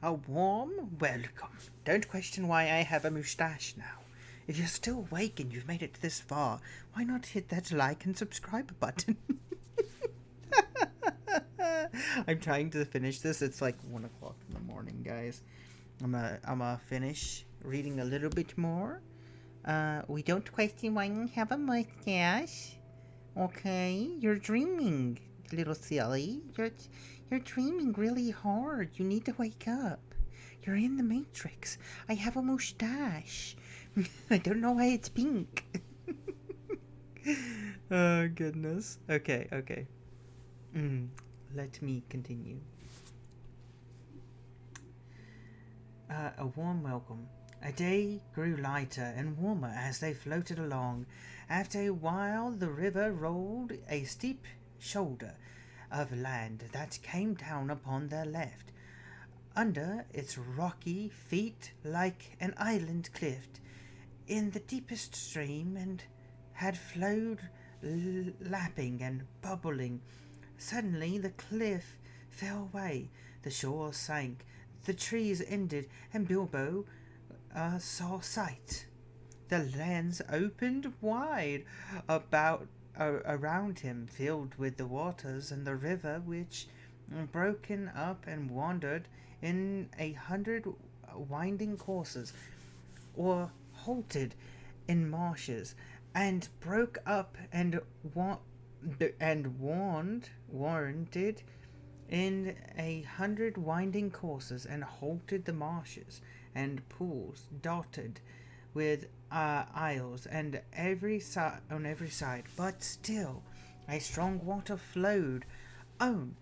A warm welcome. Don't question why I have a moustache now. If you're still awake and you've made it this far, why not hit that like and subscribe button? I'm trying to finish this. It's like 1 o'clock in the morning, guys. I'm gonna finish reading a little bit more. We don't question why you have a mustache. Okay, you're dreaming, little silly. You're dreaming really hard. You need to wake up. You're in the Matrix. I have a mustache. I don't know why it's pink. Oh, goodness. Okay. Let me continue. A warm welcome. A day grew lighter and warmer as they floated along. After a while, the river rolled a steep shoulder of land that came down upon their left. Under its rocky feet, like an island cliff, in the deepest stream, and had flowed lapping and bubbling. Suddenly the cliff fell away, the shore sank, the trees ended, and Bilbo saw sight. The lands opened wide around him, filled with the waters, and the river, which, broken up and wandered in 100 winding courses, or halted in marshes, and broke up and warranted in 100 winding courses, and halted the marshes and pools dotted with isles and on every side, but still a strong water flowed on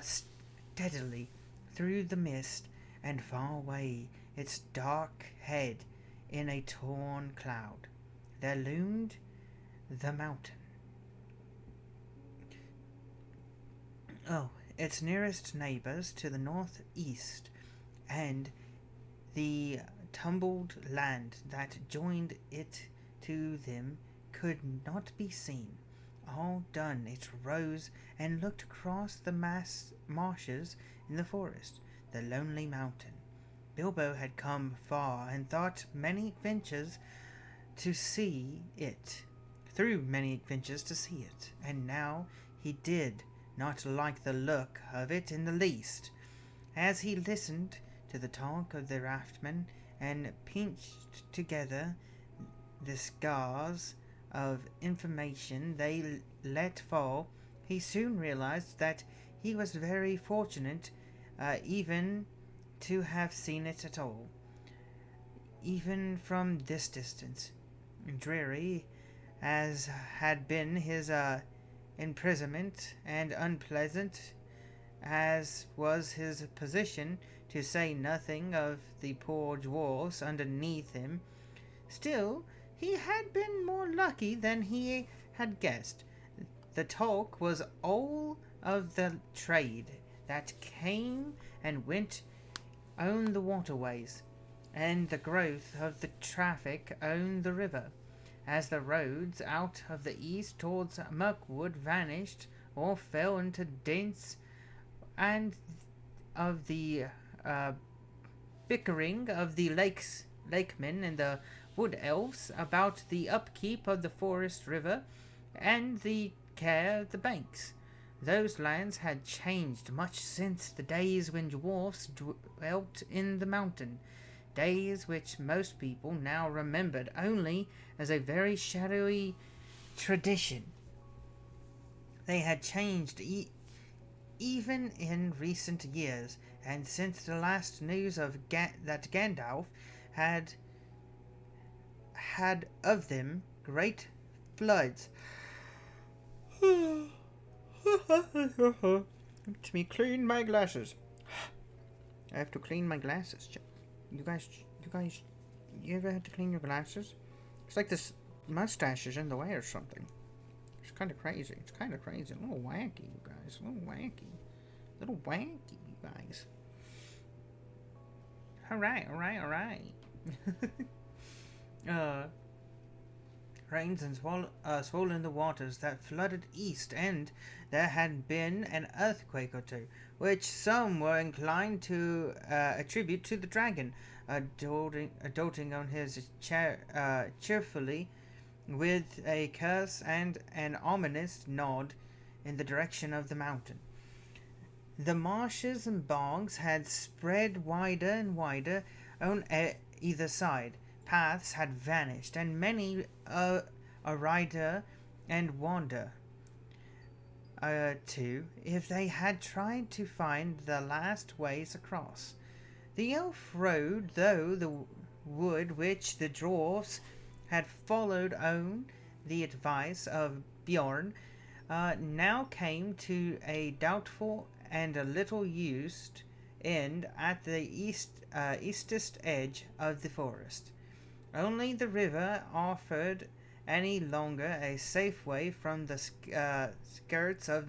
steadily through the mist, and far away its dark head in a torn cloud there loomed the mountain. Its nearest neighbors to the northeast, and the tumbled land that joined it to them could not be seen. All done, it rose and looked across the marshes in the forest, the lonely mountain. Bilbo had come far and thought many adventures to see it, through many adventures to see it, and now he did not like the look of it in the least. As he listened to the talk of the raftmen and pinched together the scars of information they let fall, he soon realized that he was very fortunate even to have seen it at all, even from this distance. Dreary as had been his imprisonment, and unpleasant as was his position, to say nothing of the poor dwarfs underneath him, still he had been more lucky than he had guessed. The talk was all of the trade that came and went on the waterways, and the growth of the traffic on the river. As the roads out of the east towards Mirkwood vanished or fell into dense, and of the bickering of the lakemen and the wood elves about the upkeep of the forest river and the care of the banks. Those lands had changed much since the days when dwarfs dwelt in the mountain, days which most people now remembered only as a very shadowy tradition. They had changed even in recent years, and since the last news of that Gandalf had of them great floods. Let me clean my glasses. I have to clean my glasses. You guys, you ever had to clean your glasses? It's like this mustache is in the way or something. It's kind of crazy. A little wacky, you guys. A little wacky, you guys. All right. Rains and swollen the waters that flooded east, and there had been an earthquake or two, which some were inclined to attribute to the dragon, adulting on his cheerfully with a curse and an ominous nod in the direction of the mountain. The marshes and bogs had spread wider and wider on either side. Paths had vanished, and many a rider and wander too, if they had tried to find the last ways across. The elf rode through the wood which the dwarfs had followed on the advice of Bjorn, now came to a doubtful and a little used end at the eastest edge of the forest. Only the river offered any longer a safe way from the skirts of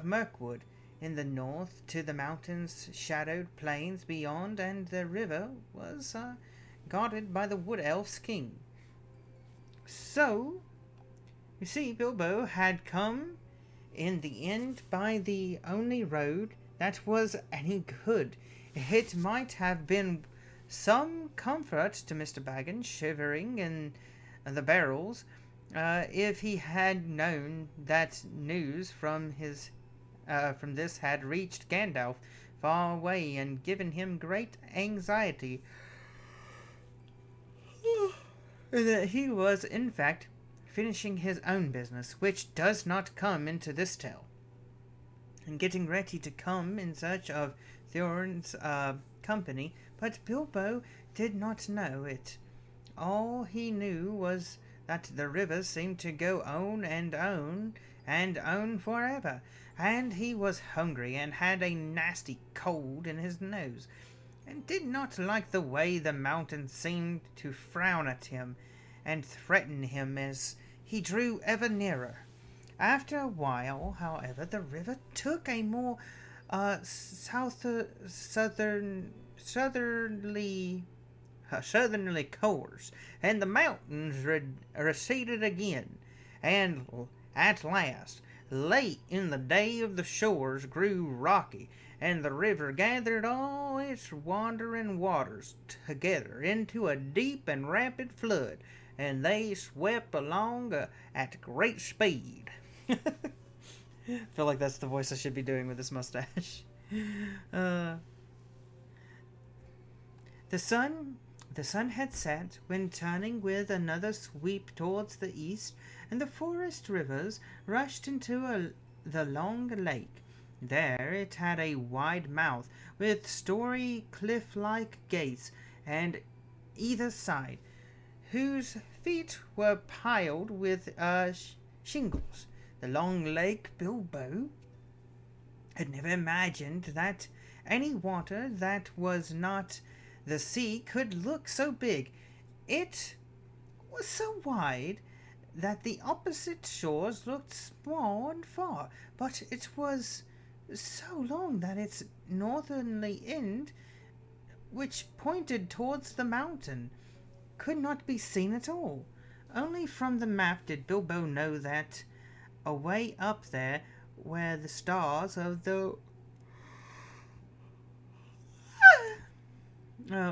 Mirkwood in the north to the mountains shadowed plains beyond, and the river was guarded by the wood elf's king. So, you see, Bilbo had come in the end by the only road that was any good. It might have been some comfort to Mr. Baggins, shivering in the barrels, if he had known that news from this had reached Gandalf far away and given him great anxiety. That he was, in fact, finishing his own business, which does not come into this tale, and getting ready to come in search of Thorin's company, but Bilbo did not know it. All he knew was that the river seemed to go on and on and on forever, and he was hungry and had a nasty cold in his nose, and did not like the way the mountain seemed to frown at him and threaten him as he drew ever nearer. After a while, however, the river took a more southerly course, and the mountains receded again, and at last, late in the day, the shores grew rocky, and the river gathered all its wandering waters together into a deep and rapid flood, and they swept along at great speed. I feel like that's the voice I should be doing with this mustache. The sun had set when, turning with another sweep towards the east, and the forest rivers rushed into the long lake. There it had a wide mouth with story cliff-like gates and either side, whose feet were piled with shingles. The long lake, Bilbo had never imagined that any water that was not the sea could look so big. It was so wide that the opposite shores looked small and far, but it was so long that its northerly end, which pointed towards the mountain, could not be seen at all. Only from the map did Bilbo know that away up there, where the stars of the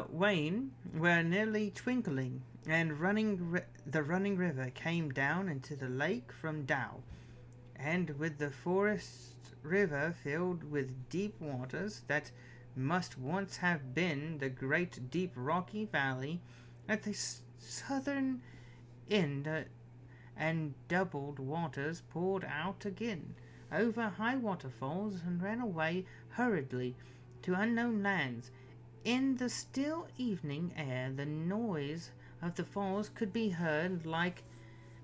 Wain were nearly twinkling, and the running river came down into the lake from Dow, and with the forest river filled with deep waters that must once have been the great deep rocky valley at the southern end, and doubled waters poured out again over high waterfalls and ran away hurriedly to unknown lands. In the still evening air, the noise of the falls could be heard like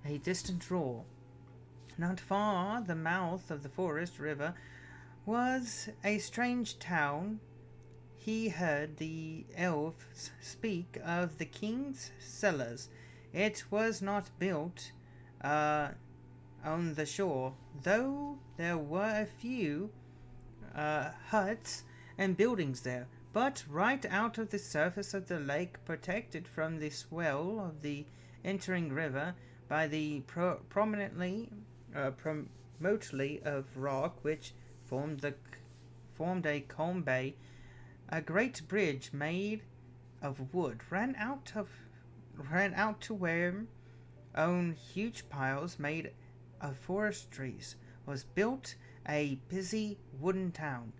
a distant roar. Not far the mouth of the forest river was a strange town. He heard the elves speak of the king's cellars. It was not built on the shore, though there were a few huts and buildings there, but right out of the surface of the lake, protected from the swell of the entering river by the promontory of rock which formed formed a calm bay. A great bridge made of wood ran out to where on huge piles made of forest trees was built a busy wooden town.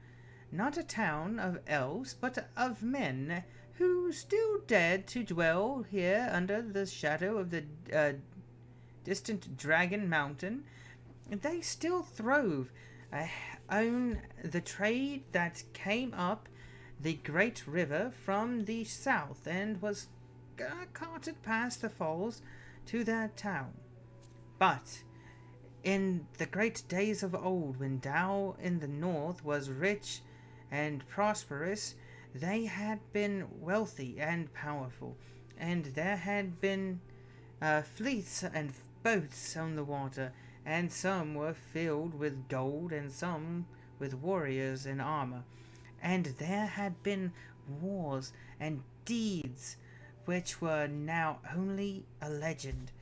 Not a town of elves, but of men who still dared to dwell here under the shadow of the distant Dragon Mountain. They still throve on the trade that came up the great river from the south and was carted past the falls to their town. But in the great days of old, when Tao in the north was rich and prosperous, they had been wealthy and powerful, and there had been fleets and boats on the water, and some were filled with gold, and some with warriors in armor. And there had been wars and deeds which were now only a legend.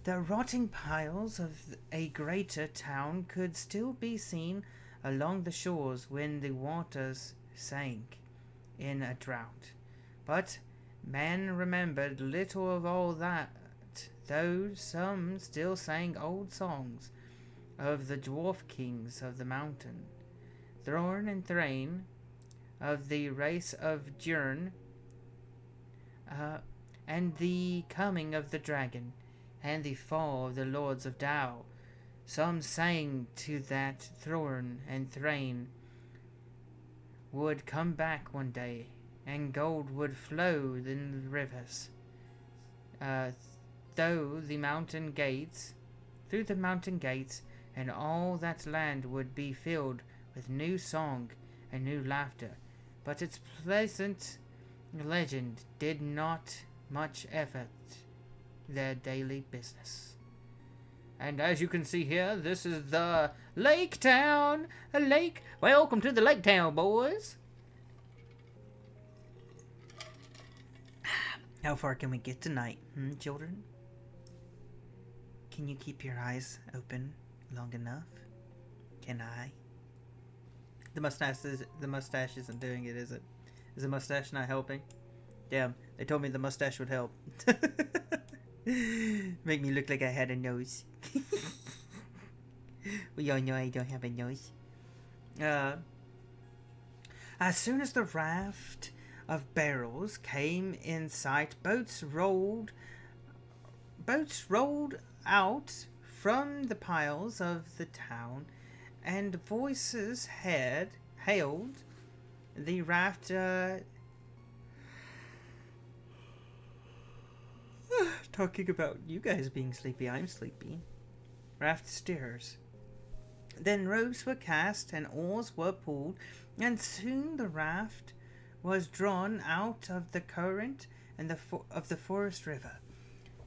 The rotting piles of a greater town could still be seen along the shores when the waters sank in a drought. But men remembered little of all that, though some still sang old songs of the dwarf kings of the mountain, Thorn and Thrain, of the race of Jern, and the coming of the dragon, and the fall of the lords of Tao. Some sang to that Thorn and Thrain would come back one day, and gold would flow in the rivers, through the mountain gates, and all that land would be filled with new song and new laughter. But its pleasant legend did not much affect their daily business. And as you can see here, this is the Lake Town. A lake. Welcome to the Lake Town, boys. How far can we get tonight, children? Can you keep your eyes open long enough? Can I? The mustache isn't doing it, is it? Is the mustache not helping? Damn, they told me the mustache would help. Make me look like I had a nose. We all know I don't have a nose. As soon as the raft of barrels came in sight, boats rolled out from the piles of the town, and voices hailed the raft. Talking about you guys being sleepy, I'm sleepy. Raft steers. Then ropes were cast and oars were pulled, and soon the raft was drawn out of the current and of the forest river,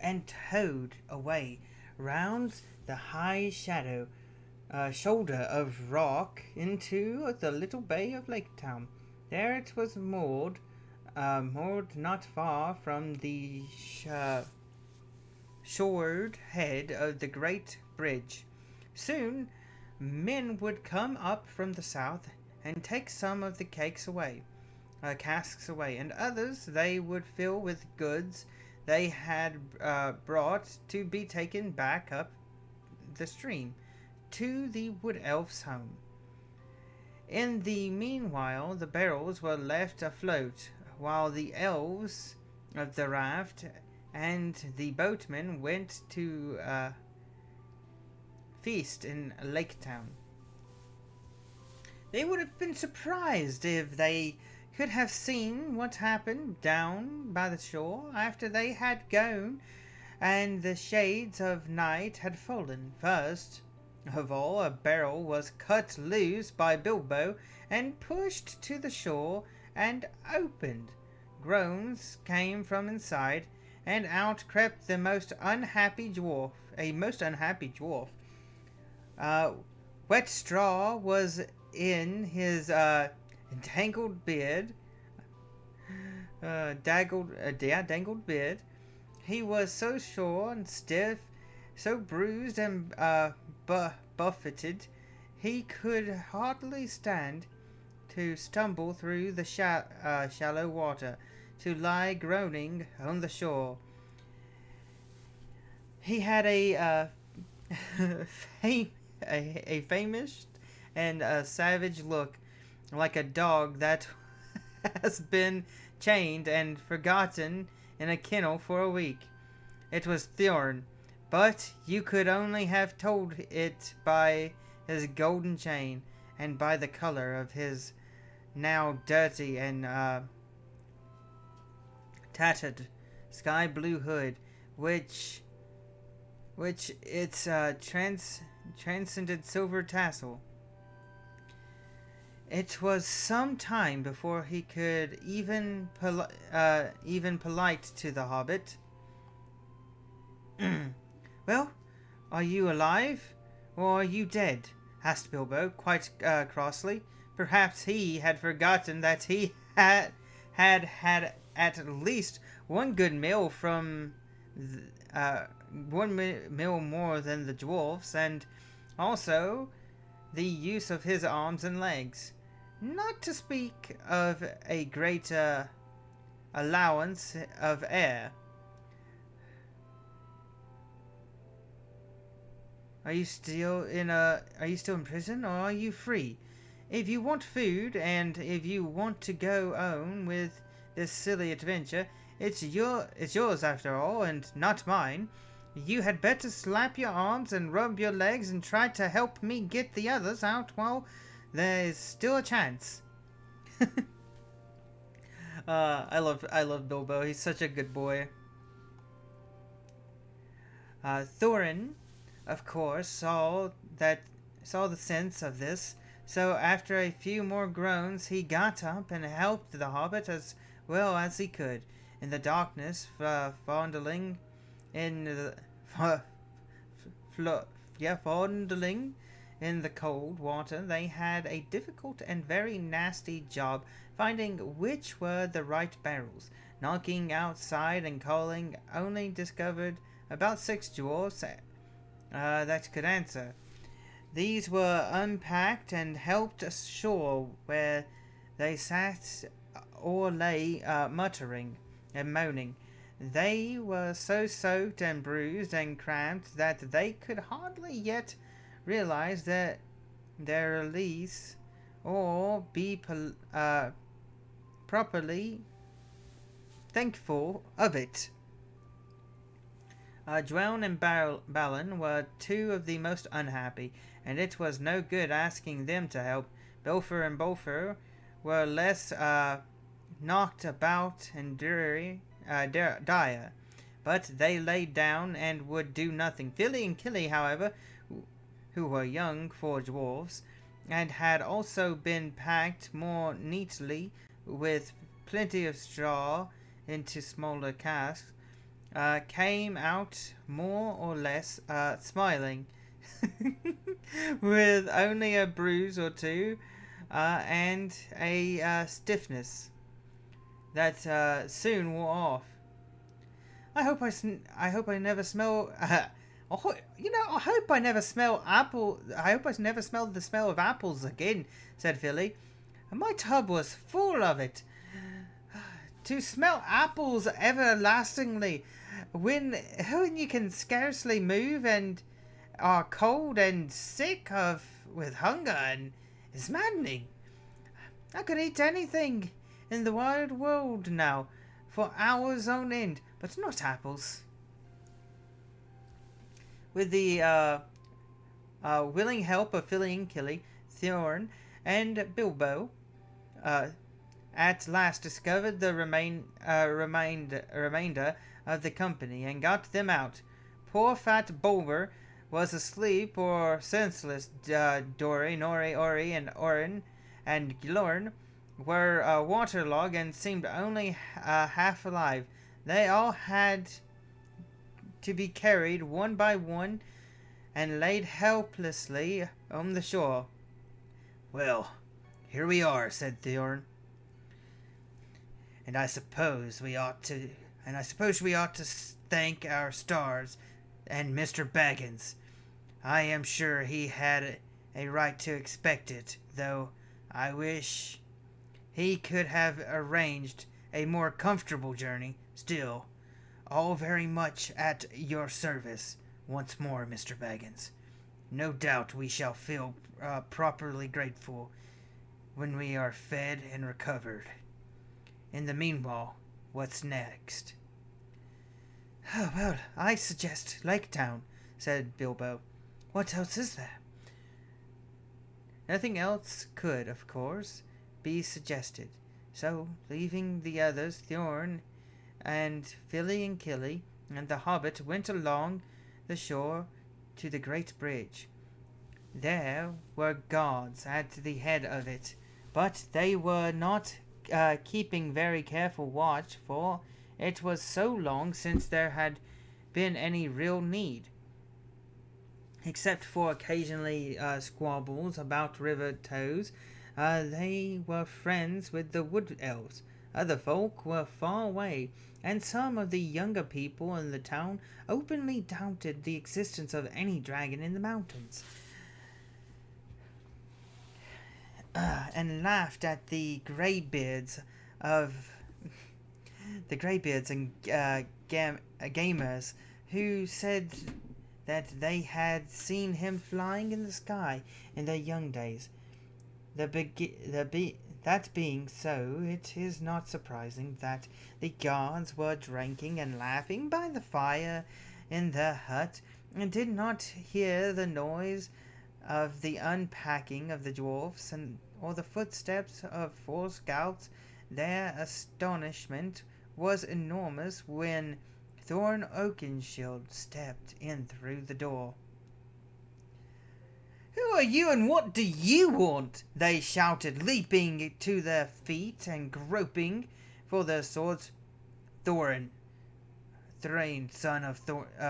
and towed away round the high shoulder of rock into the little bay of Lake Town. There it was moored not far from the shoreward head of the great bridge. Soon men would come up from the south and take some of the casks away, and others they would fill with goods they had brought to be taken back up the stream to the wood elf's home. In the meanwhile, the barrels were left afloat, while the elves of the raft and the boatmen went to feast in Lake Town. They would have been surprised if they could have seen what happened down by the shore after they had gone and the shades of night had fallen. First of all, a barrel was cut loose by Bilbo and pushed to the shore and opened. Groans came from inside, and out crept a most unhappy dwarf. Wet straw was in his dangled beard. Dangled beard. He was so sore and stiff, so bruised and buffeted, he could hardly stand. to stumble through the shallow water, to lie groaning on the shore. He had a famous and a savage look, like a dog that has been chained and forgotten in a kennel for a week. It was Thorn, but you could only have told it by his golden chain and by the color of his now dirty and tattered sky blue hood, which its transcended silver tassel. It was some time before he could even polite to the Hobbit. "Well, are you alive, or are you dead?" asked Bilbo, quite crossly. Perhaps he had forgotten that he had at least one good meal from meal more than the dwarfs, and also the use of his arms and legs, not to speak of a greater allowance of air. Are you still in prison, or are you free? If you want food, and if you want to go on with this silly adventure, it's yours after all, and not mine. You had better slap your arms and rub your legs and try to help me get the others out while there is still a chance. I love Bilbo. He's such a good boy. Thorin, of course, saw the sense of this. So after a few more groans, he got up and helped the Hobbit as well as he could. In the darkness, fondling in the fondling in the cold water, they had a difficult and very nasty job finding which were the right barrels. Knocking outside and calling, only discovered about 6 dwarfs that could answer. These were unpacked and helped ashore, where they sat or lay muttering and moaning. They were so soaked and bruised and cramped that they could hardly yet realize that their release or be properly thankful of it. Drown and Balin were two of the most unhappy, and it was no good asking them to help. Belfer and Bolfer were less knocked about and dire, but they laid down and would do nothing. Fili and Kili, however, who were young for dwarves, and had also been packed more neatly with plenty of straw into smaller casks, came out more or less smiling, with only a bruise or two, and a stiffness that soon wore off. I hope I never smell. I hope I never smell apple. I hope I never smell the smell of apples again," said Philly. "My tub was full of it. To smell apples everlastingly, when you can scarcely move and are cold and sick with hunger, and is maddening. I could eat anything in the wide world now for hours on end, but not apples." With the willing help of Philly and Killy, Thorn and Bilbo at last discovered the remainder of the company and got them out. Poor fat Bulwer was asleep or senseless. Dori, Nori, Ori, and Orin and Glorn were waterlogged and seemed only half alive. They all had to be carried one by one and laid helplessly on the shore. "Well, here we are," said Thorn. And I suppose we ought to thank our stars and Mr. Baggins. I am sure he had a right to expect it, though I wish He could have arranged a more comfortable journey. Still, all very much at your service. Once more, Mr. Baggins. No doubt we shall feel properly grateful when we are fed and recovered. In the meanwhile, what's next? Oh, well, I suggest Lake Town, said Bilbo. What else is there? Nothing else could, of course, be suggested. So, leaving the others, Thorn and Filly and Killy and the Hobbit went along the shore to the great bridge. There were guards at the head of it, but they were not keeping very careful watch, for it was so long since there had been any real need. Except for occasionally squabbles about river tows, they were friends with the wood elves. Other folk were far away, and some of the younger people in the town openly doubted the existence of any dragon in the mountains, and laughed at the greybeards and gamers who said that they had seen him flying in the sky in their young days. That being so, it is not surprising that the guards were drinking and laughing by the fire in their hut, and did not hear the noise of the unpacking of the dwarfs or the footsteps of 4 scouts. Their astonishment was enormous when Thorn Oakenshield stepped in through the door. Who are you and what do you want? They shouted, leaping to their feet and groping for their swords. Thrain, son of Thorn,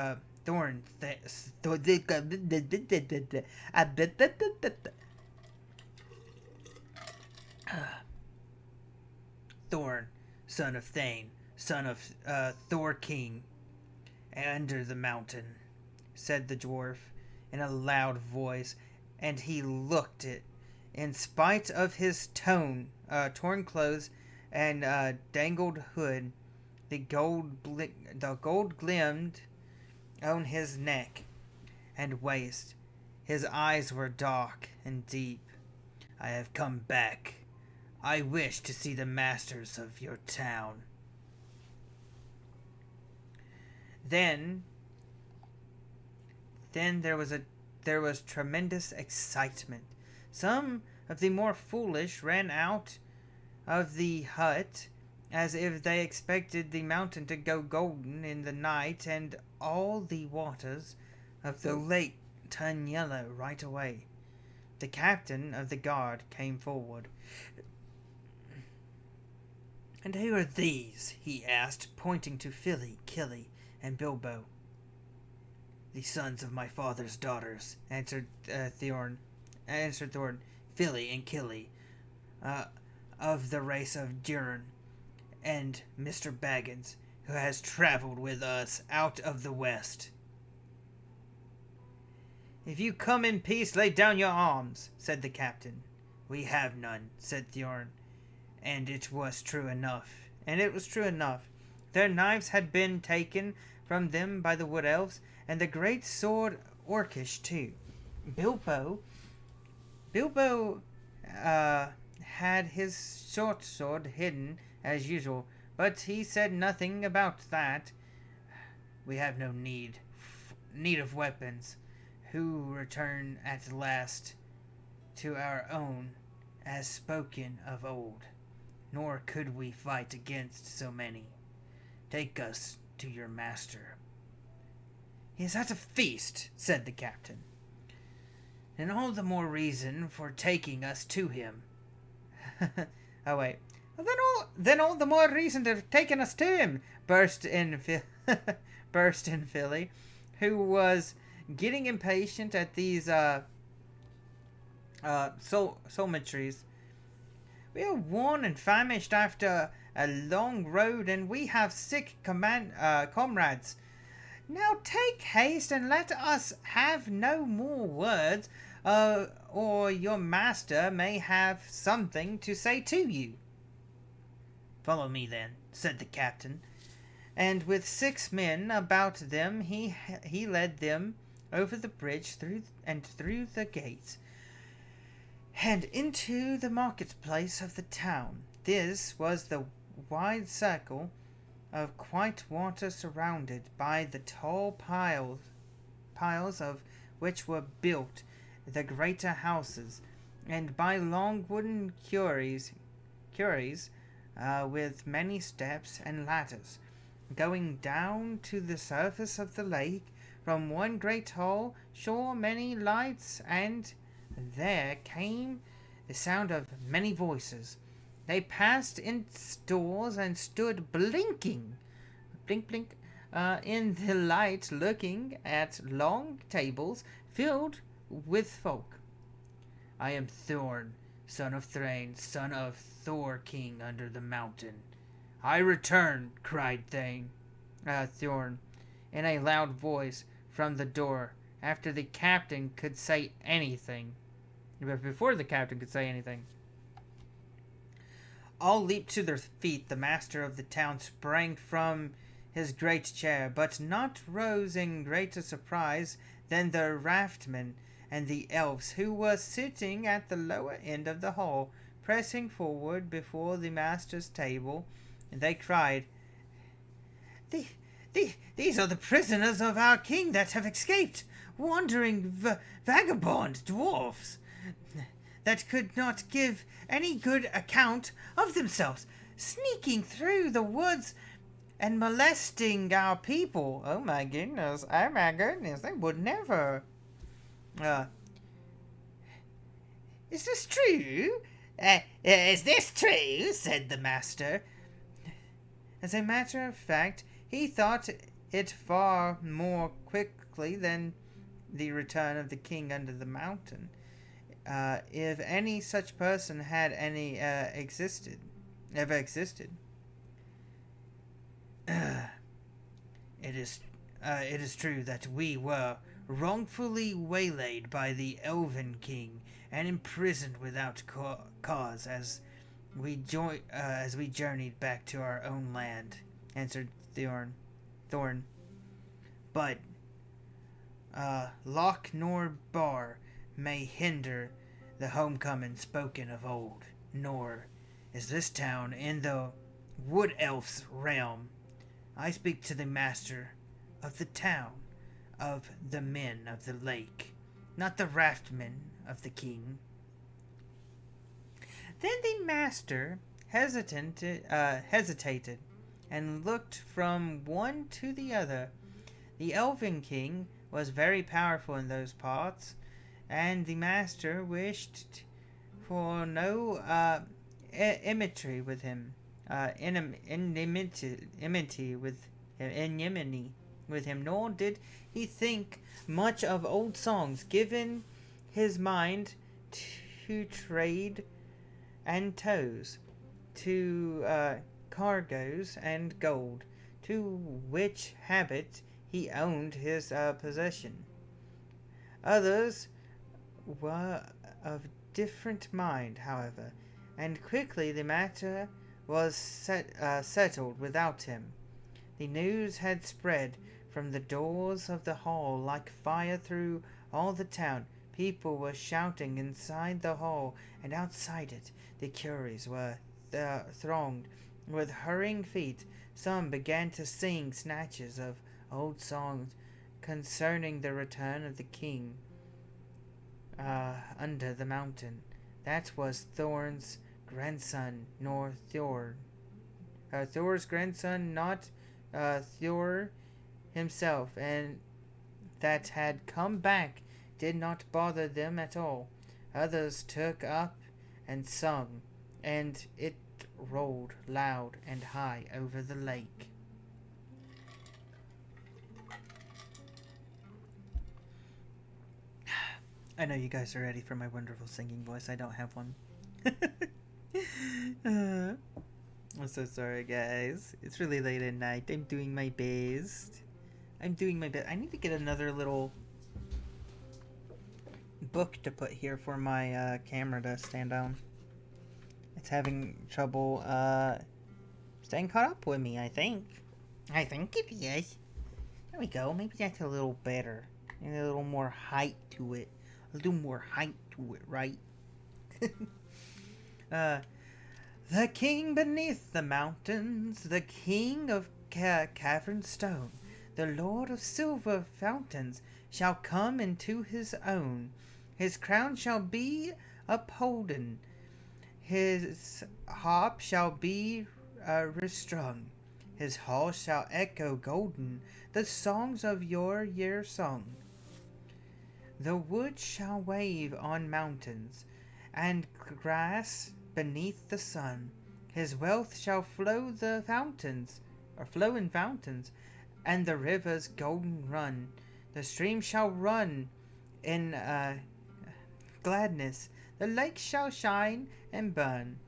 son of Thane, son of Thor King, under the mountain, said the dwarf in a loud voice, and he looked it. In spite of his torn clothes and dangled hood, the gold gleamed on his neck and waist. His eyes were dark and deep. I have come back. I wish to see the masters of your town. Then there was tremendous excitement. Some of the more foolish ran out of the hut as if they expected the mountain to go golden in the night and all the waters of the lake turn yellow right away. The captain of the guard came forward. And who are these? He asked, pointing to Filly, Killy, and Bilbo. The sons of my father's daughters, answered Thorn, Filly and Killy, of the race of J.R.R, and Mr. Baggins, who has travelled with us out of the west. If you come in peace, lay down your arms, said the captain. We have none, said Thorn, and it was true enough. Their knives had been taken from them by the wood elves, and the great sword Orcish too. Bilbo had his short sword hidden as usual, but he said nothing about that. We have no need of weapons, who return at last to our own, as spoken of old, nor could we fight against so many. Take us to your master. He is at a feast, said the captain. And all the more reason for taking us to him. Oh, wait. Then all the more reason to have taken us to him, burst in Filly, who was getting impatient at these solemnities. We are worn and famished after a long road, and we have sick comrades. Now take haste and let us have no more words, or your master may have something to say to you. "Follow me, then," said the captain, and with 6 men about them he led them over the bridge through the gates and into the marketplace of the town. This was the wide circle of quiet water surrounded by the tall piles of which were built the greater houses, and by long wooden quarries with many steps and ladders going down to the surface of the lake. From one great hall shone many lights, and there came the sound of many voices. They passed in doors and stood blinking, blink, blink, in the light, looking at long tables filled with folk. "I am Thorn, son of Thrain, son of Thor, king under the mountain. I return," cried Thorn, in a loud voice from the door, after the captain could say anything. Before the captain could say anything. All leaped to their feet. The master of the town sprang from his great chair, but not rose in greater surprise than the raftmen and the elves, who were sitting at the lower end of the hall, pressing forward before the master's table. And they cried, These are the prisoners of our king that have escaped, wandering vagabond dwarfs that could not give any good account of themselves, sneaking through the woods and molesting our people. Oh my goodness, they would never. Is this true? Is this true? Said the master. As a matter of fact, he thought it far more quickly than the return of the king under the mountain. If any such person had ever existed. It is true that we were wrongfully waylaid by the Elven King and imprisoned without cause as we journeyed back to our own land, answered Thorn. But lock nor bar may hinder the homecoming spoken of old, nor is this town in the wood elf's realm. I speak to the master of the town, of the men of the lake, not the raftmen of the king. Then the master hesitated and looked from one to the other. The Elven King was very powerful in those parts, and the master wished for no enmity with him, nor did he think much of old songs, given his mind to trade and toes, to cargoes and gold, to which habit he owned his possession. Others were of different mind, however, and quickly the matter was settled without him. The news had spread from the doors of the hall like fire through all the town. People were shouting inside the hall, and outside it the quarries were thronged with hurrying feet. Some began to sing snatches of old songs concerning the return of the king under the mountain. That was Thor's grandson, nor Thor. Thor's grandson, not Thor himself, and that had come back did not bother them at all. Others took up and sung, and it rolled loud and high over the lake. I know you guys are ready for my wonderful singing voice. I don't have one. I'm so sorry, guys. It's really late at night. I'm doing my best. I need to get another little book to put here for my camera to stand on. It's having trouble staying caught up with me, I think. I think it is. There we go. Maybe that's a little better. And a little more height to it. A little more height to it, right? uh, the king beneath the mountains, the king of cavern stone, the lord of silver fountains, shall come into his own. His crown shall be upholden, his harp shall be restrung, his hall shall echo golden the songs of your year sung. The wood shall wave on mountains, and grass beneath the sun. His wealth shall flow the fountains, or flow in fountains, and the rivers golden run. The stream shall run in gladness. The lake shall shine and burn.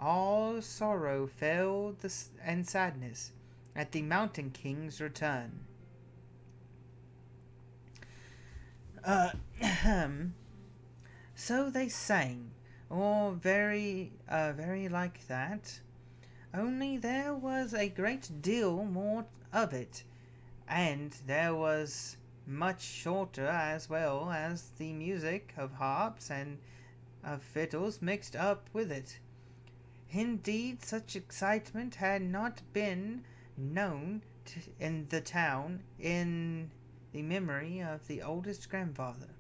All sorrow fail and sadness at the mountain king's return. So they sang, or very like that. Only there was a great deal more of it, and there was much shorter as well as the music of harps and of fiddles mixed up with it. Indeed, such excitement had not been known in the town in the memory of the oldest grandfather.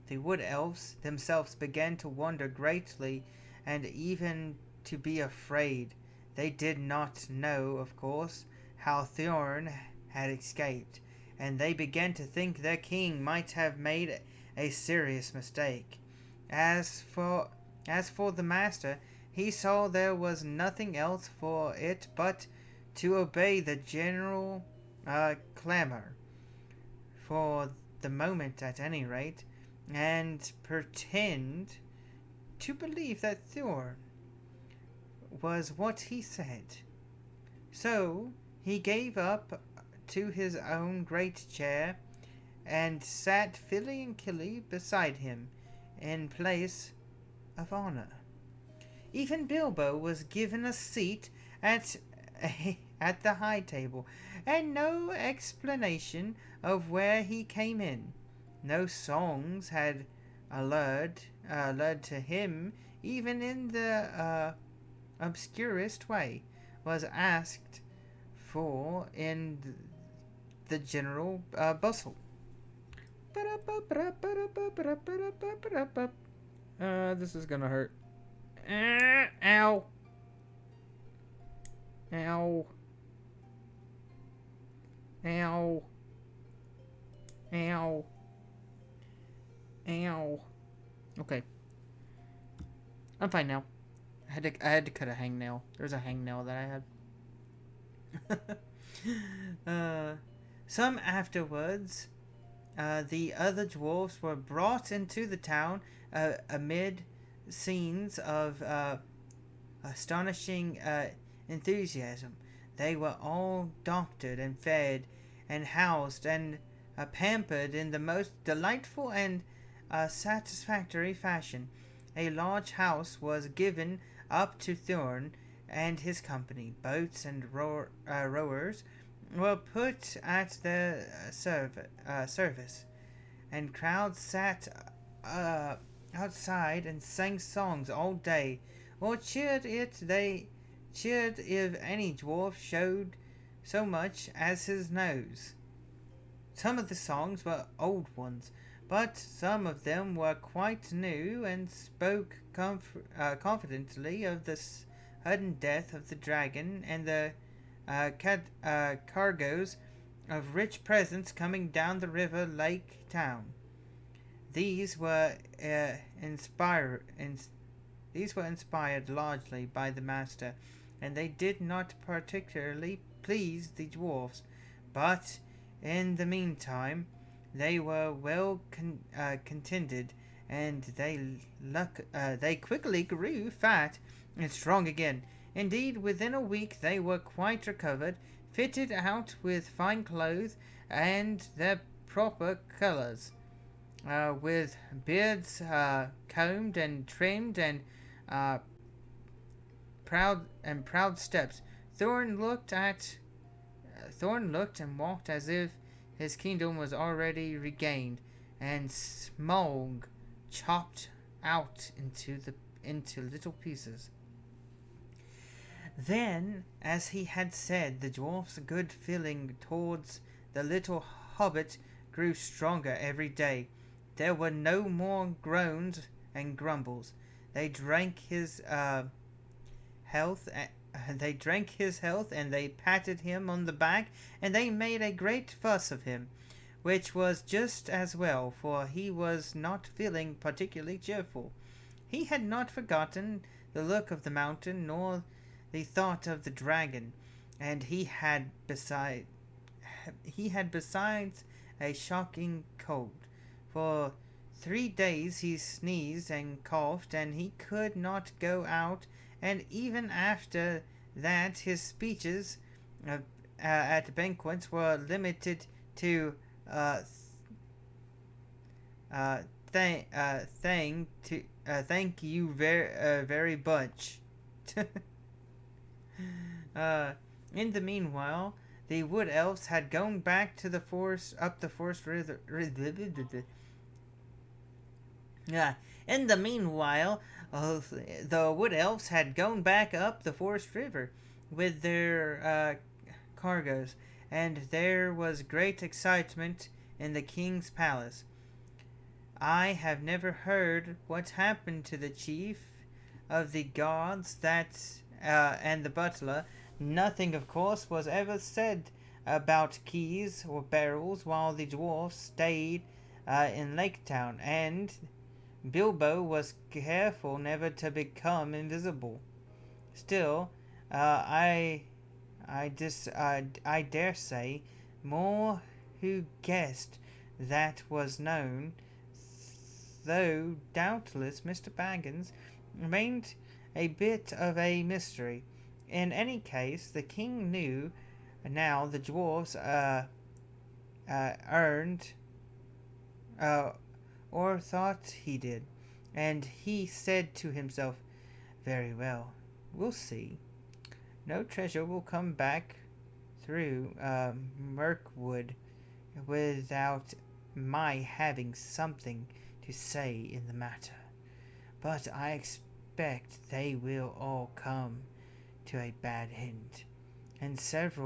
The wood elves themselves began to wonder greatly, and even to be afraid. They did not know, of course, how Thorn had escaped, and they began to think their king might have made a serious mistake. As for the master, he saw there was nothing else for it but to obey the general clamor, for the moment at any rate, and pretend to believe that Thorn was what he said. So he gave up to his own great chair, and sat Philly and Killy beside him in place of honor. Even Bilbo was given a seat at the high table, and no explanation of where he came in. No songs had allured to him, even in the obscurest way, was asked for in the general bustle. This is gonna hurt. Ow. Ow. Ow. Ow. Ow. Okay. I'm fine now. I had to cut a hangnail. There's a hangnail that I had. Some afterwards, the other dwarfs were brought into the town amid scenes of astonishing enthusiasm. They were all doctored and fed and housed and pampered in the most delightful and satisfactory fashion. A large house was given up to Thorn and his company. Boats and rowers were put at their service, and crowds sat outside and sang songs all day, or cheered if any dwarf showed so much as his nose. Some of the songs were old ones, but some of them were quite new, and spoke confidently of the sudden death of the dragon and the cargoes of rich presents coming down the river lake town. These were inspired largely by the master, and they did not particularly please the dwarfs, but in the meantime they were well contented, and they quickly grew fat and strong again. Indeed, within a week they were quite recovered, fitted out with fine clothes and their proper colours, with beards combed and trimmed, and proud steps, Thorn looked at Thorn looked and walked as if his kingdom was already regained, and Smaug chopped out into little pieces. Then, as he had said, the dwarf's good feeling towards the little hobbit grew stronger every day. There were no more groans and grumbles. They drank his health. They drank his health, and they patted him on the back, and they made a great fuss of him, which was just as well, for he was not feeling particularly cheerful. He had not forgotten the look of the mountain, nor the thought of the dragon, and he had besides a shocking cold. For 3 days he sneezed and coughed, and he could not go out, and even after that his speeches at banquets were limited to thank you very much. In the meanwhile, the wood elves had gone back to the forest up the forest river. In the meanwhile, the wood elves had gone back up the forest river with their cargoes, and there was great excitement in the king's palace. I have never heard what happened to the chief of the guards and the butler. Nothing, of course, was ever said about keys or barrels while the dwarfs stayed in Lake Town, and Bilbo was careful never to become invisible. Still, I dare say more who guessed that was known, though doubtless Mr. Baggins remained a bit of a mystery. In any case, the king knew now the dwarves earned or thought he did, and he said to himself, "Very well, we'll see. No treasure will come back through Mirkwood without my having something to say in the matter. But I expect they will all come to a bad end, and serve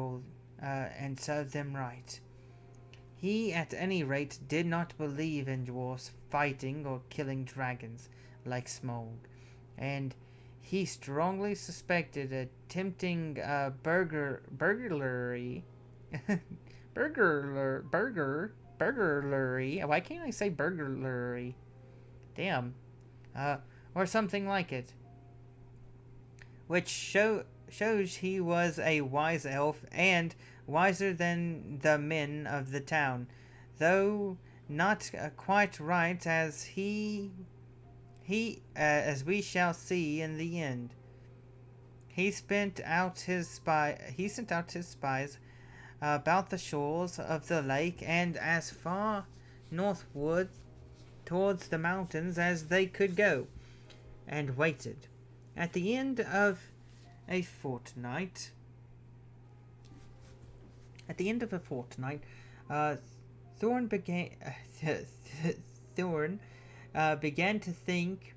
them right." He, at any rate, did not believe in dwarfs fighting or killing dragons like Smaug, and he strongly suspected a tempting burglary. Burglary. Why can't I say burglary? Damn. Or something like it. Which shows he was a wise elf, and wiser than the men of the town, though not quite right, as as we shall see in the end. He sent out his spies about the shores of the lake and as far northward towards the mountains as they could go, and waited. At the end of a fortnight, Thorn began to think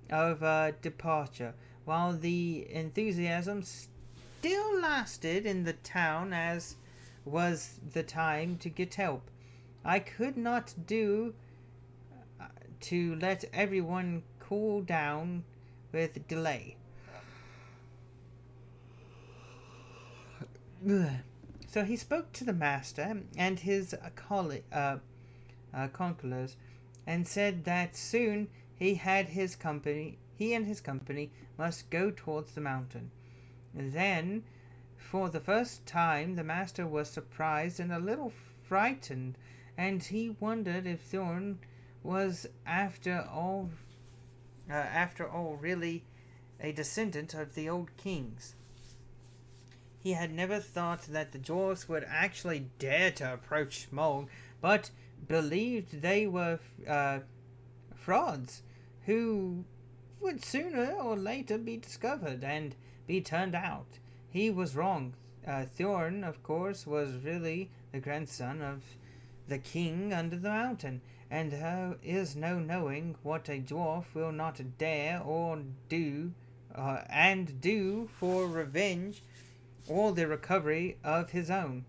of departure, while the enthusiasm still lasted in the town, as was the time to get help. I could not do to let everyone cool down with delay. So he spoke to the master and his conquerors, and said that soon he and his company must go towards the mountain. Then, for the first time, the master was surprised and a little frightened, and he wondered if Thorn was after all really a descendant of the old kings. He had never thought that the dwarfs would actually dare to approach Smaug, but believed they were frauds who would sooner or later be discovered and be turned out. he was wrong. Thorn, of course, was really the grandson of the king under the mountain, and there is no knowing what a dwarf will not dare or do, and do for revenge or the recovery of his own.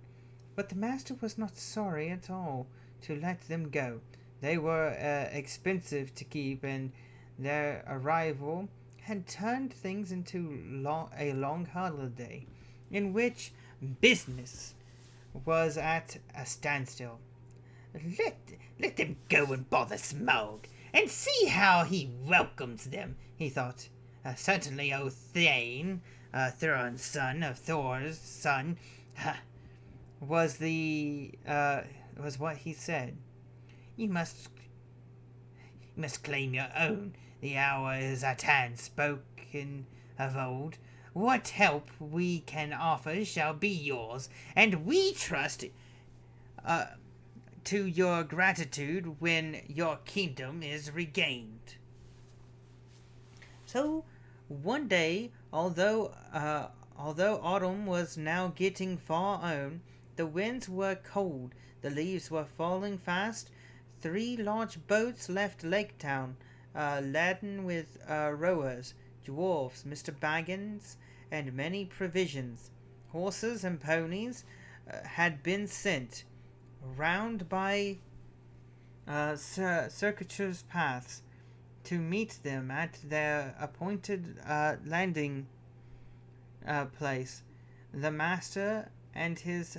But the master was not sorry at all to let them go. They were expensive to keep, and their arrival had turned things into a long holiday, in which business was at a standstill. Let, let them go and bother Smaug, and see how he welcomes them, he thought. Certainly, O Thane, Thuron's son, of Thor's son, was was what he said. You must claim your own. The hour is at hand, spoken of old. What help we can offer shall be yours, and we trust to your gratitude when your kingdom is regained. So, one day, although autumn was now getting far on, the winds were cold, the leaves were falling fast. 3 large boats left Lake Town, laden with rowers, dwarfs, Mr. Baggins, and many provisions. Horses and ponies had been sent round by circuitous paths to meet them at their appointed landing place. The master and his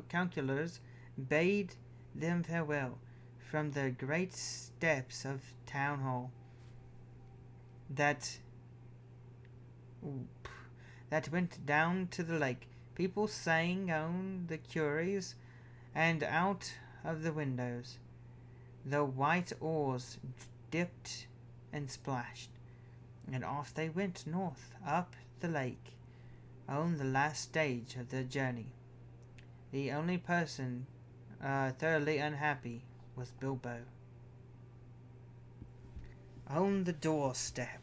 counselors bade them farewell from the great steps of Town Hall that went down to the lake. People sang on the quarries and out of the windows. The white oars dipped and splashed, and off they went north up the lake on the last stage of their journey. The only person thoroughly unhappy was Bilbo. On the Doorstep.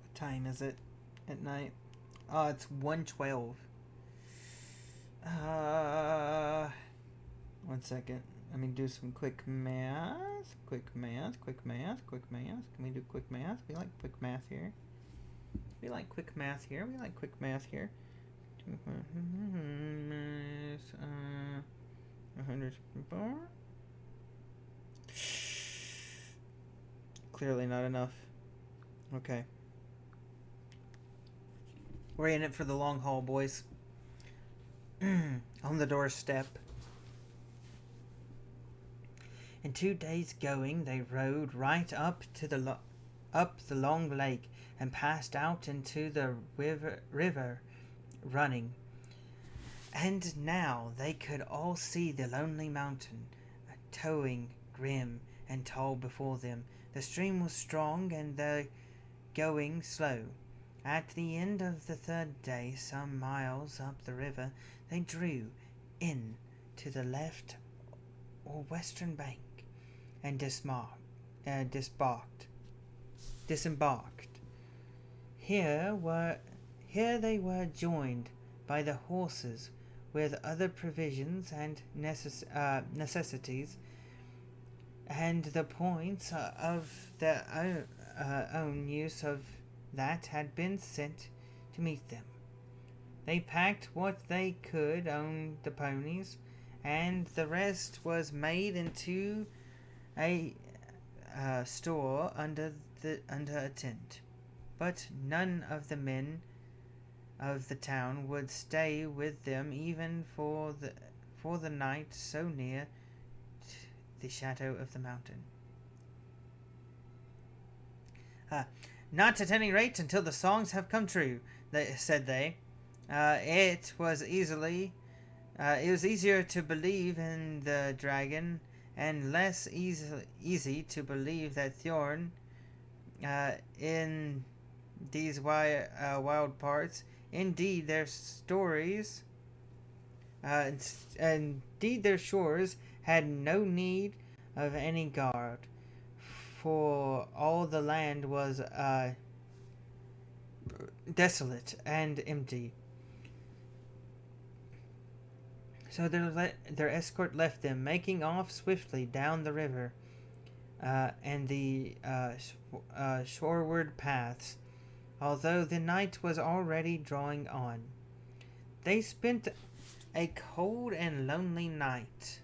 What time is it at night? Oh, it's 1:12. 1 second. Let me do some quick math. Quick math. Can we do quick math? We like quick math here. We like quick math here. 104. Clearly not enough. Okay. We're in it for the long haul, boys. On the Doorstep. In 2 days' going, they rode right up to the long lake and passed out into the river running. And now they could all see the lonely mountain, towering grim and tall before them. The stream was strong and the going slow. At the end of the 3rd day, some miles up the river, they drew in to the left or western bank and disembarked. Here they were joined by the horses with other provisions and necessities, and the points of their own use of that had been sent to meet them. They packed what they could on the ponies, and the rest was made into a store under a tent. But none of the men of the town would stay with them even for the night, so near the shadow of the mountain. Not at any rate until the songs have come true, said they. It was easier to believe in the dragon, and less easy to believe that Thorn, in these wild parts. Indeed, their stories, and Indeed, their shores had no need of any guard, for all the land was desolate and empty. So their escort left them, making off swiftly down the river and the shoreward paths, although the night was already drawing on. They spent a cold and lonely night,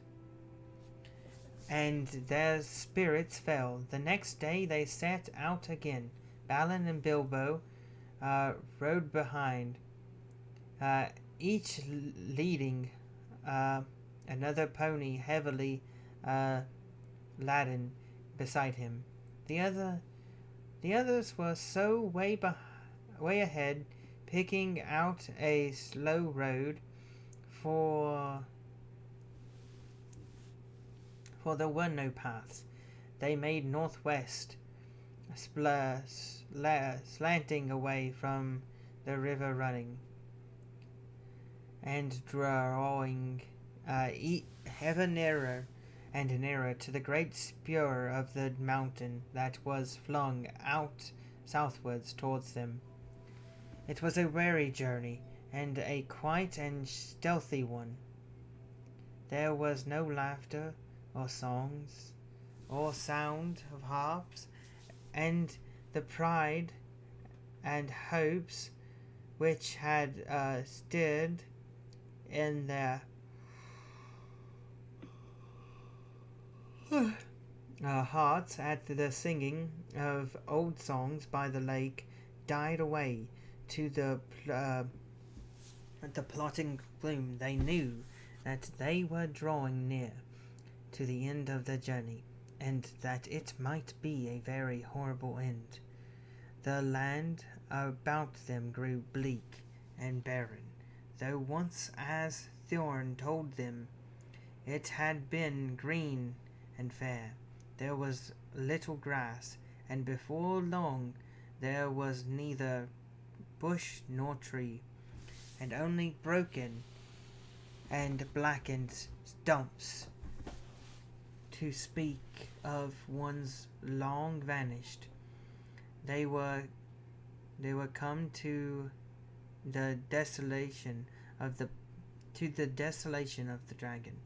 and their spirits fell. The next day they set out again. Balin and Bilbo rode behind, each leading another pony heavily laden beside him. The others were so way ahead, picking out a slow road, for there were no paths. They made northwest, slanting away from the river running, and drawing ever nearer and nearer to the great spur of the mountain that was flung out southwards towards them. It was a weary journey, and a quiet and stealthy one. There was no laughter, or songs, or sound of harps, and the pride and hopes which had stirred in their hearts at the singing of old songs by the lake died away to the plotting gloom. They knew that they were drawing near to the end of their journey, and that it might be a very horrible end. The land about them grew bleak and barren, though once, as Thorn told them, it had been green and fair. There was little grass, and before long there was neither bush nor tree, and only broken and blackened stumps, to speak of ones long vanished. They were come to the desolation of the dragon,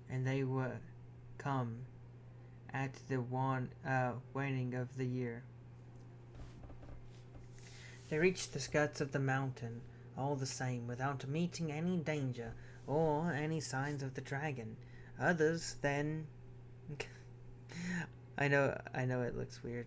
and they were come at the waning of the year. They reached the skirts of the mountain all the same, without meeting any danger or any signs of the dragon. Others then I know it looks weird.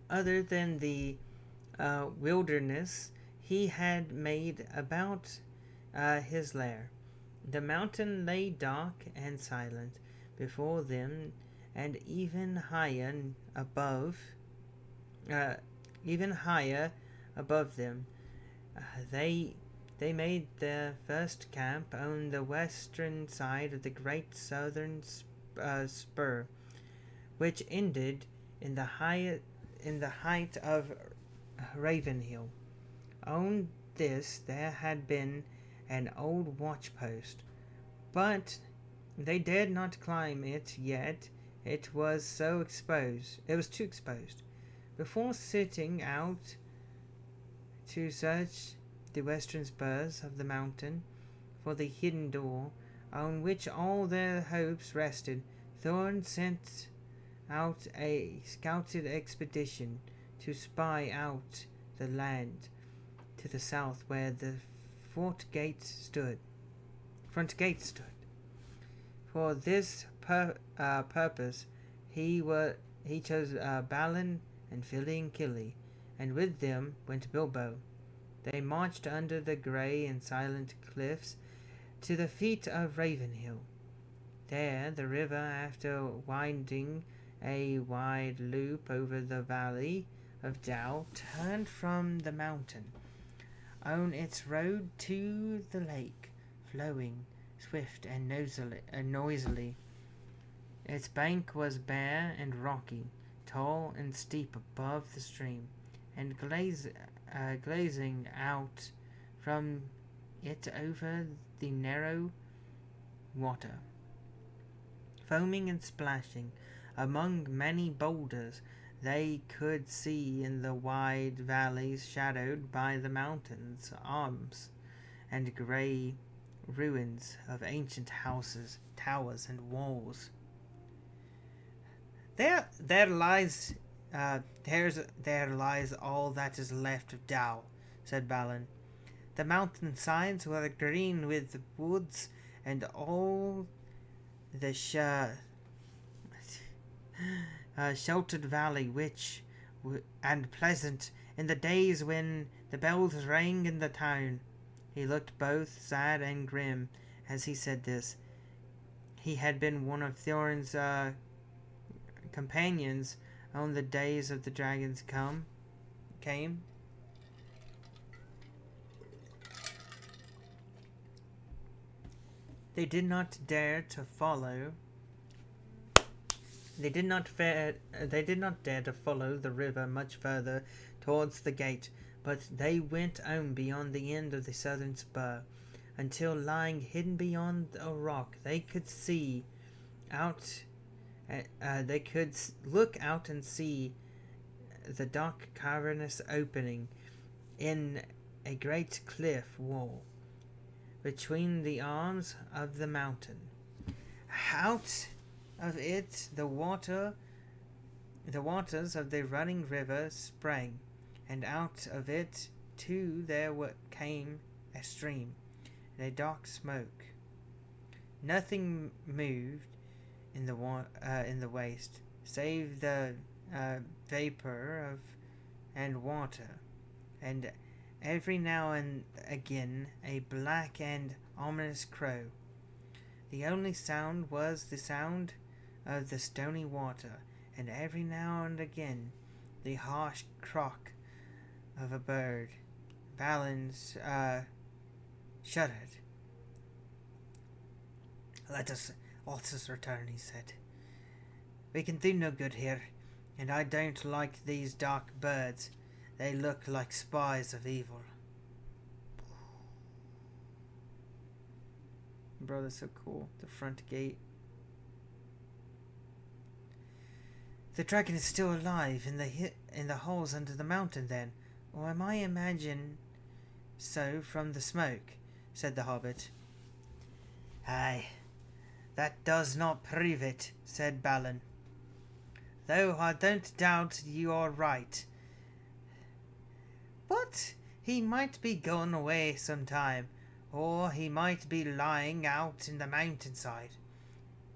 Other than the wilderness he had made about his lair, the mountain lay dark and silent before them, and even higher above them, they made their first camp on the western side of the great southern spur, which ended in the height of Ravenhill. On this there had been an old watch post, but they dared not climb it yet. It was too exposed. Before setting out to search the western spurs of the mountain for the hidden door on which all their hopes rested, Thorn sent out a scouted expedition to spy out the land to the south where the front gate stood. For this purpose he chose Balin and Killy, and with them went Bilbo. They marched under the grey and silent cliffs to the feet of Ravenhill. There the river, after winding a wide loop over the valley of Dow, turned from the mountain on its road to the lake, flowing swift and noisily. Its bank was bare and rocky, tall and steep above the stream, and glazing out from it over the narrow water, foaming and splashing among many boulders they could see in the wide valleys shadowed by the mountains' arms and grey ruins of ancient houses, towers, and walls. There lies, there lies all that is left of Tao," said Balin. "The mountain sides were green with woods, and all the sheltered valley and pleasant in the days when the bells rang in the town." He looked both sad and grim as he said this. He had been one of Thorin's companions on the days of the dragons came. They did not dare to follow. They did not dare to follow the river much further towards the gate, but they went on beyond the end of the southern spur, until lying hidden beyond a rock they could see out. They could look out and see the dark cavernous opening in a great cliff wall between the arms of the mountain. Out of it the waters of the running river sprang, and out of it too there came a stream and a dark smoke. Nothing moved in the waste, save the vapor and water, and every now and again a black and ominous crow. The only sound was the sound of the stony water, and every now and again the harsh croak of a bird. Balin shuddered. Let us return," he said. "We can do no good here, and I don't like these dark birds. They look like spies of evil." Bro, that's so cool. The front gate. "The dragon is still alive in the holes under the mountain, then, or am I imagining so from the smoke?" said the Hobbit. "Aye, that does not prove it," said Balin, "though I don't doubt you are right. But he might be gone away some time, or he might be lying out in the mountainside,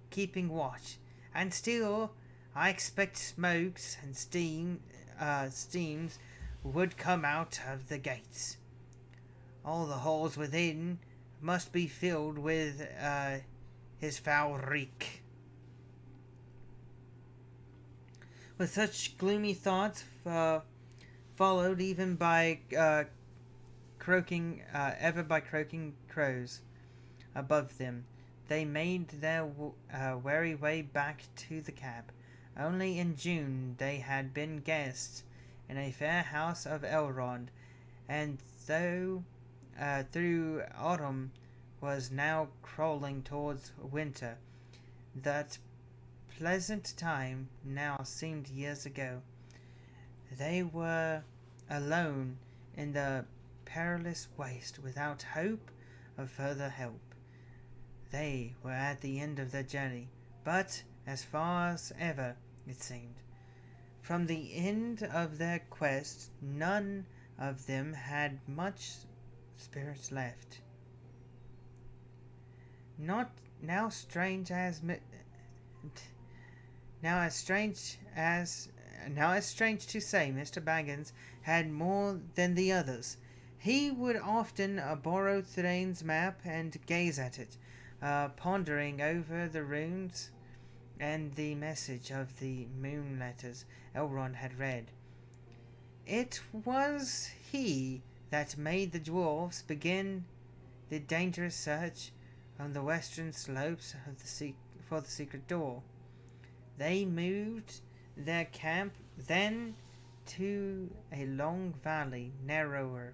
keeping watch, and still I expect smokes and steams would come out of the gates. All the halls within must be filled with his foul reek." With such gloomy thoughts, followed even by croaking crows above them, they made their weary way back to the cab. Only in June they had been guests in a fair house of Elrond, and through autumn was now crawling towards winter. That pleasant time now seemed years ago. They were alone in the perilous waste, without hope of further help. They were at the end of their journey, but as far as ever, it seemed. From the end of their quest, none of them had much spirit left. Now strange to say, Mr. Baggins had more than the others. He would often borrow Thrain's map and gaze at it, pondering over the runes and the message of the moon letters Elrond had read. It was he that made the dwarves begin the dangerous search on the western slopes of for the secret door. They moved their camp then to a long valley, narrower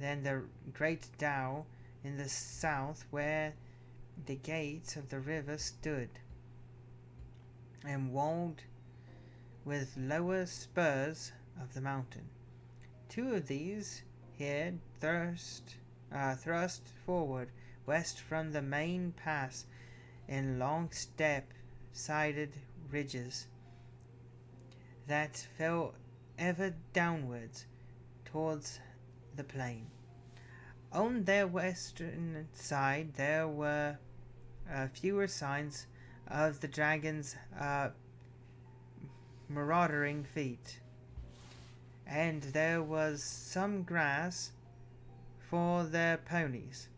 than the great Dow in the south, where the gates of the river stood, and walled with lower spurs of the mountain. Two of these here thrust forward west from the main pass in long step-sided ridges that fell ever downwards towards the plain. On their western side there were fewer signs of the dragon's marauding feet, and there was some grass for their ponies.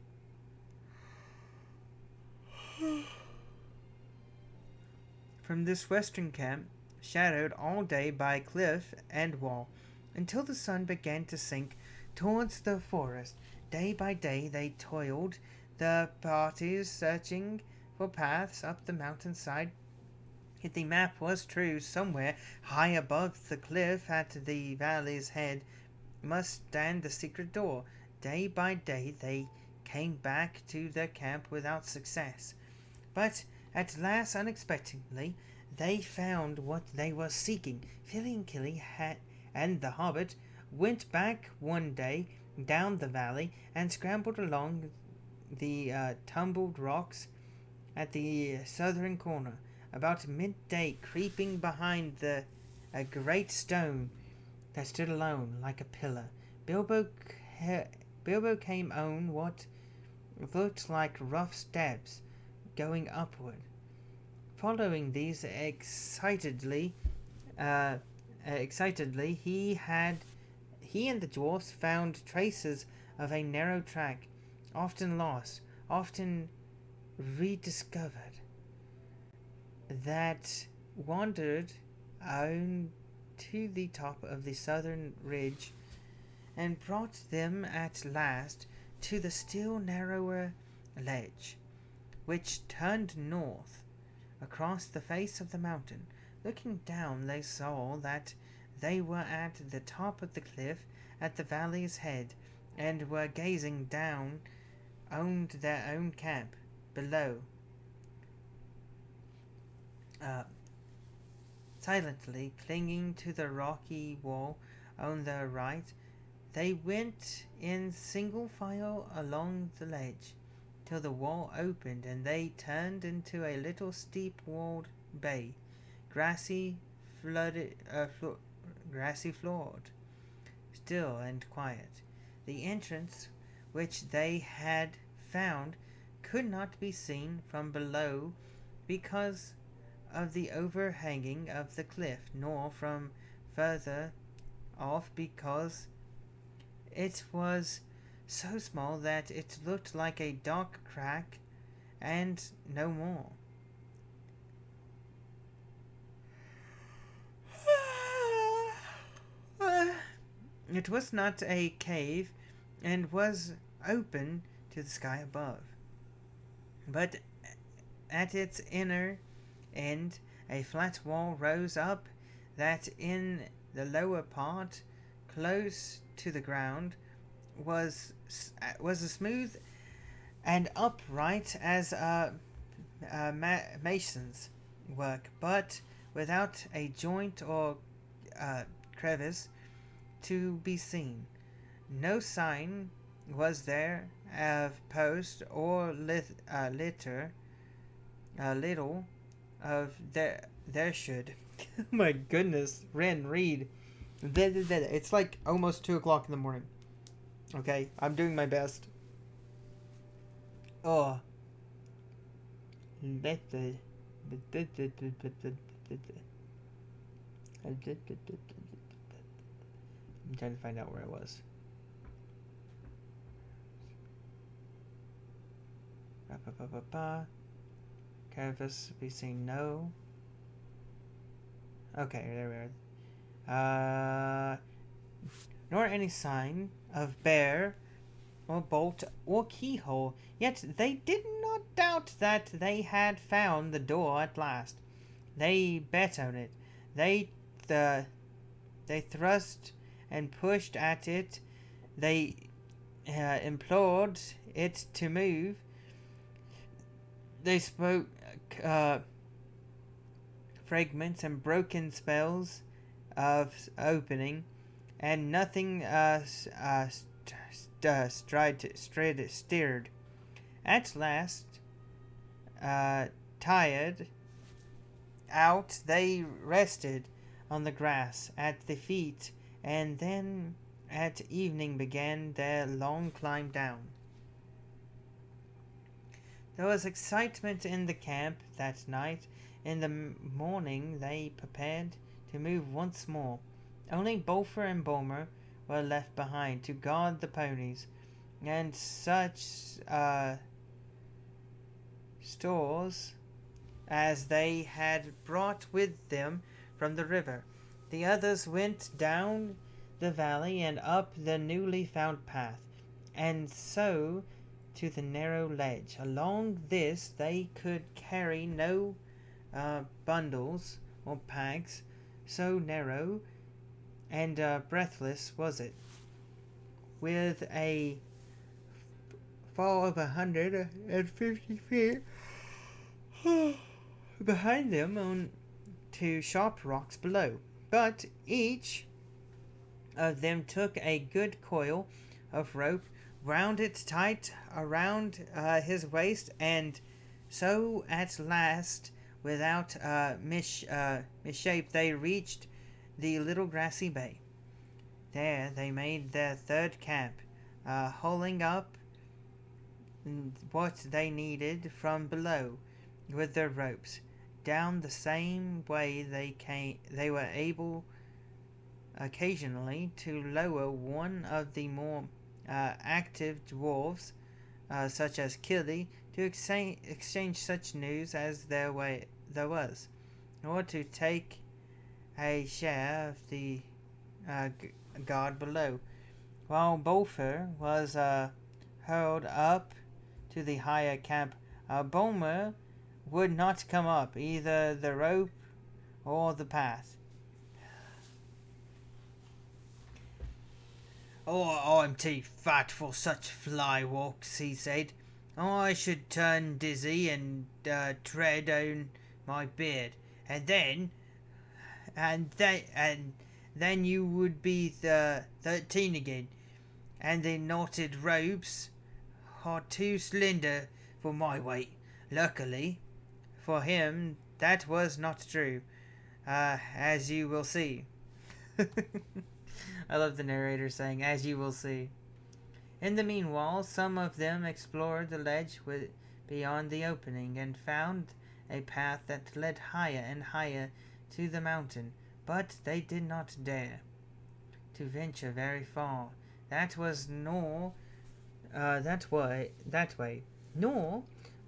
From this western camp, shadowed all day by cliff and wall, until the sun began to sink towards the forest, day by day they toiled, the parties searching for paths up the mountainside. If the map was true, somewhere high above the cliff at the valley's head must stand the secret door. Day by day they came back to their camp without success, but at last, unexpectedly, they found what they were seeking. Philly and Killy and the Hobbit went back one day down the valley and scrambled along the tumbled rocks at the southern corner. About midday, creeping behind a great stone that stood alone like a pillar, Bilbo came on what looked like rough steps going upward. Following these excitedly, he and the dwarfs found traces of a narrow track, often lost, often rediscovered, that wandered on to the top of the southern ridge and brought them at last to the still narrower ledge, which turned north across the face of the mountain. Looking down, they saw that they were at the top of the cliff at the valley's head, and were gazing down on their own camp below. Silently clinging to the rocky wall on their right, they went in single file along the ledge till the wall opened and they turned into a little steep-walled bay, grassy floored, still and quiet. The entrance which they had found could not be seen from below because of the overhanging of the cliff, nor from further off because it was so small that it looked like a dark crack and no more. It was not a cave and was open to the sky above, but at its inner end a flat wall rose up that in the lower part, close to the ground, was as smooth and upright as mason's work, but without a joint or crevice to be seen. No sign was there of post or little of there should. My goodness, Ren, read. It's like almost 2 o'clock in the morning. Okay, I'm doing my best. Oh. I'm trying to find out where I was. Canvas, we say no. Okay, there we are. Nor any sign of bear or bolt or keyhole, yet they did not doubt that they had found the door at last. They bet on it. They the they thrust and pushed at it. They implored it to move. They spoke uh, fragments and broken spells of opening, and nothing steered. At last, uh, tired out, they rested on the grass at the feet, and then at evening began their long climb down. There was excitement in the camp that night. In the morning they prepared to move once more. Only Bolfer and Bulmer were left behind to guard the ponies, and such stores as they had brought with them from the river. The others went down the valley and up the newly found path, and so to the narrow ledge. Along this they could carry no bundles or packs, so narrow and breathless was it. With a fall of 150 feet behind them on to sharp rocks below. But each of them took a good coil of rope, wound it tight around his waist, and so at last, without misshape, they reached the little grassy bay. There they made their third camp, hauling up what they needed from below with their ropes. Down the same way they were able occasionally to lower one of the more active dwarves, such as Killy, to exchange such news as there was, or to take a share of the guard below. While Bolfer was hurled up to the higher camp, Bulmer would not come up either the rope or the path. "Oh, I'm too fat for such fly walks," he said. "I should turn dizzy and tread on my beard, and then you would be 13 again, and the knotted ropes are too slender for my weight." Luckily for him, that was not true, as you will see. I love the narrator saying, "as you will see." In the meanwhile, some of them explored the ledge beyond the opening, and found a path that led higher and higher to the mountain, but they did not dare to venture very far. That way, nor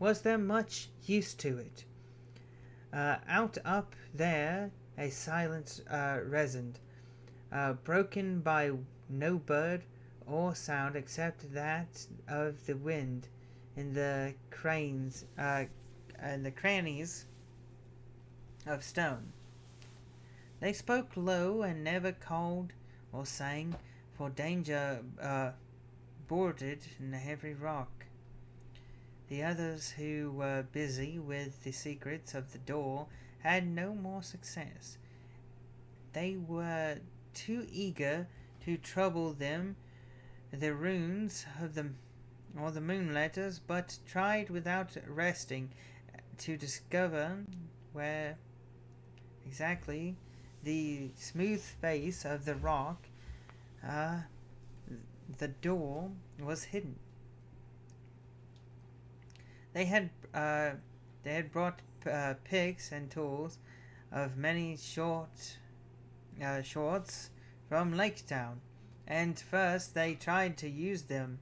was there much use to it. Out up there a silence resoned, broken by no bird or sound except that of the wind in the cranes and the crannies of stone. They spoke low and never called or sang, for danger boarded in the heavy rock. The others who were busy with the secrets of the door had no more success. They were too eager to trouble them the runes of the moon letters, but tried without resting to discover where exactly the smooth face of the rock the door was hidden. They had brought picks and tools of many shorts from Laketown, and first they tried to use these.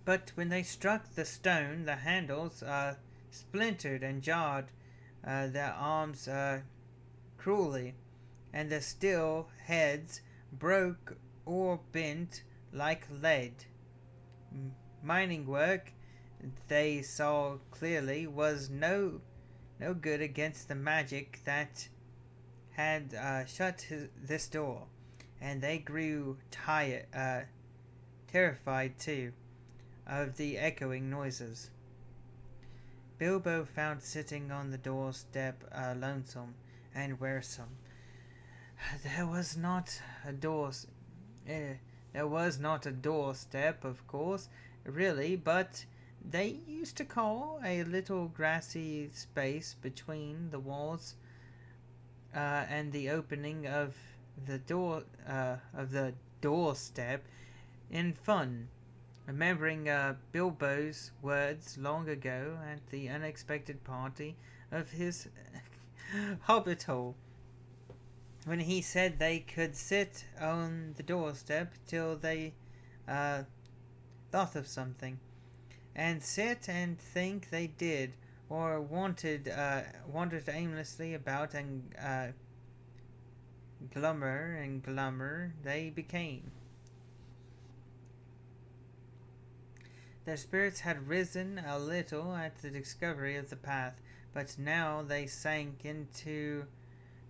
But when they struck the stone, the handles splintered and jarred their arms cruelly, and the steel heads broke or bent like lead. mining work, they saw clearly, was no good against the magic that had shut this door, and they grew terrified too of the echoing noises. Bilbo found sitting on the doorstep lonesome and wearisome. There was not a door. There was not a doorstep, of course, really, but they used to call a little grassy space between the walls and the opening of the doorstep in fun, remembering Bilbo's words long ago at the unexpected party of his Hobbit hole, when he said they could sit on the doorstep till they thought of something, and sit and think they did, or wandered aimlessly about, and glummer they became. Their spirits had risen a little at the discovery of the path, but now they sank into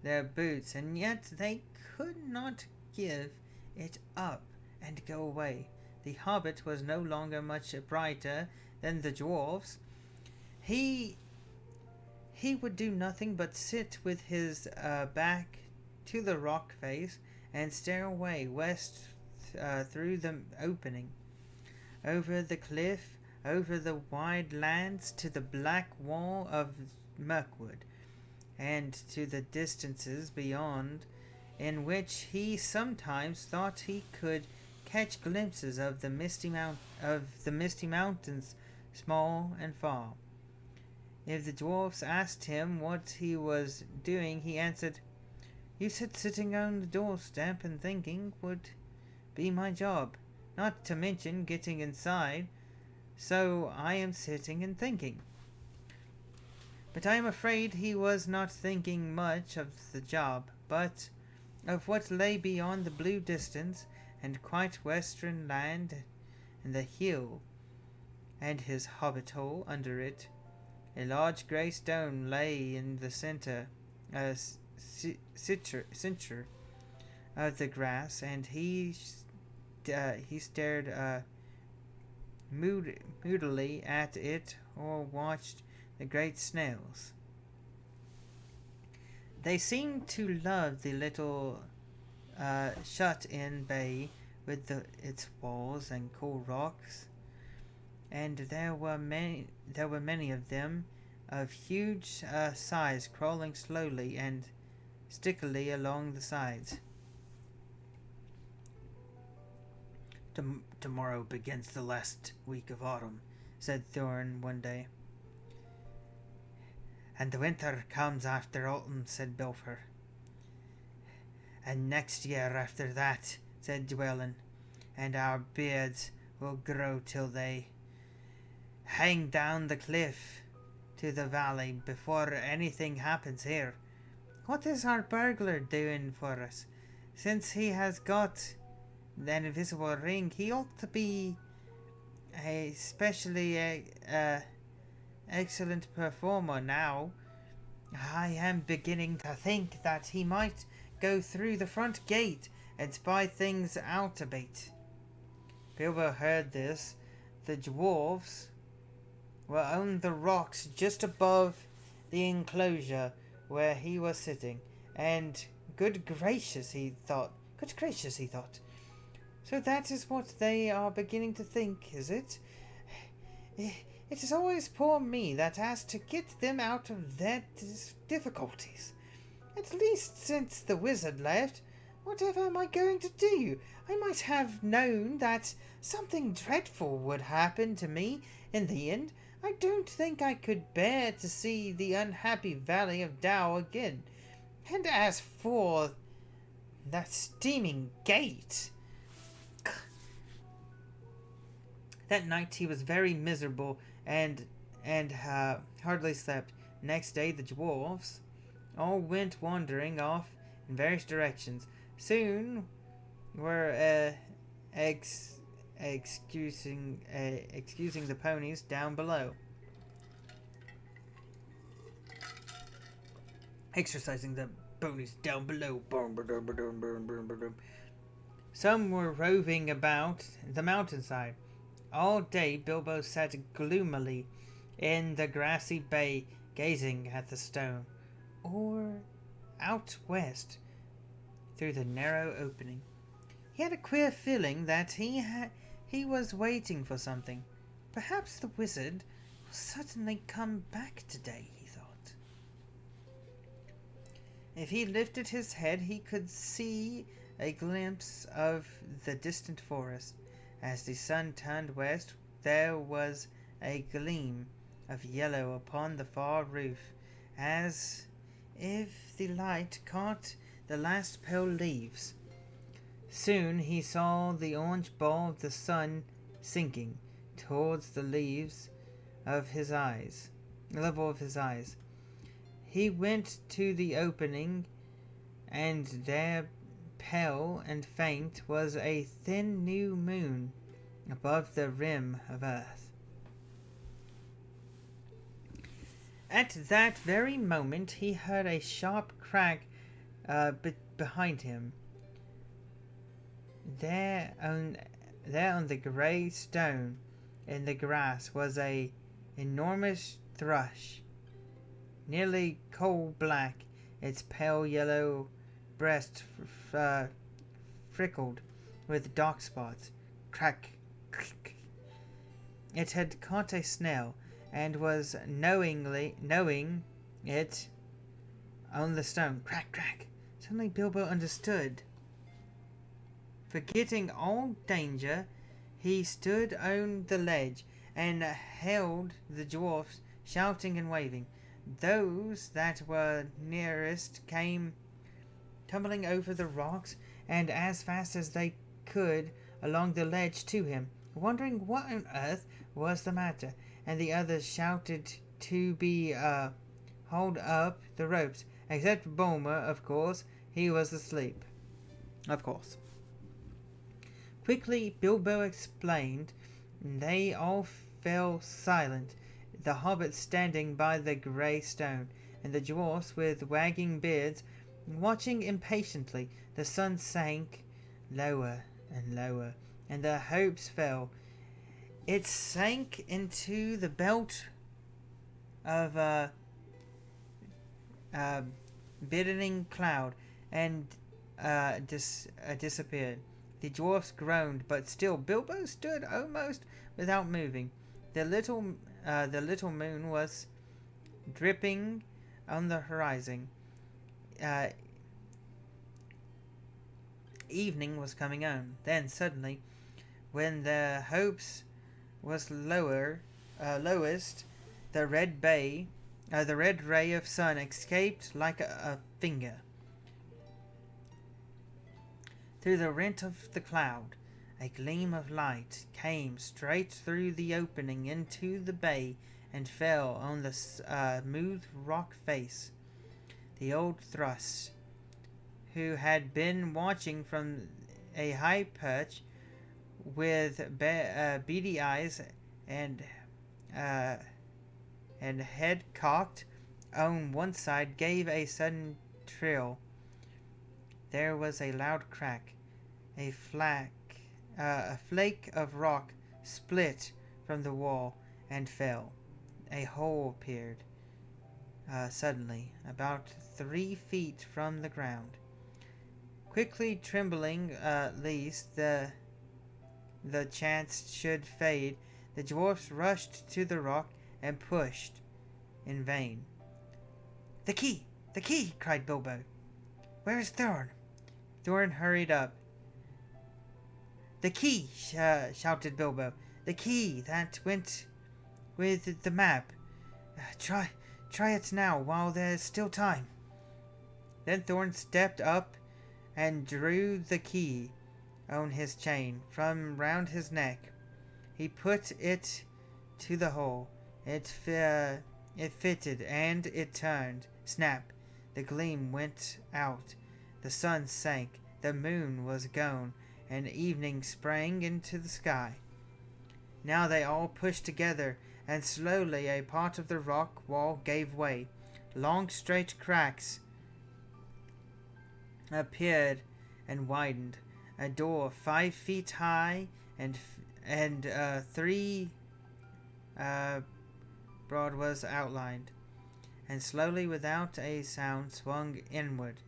their boots, and yet they could not give it up and go away. The Hobbit was no longer much brighter than the dwarfs. He would do nothing but sit with his back to the rock face and stare away west through the opening, over the cliff, over the wide lands to the black wall of Mirkwood, and to the distances beyond, in which he sometimes thought he could catch glimpses of the misty mountains, small and far. If the dwarfs asked him what he was doing, he answered, "You said sitting on the doorstep and thinking would be my job, not to mention getting inside, so I am sitting and thinking." But I am afraid he was not thinking much of the job, but of what lay beyond the blue distance and quite western land, and the hill, and his hobbit hole under it. A large grey stone lay in the centre, centre of the grass, and he stared moodily at it, or watched the great snails. They seemed to love the little shut-in bay with its walls and cool rocks, and there were many of them, of huge size, crawling slowly and stickily along the sides. Tomorrow begins the last week of autumn," said Thorin one day. "And the winter comes after autumn," said Bilfer. "And next year after that," said Dwelin, "and our beards will grow till they hang down the cliff to the valley before anything happens here. What is our burglar doing for us? Since he has got the invisible ring, he ought to be a specially excellent performer now. I am beginning to think that he might go through the front gate and spy things out a bit." Bilbo heard this. The dwarves were on the rocks just above the enclosure where he was sitting, and good gracious, he thought. So that is what they are beginning to think, is it? It is always poor me that has to get them out of their difficulties. At least since the wizard left, whatever am I going to do? I might have known that something dreadful would happen to me in the end. I don't think I could bear to see the unhappy valley of Dow again. And as for that steaming gate..." That night he was very miserable and hardly slept. Next day the dwarfs all went wandering off in various directions. Soon were excusing the ponies down below. Exercising the ponies down below. Some were roving about the mountainside. All day Bilbo sat gloomily in the grassy bay, gazing at the stone, or out west through the narrow opening. He had a queer feeling that he was waiting for something. Perhaps the wizard will suddenly come back today, he thought. If he lifted his head, he could see a glimpse of the distant forest. As the sun turned west, there was a gleam of yellow upon the far roof, as if the light caught the last pale leaves. Soon he saw the orange ball of the sun sinking towards the leaves of his eyes, the level of his eyes. He went to the opening, and there, pale and faint, was a thin new moon above the rim of earth. At that very moment he heard a sharp crack behind him. There on the grey stone in the grass was a enormous thrush, nearly coal black, its pale yellow breast freckled with dark spots. Crack, crack. It had caught a snail, and was knowing it on the stone. Crack, crack. Suddenly Bilbo understood. Forgetting all danger, he stood on the ledge and hailed the dwarfs, shouting and waving. Those that were nearest came tumbling over the rocks and as fast as they could along the ledge to him, wondering what on earth was the matter, and the others shouted to be hauled up the ropes, except Bulmer, of course. He was asleep. Of course. Quickly Bilbo explained. They all fell silent, the hobbits standing by the grey stone, and the dwarfs with wagging beards watching impatiently. The sun sank lower and lower, and their hopes fell. It sank into the belt of billowing cloud and disappeared. The dwarfs groaned, but still Bilbo stood almost without moving. The little moon was dripping on the horizon. Evening was coming on. Then suddenly, when their hopes was lowest, the red ray of sun escaped like a finger through the rent of the cloud. A gleam of light came straight through the opening into the bay and fell on the smooth rock face. The old thrush, who had been watching from a high perch with beady eyes and head cocked on one side, gave a sudden trill. There was a loud crack. A flake of rock split from the wall and fell. A hole appeared suddenly, about 3 feet from the ground. Quickly trembling lest the chance should fade, the dwarfs rushed to the rock and pushed in vain. The key! The key! Cried Bilbo. Where is Thorin? Thorin hurried up. The key! Shouted Bilbo. The key that went with the map. Try it now while there's still time. Then Thorin stepped up and drew the key on his chain from round his neck. He put it to the hole. It fitted, and it turned. Snap! The gleam went out. The sun sank. The moon was gone, and evening sprang into the sky. Now they all pushed together, and slowly a part of the rock wall gave way. Long straight cracks appeared and widened. A door 5 feet high and 3 broad was outlined, and slowly without a sound swung inward.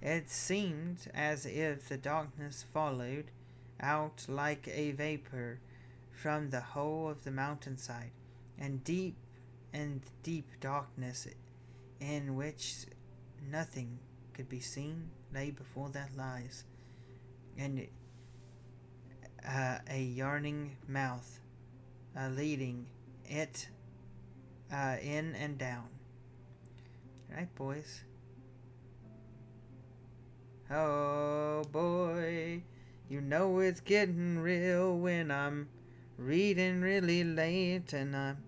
It seemed as if the darkness followed out like a vapor from the whole of the mountainside, and deep darkness in which nothing could be seen lay before their eyes, and a yawning mouth leading it in and down. Right, boys? Oh boy, you know it's getting real when I'm reading really late and I'm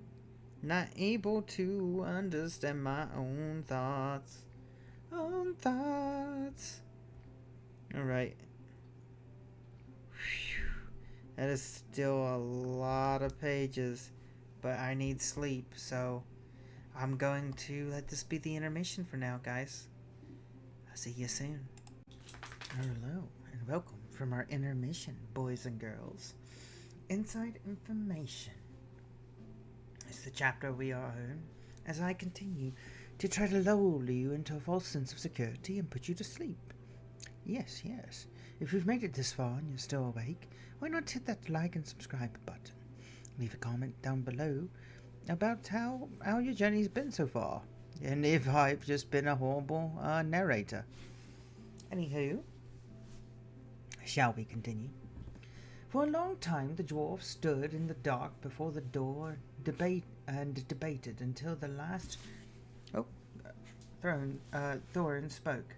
not able to understand my own thoughts. Alright. That is still a lot of pages, but I need sleep, so I'm going to let this be the intermission for now, guys. I'll see you soon. Hello, and welcome from our intermission, boys and girls. Inside information is the chapter we are in, as I continue to try to lull you into a false sense of security and put you to sleep. Yes. If you've made it this far and you're still awake, why not hit that like and subscribe button? Leave a comment down below about how your journey's been so far, and if I've just been a horrible narrator. Anywho, shall we continue? For a long time the dwarf stood in the dark before the door, debated until the last... Thorin spoke.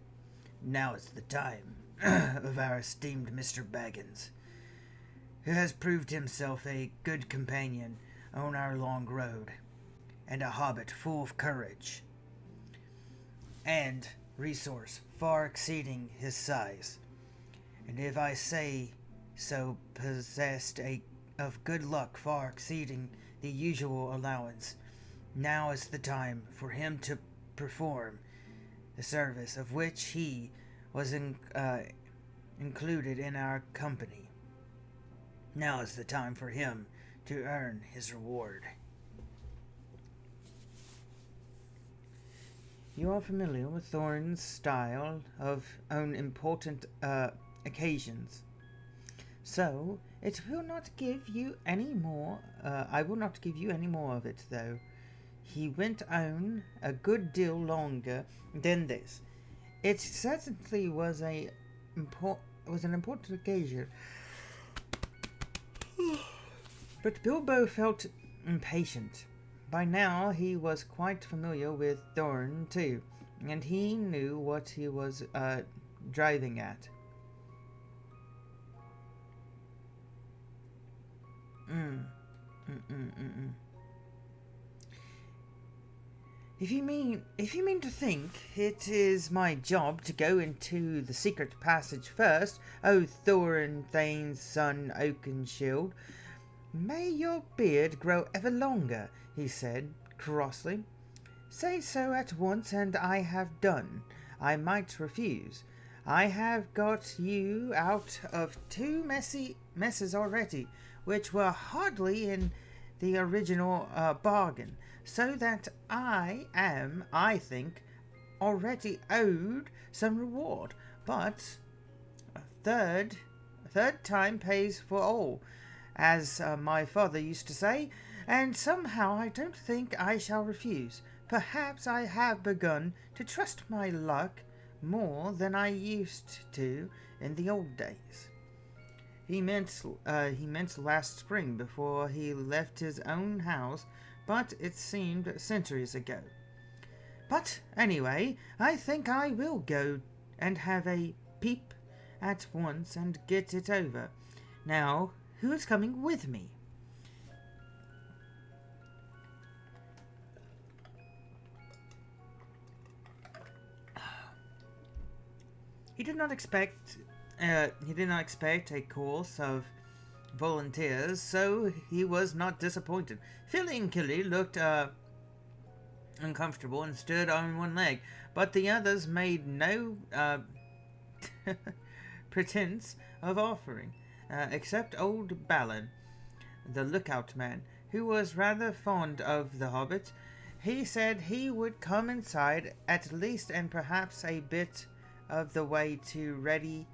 Now is the time of our esteemed Mr. Baggins, who has proved himself a good companion on our long road, and a hobbit full of courage and resource far exceeding his size, and if I say so, possessed of good luck far exceeding the usual allowance. Now is the time for him to perform the service of which he was included in our company. Now is the time for him to earn his reward. You are familiar with Thorin's style on important occasions, so it will not give you any more. I will not give you any more of it, though. He went on a good deal longer than this. It certainly was an important occasion. But Bilbo felt impatient. By now he was quite familiar with Thorin too, and he knew what he was driving at. If you mean to think it is my job to go into the secret passage first, O Thorin Thane's son Oakenshield, may your beard grow ever longer, he said crossly. Say so at once, and I have done. I might refuse. I have got you out of 2 messes already, which were hardly in the original bargain, so that I am, I think, already owed some reward. But a third time pays for all, as my father used to say, and somehow I don't think I shall refuse. Perhaps I have begun to trust my luck more than I used to in the old days. He meant last spring, before he left his own house, but it seemed centuries ago. But anyway, I think I will go and have a peep at once and get it over. Now, who is coming with me? He did not expect He did not expect a course of volunteers, so he was not disappointed. Philly and Killy looked uncomfortable and stood on one leg, but the others made no pretense of offering, except old Balin, the lookout man, who was rather fond of the Hobbit. He said he would come inside at least and perhaps a bit of the way to ready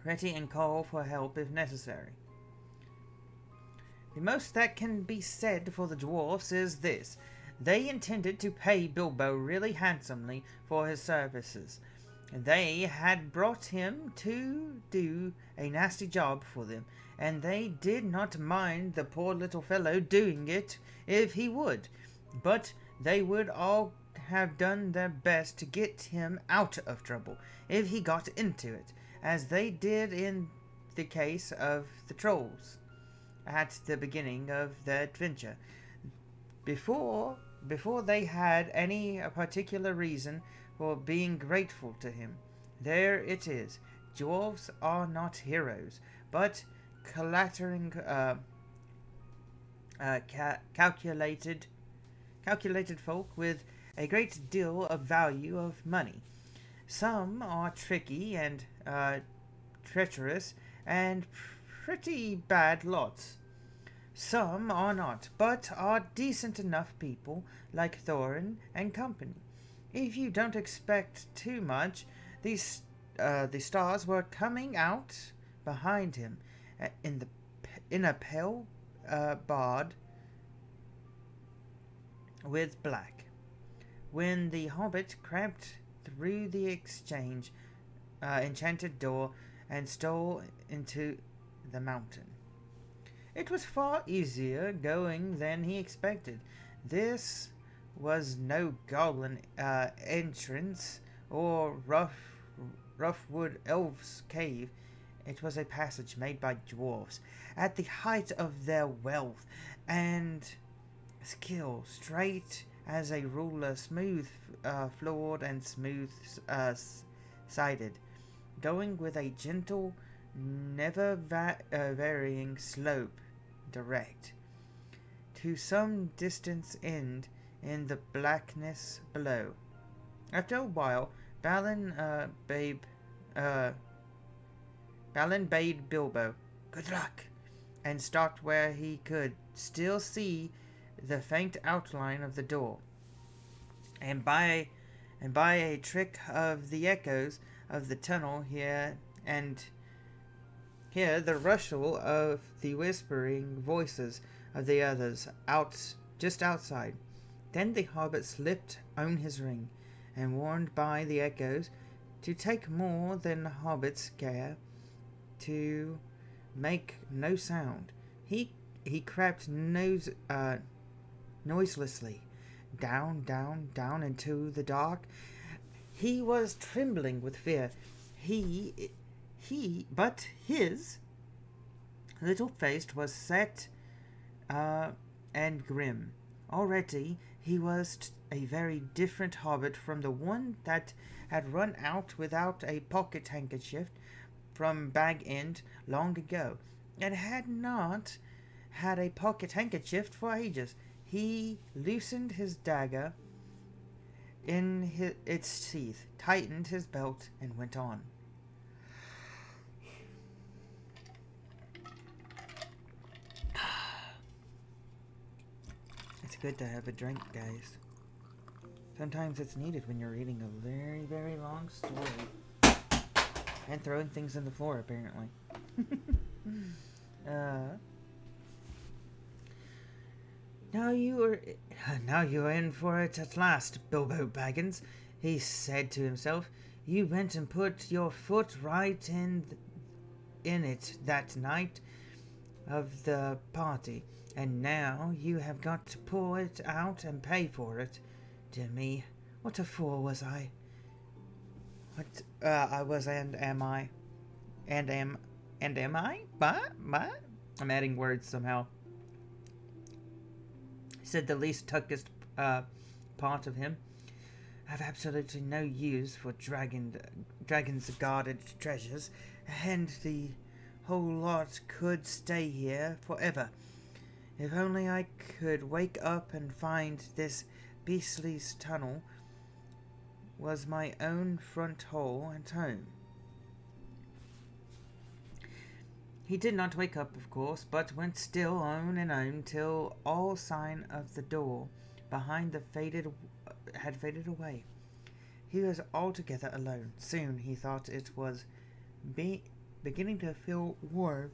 and call for help if necessary. The most that can be said for the dwarfs is this. They intended to pay Bilbo really handsomely for his services. They had brought him to do a nasty job for them, and they did not mind the poor little fellow doing it if he would, but they would all have done their best to get him out of trouble if he got into it, as they did in the case of the trolls at the beginning of their adventure, before they had any particular reason for being grateful to him. There it is. Dwarves are not heroes, but calculated folk with a great deal of value of money. Some are tricky and treacherous and pretty bad lots. Some are not, but are decent enough people, like Thorin and company. If you don't expect too much, the stars were coming out behind him in a pale bard with black, when the Hobbit crept through the enchanted door and stole into the mountain. It was far easier going than he expected. This was no goblin entrance or rough-wood elves' cave. It was a passage made by dwarves at the height of their wealth and skill, straight as a ruler, smooth floored and smooth sided, going with a gentle, never varying slope direct to some distant end in the blackness below. After a while, Balin bade Bilbo good luck, and stopped where he could still see the faint outline of the door. And by a trick of the echoes of the tunnel here the rustle of the whispering voices of the others just outside. Then the Hobbit slipped on his ring, and warned by the echoes to take more than the Hobbit's care to make no sound. He crept noiselessly down into the dark. He was trembling with fear. But his little face was set and grim. Already he was a very different Hobbit from the one that had run out without a pocket handkerchief from Bag End long ago, and had not had a pocket handkerchief for ages. He loosened his dagger in its teeth, tightened his belt, and went on. It's good to have a drink, guys. Sometimes it's needed when you're reading a very, very long story. And throwing things in the floor, apparently. Now you are in for it at last, Bilbo Baggins, he said to himself. You went and put your foot right in it that night of the party, and now you have got to pull it out and pay for it. Dear me, what a fool was I. What I was and am I? And am I? But? I'm adding words somehow. Said the least tuckest part of him. have absolutely no use for dragons' guarded treasures, and the whole lot could stay here forever. If only I could wake up and find this beastly tunnel was my own front hall and home. He did not wake up, of course, but went still on and on till all sign of the door behind had faded away. He was altogether alone. Soon he thought it was beginning to feel warm.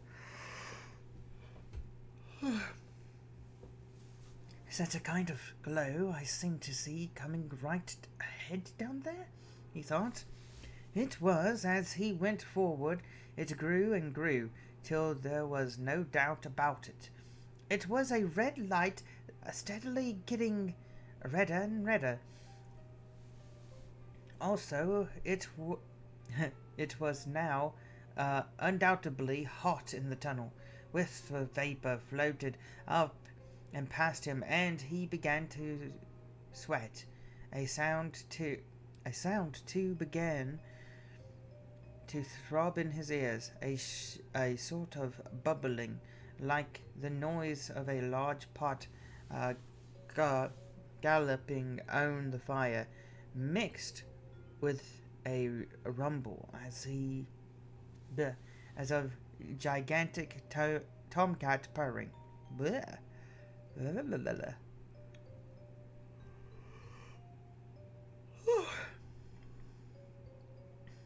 Is that a kind of glow I seem to see coming right ahead down there? He thought. It was, as he went forward, it grew and grew, till there was no doubt about it. It was a red light, steadily getting redder and redder. Also, it was now undoubtedly hot in the tunnel. Wisps of vapor floated up and past him, and he began to sweat. A sound too began to throb in his ears, a sort of bubbling, like the noise of a large pot galloping on the fire, mixed with a rumble as of gigantic tomcat purring. Bleh. Blah, blah, blah, blah.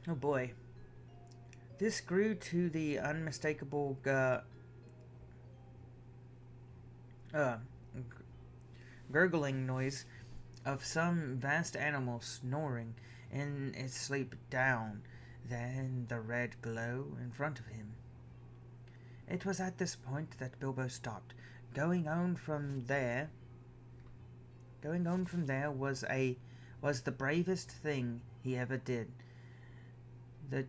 Oh boy. This grew to the unmistakable gurgling noise of some vast animal snoring in its sleep down then the red glow in front of him. It was at this point that Bilbo stopped. Going on from there was the bravest thing he ever did. The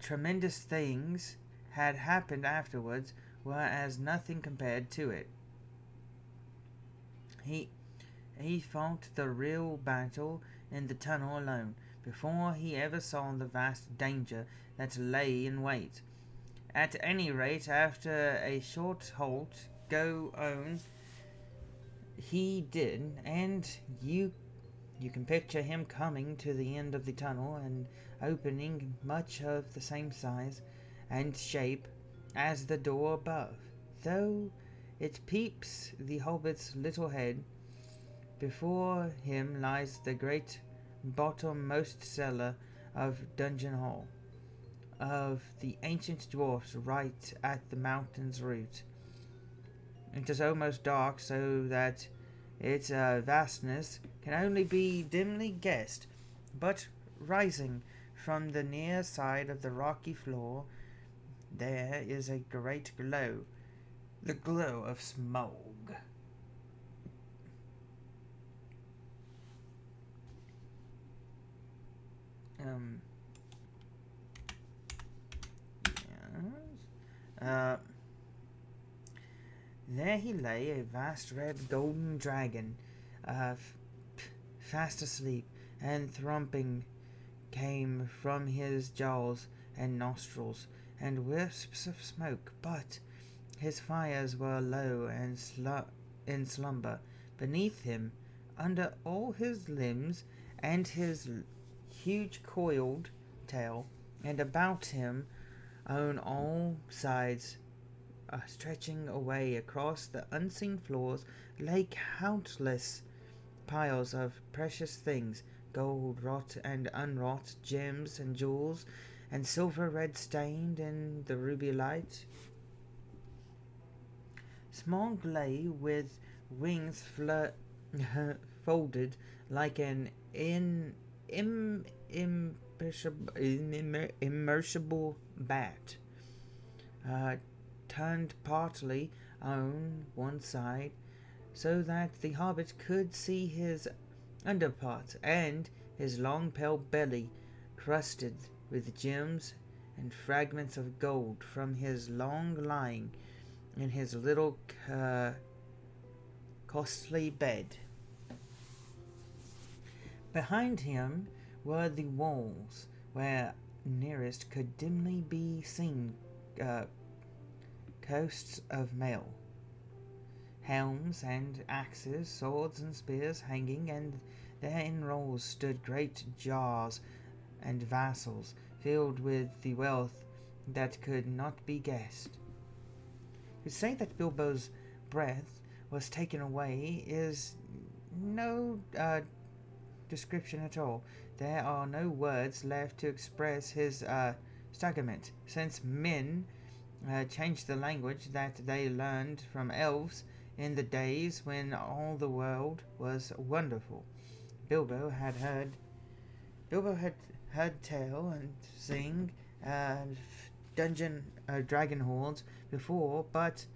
tremendous things had happened afterwards were as nothing compared to it. He fought the real battle in the tunnel alone, before he ever saw the vast danger that lay in wait. At any rate, after a short halt, go on he did, and you can picture him coming to the end of the tunnel and opening much of the same size and shape as the door above, though it peeps the hobbit's little head. Before him lies the great bottommost cellar of Dungeon Hall, of the ancient dwarfs, right at the mountain's root. It is almost dark, so that its vastness can only be dimly guessed, but rising from the near side of the rocky floor, there is a great glow, the glow of smoke. There he lay, a vast red golden dragon, fast asleep, and thrumping came from his jaws and nostrils, and wisps of smoke, but his fires were low and in slumber. Beneath him, under all his limbs, and his huge coiled tail, and about him on all sides, stretching away across the unseen floors, lay countless piles of precious things, gold wrought and unwrought, gems and jewels, and silver red stained in the ruby light. Small lay with wings folded like an immersible bat, turned partly on one side, so that the hobbit could see his underparts and his long pale belly crusted with gems and fragments of gold from his long lying in his little costly bed. Behind him were the walls, where nearest could dimly be seen uh, coasts of mail, helms and axes, swords and spears hanging, and there in rows stood great jars and vessels filled with the wealth that could not be guessed. To say that Bilbo's breath was taken away is no description at all. There are no words left to express his staggerment, since men changed the language that they learned from elves in the days when all the world was wonderful. Bilbo had heard tell and sing dungeon dragon hordes before, but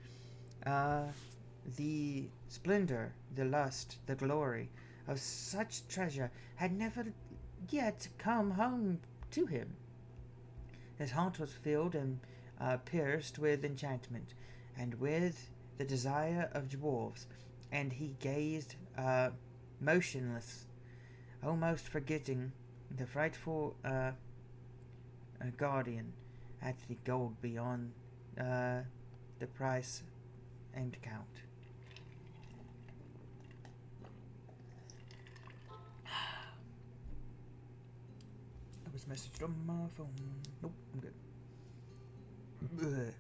the splendor, the lust, the glory of such treasure had never yet come home to him. His heart was filled and pierced with enchantment, and with the desire of dwarves, and he gazed motionless, almost forgetting the frightful guardian at the gold beyond the price and count. I was messaged on my phone. Nope, I'm good. Ugh.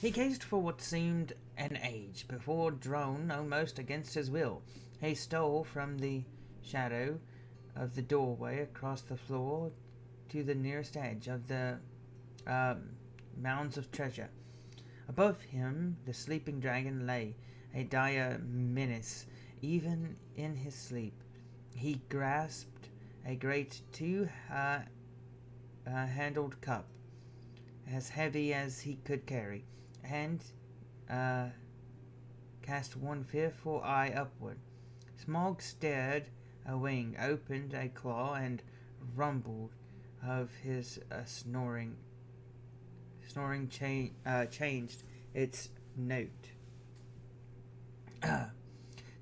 He gazed for what seemed an age before, drawn almost against his will, he stole from the shadow of the doorway across the floor to the nearest edge of the mounds of treasure. Above him the sleeping dragon lay, a dire menace even in his sleep. He grasped a great two-handled cup, as heavy as he could carry, and cast one fearful eye upward. Smaug stared a wing, opened a claw, and rumbled of his snoring changed its note.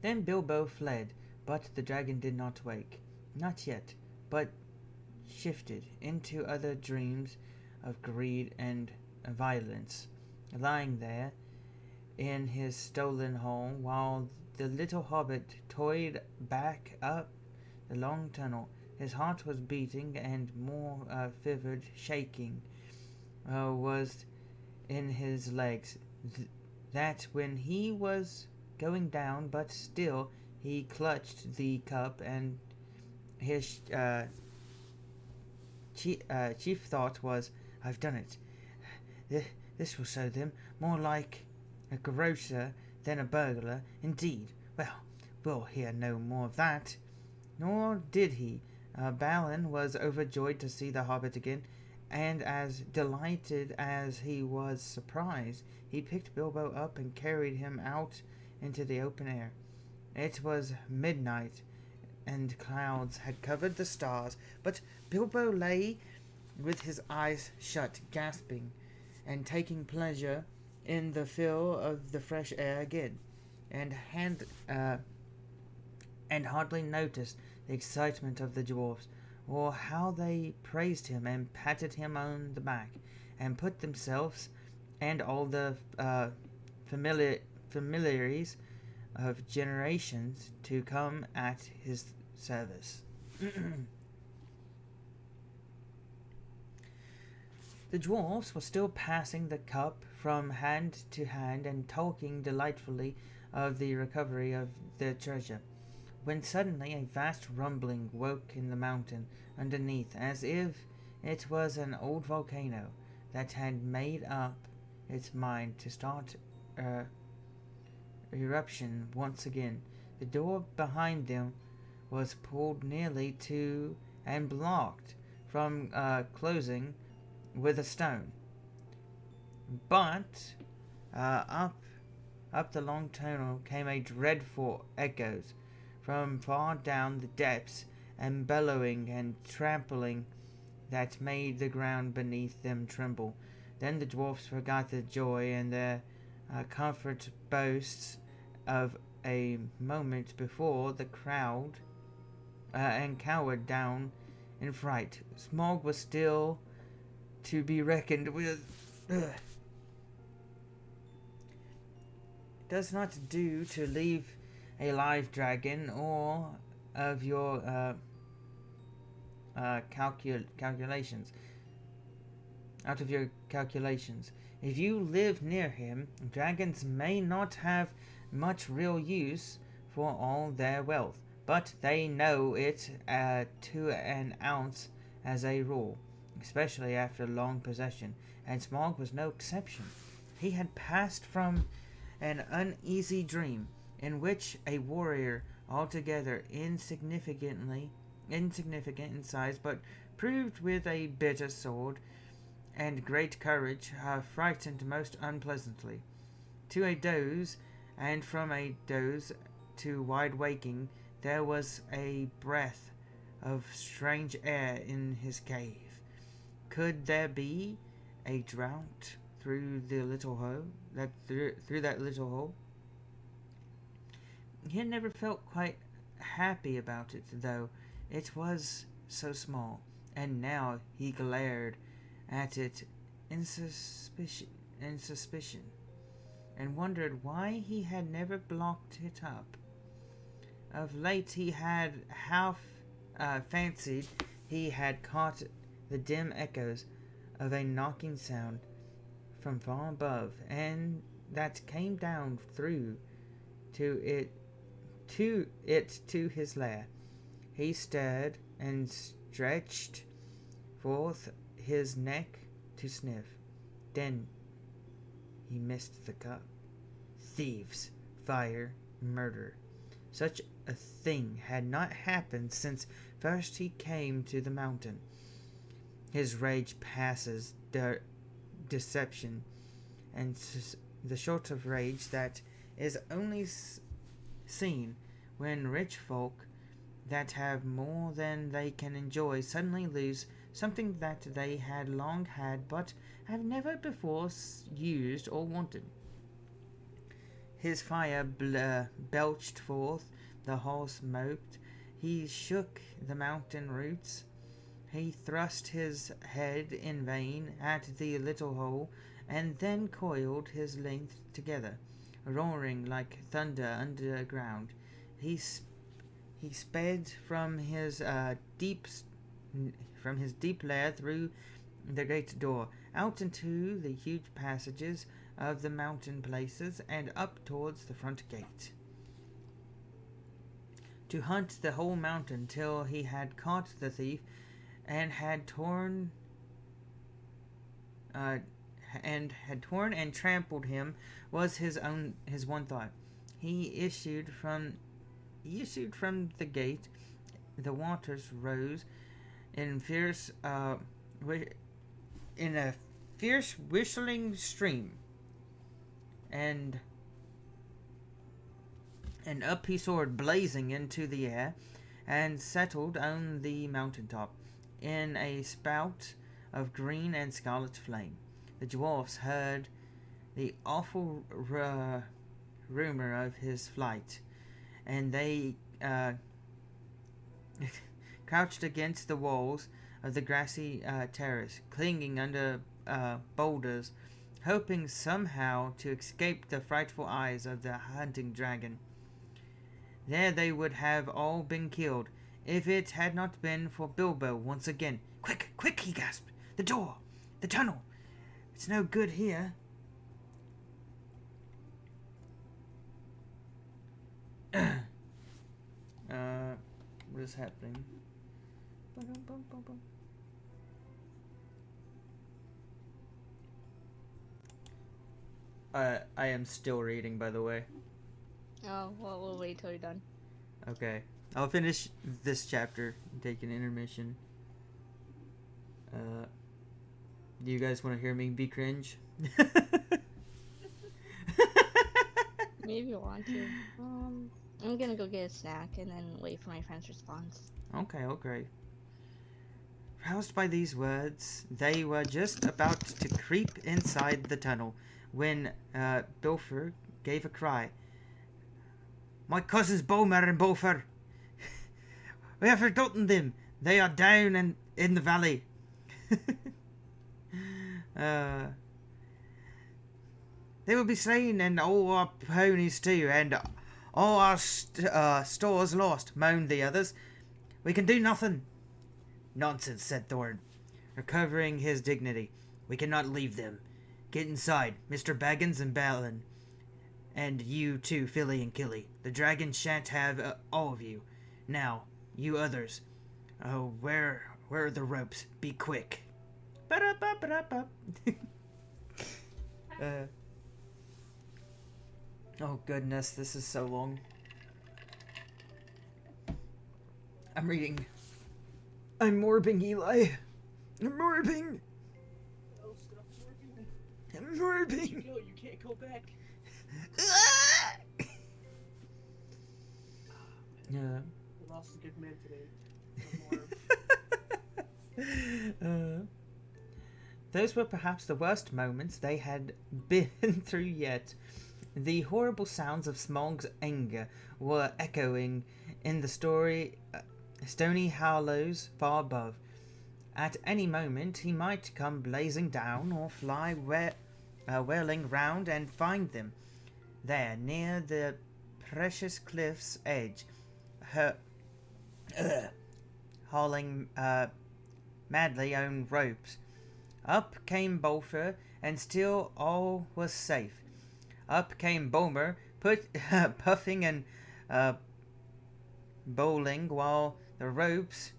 Then Bilbo fled, but the dragon did not wake. Not yet, but shifted into other dreams of greed and violence, lying there in his stolen hole while the little hobbit toiled back up the long tunnel. His heart was beating, and more fevered shaking was in his legs. That when he was going down, but still he clutched the cup, and his chief thought was, "I've done it. This will show them more like a grocer than a burglar, indeed. Well, we'll hear no more of that." Nor did he. Balin was overjoyed to see the hobbit again, and as delighted as he was surprised, he picked Bilbo up and carried him out into the open air. It was midnight, and clouds had covered the stars, but Bilbo lay with his eyes shut, gasping, and taking pleasure in the feel of the fresh air again, and hardly noticed the excitement of the dwarfs, or how they praised him and patted him on the back, and put themselves and all the familiaries of generations to come at his service. The dwarfs were still passing the cup from hand to hand and talking delightfully of the recovery of their treasure, when suddenly a vast rumbling woke in the mountain underneath, as if it was an old volcano that had made up its mind to start eruption once again. The door behind them was pulled nearly to and blocked from closing with a stone. But up the long tunnel came a dreadful echoes from far down the depths, and bellowing and trampling that made the ground beneath them tremble. Then the dwarfs forgot their joy and their comfort boasts of a moment before the crowd and cowered down in fright. Smaug was still to be reckoned with. It does not do to leave a live dragon or of your calculations out of your calculations. If you live near him, dragons may not have much real use for all their wealth, but they know it to an ounce as a rule, especially after long possession, and Smaug was no exception. He had passed from an uneasy dream in which a warrior altogether insignificant in size, but proved with a bitter sword and great courage, frightened most unpleasantly, to a doze, and from a doze to wide waking, there was a breath of strange air in his cave. Could there be a draught through the little hole? Through that little hole? He had never felt quite happy about it, though it was so small, and now he glared at it in suspicion, and wondered why he had never blocked it up. Of late he had half fancied he had caught the dim echoes of a knocking sound from far above, and that came down through to his lair. He stared and stretched forth his neck to sniff. Then he missed the cup. Thieves, fire, murder. Such a thing had not happened since first he came to the mountain. His rage passes deception, and the sort of rage that is only seen when rich folk that have more than they can enjoy suddenly lose something that they had long had but have never before used or wanted. His fire belched forth, the hall smoked, he shook the mountain roots, he thrust his head in vain at the little hole, and then coiled his length together, roaring like thunder underground. He sped from his deep lair through the great door, out into the huge passages of the mountain places, and up towards the front gate, to hunt the whole mountain till he had caught the thief and had torn and trampled him was his one thought. He issued from the gate. The waters rose in a fierce whistling stream, and up he soared, blazing into the air, and settled on the mountain top in a spout of green and scarlet flame. The dwarfs heard the awful rumor of his flight, and they crouched against the walls of the grassy terrace, clinging under boulders, hoping somehow to escape the frightful eyes of the hunting dragon. There they would have all been killed, if it had not been for Bilbo once again. "Quick, quick," he gasped. "The door! The tunnel! It's no good here." What is happening? I am still reading, by the way. Oh, well, we'll wait till you're done. Okay. I'll finish this chapter and take an intermission. Do you guys want to hear me be cringe? Maybe you want to. I'm gonna go get a snack and then wait for my friend's response. Okay. Roused by these words, they were just about to creep inside the tunnel when Bilfer gave a cry. My cousins Bomer and Bofer. We have forgotten them. They are down and in the valley. They will be slain, and all our ponies too, and all our stores lost, moaned the others. We can do nothing. Nonsense, said Thorn, recovering his dignity. We cannot leave them. Get inside, Mr. Baggins and Balin. And you too, Philly and Killy. The dragon shan't have all of you. Now, you others. Oh, where are the ropes? Be quick. Oh goodness, this is so long. I'm reading. I'm morbing, Eli. I'm morbing. Oh, stop morbing. I'm morbing. You can't go back. Yeah. We lost a good man today. Those were perhaps the worst moments they had been through yet. The horrible sounds of Smaug's anger were echoing in the stony hollows far above. At any moment he might come blazing down or fly whirling round and find them there near the precious cliff's edge, hauling madly on ropes. Up came Bolfer, and still all was safe. Up came Bomer, puffing and bowling while the ropes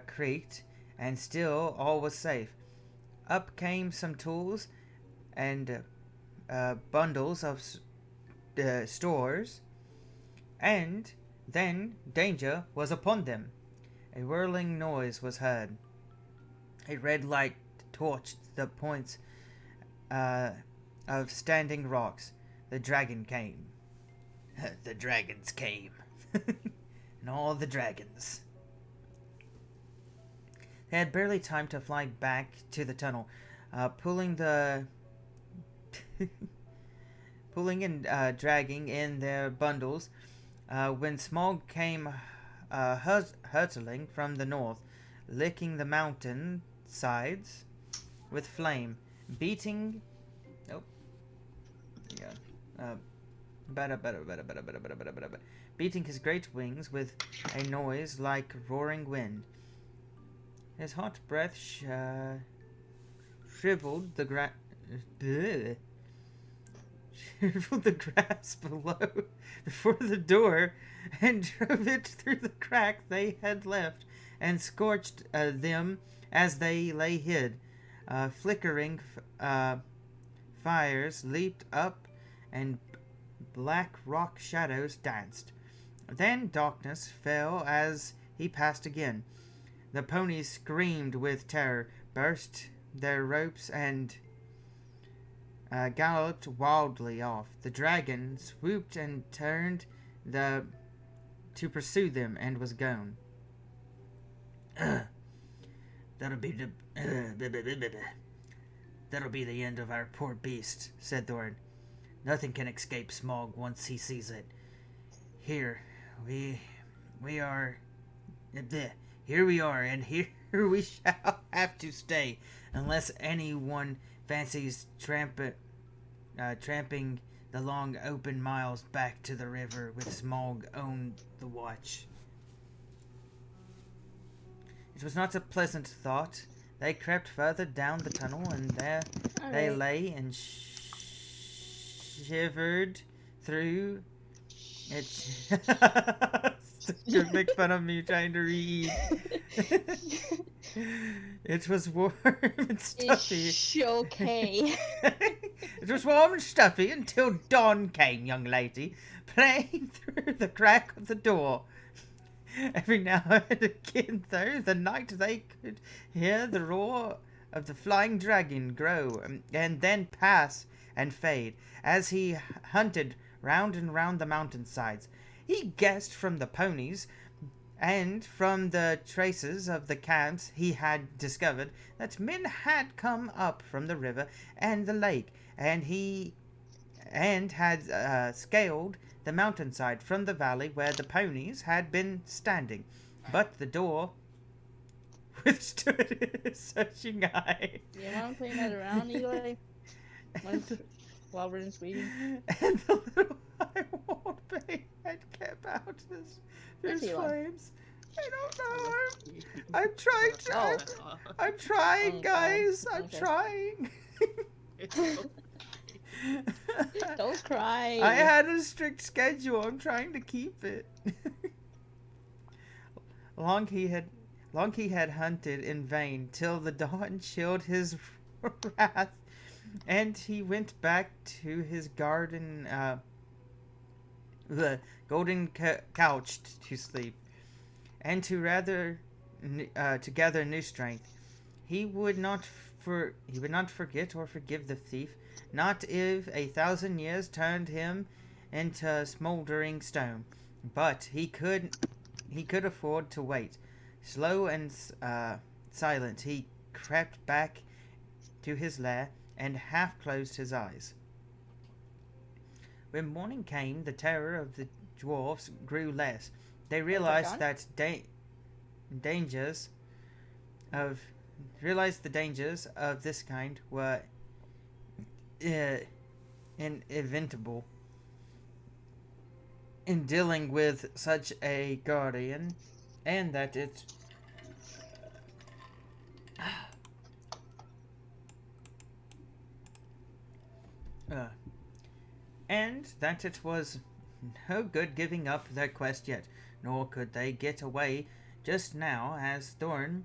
creaked, and still all was safe. Up came some tools and bundles of stores, and then danger was upon them. A whirling noise was heard. A red light torched the points of standing rocks. The dragon came. The dragons came. And all the dragons. They had barely time to fly back to the tunnel, pulling and dragging in their bundles, when Smaug came hurtling from the north, licking the mountain sides with flame, beating beating his great wings with a noise like roaring wind. His hot breath shriveled the grass below before the door and drove it through the crack they had left, and scorched them as they lay hid. Flickering fires leaped up, and black rock shadows danced. Then darkness fell as he passed again. The ponies screamed with terror, burst their ropes, and galloped wildly off. The dragon swooped and turned to pursue them, and was gone. That'll be the end of our poor beast, said Thorin. Nothing can escape Smaug once he sees it. Here we are, and here we shall have to stay, unless anyone fancies tramping the long open miles back to the river with Smaug on the watch. It was not a pleasant thought. They crept further down the tunnel, and there they lay and shivered through it. Don't make fun of me trying to read. It was warm and stuffy. It's okay. It was warm and stuffy until dawn came, young lady, playing through the crack of the door. Every now and again, through the night, they could hear the roar of the flying dragon grow, and then pass and fade, as he hunted round and round the mountainsides. He guessed from the ponies and from the traces of the camps he had discovered that men had come up from the river and the lake, and and had scaled the mountainside from the valley where the ponies had been standing. But the door withstood his searching eye. You want to play another round, Eli? While we're just waiting. And the little high-walled bay had kept out Where's his Eli? flames. I don't know. I'm trying to. Oh. I'm trying, Oh, guys. God. I'm Okay. trying. It's okay. Don't cry. I had a strict schedule. I'm trying to keep it. Long he had hunted in vain till the dawn chilled his wrath, and he went back to his garden, the golden couch to sleep, and to gather new strength. He would not forget or forgive the thief, not if 1,000 years turned him into smoldering stone. But he could afford to wait. Slow and silent, he crept back to his lair and half closed his eyes. When morning came, the terror of the dwarfs grew less. They realized that the dangers of this kind were inevitable in dealing with such a guardian, and that it was no good giving up their quest yet, nor could they get away just now, as Thorn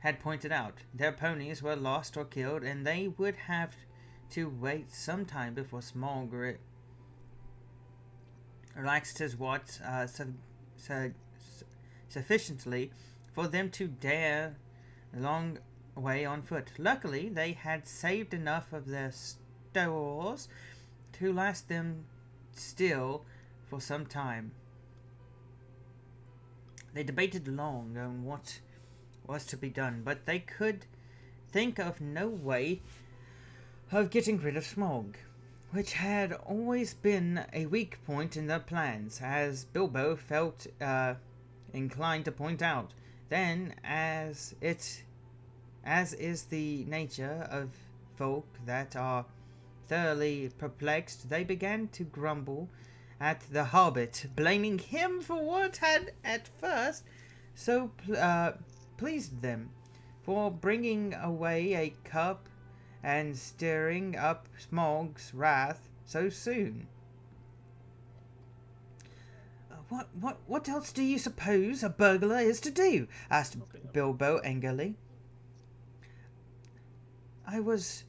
had pointed out. Their ponies were lost or killed, and they would have to wait some time before Small relaxed his watch sufficiently for them to dare a long way on foot. Luckily, they had saved enough of their stores to last them still for some time. They debated long on what was to be done, but they could think of no way of getting rid of Smog, which had always been a weak point in their plans, as Bilbo felt inclined to point out. Then, as is the nature of folk that are thoroughly perplexed, they began to grumble at the Hobbit, blaming him for what had at first so pleased them, for bringing away a cup and stirring up Smog's wrath so soon. What else do you suppose a burglar is to do? Asked Bilbo angrily. I was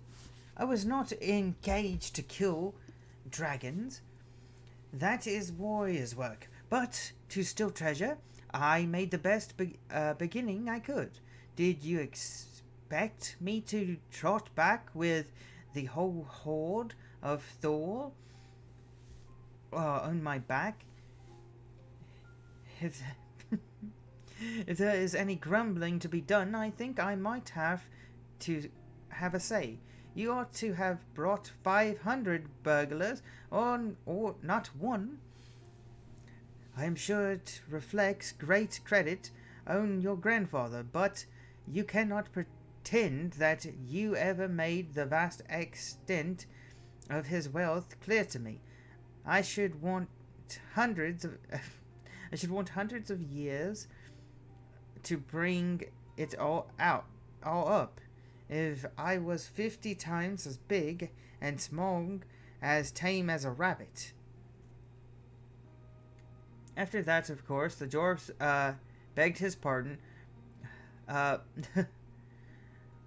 not engaged to kill dragons. That is warrior's work. But to steal treasure, I made the best beginning I could. Did you expect me to trot back with the whole horde of Thor on my back? If there is any grumbling to be done, I think I might have to have a say. You ought to have brought 500 burglars, or not one. I am sure it reflects great credit on your grandfather, but you cannot pretend that you ever made the vast extent of his wealth clear to me. I should want hundreds of years to bring it all up. If I was 50 times as big and small as tame as a rabbit. After that, of course, the dwarfs begged his pardon.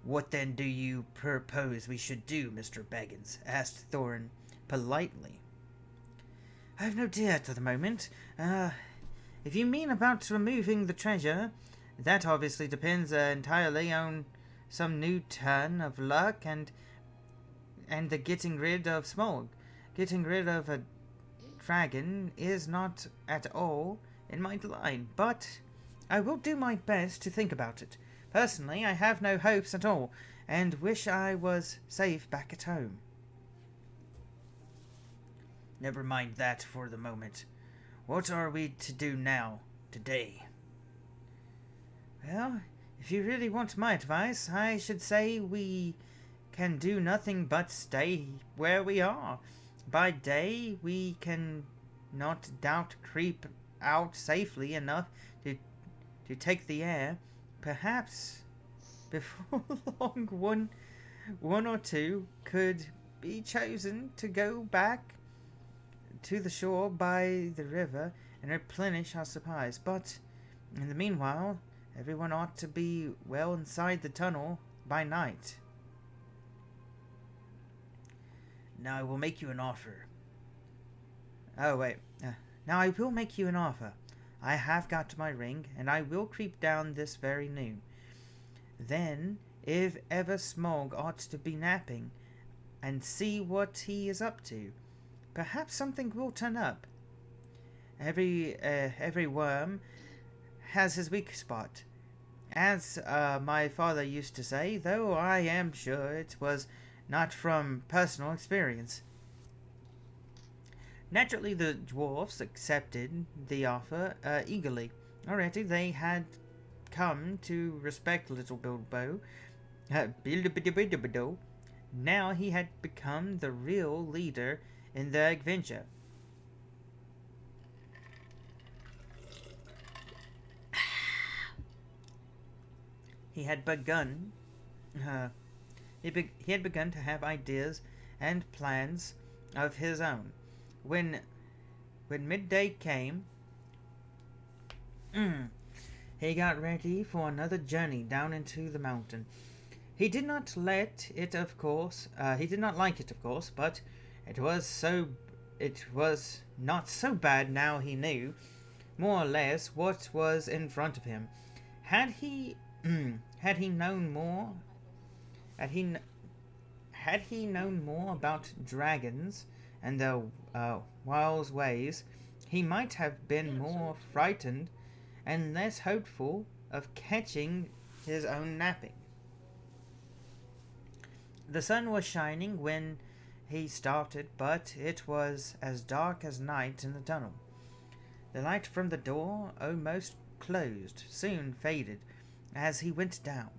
What then do you propose we should do, Mr. Baggins? Asked Thorin politely. I have no idea at the moment. If you mean about removing the treasure, that obviously depends entirely on some new turn of luck and the getting rid of Smog. Getting rid of a dragon is not at all in my line, but I will do my best to think about it. Personally, I have no hopes at all, and wish I was safe back at home. Never mind that for the moment. What are we to do now, today? Well, if you really want my advice, I should say we can do nothing but stay where we are. By day, we can not doubt creep out safely enough to take the air. Perhaps before long, one or two could be chosen to go back to the shore by the river and replenish our supplies. But in the meanwhile, everyone ought to be well inside the tunnel by night. Now I will make you an offer. Oh, wait. Now I will make you an offer. I have got my ring, and I will creep down this very noon. Then, if ever Smog ought to be napping, and see what he is up to, perhaps something will turn up. Every worm has his weak spot, as my father used to say, though I am sure it was not from personal experience. Naturally, the dwarfs accepted the offer eagerly. Already they had come to respect little Bilbo. Now he had become the real leader in the adventure. He had begun. He had begun to have ideas and plans of his own. When midday came, he got ready for another journey down into the mountain. He did not like it, of course, but it was not so bad now he knew, more or less, what was in front of him. Had he known more about dragons and their wild ways, he might have been more frightened and less hopeful of catching his own napping. The sun was shining when he started, but it was as dark as night in the tunnel. The light from the door, almost closed, soon faded as he went down,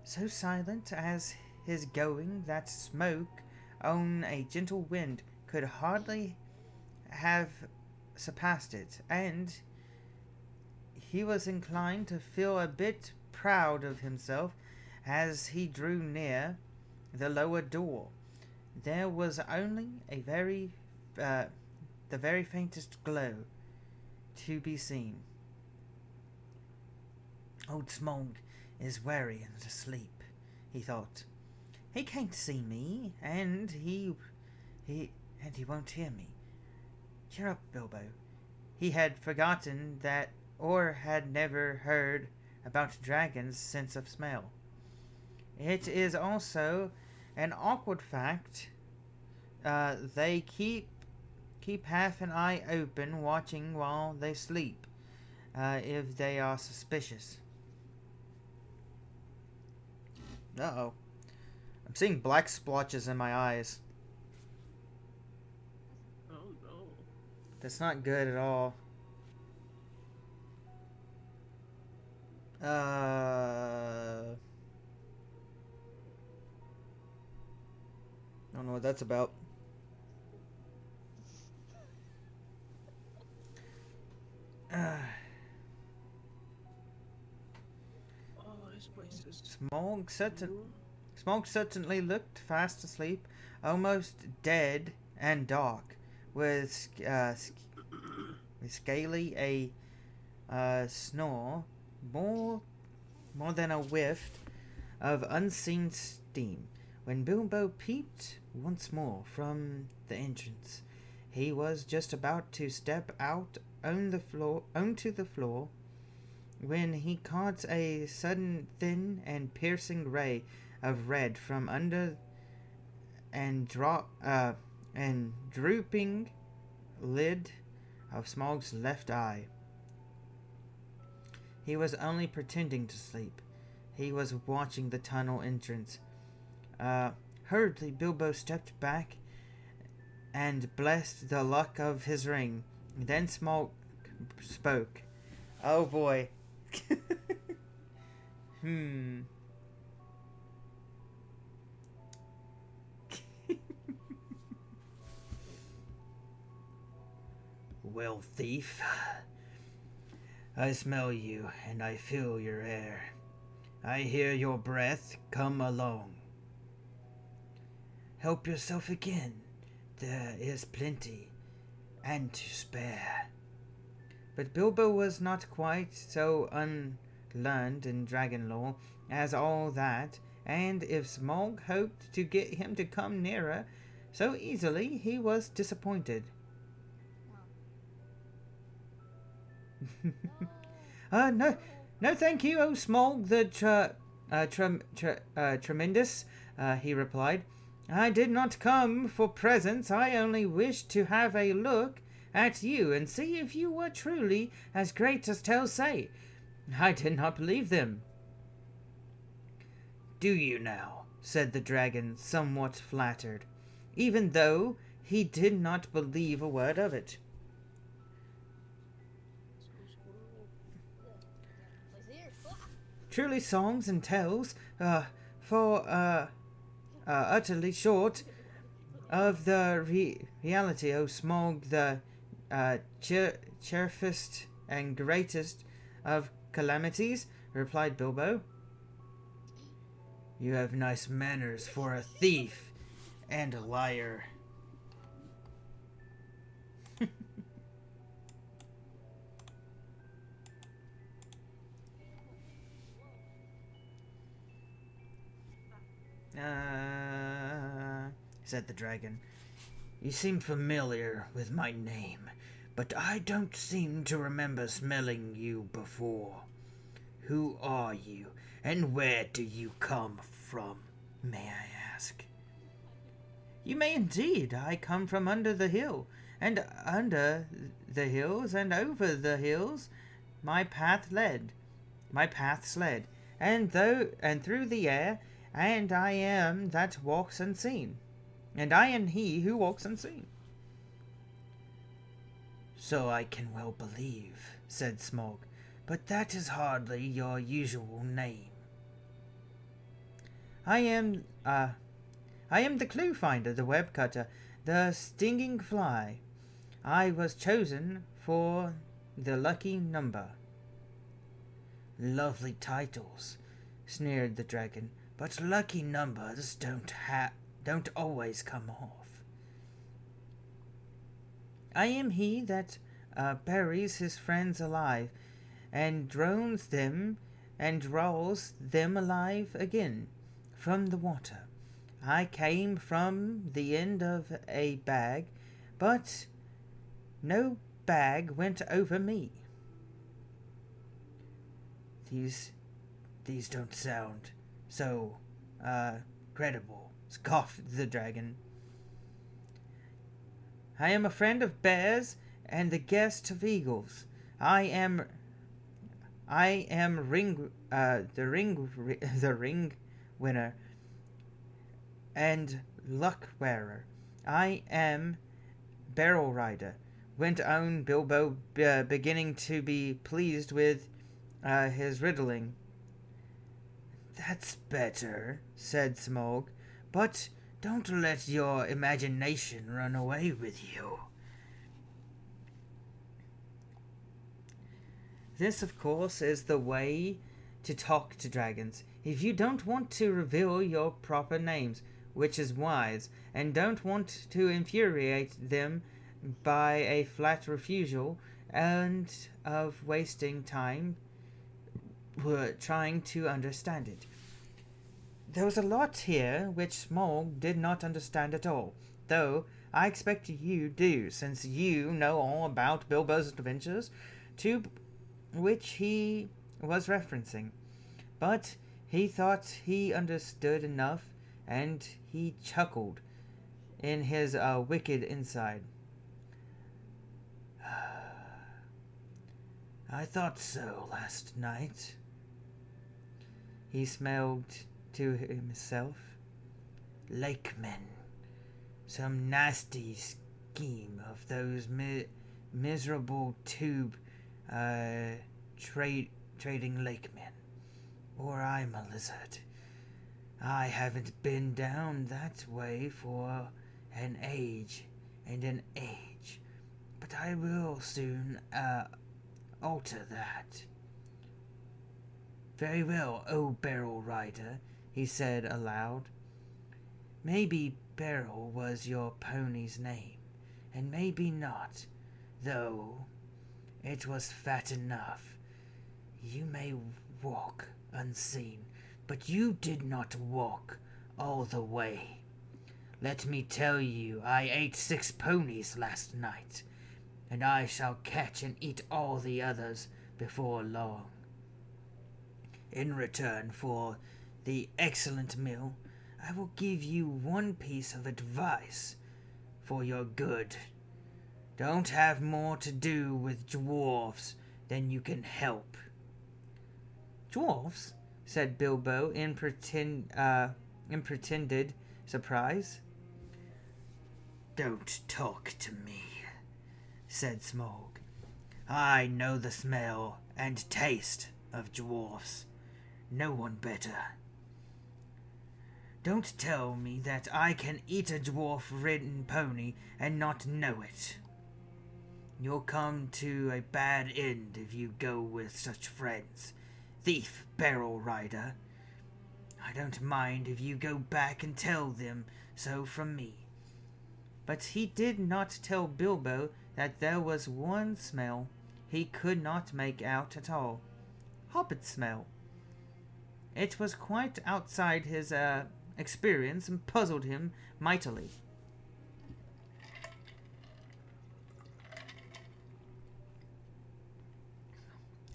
so silent as his going that smoke on a gentle wind could hardly have surpassed it, and he was inclined to feel a bit proud of himself as he drew near the lower door. There was only the very faintest glow to be seen. Old Smog is weary and asleep, he thought. He can't see me, and he won't hear me. Cheer up, Bilbo. He had forgotten that, or had never heard about dragons' sense of smell. It is also an awkward fact. They keep half an eye open, watching while they sleep, if they are suspicious. Uh-oh. I'm seeing black splotches in my eyes. Oh no. That's not good at all. Don't know what that's about. Oh, this place is Smog certainly looked fast asleep, almost dead and dark, with scaly snore, more than a whiff of unseen steam. When Bilbo peeped once more from the entrance, he was just about to step out onto the floor when he caught a sudden thin and piercing ray of red from under and drooping lid of Smog's left eye. He was only pretending to sleep. He was watching the tunnel entrance. Hurriedly, Bilbo stepped back and blessed the luck of his ring. Then Smog spoke. Oh boy. Well, thief, I smell you and I feel your air. I hear your breath come along. Help yourself again. There is plenty, and to spare. But Bilbo was not quite so unlearned in dragon lore as all that, and if Smaug hoped to get him to come nearer so easily, he was disappointed. No, thank you, oh Smaug the tremendous, he replied. I did not come for presents. I only wished to have a look at you and see if you were truly as great as tales say. I did not believe them. Do you now? Said the dragon, somewhat flattered, even though he did not believe a word of it. Truly songs and tales, for utterly short of the reality, O Smaug, the cheerfest and greatest of calamities, replied Bilbo. You have nice manners for a thief and a liar. Said the dragon. You seem familiar with my name, but I don't seem to remember smelling you before. Who are you, and where do you come from, may I ask? You may indeed. I come from under the hill, and under the hills, and over the hills my path sled, and through the air, and I am that walks unseen, and I am he who walks unseen. So I can well believe, said Smaug, but that is hardly your usual name. I am the clue finder, the web cutter, the stinging fly. I was chosen for the lucky number. Lovely titles, sneered the dragon, but lucky numbers don't always come off. I am he that buries his friends alive, and drones them and draws them alive again from the water. I came from the end of a bag, but no bag went over me. These don't sound so credible, scoffed the dragon. I am a friend of bears and the guest of eagles. I am the ring winner and luck wearer. I am barrel rider, went on Bilbo, beginning to be pleased with his riddling. That's better, said Smaug, but don't let your imagination run away with you. This, of course, is the way to talk to dragons. If you don't want to reveal your proper names, which is wise, and don't want to infuriate them by a flat refusal and of wasting time trying to understand it. There was a lot here which Smaug did not understand at all, though I expect you do, since you know all about Bilbo's adventures, to which he was referencing. But he thought he understood enough, and he chuckled in his wicked inside. I thought so last night. He smiled to himself. Lakemen. Some nasty scheme of those miserable tube trading lakemen. Or I'm a lizard. I haven't been down that way for an age and an age, but I will soon alter that. Very well, oh Barrel Rider, he said aloud. Maybe Barrel was your pony's name, and maybe not, though it was fat enough. You may walk unseen, but you did not walk all the way. Let me tell you, I ate 6 ponies last night, and I shall catch and eat all the others before long. In return for the excellent meal, I will give you one piece of advice for your good. Don't have more to do with dwarfs than you can help. Dwarfs? Said Bilbo in pretended surprise. Don't talk to me, said Smaug. I know the smell and taste of dwarfs. No one better. Don't tell me that I can eat a dwarf-ridden pony and not know it. You'll come to a bad end if you go with such friends. Thief, Barrel Rider. I don't mind if you go back and tell them so from me. But he did not tell Bilbo that there was one smell he could not make out at all. Hobbit smell. It was quite outside his experience and puzzled him mightily.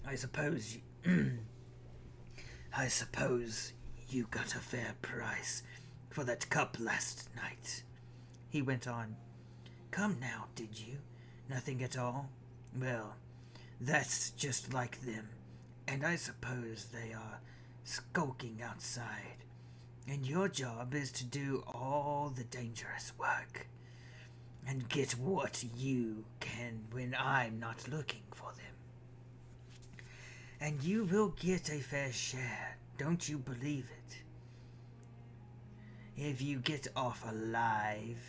I suppose you got a fair price for that cup last night, he went on. Come now, did you? Nothing at all? Well, that's just like them, and I suppose they are skulking outside, and your job is to do all the dangerous work, and get what you can when I'm not looking for them. And you will get a fair share, don't you believe it? If you get off alive,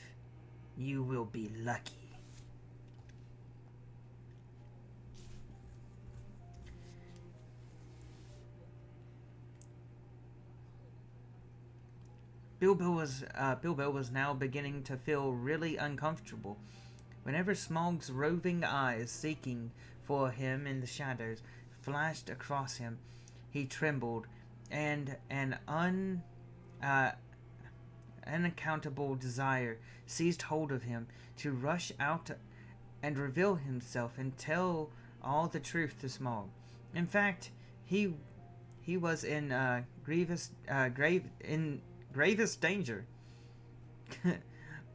you will be lucky. Bilbo was now beginning to feel really uncomfortable. Whenever Smaug's roving eyes, seeking for him in the shadows, flashed across him, he trembled, and an unaccountable desire seized hold of him to rush out and reveal himself and tell all the truth to Smaug. In fact, he was in gravest danger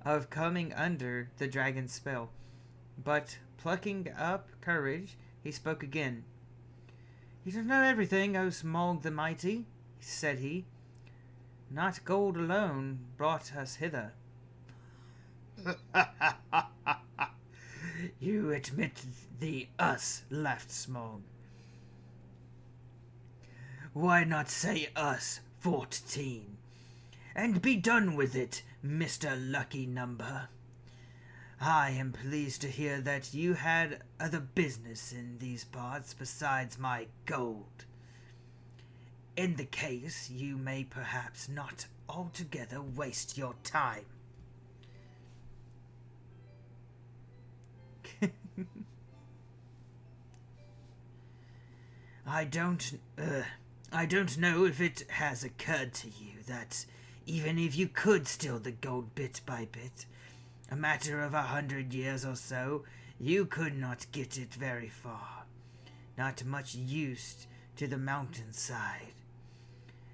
of coming under the dragon's spell. But plucking up courage, he spoke again. You don't know everything, O Smaug the Mighty, said he. Not gold alone brought us hither. You admit the us, laughed Smaug. Why not say us 14? And be done with it, Mr. Lucky Number. I am pleased to hear that you had other business in these parts besides my gold. In the case, you may perhaps not altogether waste your time. I don't know if it has occurred to you that even if you could steal the gold bit by bit, a matter of 100 years or so, you could not get it very far. Not much use to the mountainside.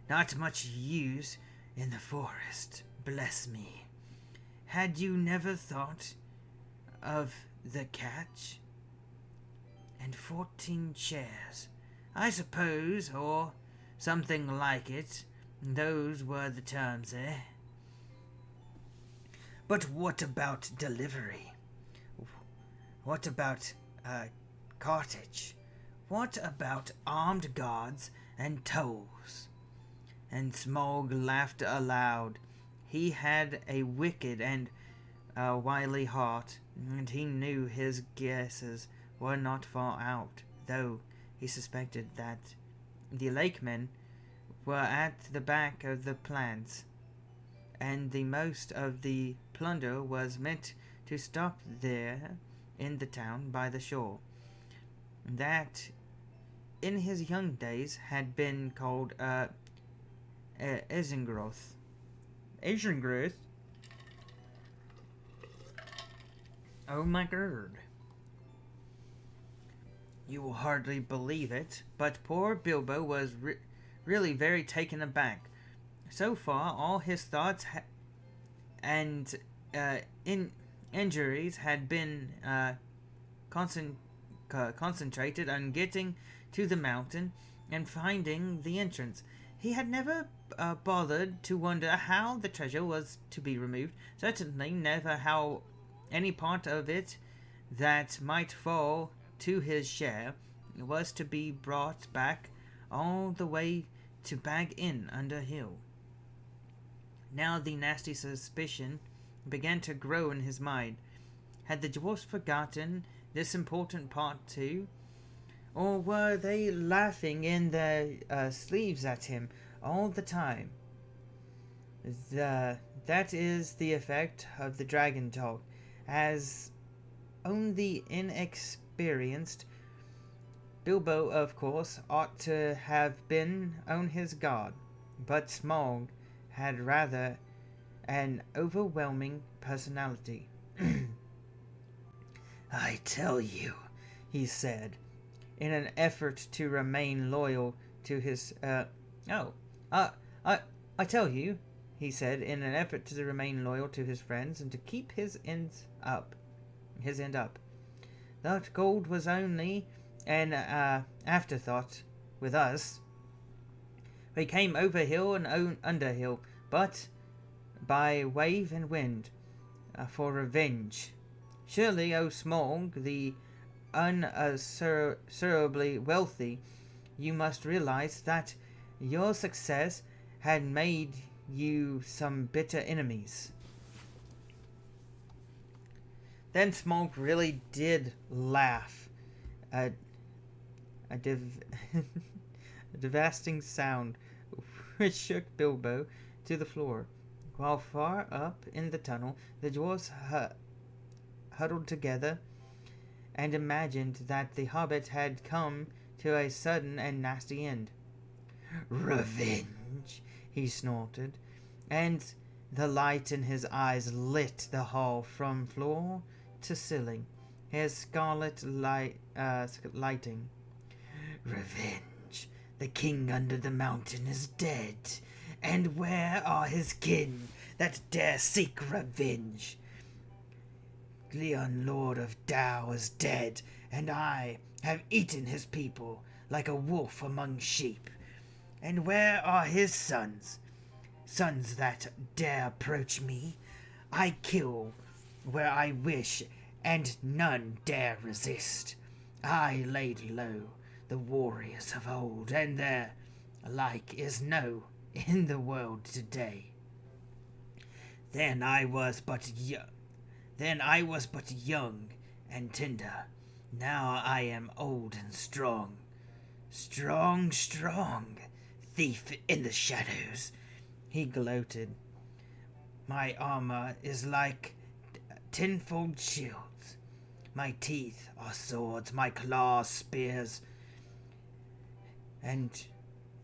Not much use in the forest, bless me. Had you never thought of the catch? And 14 shares, I suppose, or something like it. Those were the terms, eh? But what about delivery? What about Carthage? What about armed guards and tolls? And Smaug laughed aloud. He had a wicked and wily heart, and he knew his guesses were not far out, though he suspected that the lakemen were at the back of the plans, and the most of the plunder was meant to stop there in the town by the shore. That, in his young days, had been called Isengroth. Isengroth? Oh my god. You will hardly believe it, but poor Bilbo was really very taken aback. So far, all his thoughts and injuries had been concentrated on getting to the mountain and finding the entrance. He had never bothered to wonder how the treasure was to be removed, certainly never how any part of it that might fall to his share was to be brought back all the way to Bag Inn under Hill. Now the nasty suspicion began to grow in his mind. Had the dwarfs forgotten this important part too? Or were they laughing in their sleeves at him all the time? That is the effect of the dragon talk, as on the inexperienced. Bilbo, of course, ought to have been on his guard, but Smaug had rather an overwhelming personality. I tell you, he said, in an effort to remain loyal to his, I tell you, he said, in an effort to remain loyal to his friends and to keep his end up. That gold was only an afterthought with us. We came over hill and under hill, but by wave and wind, for revenge. Surely, O Smaug, the unanswerably wealthy, you must realize that your success had made you some bitter enemies. Then Smaug really did laugh. A devastating sound which shook Bilbo to the floor, while far up in the tunnel the dwarfs huddled together and imagined that the Hobbit had come to a sudden and nasty end. Revenge, he snorted, and the light in his eyes lit the hall from floor to ceiling, his scarlet lighting. Revenge. The king under the mountain is dead, and where are his kin that dare seek revenge? Gleon, Lord of Dow, is dead, and I have eaten his people like a wolf among sheep. And where are his sons? Sons that dare approach me? I kill where I wish, and none dare resist. I laid low the warriors of old, and their like is no in the world today. Then I was but young and tender. Now I am old and strong. Strong, thief in the shadows, he gloated. My armor is like tenfold shields. My teeth are swords, my claws spears, and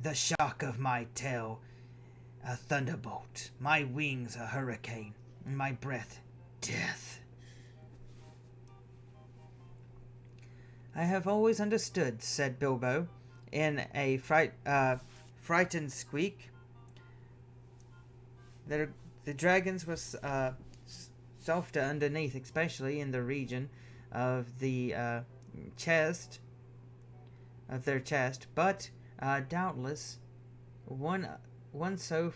the shock of my tail a thunderbolt. My wings a hurricane, and my breath death. I have always understood, said Bilbo, in a frightened squeak, that the dragons were softer underneath, especially in the region of the chest, but doubtless one so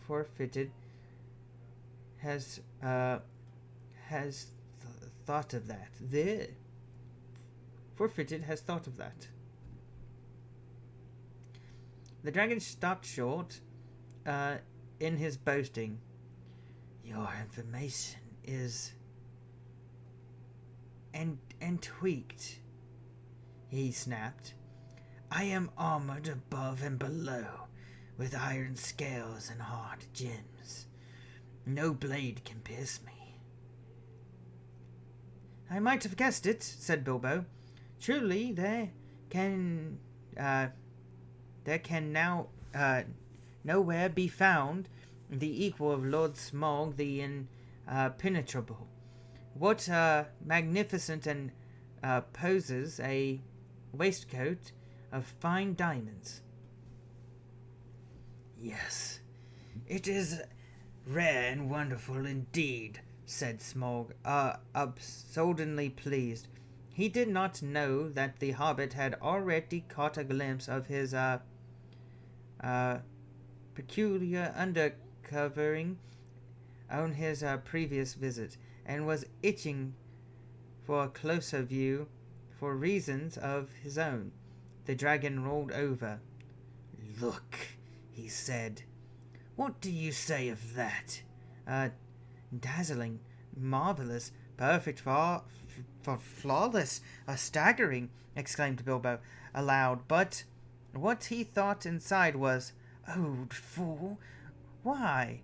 forfeited has thought of that. The Forfeited has thought of that. The dragon stopped short in his boasting. Your information is and tweaked, he snapped. I am armored above and below, with iron scales and hard gems. No blade can pierce me. I might have guessed it, said Bilbo. Truly, there can now nowhere be found the equal of Lord Smaug the Impenetrable. What magnificent and poses a waistcoat of fine diamonds. Yes, it is rare and wonderful indeed, said Smaug, absurdly pleased. He did not know that the Hobbit had already caught a glimpse of his peculiar undercovering on his previous visit, and was itching for a closer view for reasons of his own. The dragon rolled over. Look, he said. What do you say of that? Dazzling, marvelous, perfect, for flawless, staggering, exclaimed Bilbo aloud, but what he thought inside was, old fool, why,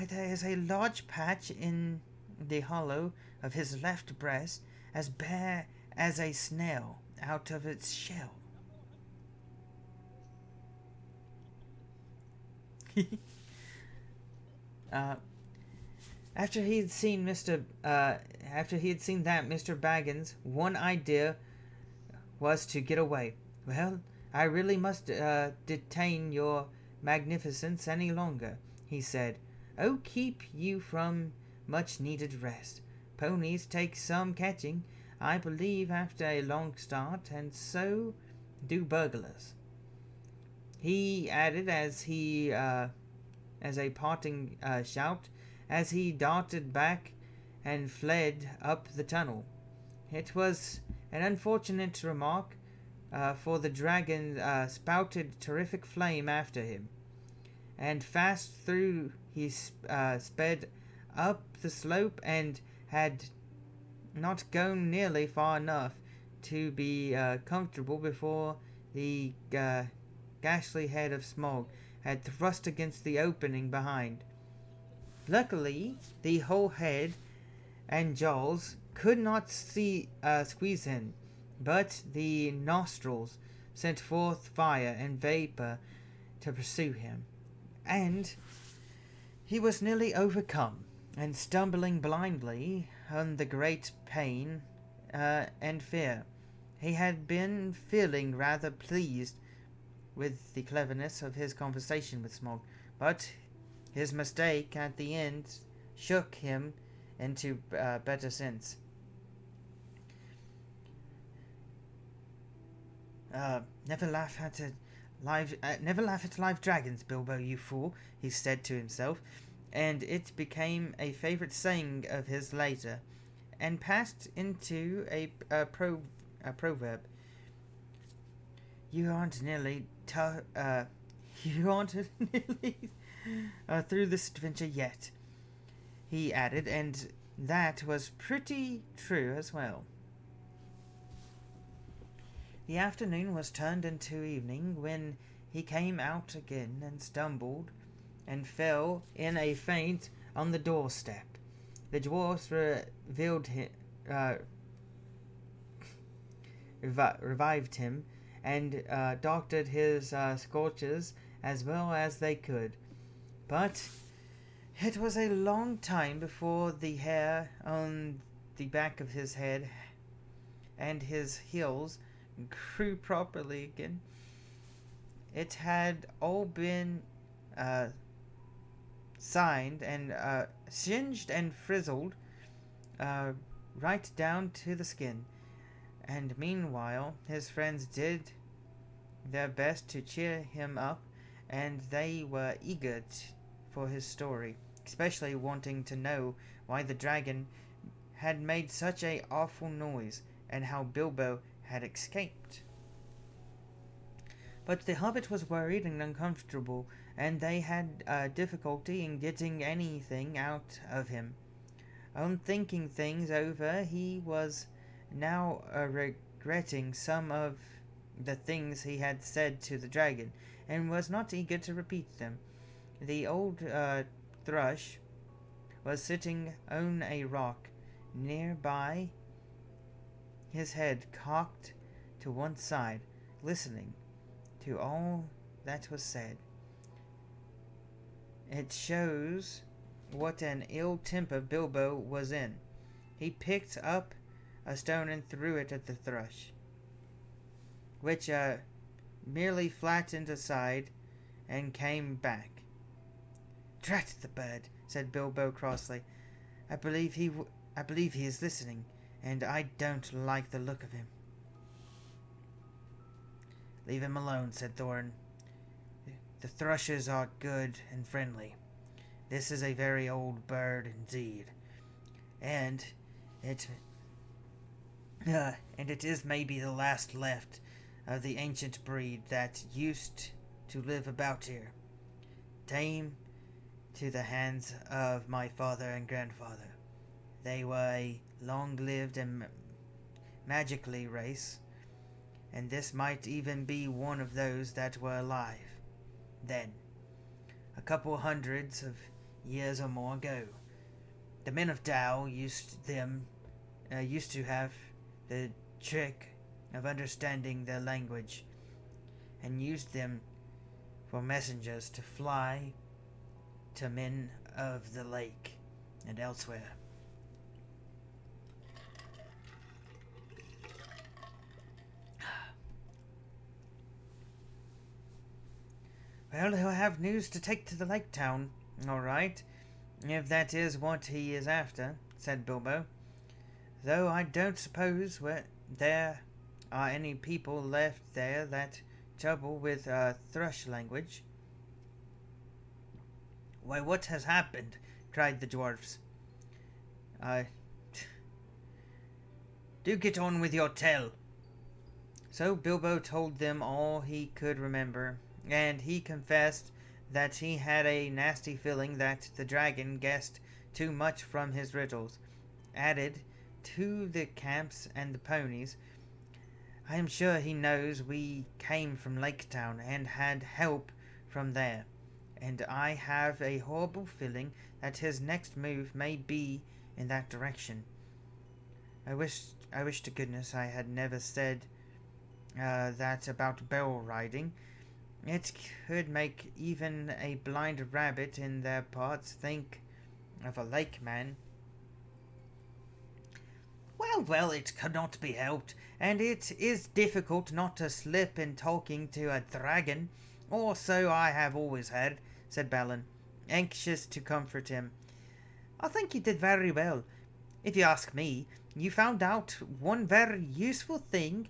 there is a large patch in the hollow of his left breast, as bare as a snail out of its shell. After he had seen that, Mr. Baggins' one idea was to get away. Well, I really must detain your magnificence any longer, he said. Oh, keep you from much needed rest. Ponies take some catching, I believe, after a long start, and so do burglars. He added as a parting shout, as he darted back and fled up the tunnel. It was an unfortunate remark, for the dragon spouted terrific flame after him, and fast through he sped up the slope, and had not gone nearly far enough to be comfortable before the ghastly head of Smaug had thrust against the opening behind. Luckily, the whole head and jaws could not squeeze in, but the nostrils sent forth fire and vapor to pursue him, and he was nearly overcome, and stumbling blindly on the great pain and fear. He had been feeling rather pleased with the cleverness of his conversation with Smaug, but his mistake at the end shook him into better sense. Never laugh at live dragons, Bilbo, you fool, he said to himself, and it became a favorite saying of his later, and passed into a proverb. You aren't nearly through this adventure yet, he added, and that was pretty true as well. The afternoon was turned into evening when he came out again and stumbled and fell in a faint on the doorstep. The dwarfs revived him and doctored his scorches as well as they could. But it was a long time before the hair on the back of his head and his heels grew properly again. It had all been singed and singed and frizzled right down to the skin, and meanwhile his friends did their best to cheer him up, and they were eager for his story, especially wanting to know why the dragon had made such a awful noise, and how Bilbo had escaped. But the hobbit was worried and uncomfortable, and they had difficulty in getting anything out of him. On thinking things over, he was now regretting some of the things he had said to the dragon, and was not eager to repeat them. The old thrush was sitting on a rock nearby, his head cocked to one side, listening to all that was said. It shows what an ill temper Bilbo was in. He picked up a stone and threw it at the thrush, which merely flattened aside and came back. "Drat the bird," said Bilbo crossly. I believe he is listening, and I don't like the look of him." "Leave him alone," said Thorin. "The thrushes are good and friendly. This is a very old bird indeed, and it is maybe the last left of the ancient breed that used to live about here. Tame to the hands of my father and grandfather. They were a long-lived and magically race, and this might even be one of those that were alive then, a couple hundreds of years or more ago. The men of Tao used to have the trick of understanding their language, and used them for messengers to fly to men of the lake and elsewhere. Well, he'll have news to take to the lake town, all right, if that is what he is after," said Bilbo. "Though I don't suppose there are any people left there that trouble with thrush language." "Why, what has happened?" cried the dwarfs. "Do get on with your tale." So Bilbo told them all he could remember, and he confessed that he had a nasty feeling that the dragon guessed too much from his riddles. Added to the camps and the ponies, "I am sure he knows we came from Lake Town and had help from there, and I have a horrible feeling that his next move may be in that direction. I wish to goodness I had never said that about barrel riding. It could make even a blind rabbit in their parts think of a lake man." Well, it cannot be helped, and it is difficult not to slip in talking to a dragon, or so I have always heard," said Balin, anxious to comfort him. "I think you did very well. If you ask me, you found out one very useful thing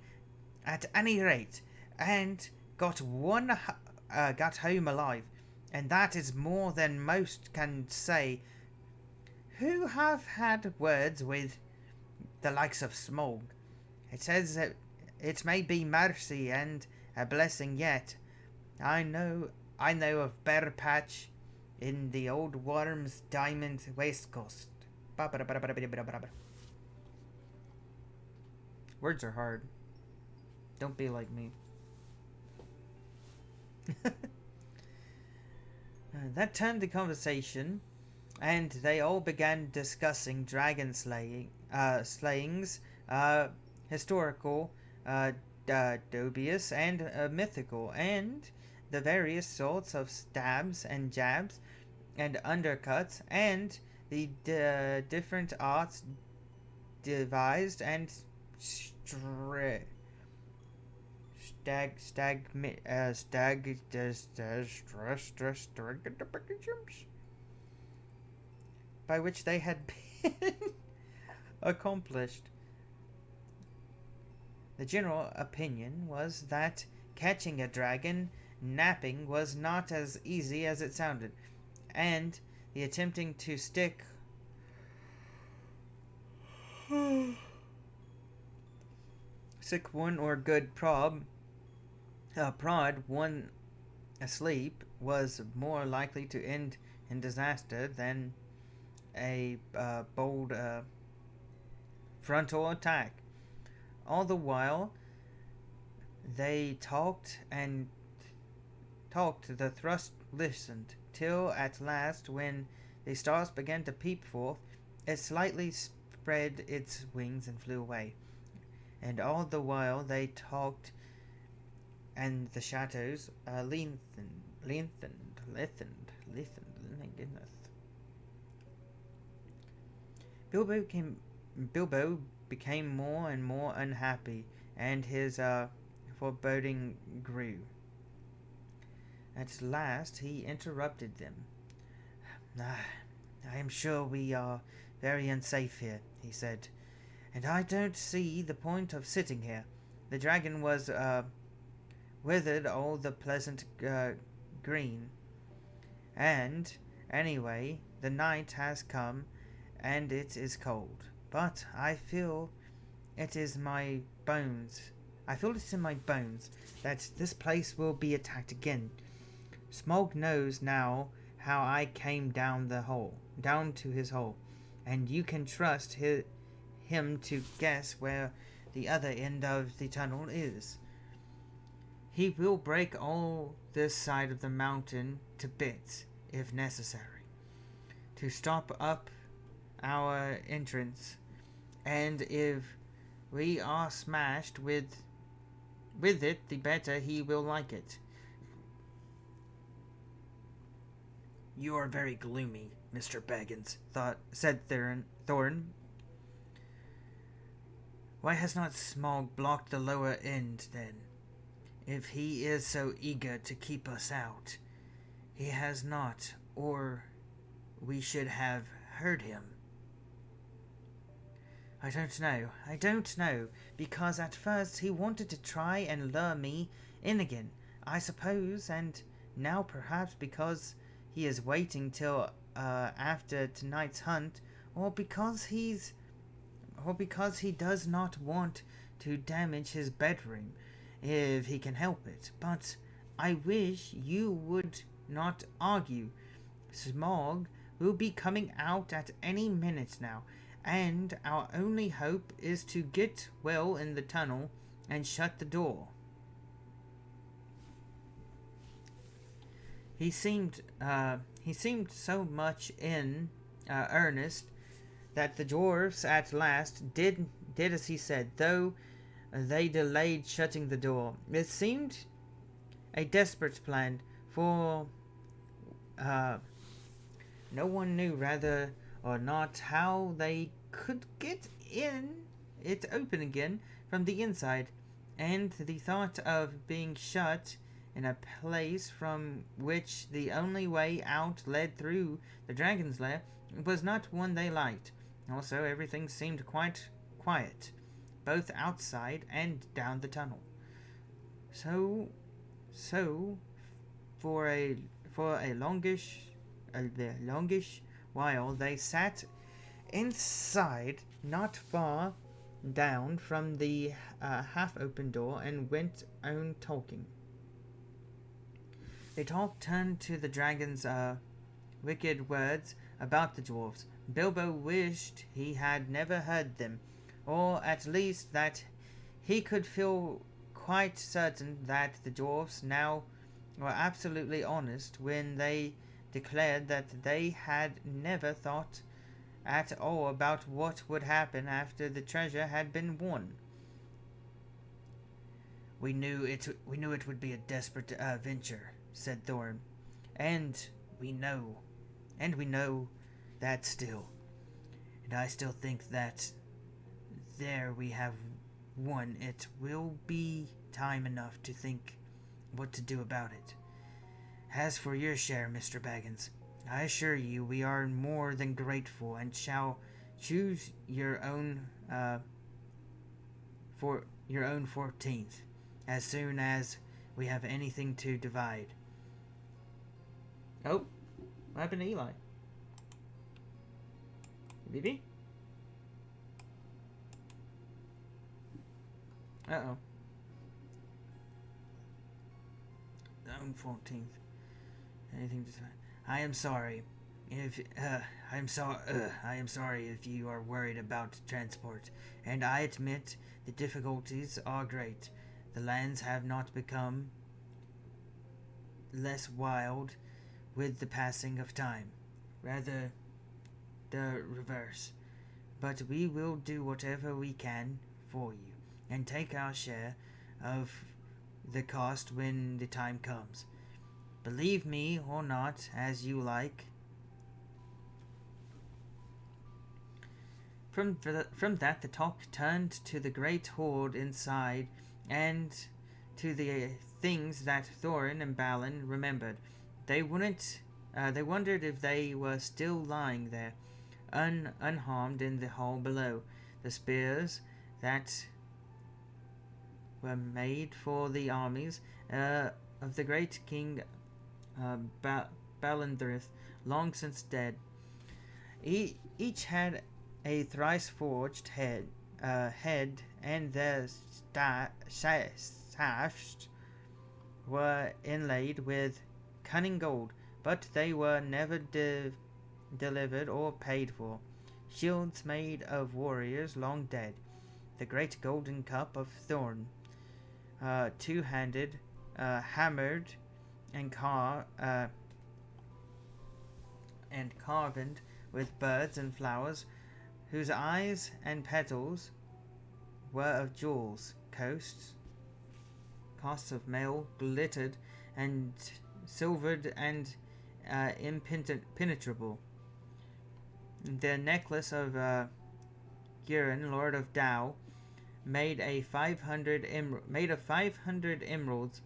at any rate, and got home alive, and that is more than most can say who have had words with the likes of Smaug. It says that it may be mercy and a blessing yet. I know of Bear Patch in the old Worm's diamond waistcoat. Words are hard. Don't be like me. That turned the conversation, and they all began discussing dragon slayings, historical, dubious, and mythical, and the various sorts of stabs and jabs and undercuts, and the different arts devised and by which they had been accomplished. The general opinion was that catching a dragon napping was not as easy as it sounded, and the attempting to stick Sick one or good prod one asleep was more likely to end in disaster than a bold frontal attack. All the while they talked and talked, the thrust listened, till at last, when the stars began to peep forth, it slightly spread its wings and flew away. And all the while they talked, and the shadows lengthened. My goodness. Bilbo became more and more unhappy, and his foreboding grew. At last he interrupted them. I am sure we are very unsafe here, he said, and I don't see the point of sitting here. The dragon was withered all the pleasant green, and anyway, the night has come, and it is cold. But I feel it is my bones. I feel it in my bones that this place will be attacked again. Smaug knows now how I came down to his hole, and you can trust him to guess where the other end of the tunnel is. He will break all this side of the mountain to bits, if necessary, to stop up our entrance, and if we are smashed with it, the better he will like it. You are very gloomy, Mr. Baggins, said Thorn. Why has not Smaug blocked the lower end, then? If he is so eager to keep us out, he has not, or we should have heard him. I don't know, because at first he wanted to try and lure me in again, I suppose, and now perhaps because he is waiting till after tonight's hunt, or because he does not want to damage his bedroom, if he can help it. But I wish you would not argue. Smaug will be coming out at any minute now, and our only hope is to get well in the tunnel and shut the door. He seemed so much in earnest that the dwarfs at last did as he said, though they delayed shutting the door. It seemed a desperate plan, for no one knew whether or not how they could get it open again from the inside, and the thought of being shut in a place from which the only way out led through the dragon's lair was not one they liked. Also, everything seemed quite quiet, both outside and down the tunnel. So for a longish while they sat inside, not far down from the half-open door, and went on talking. The talk turned to the dragon's wicked words about the dwarfs. Bilbo wished he had never heard them, or at least that he could feel quite certain that the dwarfs now were absolutely honest when they declared that they had never thought at all about what would happen after the treasure had been won. We knew it would be a desperate venture, said Thorn, and we know that still. And I still think that there we have won. It will be time enough to think what to do about it. As for your share, Mr. Baggins, I assure you we are more than grateful, and shall choose your own for your own 14th as soon as we have anything to divide. Oh, what happened to Eli? Baby? Uh-oh. Zone 14th. Anything to say? I am sorry. If I am sorry if you are worried about transport, and I admit the difficulties are great. The lands have not become less wild with the passing of time, rather the reverse. But we will do whatever we can for you, and take our share of the cost when the time comes. Believe me or not, as you like. From that, the talk turned to the great horde inside, and to the things that Thorin and Balin remembered. They wouldn't. They wondered if they were still lying there, unharmed in the hall below. The spears that were made for the armies of the great king Balandrith, long since dead. Each had a thrice forged head, and their shafts were inlaid with cunning gold, but they were never delivered or paid for. Shields made of warriors long dead, the great golden cup of Thorn, two-handed, hammered and carved with birds and flowers, whose eyes and petals were of jewels. Costs of mail glittered and silvered and impenetrable. The necklace of Gurren, Lord of Tao, made of 500 emeralds,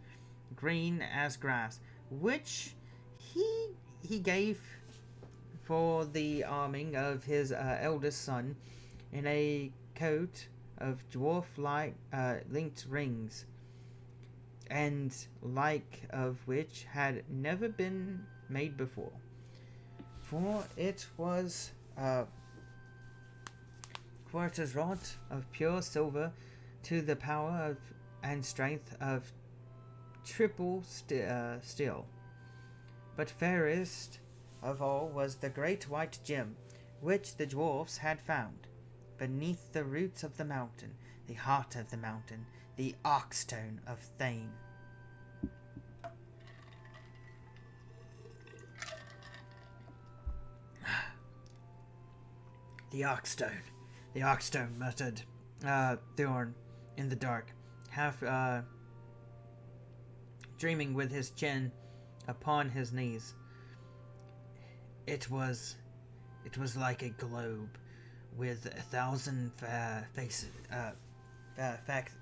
green as grass, which he gave for the arming of his eldest son, in a coat of dwarf-like linked rings, and like of which had never been made before, for it was wrought of pure silver, to the power of and strength of triple steel. But fairest of all was the great white gem, which the dwarfs had found beneath the roots of the mountain, the heart of the mountain, the Oxstone of Thane. The Oxstone, muttered Thorn in the dark, half dreaming with his chin upon his knees. It was like a globe with 1,000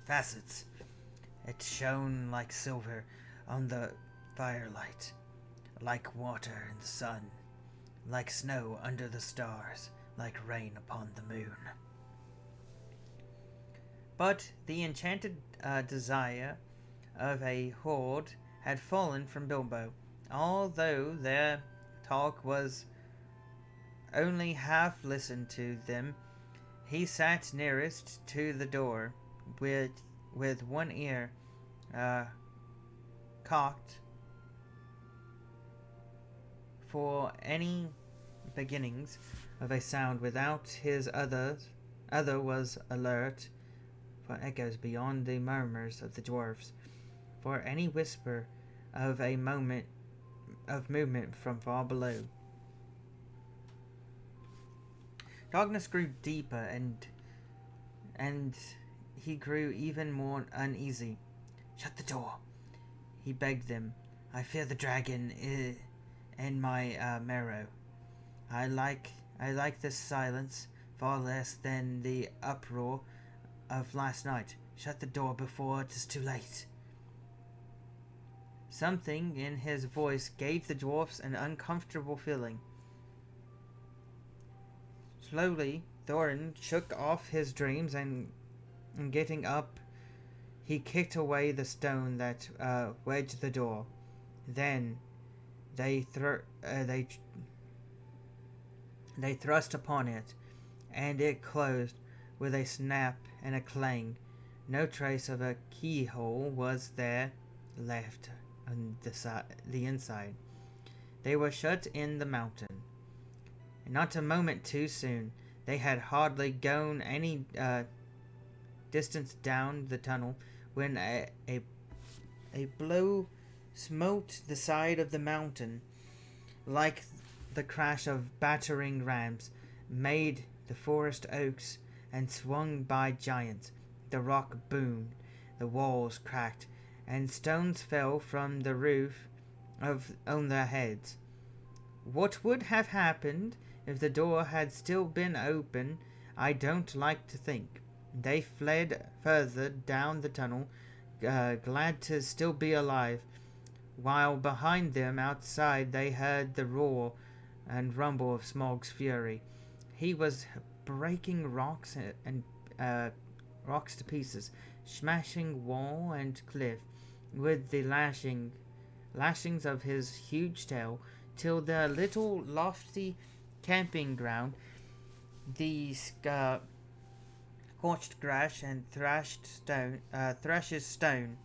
facets. It shone like silver on the firelight, like water in the sun, like snow under the stars, like rain upon the moon. But the enchanted desire of a horde had fallen from Bilbo, although their talk was only half listened to them. He sat nearest to the door, with one ear cocked for any beginnings of a sound, without his other was alert for echoes beyond the murmurs of the dwarfs, for any whisper of a movement from far below. Darkness grew deeper, and he grew even more uneasy. "Shut the door," he begged them. "I fear the dragon in my marrow. I like this silence far less than the uproar of last night. Shut the door before it is too late." Something in his voice gave the dwarfs an uncomfortable feeling. Slowly, Thorin shook off his dreams, and getting up, he kicked away the stone that wedged the door. Then they thrust upon it, and it closed with a snap and a clang, No trace of a keyhole was there left on the inside. They were shut in the mountain. And not a moment too soon. They had hardly gone any distance down the tunnel when a blow smote the side of the mountain like the crash of battering rams, made the forest oaks, and swung by giants. The rock boomed, the walls cracked, and stones fell from the roof on their heads. What would have happened if the door had still been open, I don't like to think. They fled further down the tunnel, glad to still be alive, while behind them outside they heard the roar and rumble of Smaug's fury. He was breaking rocks and rocks to pieces, smashing wall and cliff with the lashings of his huge tail, till the little lofty camping ground, the scorched grass and thrashes stone,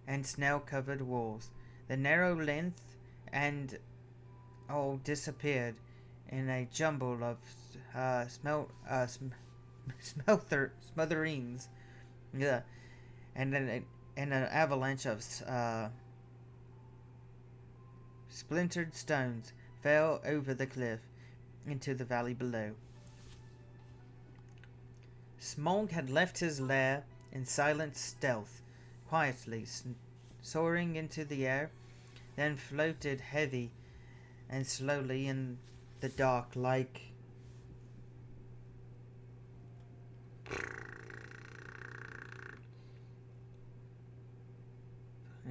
and snail-covered walls, the narrow length and all disappeared in a jumble of smothereens, yeah, and an avalanche of splintered stones fell over the cliff into the valley below. Smaug had left his lair in silent stealth, quietly soaring into the air, then floated heavy and slowly in the dark like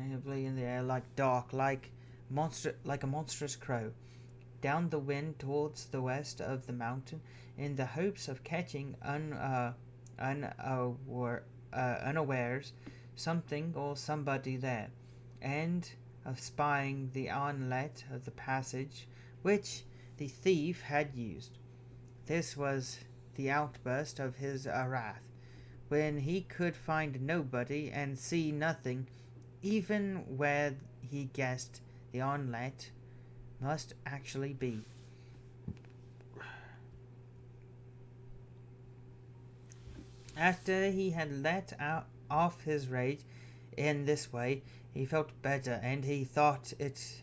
heavily in the air like a monstrous crow, down the wind towards the west of the mountain, in the hopes of catching unawares something or somebody there, and of spying the onlet of the passage which the thief had used. This was the outburst of his wrath, when he could find nobody and see nothing, even where he guessed the onlet must actually be. After he had let off his rage in this way, he felt better, and he thought it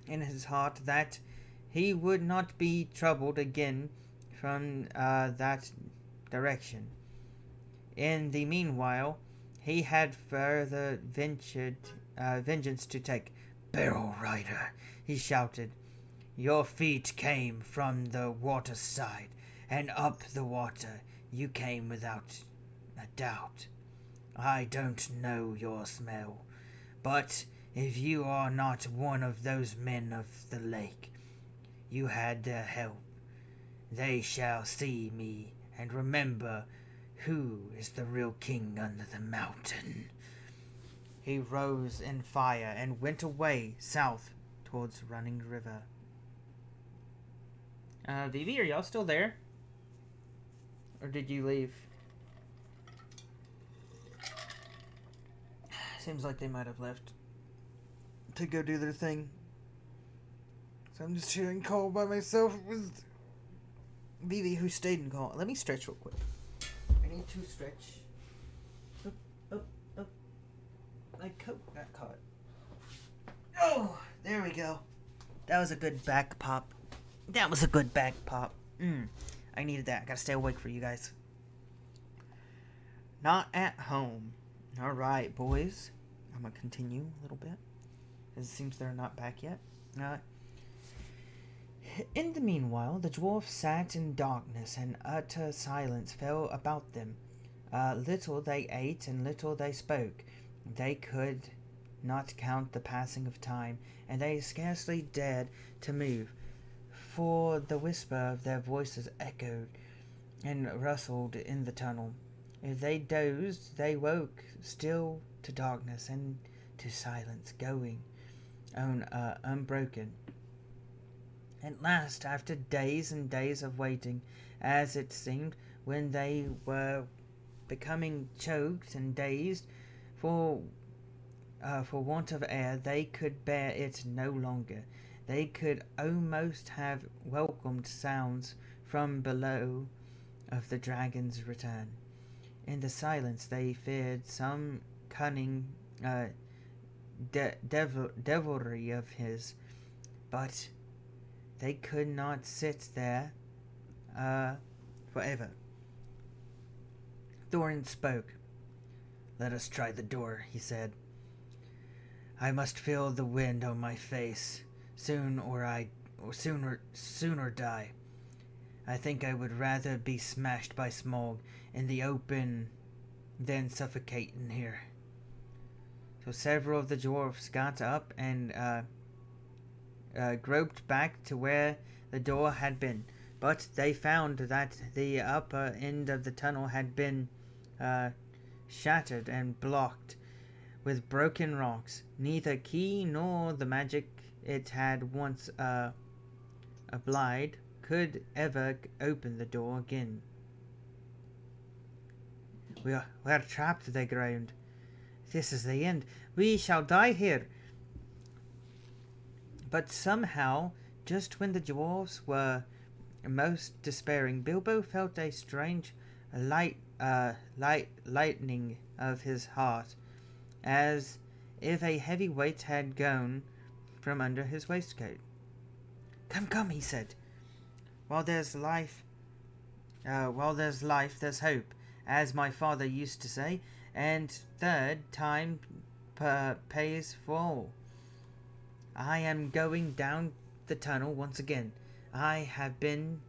in his heart that he would not be troubled again from that direction. In the meanwhile, he had further vengeance to take. "Barrel Rider," he shouted, "your feet came from the water side, and up the water you came without a doubt. I don't know your smell, but if you are not one of those men of the lake, you had their help. They shall see me and remember who is the real king under the mountain." He rose in fire and went away south towards Running River. Vivi, are y'all still there? Or did you leave? Seems like they might have left to go do their thing. So I'm just here in call by myself with Vivi, who stayed in call. Let me stretch real quick. I need to stretch. My coat got caught. Oh, there we go. That was a good back pop. I needed that. I gotta stay awake for you guys. Not at home. Alright, boys. I'm gonna continue a little bit, because it seems they're not back yet. In the meanwhile, the dwarf sat in darkness, and utter silence fell about them. Little they ate, and little they spoke. They could not count the passing of time, and they scarcely dared to move, for the whisper of their voices echoed and rustled in the tunnel. If they dozed, they woke still to darkness and to silence, going on unbroken. At last, after days and days of waiting, as it seemed, when they were becoming choked and dazed for want of air. They could bear it no longer. They could almost have welcomed sounds from below of the dragon's return. In the silence they feared some cunning devilry of his, but they could not sit there forever. Thorin spoke. "Let us try the door," he said. "I must feel the wind on my face soon or die. I think I would rather be smashed by Smaug in the open than suffocate in here." So several of the dwarfs got up and groped back to where the door had been, but they found that the upper end of the tunnel had been shattered and blocked with broken rocks. Neither key nor the magic it had once applied could ever open the door again. We're trapped," they groaned. "This is the end. We shall die here." But somehow, just when the dwarves were most despairing, Bilbo felt a strange lightening of his heart, as if a heavy weight had gone from under his waistcoat. Come," he said. While there's life, there's hope, as my father used to say, and third time pays for all. I am going down the tunnel once again. I have been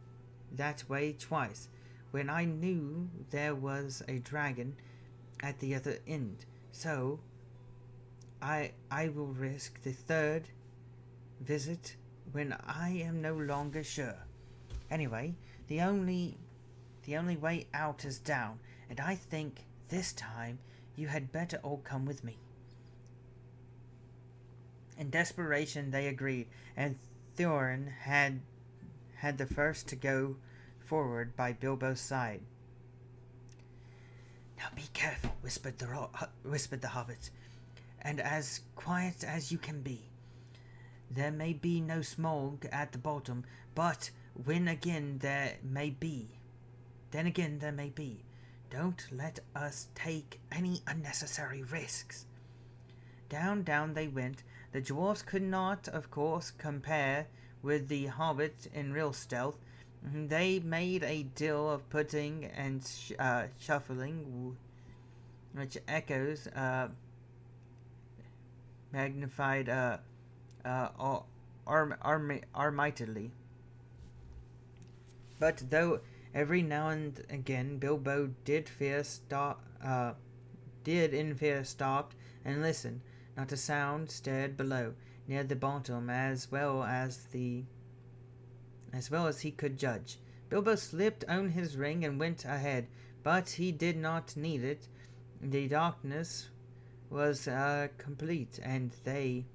that way twice, when I knew there was a dragon at the other end. So I will risk the third visit when I am no longer sure. Anyway, the only way out is down, and I think this time you had better all come with me." In desperation they agreed, and Thorin had the first to go forward by Bilbo's side. "Now be careful," whispered the hobbit, "and as quiet as you can be. There may be no Smaug at the bottom, but then again there may be. Don't let us take any unnecessary risks." Down they went. The dwarfs could not, of course, compare with the hobbit in real stealth. They made a deal of putting and shuffling, which echoes magnified armitedly. But though every now and again Bilbo did in fear stopped and listened, not a sound stirred below, near the bottom, as well as he could judge. Bilbo slipped on his ring and went ahead, but he did not need it. The darkness was complete, and they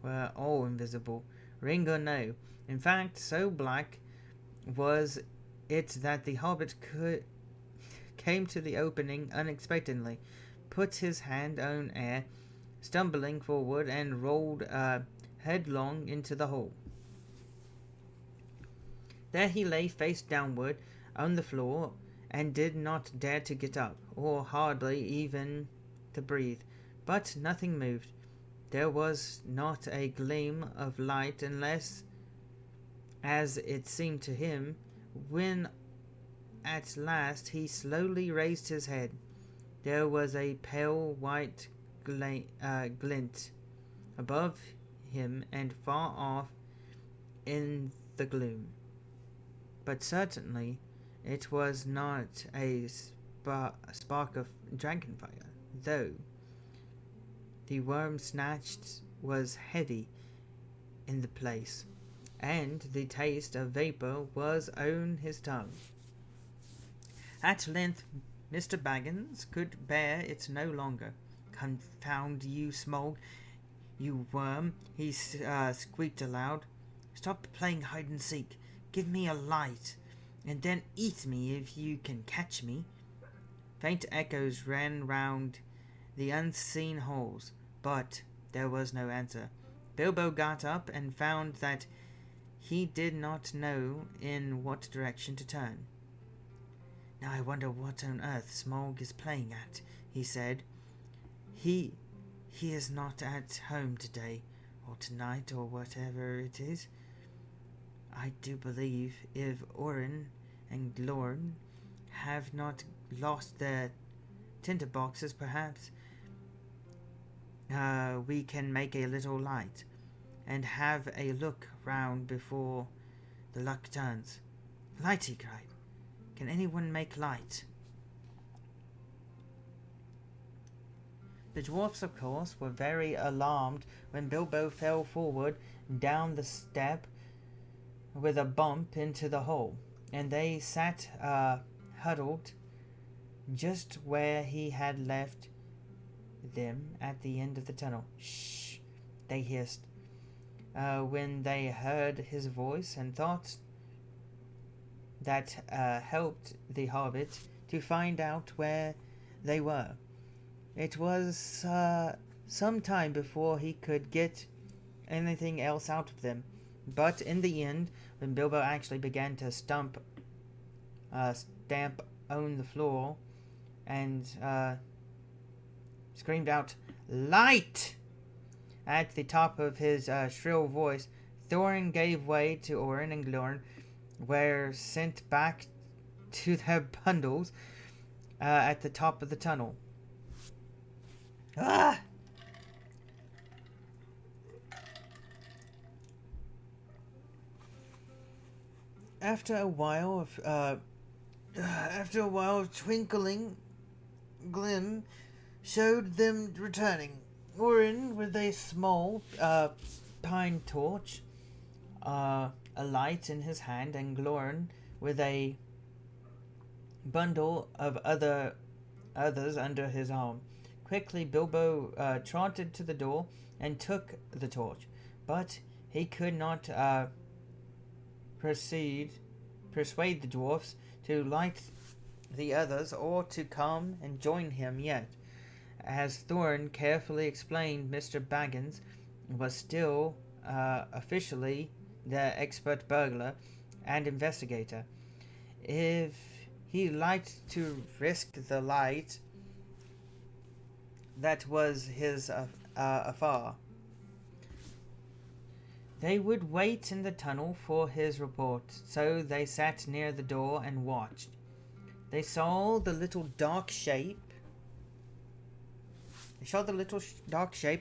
were all invisible, ring or no. In fact, so black was it that the hobbit came to the opening unexpectedly, put his hand on air, stumbling forward, and rolled headlong into the hole. There he lay face downward on the floor, and did not dare to get up, or hardly even to breathe. But nothing moved. There was not a gleam of light, unless, as it seemed to him, when at last he slowly raised his head, there was a pale white glint above him and far off in the gloom. But certainly it was not a spark of dragonfire, though the worm snatched was heavy in the place, and the taste of vapour was on his tongue. At length Mr. Baggins could bear it no longer. "Confound you, Smaug, you worm," he squeaked aloud. "Stop playing hide and seek. 'Give me a light, and then eat me if you can catch me.' Faint echoes ran round the unseen halls, but there was no answer. Bilbo got up and found that he did not know in what direction to turn. "Now I wonder what on earth Smaug is playing at," he said. He is not at home today, or tonight, or whatever it is. I do believe if Orin and Glorn have not lost their tinderboxes, perhaps we can make a little light and have a look round before the luck turns. "Light," he cried. "Can anyone make light?" The dwarfs, of course, were very alarmed when Bilbo fell forward down the step with a bump into the hole, and they sat huddled just where he had left them at the end of the tunnel. "Shh!" they hissed when they heard his voice, and thought that helped the Hobbit to find out where they were. It was some time before he could get anything else out of them, but in the end, when Bilbo actually began to stamp on the floor and screamed out, "Light!" at the top of his shrill voice, Thorin gave way to Orin and Glorn, were sent back to their bundles at the top of the tunnel. Ah! After a while of twinkling glim showed them returning. Orin with a small pine torch, a light in his hand, and Glorn with a bundle of others under his arm. Quickly Bilbo trotted to the door and took the torch, but he could not persuade the dwarfs to light the others or to come and join him yet. As Thorin carefully explained, Mr. Baggins was still officially the expert burglar and investigator. If he liked to risk the light that was his affair, they would wait in the tunnel for his report, so they sat near the door and watched. They saw the little dark shape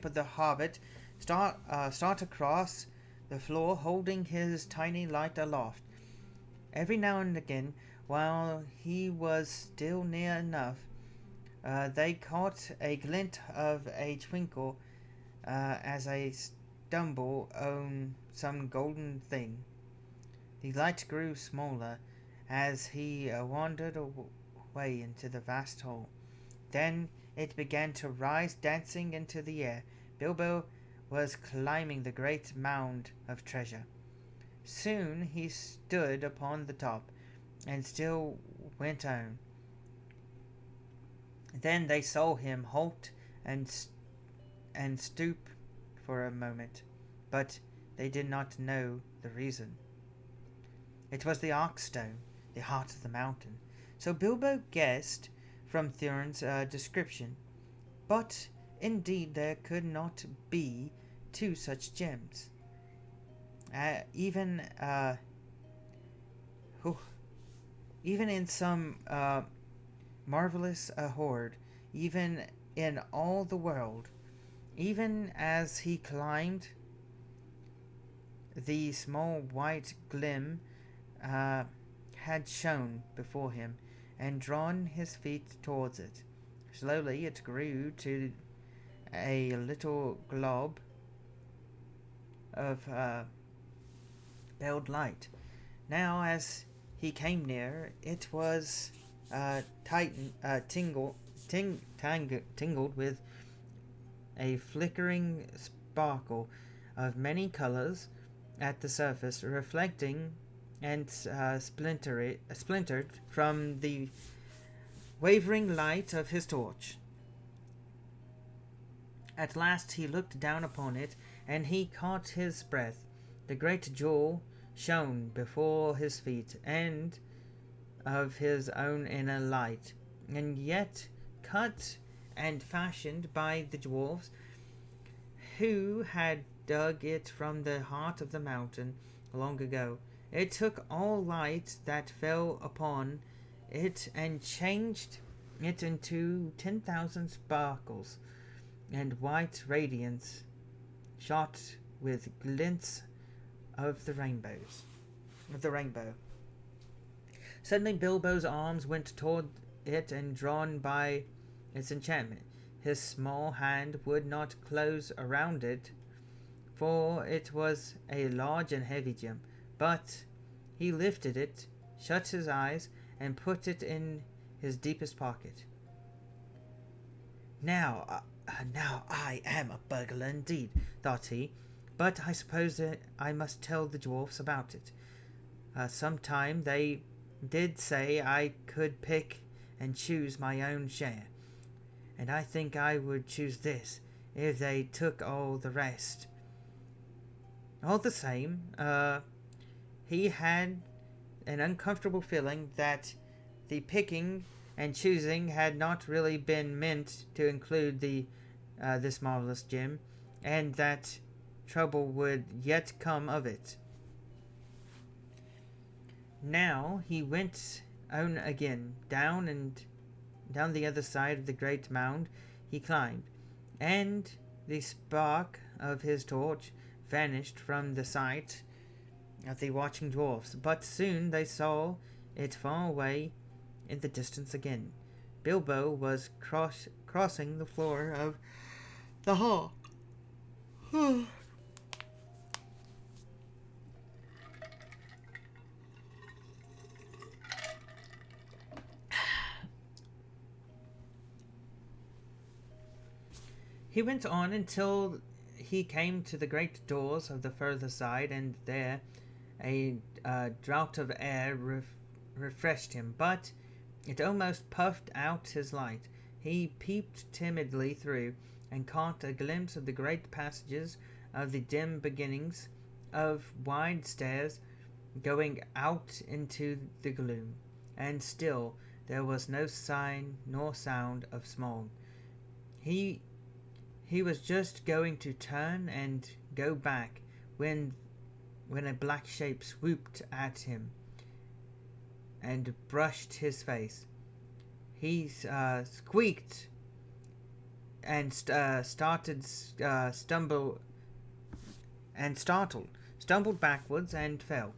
of the Hobbit start across the floor, holding his tiny light aloft. Every now and again, while he was still near enough, they caught a glint of a twinkle as a stumble on some golden thing. The light grew smaller as he wandered away into the vast hall. Then it began to rise, dancing into the air. Bilbo was climbing the great mound of treasure. Soon he stood upon the top, and still went on. Then they saw him halt and stoop for a moment, but they did not know the reason. It was the Arkstone, the heart of the mountain. So Bilbo guessed from Thorin's description. But indeed there could not be two such gems. Even in some marvelous hoard, even in all the world. Even as he climbed, the small white glim had shone before him and drawn his feet towards it. Slowly it grew to a little glob of pale light. Now, as he came near, it was tingled with a flickering sparkle of many colors at the surface, reflecting and splintered from the wavering light of his torch. At last he looked down upon it, and he caught his breath. The great jewel shone before his feet, and of his own inner light, and yet cut and fashioned by the dwarfs who had dug it from the heart of the mountain long ago. It took all light that fell upon it and changed it into 10,000 sparkles and white radiance, shot with glints of the rainbow. Suddenly Bilbo's arms went toward it, and drawn by its enchantment, his small hand would not close around it, for it was a large and heavy gem. But he lifted it, shut his eyes, and put it in his deepest pocket. Now I am a burglar indeed, thought he, but I suppose that I must tell the dwarfs about it. Sometime they did say I could pick and choose my own share, and I think I would choose this if they took all the rest. All the same, he had an uncomfortable feeling that the picking and choosing had not really been meant to include this marvelous gem, and that trouble would yet come of it. Now he went on again, down the other side of the great mound he climbed, and the spark of his torch vanished from the sight of the watching dwarfs, but soon they saw it far away in the distance again. Bilbo was crossing the floor of the hall. He went on until he came to the great doors of the further side, and there a draught of air refreshed him, but it almost puffed out his light. He peeped timidly through, and caught a glimpse of the great passages, of the dim beginnings of wide stairs going out into the gloom, and still there was no sign nor sound of Smaug. He was just going to turn and go back when a black shape swooped at him and brushed his face. He squeaked and stumbled backwards and fell.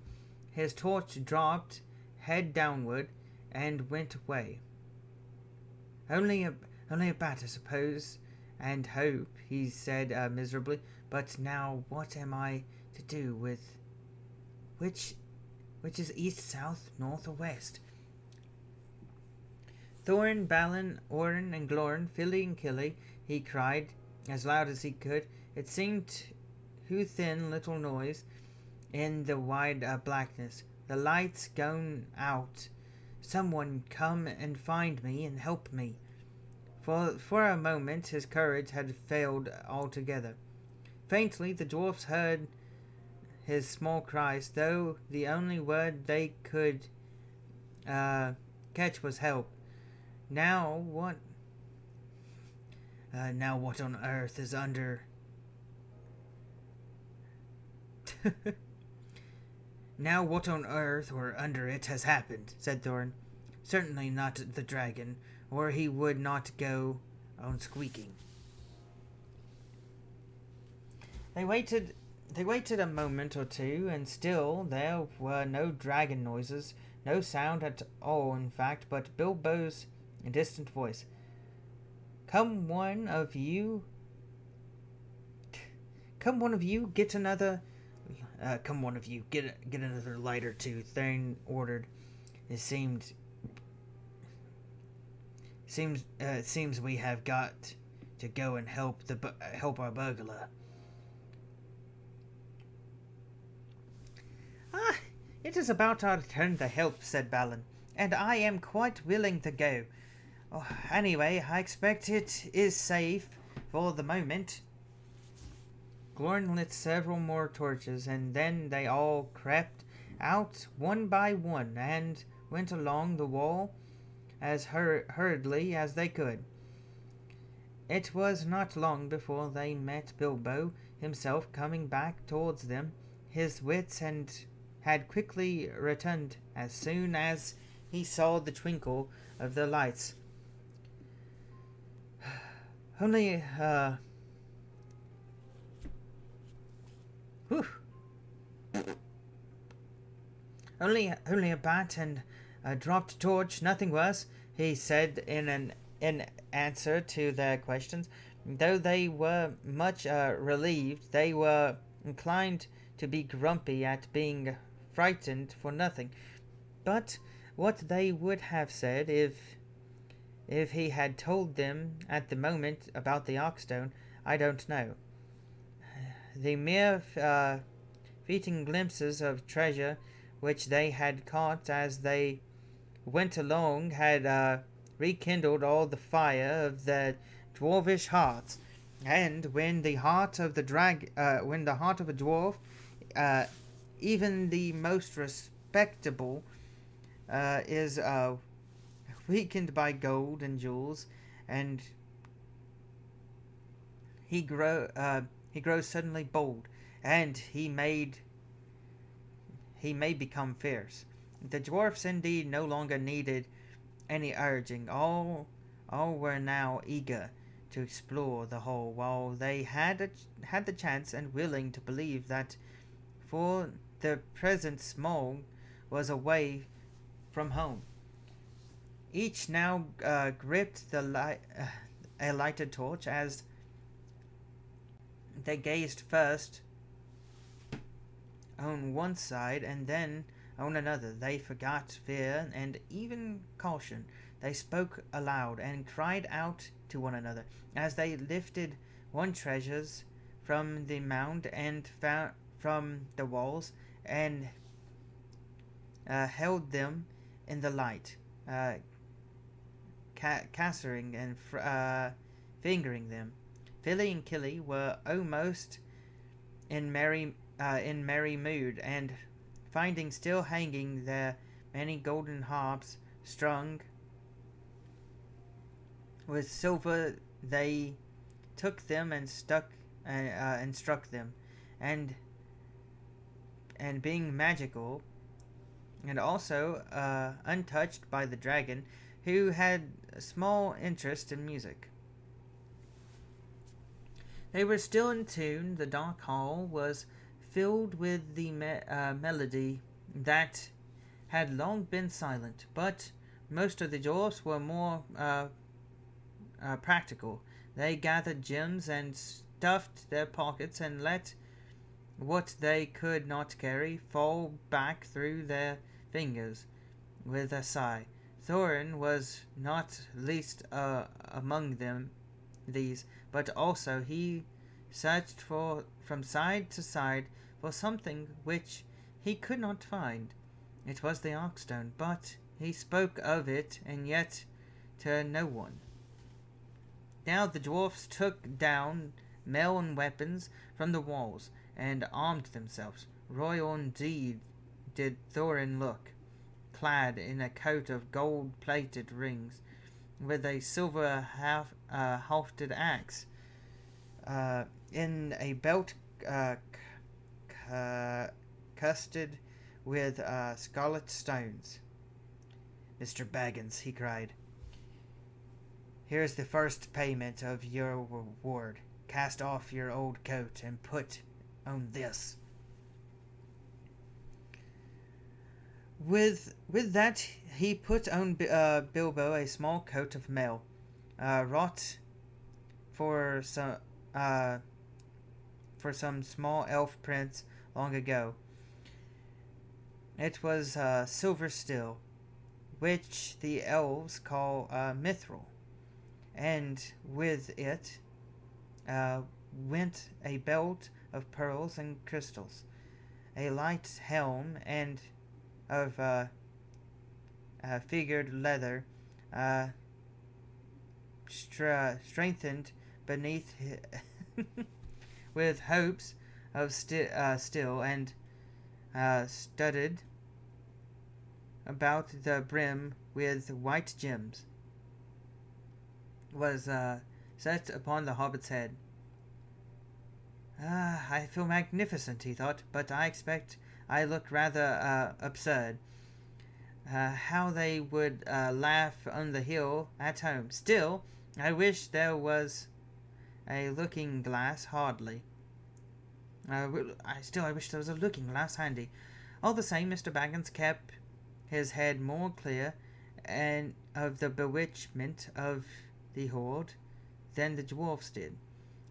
His torch dropped head downward and went away. Only a bat, I suppose, and hope, he said miserably. But now what am I to do with which is east, south, north, or west? Thorin, Balin, Orin, and Glorn, Fili and Kili, he cried as loud as he could. It seemed too thin little noise in the wide blackness. The light's gone out. Someone come and find me and help me. For a moment his courage had failed altogether. Faintly the dwarfs heard his small cries, though the only word they could catch was help. Now what on earth is under... Now what on earth or under it has happened, said Thorin. Certainly not the dragon, or he would not go on squeaking. They waited a moment or two, and still there were no dragon noises, no sound at all, in fact, but Bilbo's distant voice. Come one of you, get another light or two, Thane ordered. It seems we have got to go and help our burglar. It is about our turn to help, said Balin, and I am quite willing to go. Oh, anyway, I expect it is safe for the moment. Glorn lit several more torches, and then they all crept out one by one and went along the wall as hurriedly as they could. It was not long before they met Bilbo himself coming back towards them. His wits had quickly returned as soon as he saw the twinkle of the lights. Only, whew, only a bat and a dropped torch, nothing worse, he said in answer to their questions. Though they were much relieved, they were inclined to be grumpy at being frightened for nothing. But what they would have said if he had told them at the moment about the Oxstone, I don't know. The mere fleeting glimpses of treasure which they had caught as they went along had rekindled all the fire of their dwarvish hearts, and when the heart of a dwarf, uh, even the most respectable, is weakened by gold and jewels, and he grows suddenly bold, and he may become fierce. The dwarfs indeed no longer needed any urging. All were now eager to explore the hole, while they had the chance and willing to believe that for the present Smaug was away from home. Each now gripped a lighted torch as they gazed first on one side and then on another. They forgot fear and even caution. They spoke aloud and cried out to one another as they lifted one treasures from the mound and from the walls and held them in the light, castering and fingering them. Philly and Killy were almost in merry mood, and finding still hanging their many golden harps strung with silver, they took them and struck them, and being magical, and also untouched by the dragon, who had a small interest in music. They were still in tune. The dark hall was filled with the melody that had long been silent, but most of the dwarfs were more practical. They gathered gems and stuffed their pockets and let what they could not carry fall back through their fingers with a sigh. Thorin was not least among them these, but also he searched from side to side for something which he could not find. It was the Oxstone, but he spoke of it, and yet to no one. Now the dwarfs took down mail and weapons from the walls, and armed themselves. Royal indeed did Thorin look, clad in a coat of gold-plated rings, with a silver hafted axe, in a belt crested with scarlet stones. "Mr. Baggins," he cried, "here's the first payment of your reward. Cast off your old coat and put on this." With that, he put on Bilbo a small coat of mail, wrought for some small elf prince long ago. It was silver still, which the elves call mithril, and with it went a belt of pearls and crystals, a light helm, and of figured leather, strengthened beneath with hopes of still and studded about the brim with white gems, was set upon the hobbit's head. I feel magnificent, he thought, but I expect I look rather absurd. How they would laugh on the hill at home. Still, I wish there was a looking glass, hardly. I wish there was a looking glass handy. All the same, Mr. Baggins kept his head more clear and of the bewitchment of the hoard than the dwarfs did.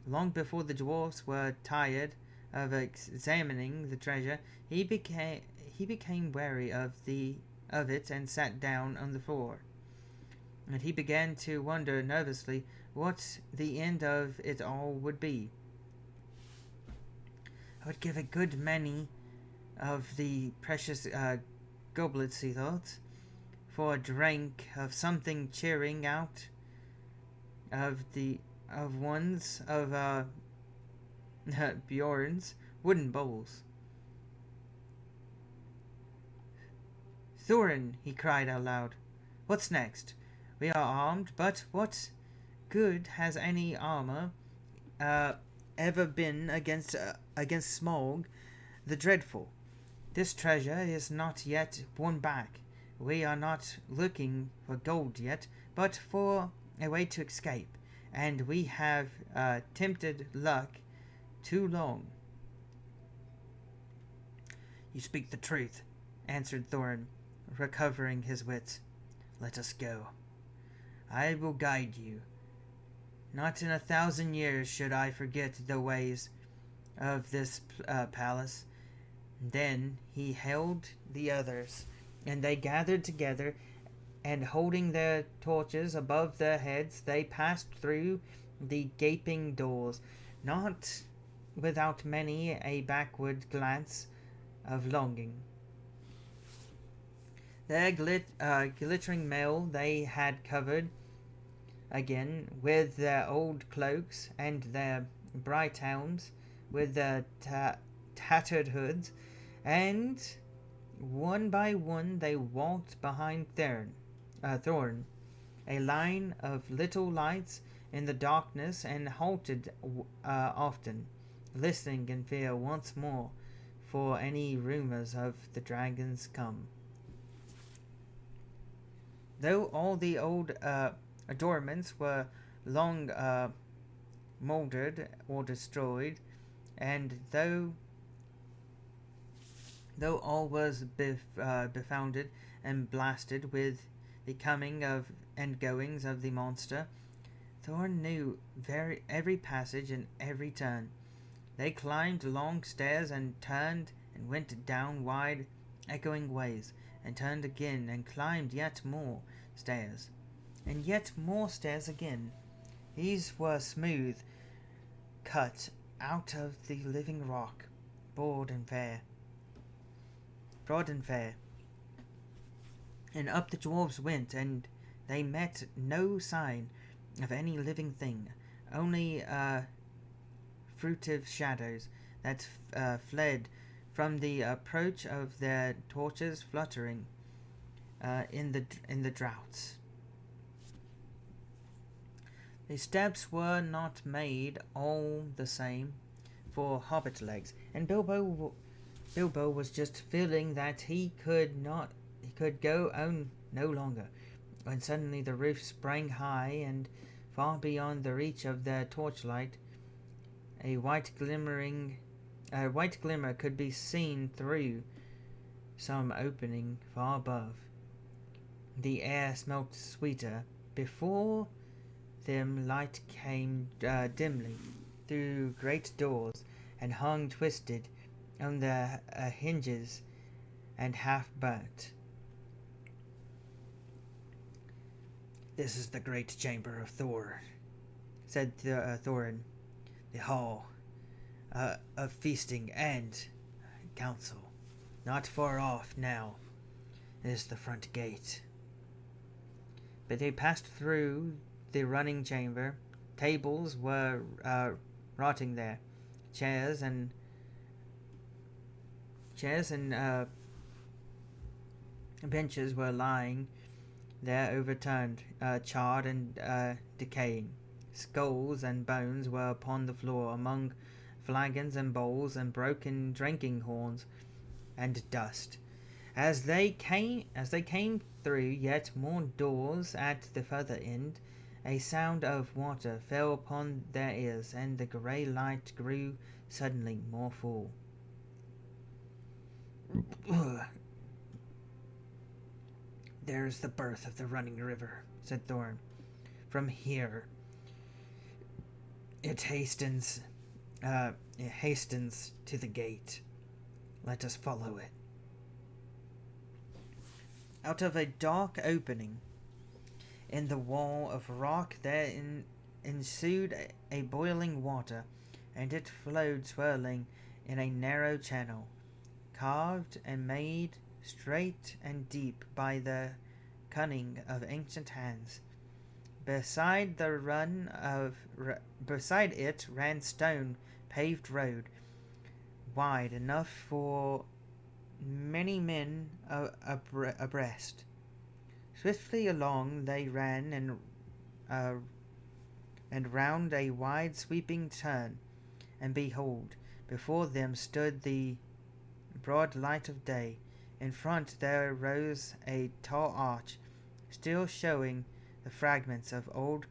Long before the dwarfs were tired of examining the treasure, he became wary of it and sat down on the floor. And he began to wonder nervously what the end of it all would be. I would give a good many of the precious goblets, he thought, for a drink of something cheering out of Bjorn's wooden bowls. Thorin, he cried out loud, what's next? We are armed, but what good has any armor ever been against Smaug the Dreadful? This treasure is not yet won back. We are not looking for gold yet, but for a way to escape, and we have tempted luck too long. You speak the truth, answered Thorin, recovering his wits. Let us go. I will guide you. Not in 1,000 years should I forget the ways of this palace. Then he hailed the others, and they gathered together, and holding their torches above their heads, they passed through the gaping doors, not without many a backward glance of longing. Their glittering mail they had covered again with their old cloaks, and their bright helms with their tattered hoods, and one by one they walked behind Thorn, a line of little lights in the darkness, and halted often, listening in fear once more for any rumors of the dragons come. Though all the old adornments were long mouldered or destroyed, and though all was befounded and blasted with the coming of and goings of the monster, Thorn knew every passage and every turn. They climbed long stairs and turned and went down wide, echoing ways, and turned again and climbed yet more stairs, and yet more stairs again. These were smooth, cut out of the living rock, broad and fair. And up the dwarves went, and they met no sign of any living thing, only furtive shadows that fled from the approach of their torches fluttering in the draughts. The steps were not made all the same for hobbit legs, and Bilbo was just feeling that he could go on no longer, when suddenly the roof sprang high, and far beyond the reach of their torchlight, a white glimmer could be seen through some opening far above. The air smelt sweeter. Before them light came dimly through great doors, and hung twisted on their hinges and half burnt. This is the great chamber of Thor, said Thorin, the hall of feasting and council. Not far off now is the front gate. But they passed through the running chamber. Tables were rotting there. Chairs and benches were lying there overturned, charred and decaying. Skulls and bones were upon the floor among flagons and bowls and broken drinking horns and dust. As they came through yet more doors at the further end, a sound of water fell upon their ears, and the grey light grew suddenly more full. "There's the birth of the running river," said Thorn. "From here it hastens to the gate. Let us follow it." Out of a dark opening in the wall of rock there ensued a boiling water, and it flowed swirling in a narrow channel, carved and made straight and deep by the cunning of ancient hands. Beside it ran stone paved road, wide enough for many men abreast. Swiftly along they ran, and round a wide sweeping turn, and behold, before them stood the broad light of day. In front there rose a tall arch, still showing the fragments of old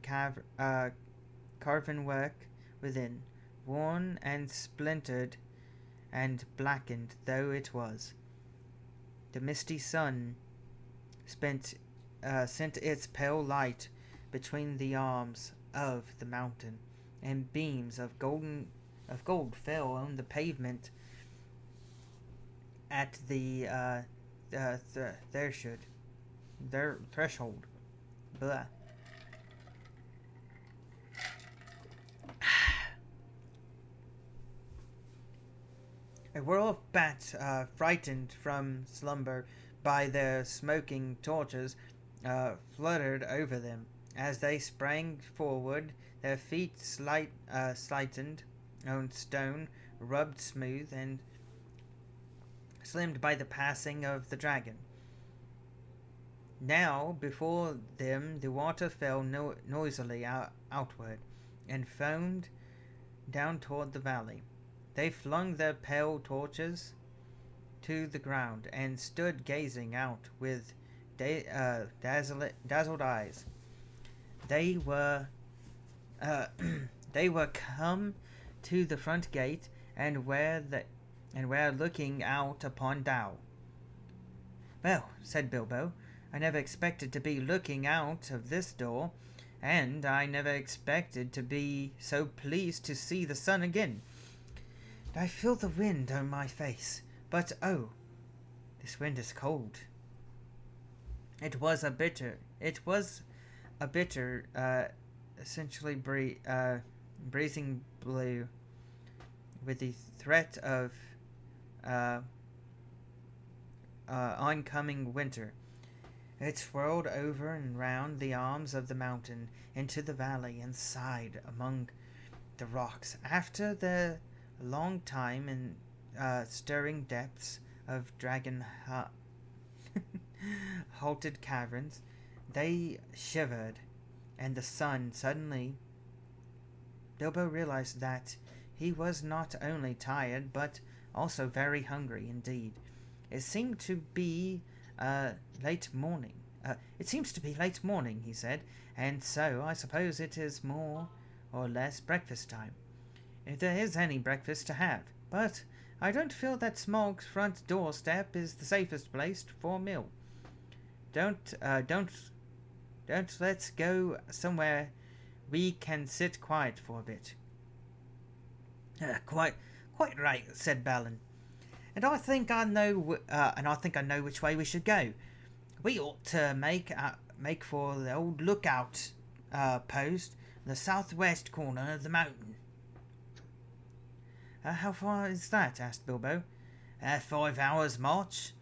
carven work within, worn and splintered and blackened though it was. The misty sun sent its pale light between the arms of the mountain, and beams of gold fell on the pavement at their threshold. Blah. A whirl of bats, frightened from slumber by their smoking torches, fluttered over them. As they sprang forward, their feet slightened on stone, rubbed smooth and slimmed by the passing of the dragon. Now, before them, the water fell noisily outward, and foamed down toward the valley. They flung their pale torches to the ground, and stood gazing out with dazzled eyes. They were come to the front gate, and were looking out upon Dow. "Well," said Bilbo, "I never expected to be looking out of this door, and I never expected to be so pleased to see the sun again. I feel the wind on my face, but oh, this wind is cold." It was a bitter, essentially breezing blue, with the threat of oncoming winter. It swirled over and round the arms of the mountain into the valley, and sighed among the rocks. After the long time in stirring depths of dragon halted caverns, they shivered, and the sun suddenly. Bilbo realized that he was not only tired, but also very hungry indeed. It seemed to be late morning. It seems to be late morning, he said, and so I suppose it is more or less breakfast time, if there is any breakfast to have. But I don't feel that Smaug's front doorstep is the safest place for a meal. Don't let's go somewhere we can sit quiet for a bit." Quite right," said Balin. "And I think I know which way we should go. We ought to make for the old lookout post in the southwest corner of the mountain." "How far is that?" asked Bilbo. 5 hours' march.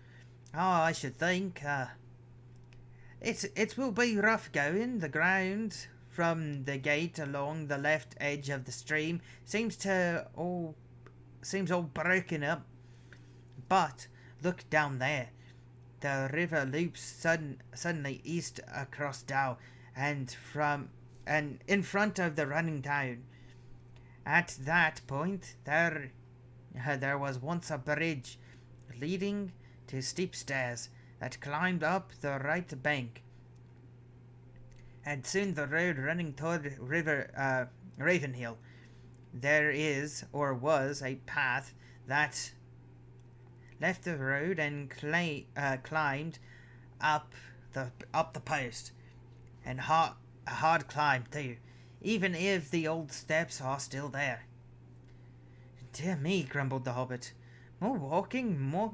I should think. It will be rough going. The ground from the gate along the left edge of the stream seems all broken up. But look down there. The river loops suddenly east across Dow, and in front of the running town. At that point, there was once a bridge leading to steep stairs that climbed up the right bank, and soon the road running toward River Ravenhill. There is, or was, a path that left the road and climbed up the post, and a hard climb too, even if the old steps are still there. Dear me, grumbled the Hobbit. More walking, more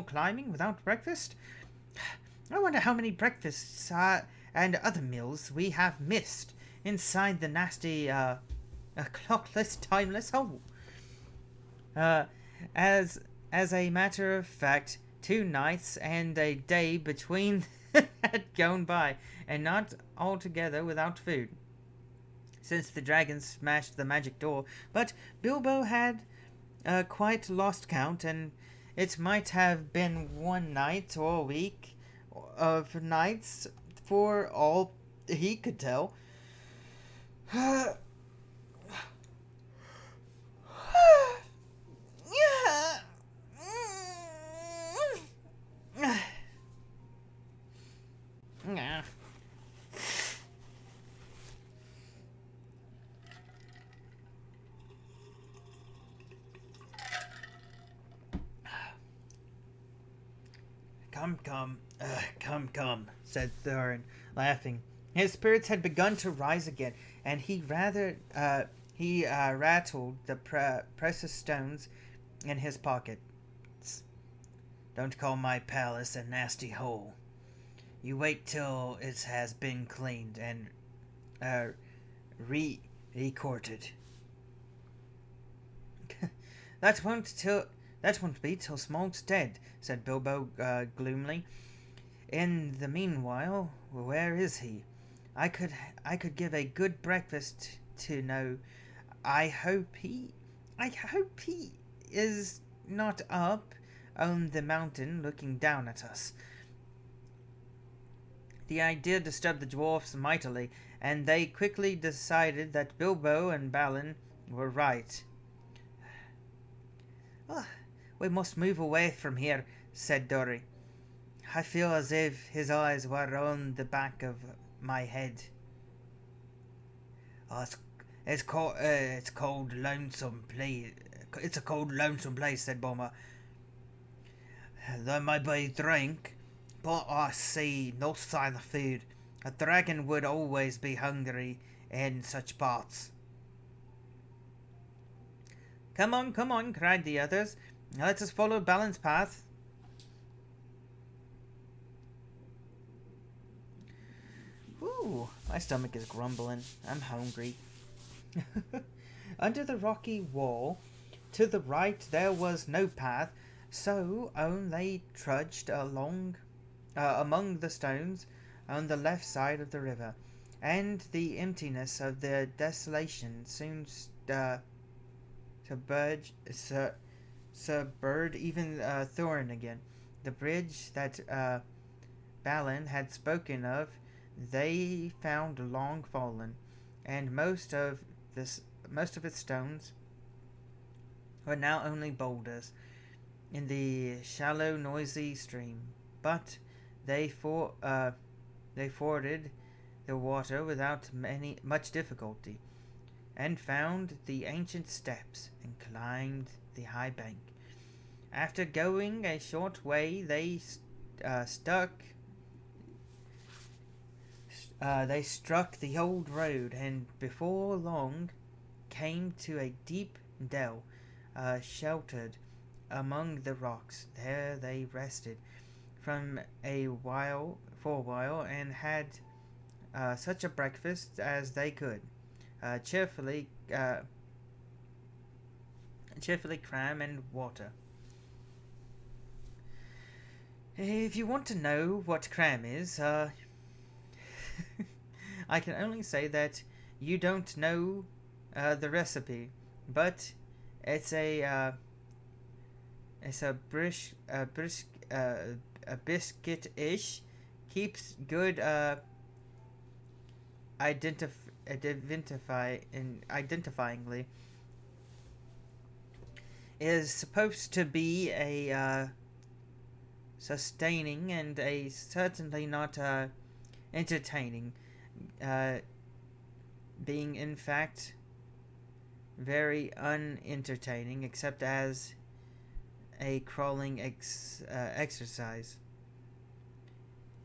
climbing without breakfast? I wonder how many breakfasts and other meals we have missed inside the nasty clockless, timeless hole. As a matter of fact, 2 nights and a day between had gone by, and not altogether without food, since the dragons smashed the magic door. But Bilbo had quite lost count, and it might have been 1 night or a week of nights for all he could tell. Come, said Thorin, laughing. His spirits had begun to rise again, and he rattled the precious stones in his pockets. Don't call my palace a nasty hole. You wait till it has been cleaned and recorted. That won't be till Smaug's dead, said Bilbo gloomily. In the meanwhile, where is he? I could give a good breakfast to know. I hope he is not up on the mountain looking down at us. The idea disturbed the dwarfs mightily, and they quickly decided that Bilbo and Balin were right. We must move away from here, said Dori. I feel as if his eyes were on the back of my head. It's cold, lonesome place. It's a cold, lonesome place, said Bomber. There may be drink, but I see no sign of food. A dragon would always be hungry in such parts. Come on, cried the others. Let us follow Balin's path. Ooh, my stomach is grumbling. I'm hungry. Under the rocky wall, to the right there was no path, so on they trudged along among the stones on the left side of the river, and the emptiness of the desolation soon submerged even Thorin again. The bridge that Balin had spoken of they found long fallen, and most of its stones were now only boulders in the shallow, noisy stream. But they forded the water without much difficulty, and found the ancient steps and climbed the high bank. After going a short way, they struck the old road, and before long came to a deep dell, sheltered among the rocks. There they rested for a while, and had such a breakfast as they could, cheerfully cram and water. If you want to know what cram is, I can only say that you don't know the recipe, but it's a a biscuit-ish, keeps good identifyingly, is supposed to be a sustaining and a certainly not entertaining, uh, being in fact very unentertaining except as a crawling exercise.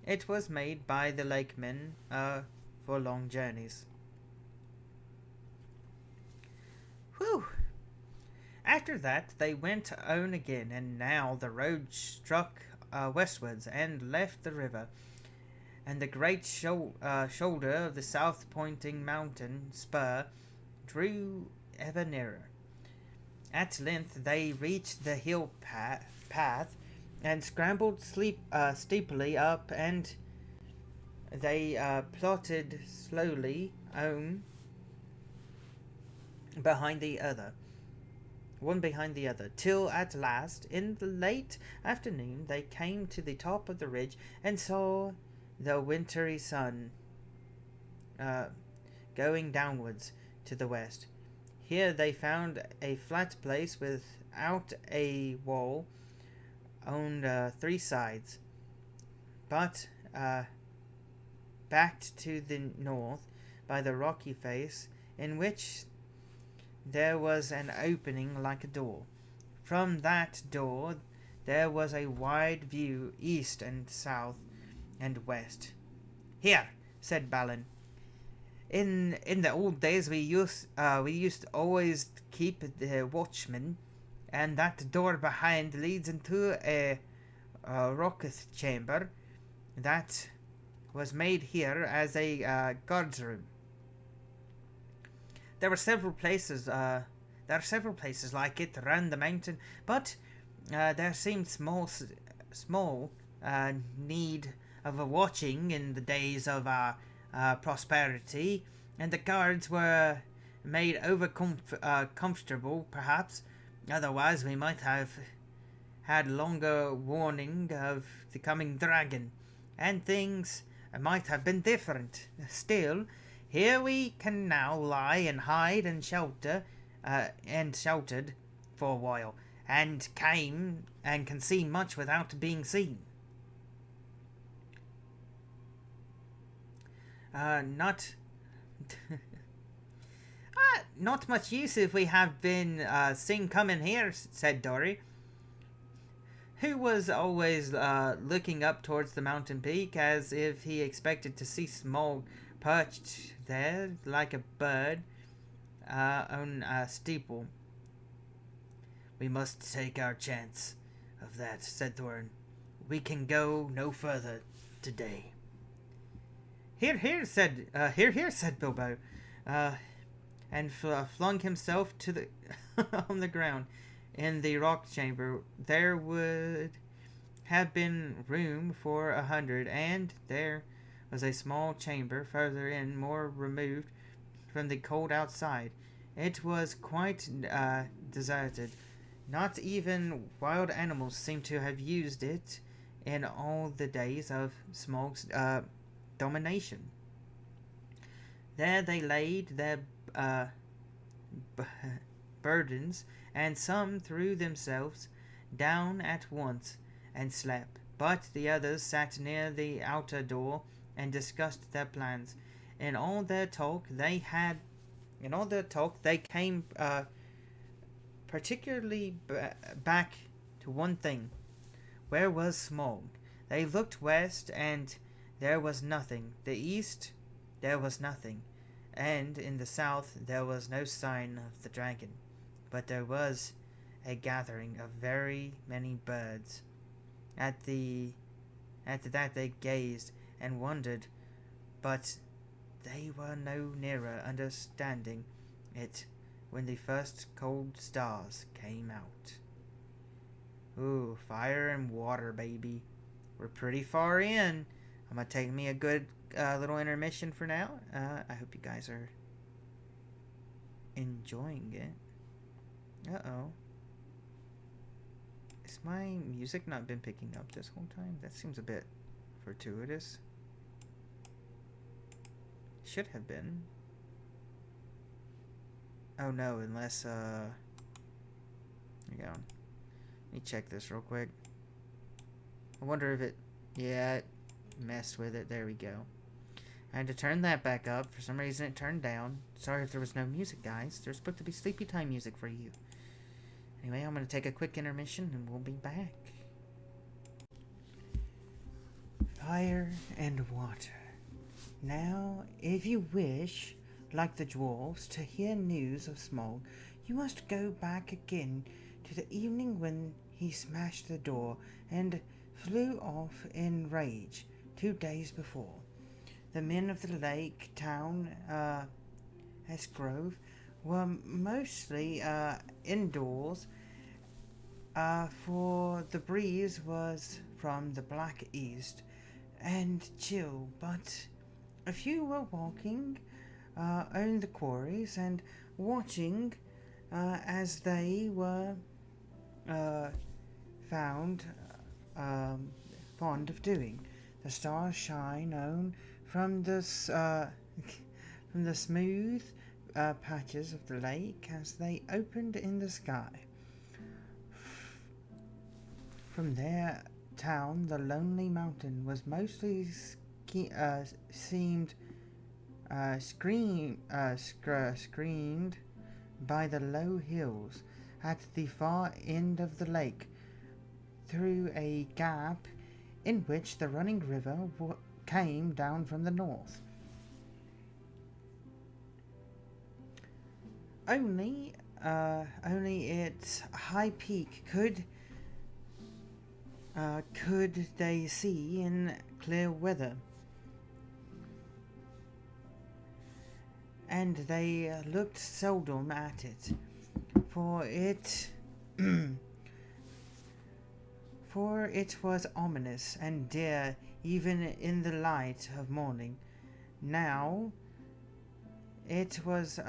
It was made by the lakemen for long journeys. Whew! After that, they went on again, and now the road struck westwards and left the river, and the great shoulder of the south-pointing mountain spur drew ever nearer. At length they reached the hill path and scrambled steeply up, and they plodded slowly on behind the other, one behind the other, till at last, in the late afternoon, they came to the top of the ridge and saw the wintry sun going downwards to the west. Here they found a flat place without a wall on 3 sides, but backed to the north by the rocky face, in which there was an opening like a door. From that door there was a wide view east and south and west. "Here," said Balin. In the old days we used to always keep the watchman, and that door behind leads into a rocketh chamber that was made here as a guard's room. There are several places like it around the mountain, but there seemed small need of a watching in the days of our prosperity, and the guards were made over comfortable, perhaps. Otherwise, we might have had longer warning of the coming dragon, and things might have been different. Still, here we can now lie and hide and sheltered for a while, and can see much without being seen. Not much use if we have been seen coming here," said Dory, who was always looking up towards the mountain peak, as if he expected to see Smog perched there like a bird on a steeple. "We must take our chance of that," said Thorin. "We can go no further today." "Here, here," said Bilbo, and flung himself to the on the ground. In the rock chamber there would have been room for 100, and there was a small chamber further in, more removed from the cold outside. It was quite deserted. Not even wild animals seemed to have used it in all the days of Smaug's domination. There they laid their burdens, and some threw themselves down at once and slept, but the others sat near the outer door and discussed their plans. In all their talk they came particularly back to one thing. Where was Smaug? They looked west, and there was nothing. The east, there was nothing. And in the south there was no sign of the dragon. But there was a gathering of very many birds. At that they gazed and wondered, but they were no nearer understanding it when the first cold stars came out. Ooh, fire and water, baby. We're pretty far in. I'm gonna take me a good little intermission for now. I hope you guys are enjoying it. Uh-oh. Has my music not been picking up this whole time? That seems a bit fortuitous. Should have been. Oh no, unless, here we go. Let me check this real quick. I wonder if it, yeah, it messed with it. There we go. I had to turn that back up. For some reason it turned down. Sorry if there was no music, guys. There's supposed to be sleepy time music for you. Anyway, I'm going to take a quick intermission and we'll be back. Fire and water. Now, if you wish, like the dwarves, to hear news of Smaug, you must go back again to the evening when he smashed the door and flew off in rage 2 days before. The men of the lake town, Esgrove, were mostly indoors, for the breeze was from the black east and chill, but a few were walking on the quarries and watching as they were found fond of doing. The stars shine on from the smooth patches of the lake as they opened in the sky. From their town, the lonely mountain was mostly screened by the low hills at the far end of the lake, through a gap in which the running river came down from the north. Only its high peak could they see in clear weather, and they looked seldom at it, for it was ominous and dear even in the light of morning. Now it was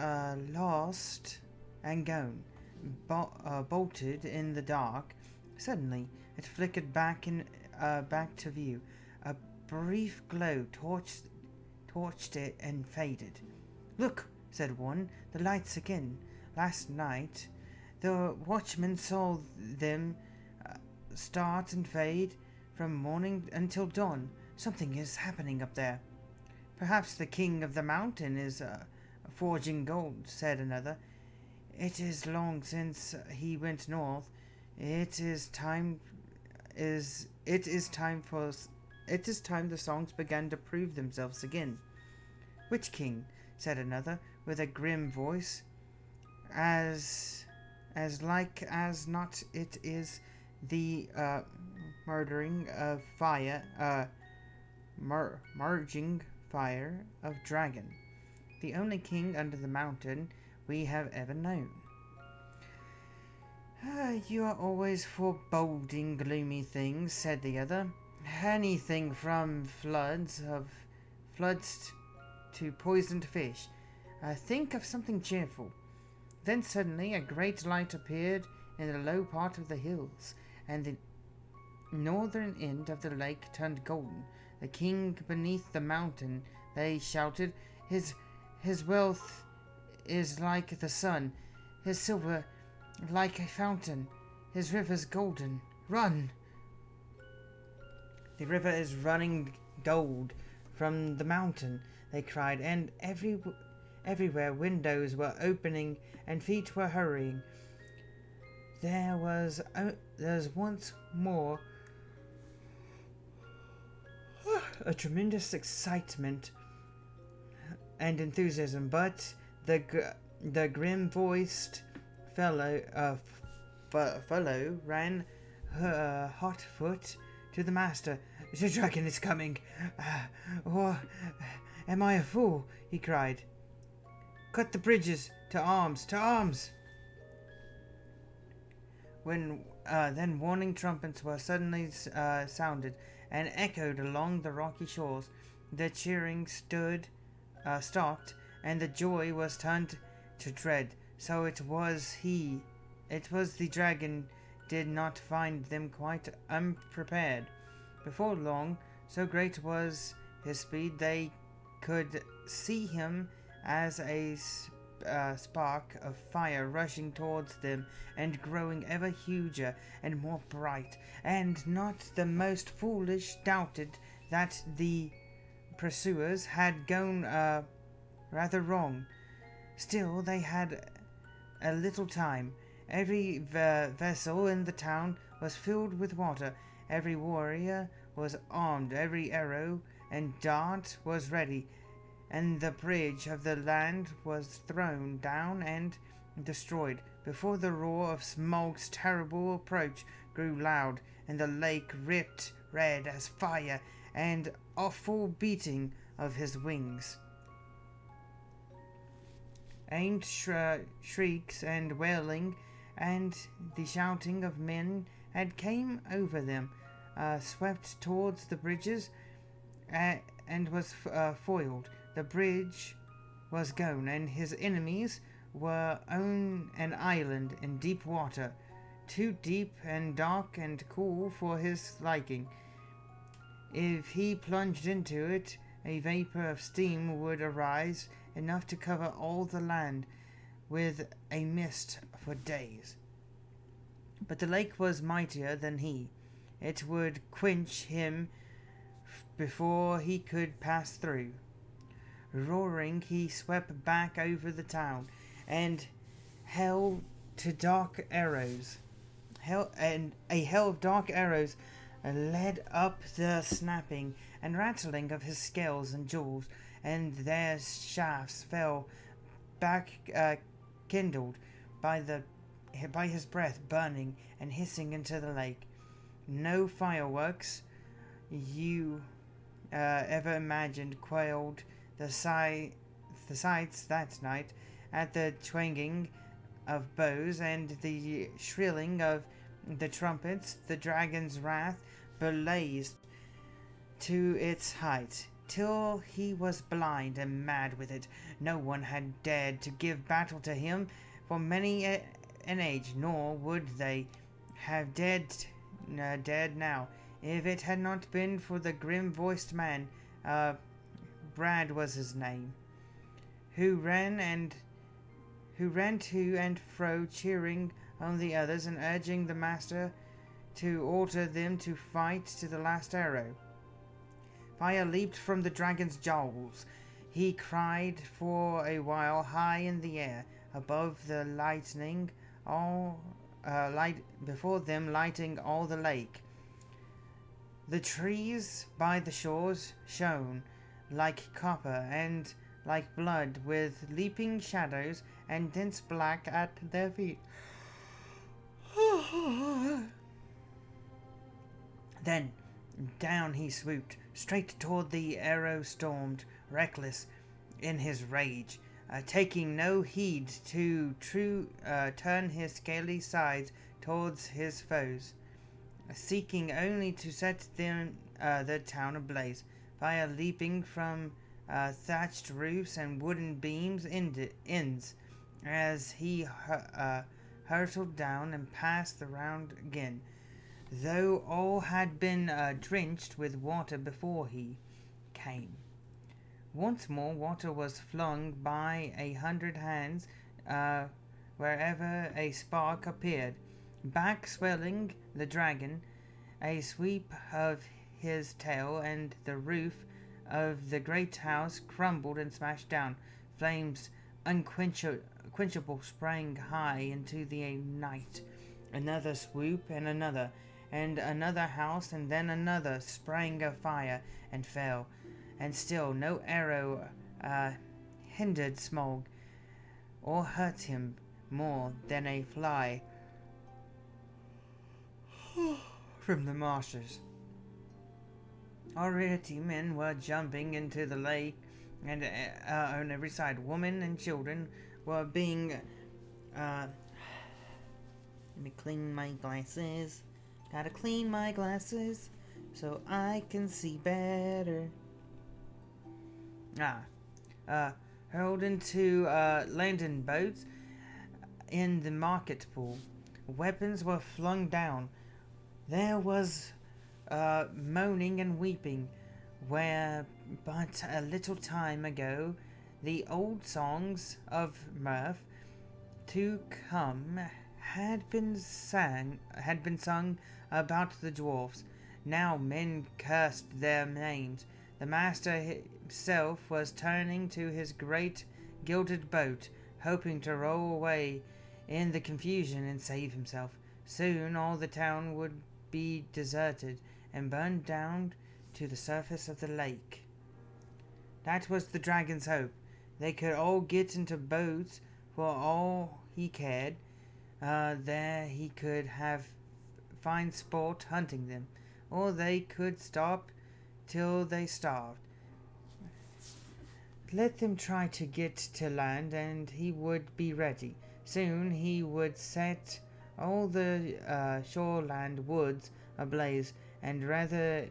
lost and gone, bolted in the dark. Suddenly it flickered back to view. A brief glow torched it and faded. "Look," said one, "the lights again. Last night the watchman saw them start and fade from morning until dawn. Something is happening up there." "Perhaps the king of the mountain is forging gold," said another. "It is long since he went north. It is time the songs began to prove themselves again." "Which king?" said another, with a grim voice. As like as not it is the merging fire of dragon, the only king under the mountain we have ever known." "You are always foreboding gloomy things," said the other. "Anything from floods to poisoned fish. Think of something cheerful." Then suddenly a great light appeared in the low part of the hills, and the northern end of the lake turned golden. "The king beneath the mountain," they shouted. His wealth is like the sun, his silver like a fountain, his rivers golden. Run!" "The river is running gold from the mountain," they cried, and everywhere windows were opening and feet were hurrying. There's once more a tremendous excitement and enthusiasm, but the grim-voiced fellow ran hot foot to the master. "The dragon is coming! Or am I a fool?" he cried. "Cut the bridges! To arms! To arms!" Then warning trumpets were suddenly sounded and echoed along the rocky shores. the cheering stopped, and the joy was turned to dread. So it was the dragon did not find them quite unprepared. Before long, so great was his speed, they could see him as a spark of fire rushing towards them and growing ever huger and more bright. And not the most foolish doubted that the pursuers had gone rather wrong. Still, they had a little time. Every vessel in the town was filled with water. Every warrior was armed. Every arrow and dart was ready. And the bridge of the land was thrown down and destroyed before the roar of Smaug's terrible approach grew loud, and the lake ripped red as fire, and awful beating of his wings. Aimed shrieks and wailing and the shouting of men had came over them, swept towards the bridges, and was foiled. The bridge was gone, and his enemies were on an island in deep water, too deep and dark and cool for his liking. If he plunged into it, a vapor of steam would arise, enough to cover all the land with a mist for days. But the lake was mightier than he. It would quench him before he could pass through. Roaring, he swept back over the town, and hell to dark arrows. A hail of dark arrows led up the snapping and rattling of his scales and jewels, and their shafts fell back, kindled by his breath, burning and hissing into the lake. No fireworks you ever imagined quailed the sights that night. At the twanging of bows and the shrilling of the trumpets, the dragon's wrath blazed to its height, till he was blind and mad with it. No one had dared to give battle to him for many an age, nor would they have dared now, if it had not been for the grim-voiced man, Brad was his name, who ran to and fro, cheering on the others and urging the master to order them to fight to the last arrow. Fire leaped from the dragon's jowls. He cried for a while high in the air, above the lightning, before them lighting all the lake. The trees by the shores shone like copper and like blood, with leaping shadows and dense black at their feet. Then down he swooped, straight toward the arrow stormed, reckless in his rage, taking no heed to turn his scaly sides towards his foes, seeking only to set the town ablaze. Fire leaping from thatched roofs and wooden beams ends, as he hurtled down and passed around again, though all had been drenched with water before he came. Once more water was flung by 100 hands wherever a spark appeared. Back swelling the dragon, a sweep of his tail, and the roof of the great house crumbled and smashed down. Flames unquenchable sprang high into the night. Another swoop and another house, and then another sprang afire and fell. And still no arrow hindered Smaug or hurt him more than a fly from the marshes. Already men were jumping into the lake, and on every side women and children were being let me clean my glasses. Gotta clean my glasses so I can see better. Ah, hurled into landing boats in the market pool. Weapons were flung down. There was moaning and weeping, where but a little time ago the old songs of mirth to come had been sung about the dwarfs. Now men cursed their names. The master himself was turning to his great gilded boat, hoping to row away in the confusion and save himself. Soon all the town would be deserted and burned down to the surface of the lake. That was the dragon's hope. They could all get into boats for all he cared. There he could have fine sport hunting them, or they could stop till they starved. Let them try to get to land, and he would be ready. Soon he would set all the shoreland woods ablaze, and rather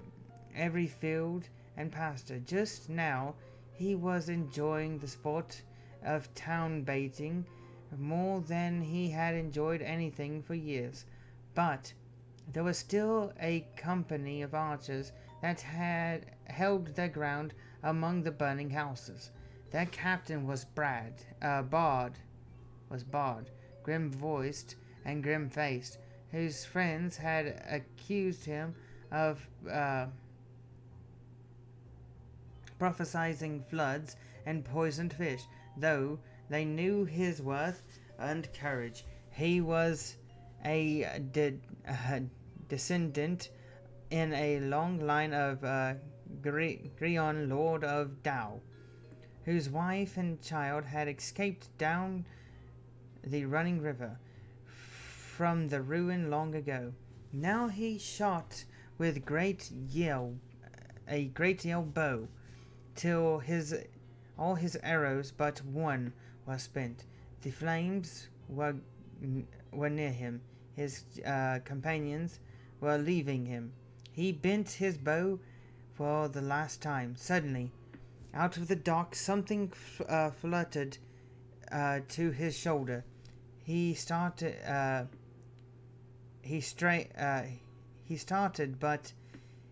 every field and pasture. Just now he was enjoying the sport of town baiting more than he had enjoyed anything for years. But there was still a company of archers that had held their ground among the burning houses. Their captain was Bard, grim-voiced and grim-faced, whose friends had accused him of prophesying floods and poisoned fish, though they knew his worth and courage. He was a descendant in a long line of Grion, Lord of Tao, whose wife and child had escaped down the running river from the ruin long ago. Now he shot with a great yell bow, till all his arrows but one were spent. The flames were near him. His companions were leaving him. He bent his bow for the last time. Suddenly, out of the dark, something fluttered to his shoulder. He started, but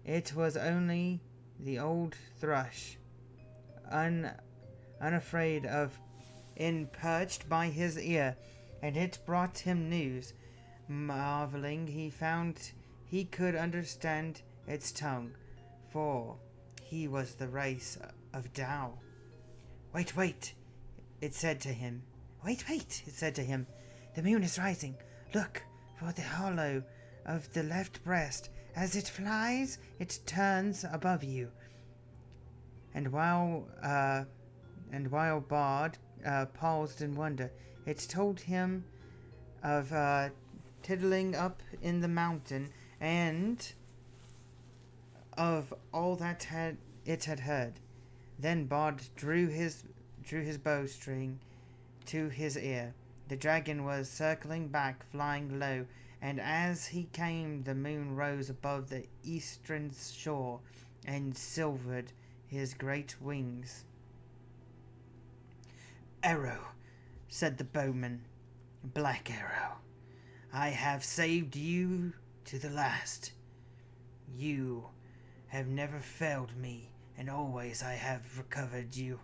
it was only the old thrush, unafraid of, perched by his ear, and it brought him news. Marveling, he found he could understand its tongue, for he was the race of Tao. Wait, it said to him. Wait, it said to him. The moon is rising. Look for the hollow of the left breast. As it flies, it turns above you. And while Bard paused in wonder, it told him of tiddling up in the mountain, and of all that it had heard. Then Bard drew his bowstring to his ear. The dragon was circling back, flying low, and as he came, the moon rose above the eastern shore and silvered his great wings. Arrow, said the bowman, Black Arrow, I have saved you to the last. You have never failed me, and always I have recovered you.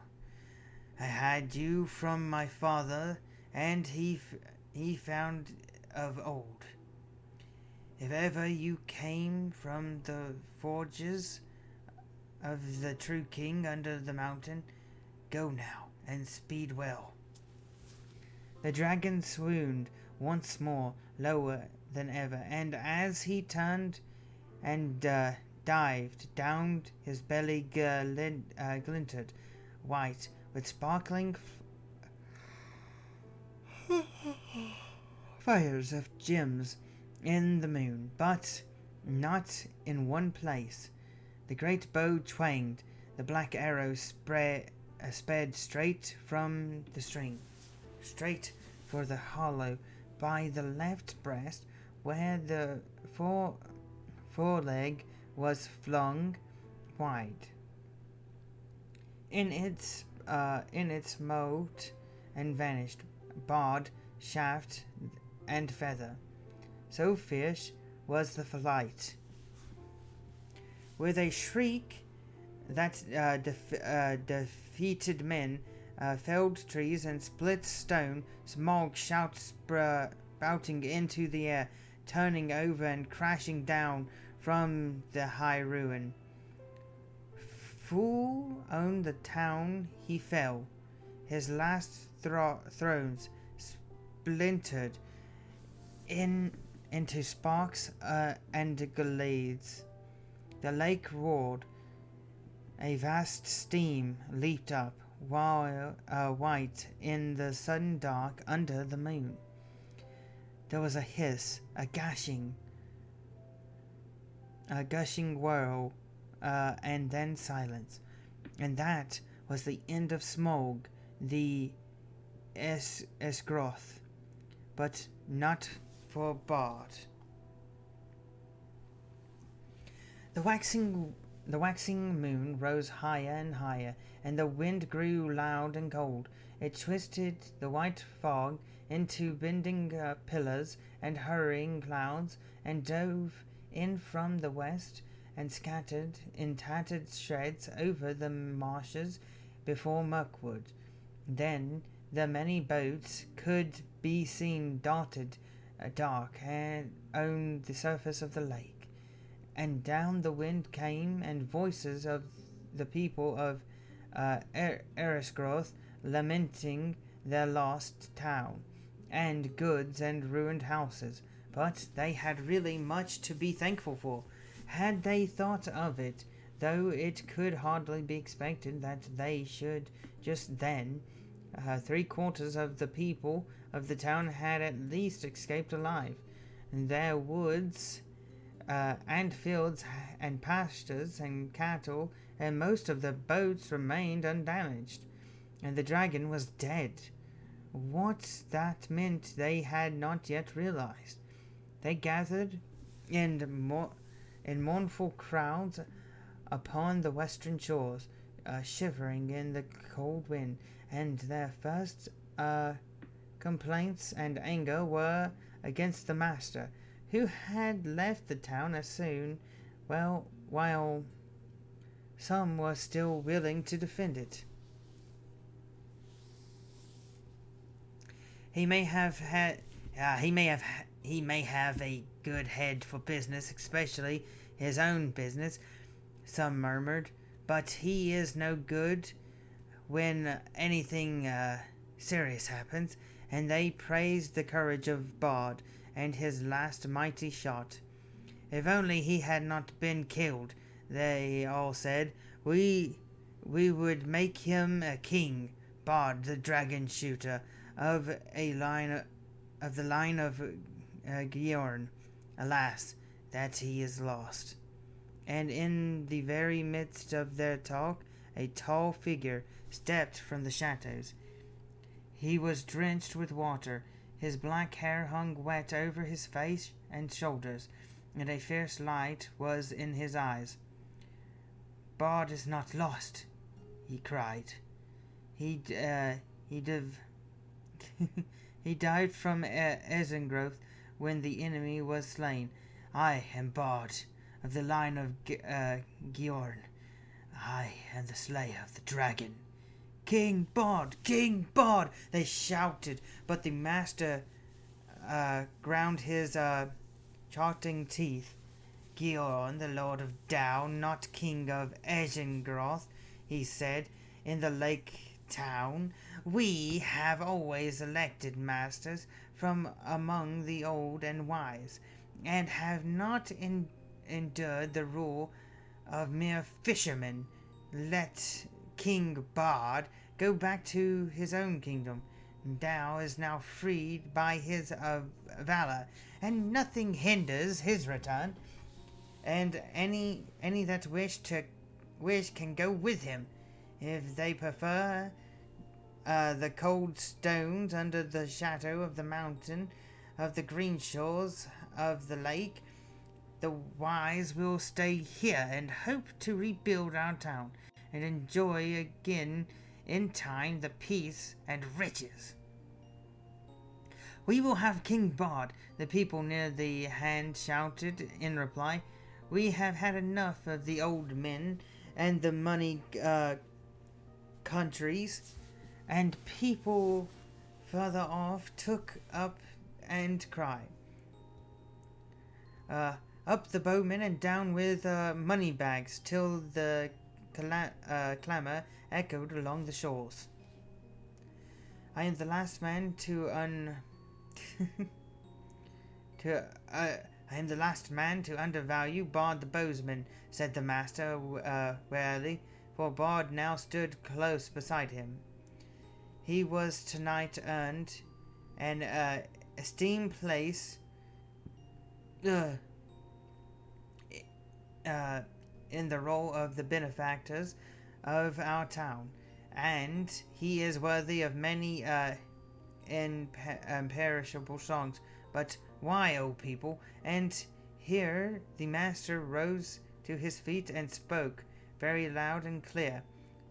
I had you from my father, and he found of old. If ever you came from the forges of the true king under the mountain, go now, and speed well. The dragon swooned once more, lower than ever, and as he turned and dived down, his belly glinted white with sparkling fires of gems in the moon, but not in one place. The great bow twanged. The black arrow sped straight from the string, straight for the hollow by the left breast, where the foreleg was flung wide. in its moat and vanished, barred, shaft, and feather. So fierce was the flight. With a shriek that defeated men, felled trees, and split stone, smog shouts spouting into the air, turning over and crashing down from the high ruin. Full on the town he fell, his last thrones splintered into sparks and glades. The lake roared. A vast steam leaped up, while white in the sudden dark under the moon. There was a hiss, a gushing whirl, and then silence. And that was the end of Smog, the Esgroth, but not for Bard. The waxing moon rose higher and higher, and the wind grew loud and cold. It twisted the white fog into bending pillars and hurrying clouds, and dove in from the west and scattered in tattered shreds over the marshes before Mirkwood. Then the many boats could be seen dotted dark and on the surface of the lake. And down the wind came, and voices of the people of Erisgroth lamenting their lost town, and goods and ruined houses. But they had really much to be thankful for, had they thought of it, though it could hardly be expected that they should just then. 3/4 of the people of the town had at least escaped alive. Their woods and fields and pastures and cattle and most of the boats remained undamaged, and the dragon was dead. What that meant they had not yet realized. They gathered in mournful crowds upon the western shores, shivering in the cold wind, and their first complaints and anger were against the master, who had left the town as soon, while some were still willing to defend it. He may have a good head for business, especially his own business, some murmured, but he is no good when anything serious happens, and they praised the courage of Bard and his last mighty shot. If only he had not been killed, they all said, we would make him a king, Bard the dragon shooter, of the line of Gjorn. Alas, that he is lost. And in the very midst of their talk, a tall figure stepped from the shadows. He was drenched with water. His black hair hung wet over his face and shoulders, and a fierce light was in his eyes. Bard is not lost, he cried. He died from Esengroth when the enemy was slain. I am Bard of the line of Gjorn. I am the slayer of the dragon. King Bard! King Bard! They shouted, but the master ground his charting teeth. Gjorn, the lord of Down, not king of Esengroth, he said, in the lake town. We have always elected masters from among the old and wise, and have not endured the rule of mere fishermen. Let King Bard go back to his own kingdom. Dow is now freed by his valor, and nothing hinders his return. And any that wish can go with him, if they prefer the cold stones under the shadow of the mountain, of the green shores of the lake. The wise will stay here and hope to rebuild our town, and enjoy again in time the peace and riches. We will have King Bard, the people near the hand shouted in reply. We have had enough of the old men and the money countries. And people further off took up and cried. Up the bowmen and down with money bags till the clamour echoed along the shores. I am the last man to I am the last man to undervalue Bard the bowsman, said the master warily, for Bard now stood close beside him. He was tonight earned an esteemed place in the roll of the benefactors of our town, and he is worthy of many imperishable songs. But why, O people? And here the master rose to his feet and spoke very loud and clear.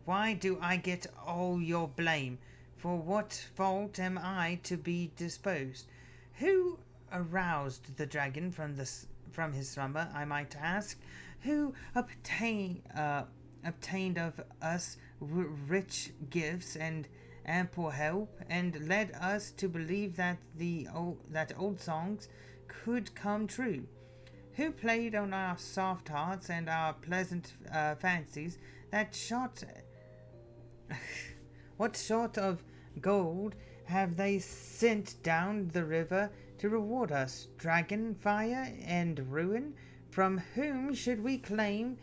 Why do I get all your blame? For what fault am I to be disposed? Who aroused the dragon from his slumber, I might ask? Who obtained of us rich gifts and ample help, and led us to believe that old songs could come true? Who played on our soft hearts and our pleasant fancies that shot? What sort of gold have they sent down the river to reward us? Dragon, fire, and ruin? From whom should we claim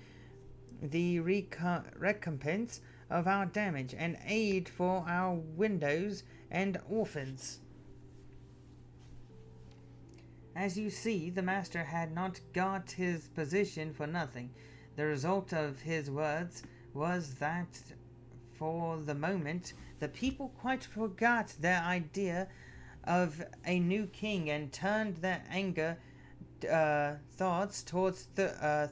the recompense of our damage, and aid for our widows and orphans? As you see, the master had not got his position for nothing. The result of his words was that for the moment the people quite forgot their idea of a new king and turned their anger thoughts towards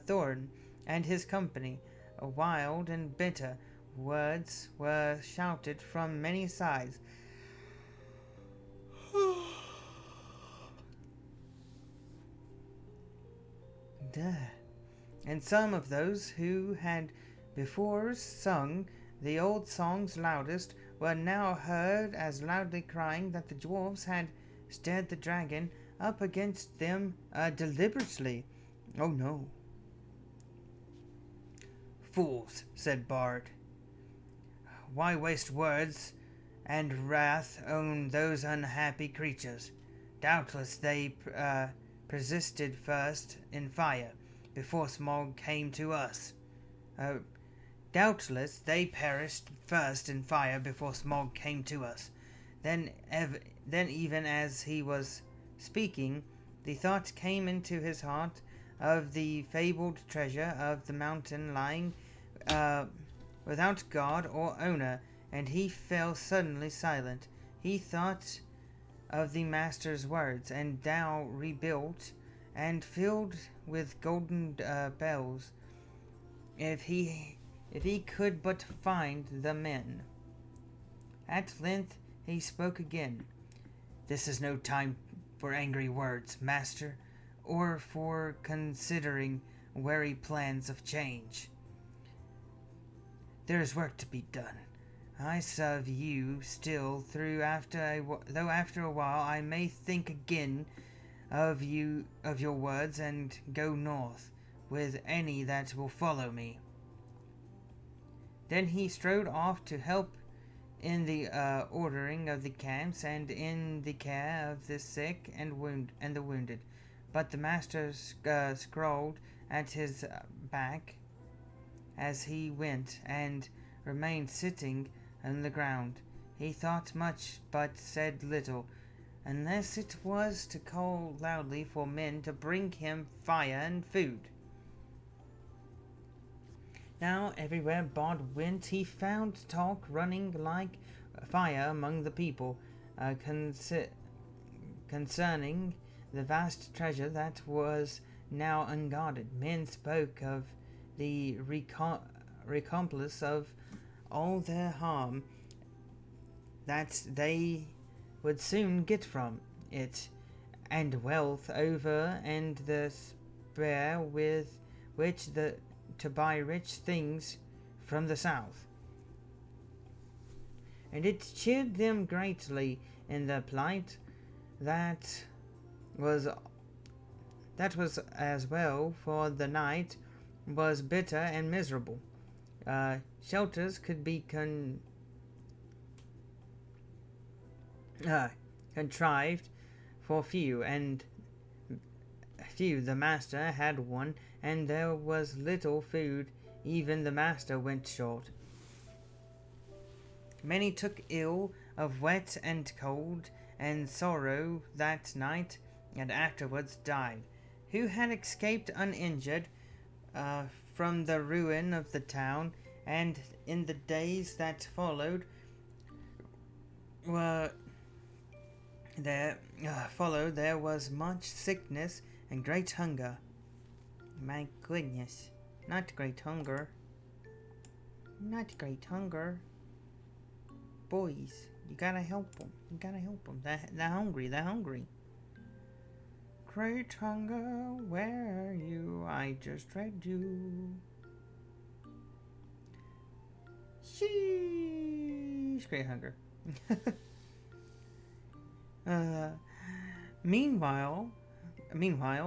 Thorn and his company. Wild and bitter words were shouted from many sides. And some of those who had before sung the old songs loudest were now heard as loudly crying that the dwarfs had stirred the dragon up against them deliberately. Oh no. Fools, said Bard. Why waste words and wrath on those unhappy creatures? Doubtless they persisted first in fire before Smog came to us. Doubtless they perished first in fire before Smog came to us. Then even as he was speaking, the thought came into his heart of the fabled treasure of the mountain lying without god or owner, and he fell suddenly silent. He thought of the master's words, and now rebuilt and filled with golden bells, if he could but find the men. At length he spoke again. This is no time for angry words, master, or for considering wary plans of change. There is work to be done. I serve you still though after a while I may think again of your words and go north with any that will follow me. Then he strode off to help in the ordering of the camps and in the care of the sick and the wounded. But the master scrawled at his back as he went, and remained sitting on the ground. He thought much, but said little, unless it was to call loudly for men to bring him fire and food. Now everywhere Bard went, he found talk running like fire among the people concerning the vast treasure that was now unguarded. Men spoke of the recompense of all their harm that they would soon get from it, and wealth over and the spare with which to buy rich things from the south. And it cheered them greatly in their plight that was as well, for the night was bitter and miserable. Shelters could be contrived for few, and few. The master had one, and there was little food. Even the master went short. Many took ill of wet and cold and sorrow that night, and afterwards died, who had escaped uninjured from the ruin of the town. And in the days that followed there was much sickness and great hunger. My goodness, not great hunger. Not great hunger. Boys, you gotta help them. You gotta help them. They're hungry. They're hungry. Great hunger, where are you? I just read you. Sheesh. Great hunger. Meanwhile,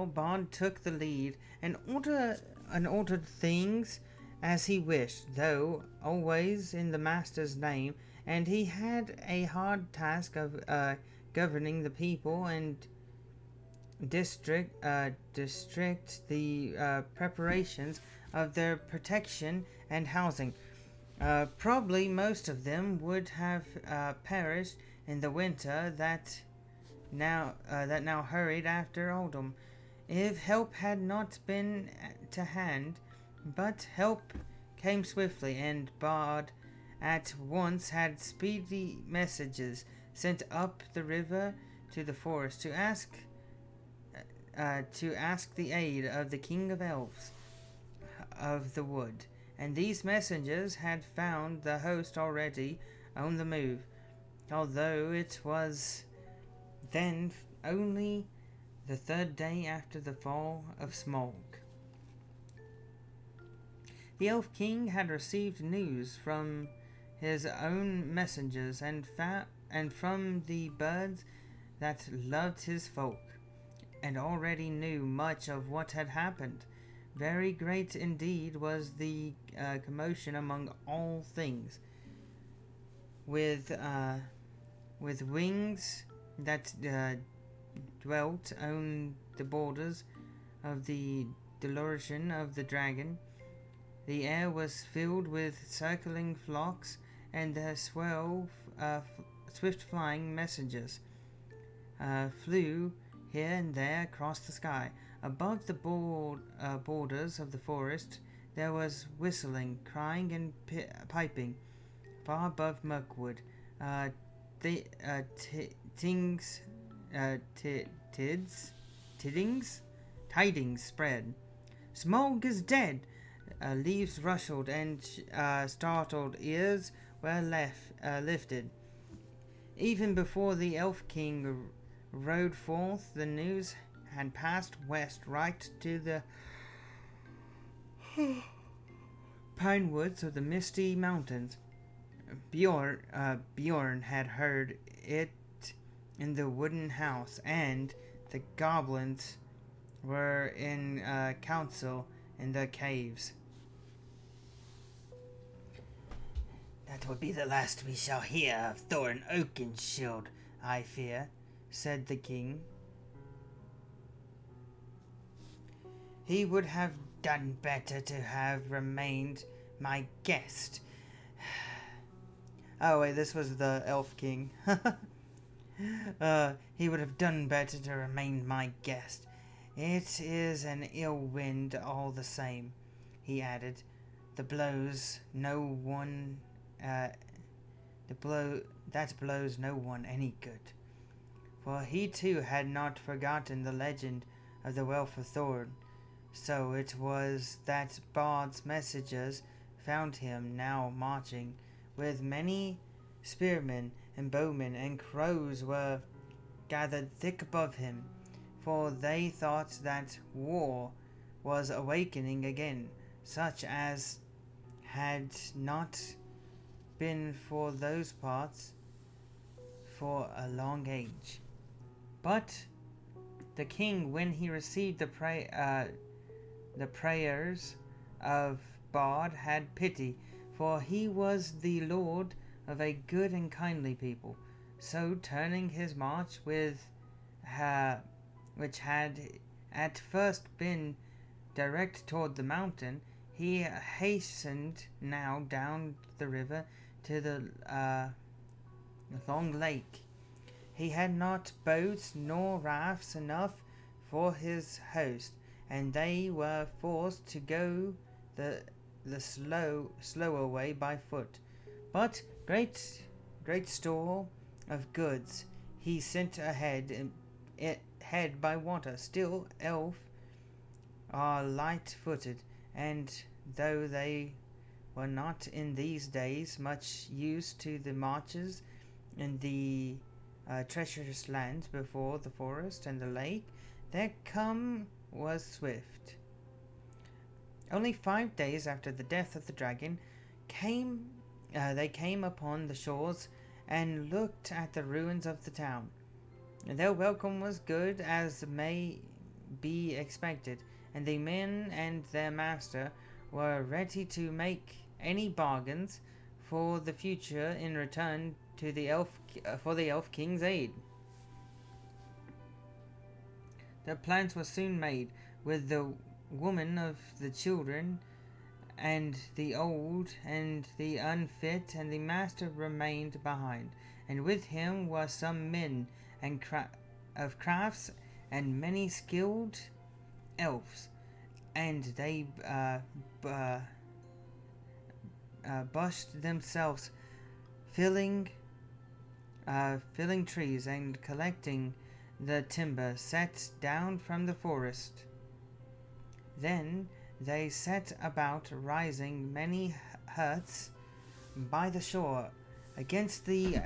Bond took the lead and ordered things as he wished, though always in the master's name, and he had a hard task of governing the people and district the preparations of their protection and housing. Probably most of them would have perished in the winter that now hurried after autumn, if help had not been to hand. But help came swiftly, and Bard at once had speedy messages sent up the river to the forest to ask the aid of the King of Elves of the Wood. And these messengers had found the host already on the move, although it was then only the third day after the fall of Smaug. The Elf King had received news from his own messengers and from the birds that loved his folk, and already knew much of what had happened. Very great indeed was the commotion among all things, with wings that dwelt on the borders of the delusion of the dragon. The air was filled with circling flocks and their swift-flying messengers flew here and there across the sky. Above the borders of the forest there was whistling, crying, and piping. Far above Mirkwood, tidings spread. Smaug is dead! Leaves rustled, and startled ears were lifted. Even before the Elf King rode forth, the news had passed west right to the pine woods of the Misty Mountains. Bjorn had heard it in the wooden house, and the goblins were in council in the caves. That will be the last we shall hear of Thorin Oakenshield, I fear, said the king. He would have done better to have remained my guest. Oh wait, this was the Elf King. He would have done better to remain my guest. It is an ill wind all the same, he added. That blows no one any good. For he too had not forgotten the legend of the Wealth of Thorin. So it was that Bard's messengers found him now marching with many spearmen and bowmen, and crows were gathered thick above him, for they thought that war was awakening again, such as had not been for those parts for a long age. But the king, when he received the prayers of Bard, had pity, for he was the lord of a good and kindly people. So turning his march which had at first been direct toward the mountain, he hastened now down the river to the long lake. He had not boats nor rafts enough for his host, and they were forced to go the slower way by foot. But great store of goods he sent ahead by water. Still, elf are light-footed, and though they were not in these days much used to the marches in the treacherous lands before the forest and the lake, their come was swift. Only 5 days after the death of the dragon, they came upon the shores and looked at the ruins of the town. Their welcome was good, as may be expected, and the men and their master were ready to make any bargains for the future in return to the elf king's aid. The plans were soon made, with the woman of the children and the old and the unfit, and the master remained behind, and with him were some men and of crafts and many skilled elves, and they bushed themselves filling trees and collecting the timber set down from the forest. Then they set about raising many huts by the shore against the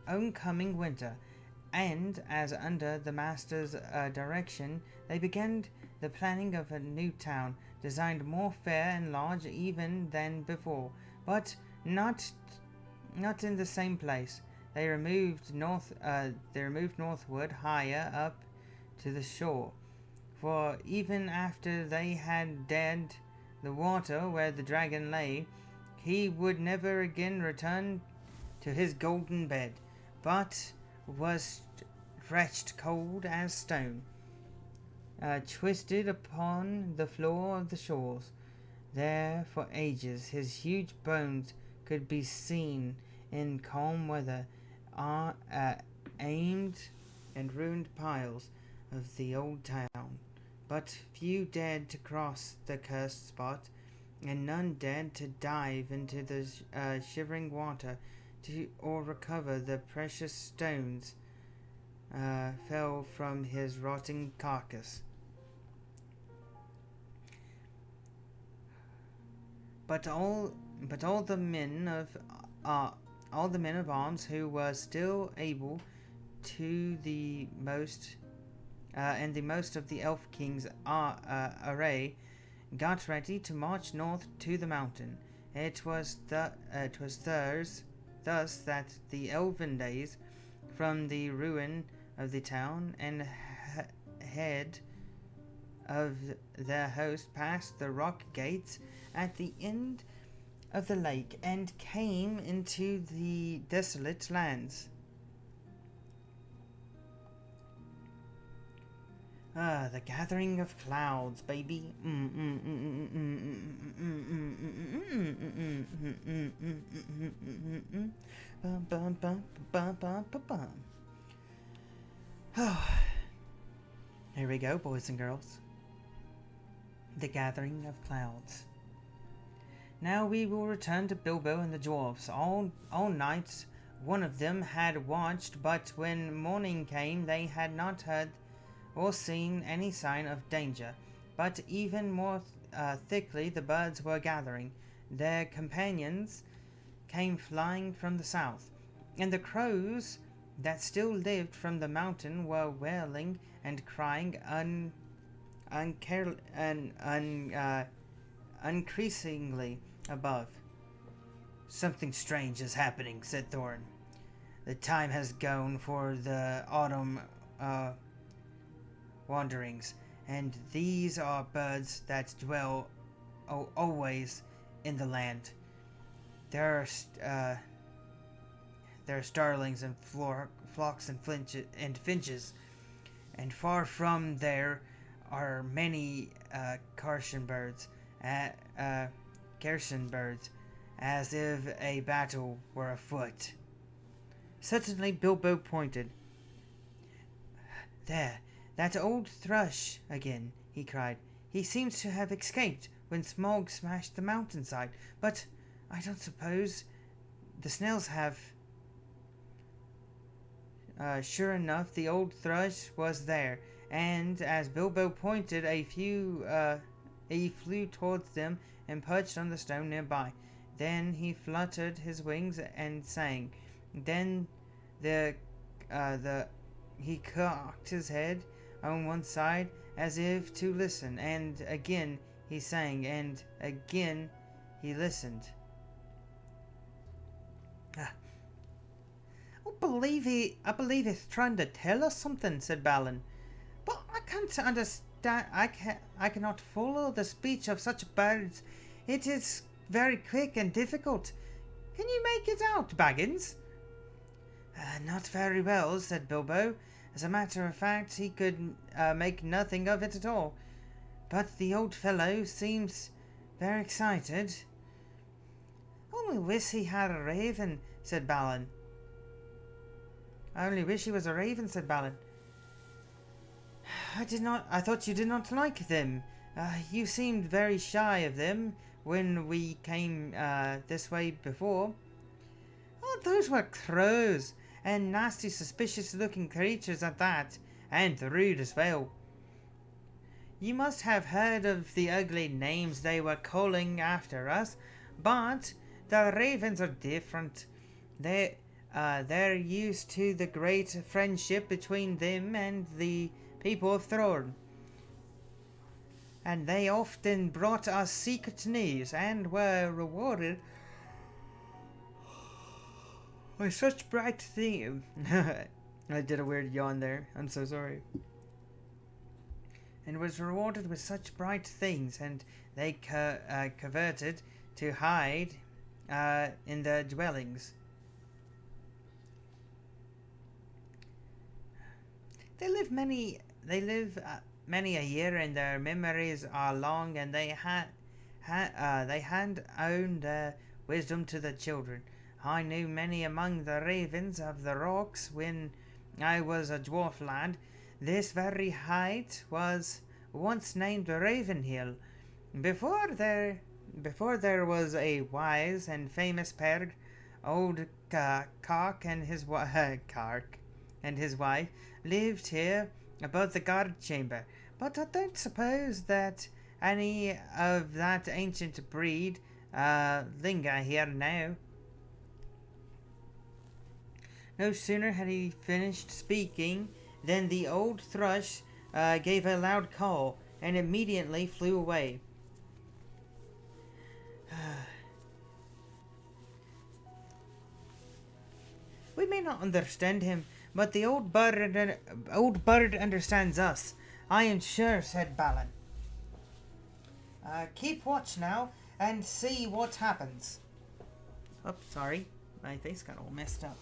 oncoming winter, and as under the master's direction they began the planning of a new town, designed more fair and large even than before, but not in the same place. They removed northward higher up to the shore, for even after they had dead the water where the dragon lay, he would never again return to his golden bed, but was stretched cold as stone, twisted upon the floor of the shores. There for ages his huge bones could be seen in calm weather, aimed and ruined piles of the old town, but few dared to cross the cursed spot, and none dared to dive into the shivering water or recover the precious stones fell from his rotting carcass. But all the men of arms who were still able to the most of the elf king's array got ready to march north to the mountain. It was thus that the elven days, from the ruin of the town and head of their host, passed the rock gates at the end of the lake and came into the desolate lands. The gathering of clouds, baby. Here we go, boys and girls. The gathering of clouds. Now we will return to Bilbo and the dwarfs. All night one of them had watched, but when morning came they had not heard or seen any sign of danger. But even more thickly the birds were gathering. their companions came flying from the south, and the crows that still lived from the mountain were wailing and crying increasingly above. "Something strange is happening," said Thorin. "The time has gone for the autumn wanderings, and these are birds that dwell always in the land. There are starlings and flocks and finches, and far from there are many carson birds, as if a battle were afoot." Suddenly Bilbo pointed. "There, that old thrush again," he cried. "He seems to have escaped when Smaug smashed the mountainside, but I don't suppose the snails have." Sure enough, the old thrush was there, and as Bilbo pointed, he flew towards them and perched on the stone nearby. Then he fluttered his wings and sang. Then he cocked his head on one side as if to listen, and again he sang, and again he listened. I believe he's trying to tell us something," said Balin. "But I can't understand. I cannot follow the speech of such birds. It is very quick and difficult. Can you make it out, Baggins?" "Not very well," said Bilbo. As a matter of fact, he could make nothing of it at all. "But the old fellow seems very excited." "Only wish he had a raven," said Balin. "I only wish he was a raven," said Balin. I thought you did not like them. You seemed very shy of them when we came this way before." "Oh, those were crows, and nasty, suspicious-looking creatures at that, and rude as well." "You must have heard of the ugly names they were calling after us, but the ravens are different. They're used to the great friendship between them and the people of Thorn, and they often brought us secret news and were rewarded with such bright things." I did a weird yawn there. I'm so sorry. "And was rewarded with such bright things, and they coveted to hide in their dwellings. They live many a year, and their memories are long, and they hand on their wisdom to the children. I knew many among the ravens of the rocks when I was a dwarf lad. This very height was once named Raven Hill. Before there was a wise and famous pair, old Cark and his wife lived here above the guard chamber, but I don't suppose that any of that ancient breed linger here now." No sooner had he finished speaking than the old thrush gave a loud call and immediately flew away. "We may not understand him, but the old bird understands us, I am sure," said Balin. "Keep watch now and see what happens." Oh, sorry, my face got all messed up.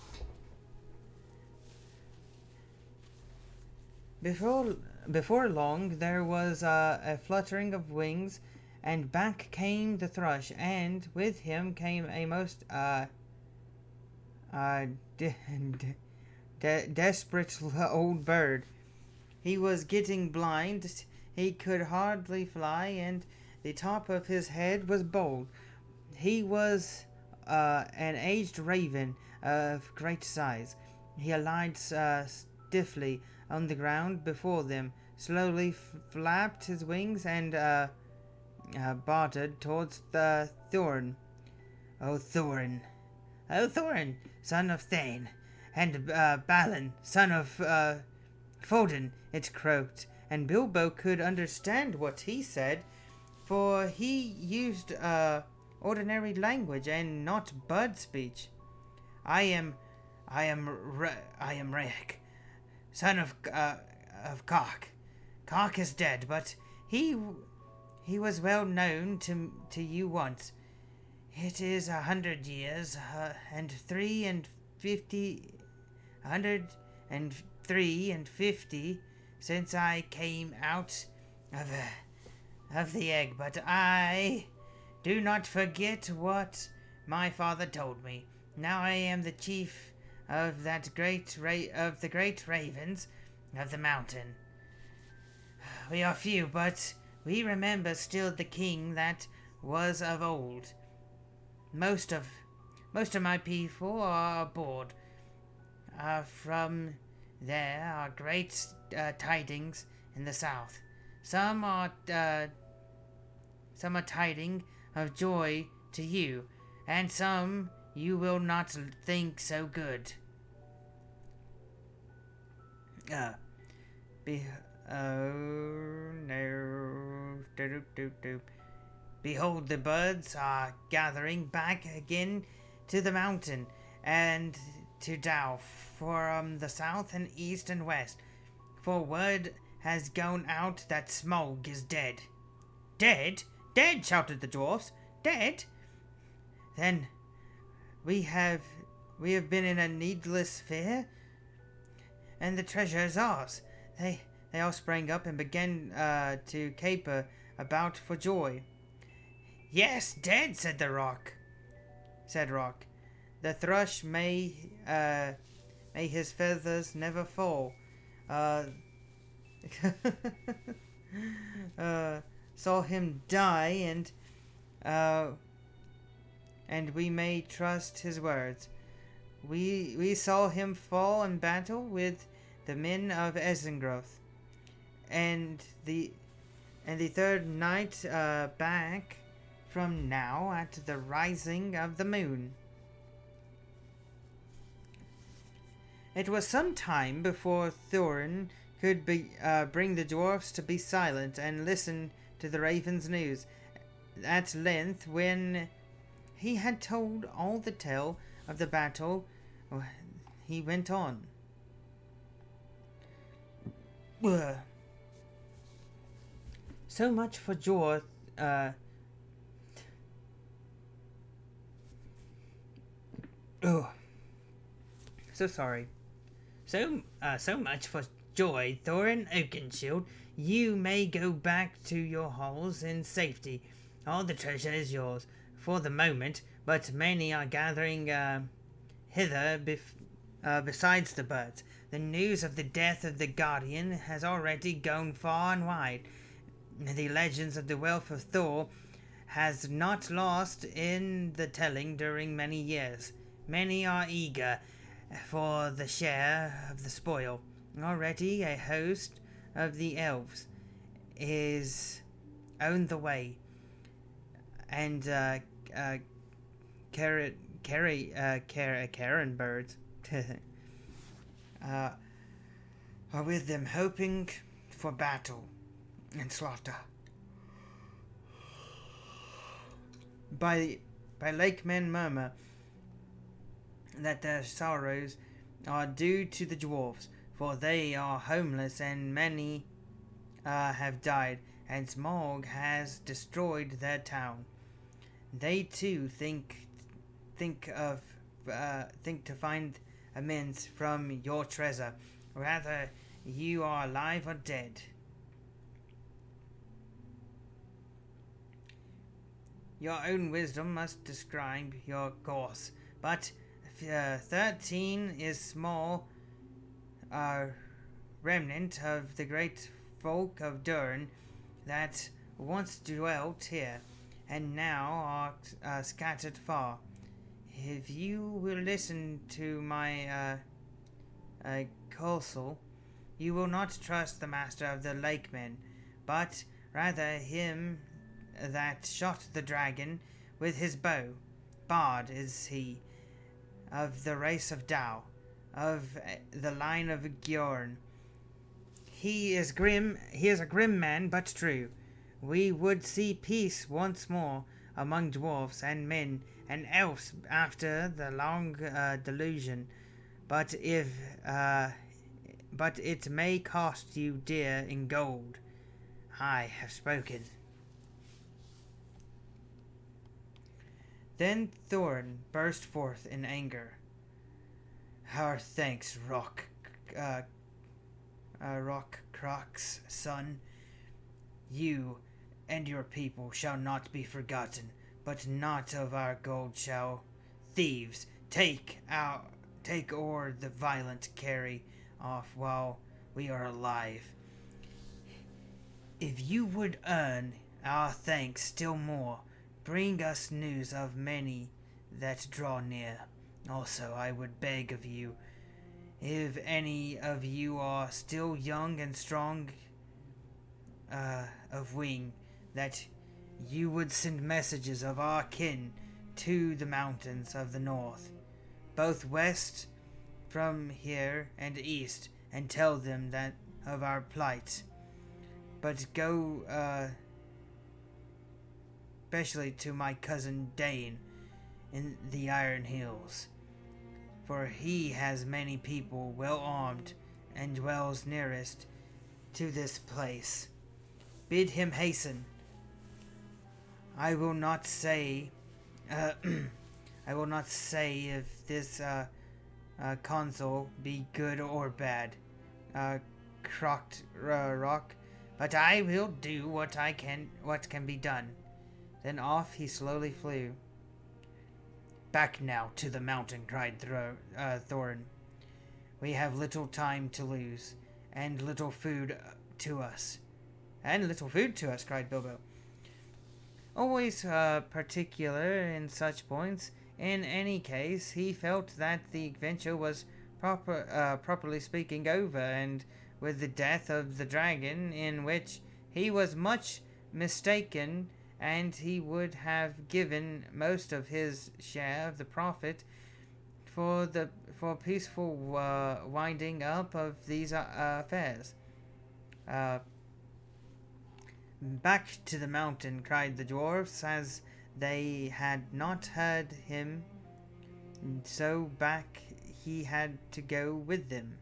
Before long, there was a fluttering of wings, and back came the thrush, and with him came a most desperate old bird. He was getting blind, he could hardly fly, and the top of his head was bald. He was an aged raven of great size. He alighted stiffly on the ground before them, slowly flapped his wings, and bartered towards the Thorin. O Thorin, O Thorin, son of Thane, and Balin, son of Fodin, it croaked, and Bilbo could understand what he said, for he used ordinary language and not bird speech. I am Raek, son of Kark. Kark is dead, but he was well known to you once. It is 100 years and 103 and 50 since I came out of the egg, but I do not forget what my father told me. Now I am the chief of the great ravens of the mountain. We are few, but we remember still the king that was of old. Most of my people are aboard. From there are great tidings in the south. Some are tiding of joy to you, and some you will not think so good. Behold, the birds are gathering back again to the mountain and to Dow from the south and east and west, for word has gone out that Smaug is dead. Dead? Dead! Shouted the dwarfs. Dead? Then we have been in a needless fear, and the treasure is ours. They all sprang up and began to caper about for joy. Yes, dead, said Rock. The thrush may his feathers never fall. Saw him die, and we may trust his words. We saw him fall in battle with the men of Esengroth, and the third night back from now at the rising of the moon. It was some time before Thorin could bring the dwarfs to be silent and listen to the raven's news. At length, when he had told all the tale of the battle, he went on. So much for Jorth. So sorry. So much for joy, Thorin Oakenshield. You may go back to your halls in safety. All the treasure is yours for the moment, but many are gathering hither besides the birds. The news of the death of the Guardian has already gone far and wide. The legends of the wealth of Thor has not lost in the telling during many years. Many are eager for the share of the spoil. Already a host of the elves is on the way, and Karen birds are with them, hoping for battle and slaughter. By lake men murmur that their sorrows are due to the dwarfs, for they are homeless and many have died, and Smaug has destroyed their town. They too think to find amends from your treasure, whether you are alive or dead. Your own wisdom must describe your course, but 13 is small remnant of the great folk of Durin that once dwelt here, and now are scattered far. If you will listen to my counsel, you will not trust the master of the Lakemen, but rather him that shot the dragon with his bow. Bard is he, of the race of Tao, of the line of Gjorn. He is a grim man, but true. We would see peace once more among dwarfs and men and elves after the long delusion. But it may cost you dear in gold. I have spoken. Then Thorin burst forth in anger. Our thanks, Rock Croc's son. You and your people shall not be forgotten, but not of our gold shall thieves take o'er the violent carry off while we are alive. If you would earn our thanks still more, bring us news of many that draw near. Also, I would beg of you, if any of you are still young and strong of wing, that you would send messages of our kin to the mountains of the north, both west from here and east, and tell them that of our plight. But go especially to my cousin Dane in the Iron Hills, for he has many people well armed and dwells nearest to this place. Bid him hasten. I will not say if this consul be good or bad, Rock, but I will do what can be done. Then off he slowly flew. Back now to the mountain, cried Thorin. We have little time to lose, and little food to us. And little food to us, cried Bilbo. Always particular in such points. In any case, he felt that the adventure was properly speaking over, and with the death of the dragon, in which he was much mistaken, and he would have given most of his share of the profit for peaceful winding up of these affairs. Back to the mountain, cried the dwarfs, as they had not heard him, so back he had to go with them.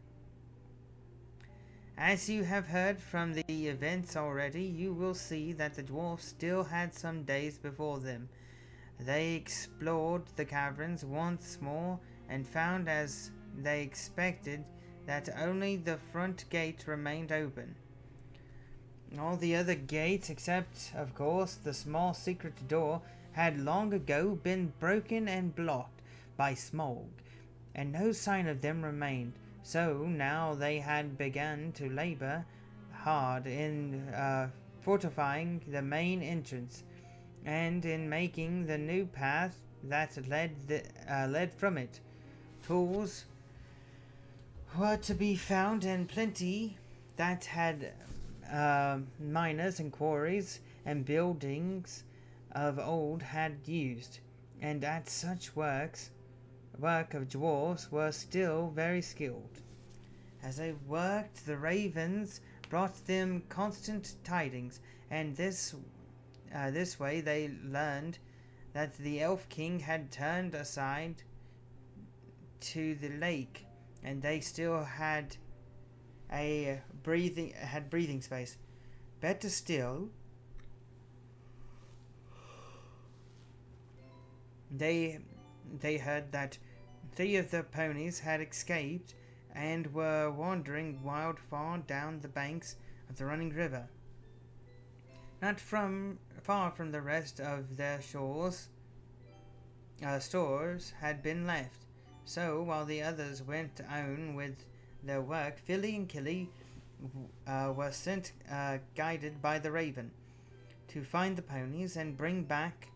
As you have heard from the events already, you will see that the dwarfs still had some days before them. They explored the caverns once more, and found, as they expected, that only the front gate remained open. All the other gates, except, of course, the small secret door, had long ago been broken and blocked by Smaug, and no sign of them remained. So now they had begun to labor hard in fortifying the main entrance, and in making the new path that led from it. Tools were to be found in plenty that had miners and quarries and buildings of old had used, and at such work of dwarfs were still very skilled. As they worked, the ravens brought them constant tidings, and this way they learned that the elf king had turned aside to the lake, and they still had breathing space. Better still, they heard that 3 of the ponies had escaped and were wandering wild far down the banks of the running river. Not far from the rest of their stores had been left. So while the others went on with their work, Philly and Killy were sent, guided by the raven, to find the ponies and bring back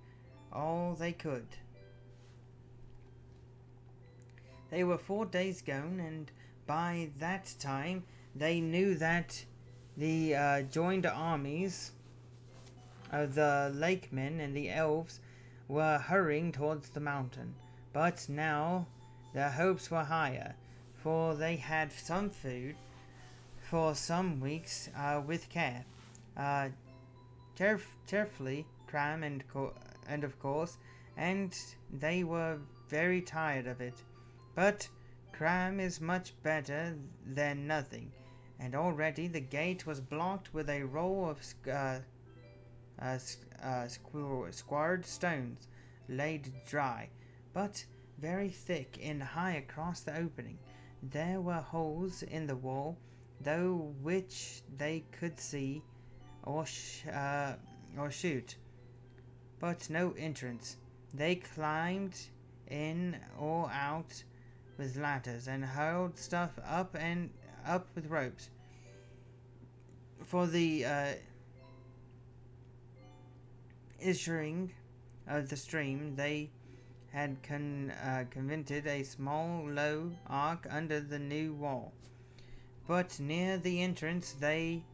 all they could. They were 4 days gone, and by that time they knew that the joined armies The lakemen and the elves were hurrying towards the mountain, but now their hopes were higher, for they had some food for some weeks with care. Uh, Cheerfully, Cram and of course, and they were very tired of it. But Cram is much better than nothing, and already the gate was blocked with a row of squared stones, laid dry, but very thick and high across the opening. There were holes in the wall, through which they could see or shoot, but no entrance. They climbed in or out with ladders and hurled stuff up with ropes. For the issuing of the stream, they had convented a small low arc under the new wall, but near the entrance they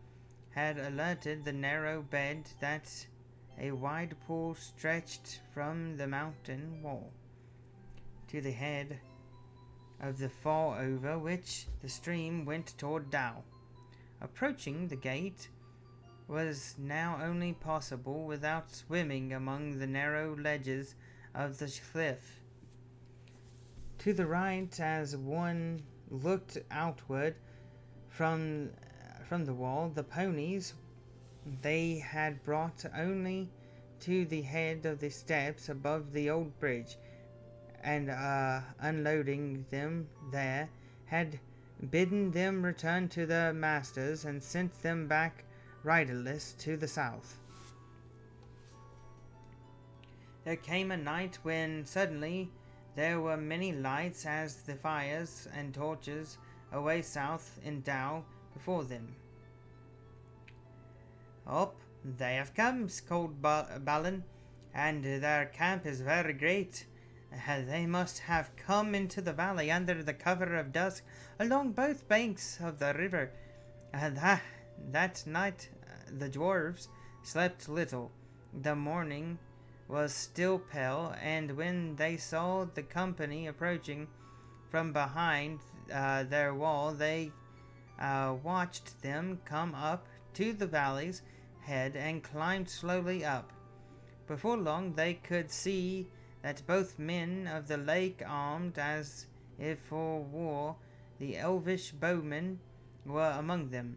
had alerted the narrow bed that a wide pool stretched from the mountain wall to the head of the fall over which the stream went toward Dow. Approaching the gate was now only possible without swimming among the narrow ledges of the cliff. To the right, as one looked outward from the wall, the ponies they had brought only to the head of the steps above the old bridge, and unloading them there, had bidden them return to their masters and sent them back riderless to the south. There came a night when suddenly there were many lights as the fires and torches away south in Dow before them. "Up, they have come," called Balin, "and their camp is very great. They must have come into the valley under the cover of dusk along both banks of the river." That night the dwarves slept little. The morning was still pale, and when they saw the company approaching from behind their wall, they watched them come up to the valley's head and climbed slowly up. Before long they could see that both men of the lake, armed as if for war, the elvish bowmen, were among them.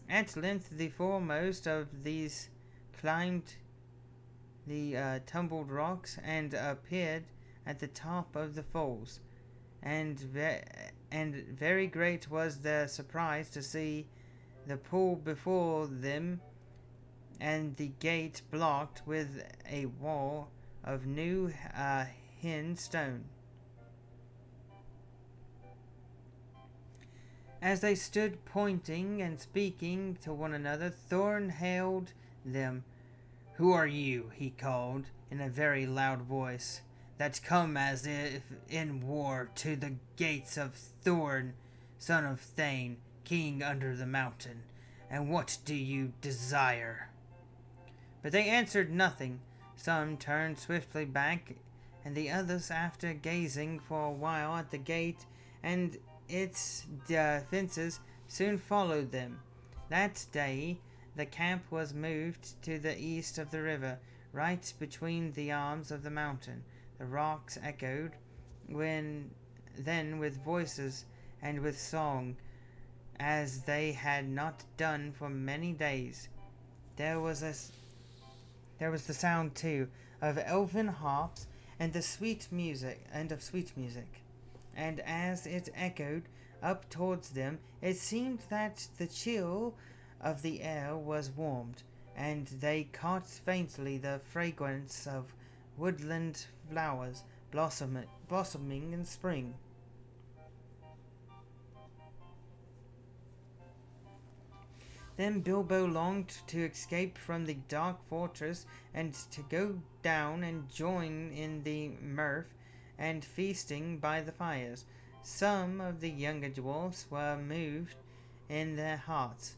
At length the foremost of these climbed the tumbled rocks and appeared at the top of the falls, and very great was their surprise to see the pool before them and the gate blocked with a wall of new hewn stone. As they stood pointing and speaking to one another, Thorn hailed them. "Who are you," he called, in a very loud voice, "that come as if in war to the gates of Thorn, son of Thane, king under the mountain? And what do you desire?" But they answered nothing. Some turned swiftly back, and the others, after gazing for a while at the gate and its defenses, soon followed them. That day the camp was moved to the east of the river, right between the arms of the mountain. The rocks echoed then with voices and with song, as they had not done for many days. There was the sound too of elven harps and of sweet music. And as it echoed up towards them, it seemed that the chill of the air was warmed, and they caught faintly the fragrance of woodland flowers blossoming in spring. Then Bilbo longed to escape from the dark fortress and to go down and join in the mirth and feasting by the fires. Some of the younger dwarfs were moved in their hearts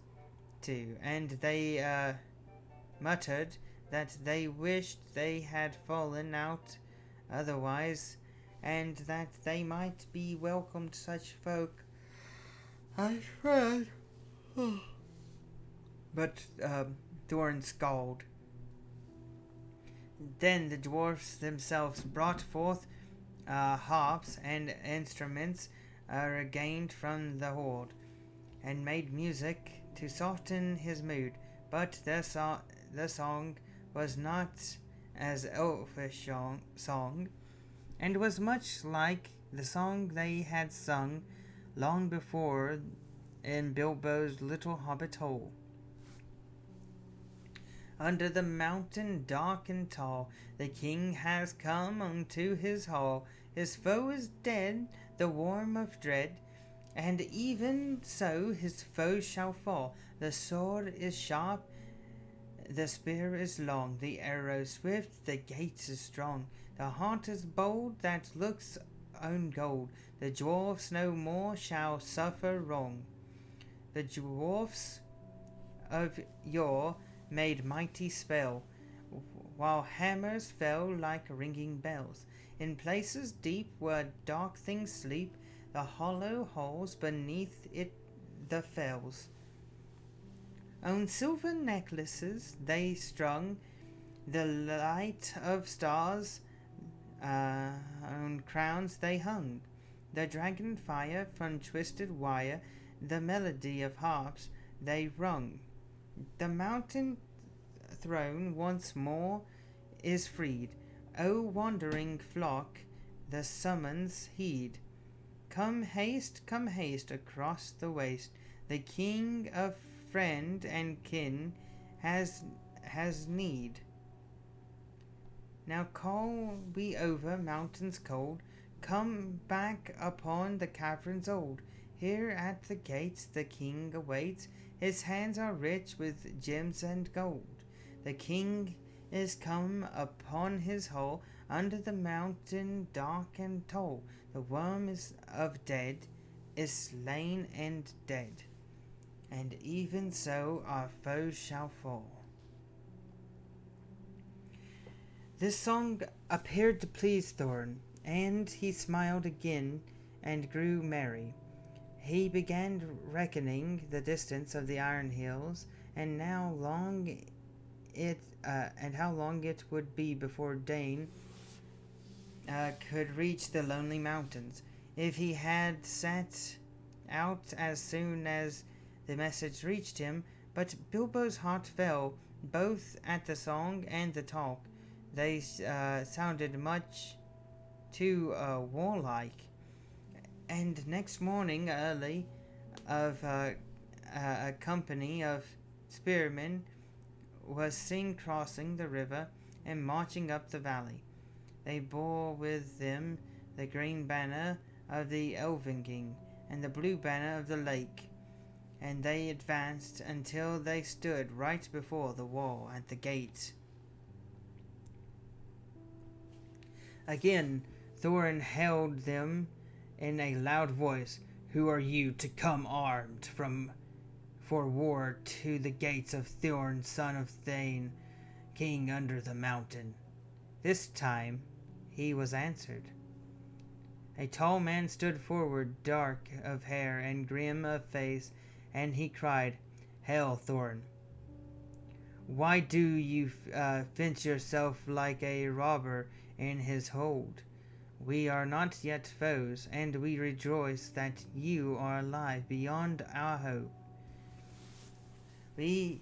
too, and they muttered that they wished they had fallen out otherwise, and that they might be welcomed such folk as Fred. But Thorin scowled. Then the dwarfs themselves brought forth harps and instruments regained from the hoard, and made music to soften his mood. But the song was not as elfish song, and was much like the song they had sung long before in Bilbo's little hobbit hole. Under the mountain dark and tall, the king has come unto his hall. His foe is dead, the worm of dread, and even so his foe shall fall. The sword is sharp, the spear is long, the arrow swift, the gate is strong. The heart is bold that looks on gold. The dwarfs no more shall suffer wrong. The dwarfs of yore made mighty spell, while hammers fell like ringing bells. In places deep where dark things sleep, the hollow holes beneath it the fells. On silver necklaces they strung the light of stars, on crowns they hung the dragon fire from twisted wire, the melody of harps they rung. The mountain throne once more is freed. O wandering flock, the summons heed. Come haste across the waste. The king of friend and kin has need. Now call we over mountains cold, come back upon the caverns old. Here at the gates the king awaits, his hands are rich with gems and gold. The king is come upon his hall, under the mountain dark and tall. The worm is of dead, is slain and dead, and even so our foes shall fall. This song appeared to please Thorin, and he smiled again and grew merry. He began reckoning the distance of the Iron Hills, and how long it would be before Dane could reach the lonely mountains. If he had set out as soon as the message reached him, but Bilbo's heart fell both at the song and the talk. They sounded much too warlike. And next morning early, a company of spearmen was seen crossing the river and marching up the valley. They bore with them the green banner of the Elven King and the blue banner of the lake, and they advanced until they stood right before the wall at the gate. Again Thorin hailed them in a loud voice. Who are you to come armed for war to the gates of Thorn, son of Thane, king under the mountain? This time he was answered. A tall man stood forward, dark of hair and grim of face, and he cried, Hail, Thorin! Why do you fence yourself like a robber in his hold? We are not yet foes, and we rejoice that you are alive beyond our hope. We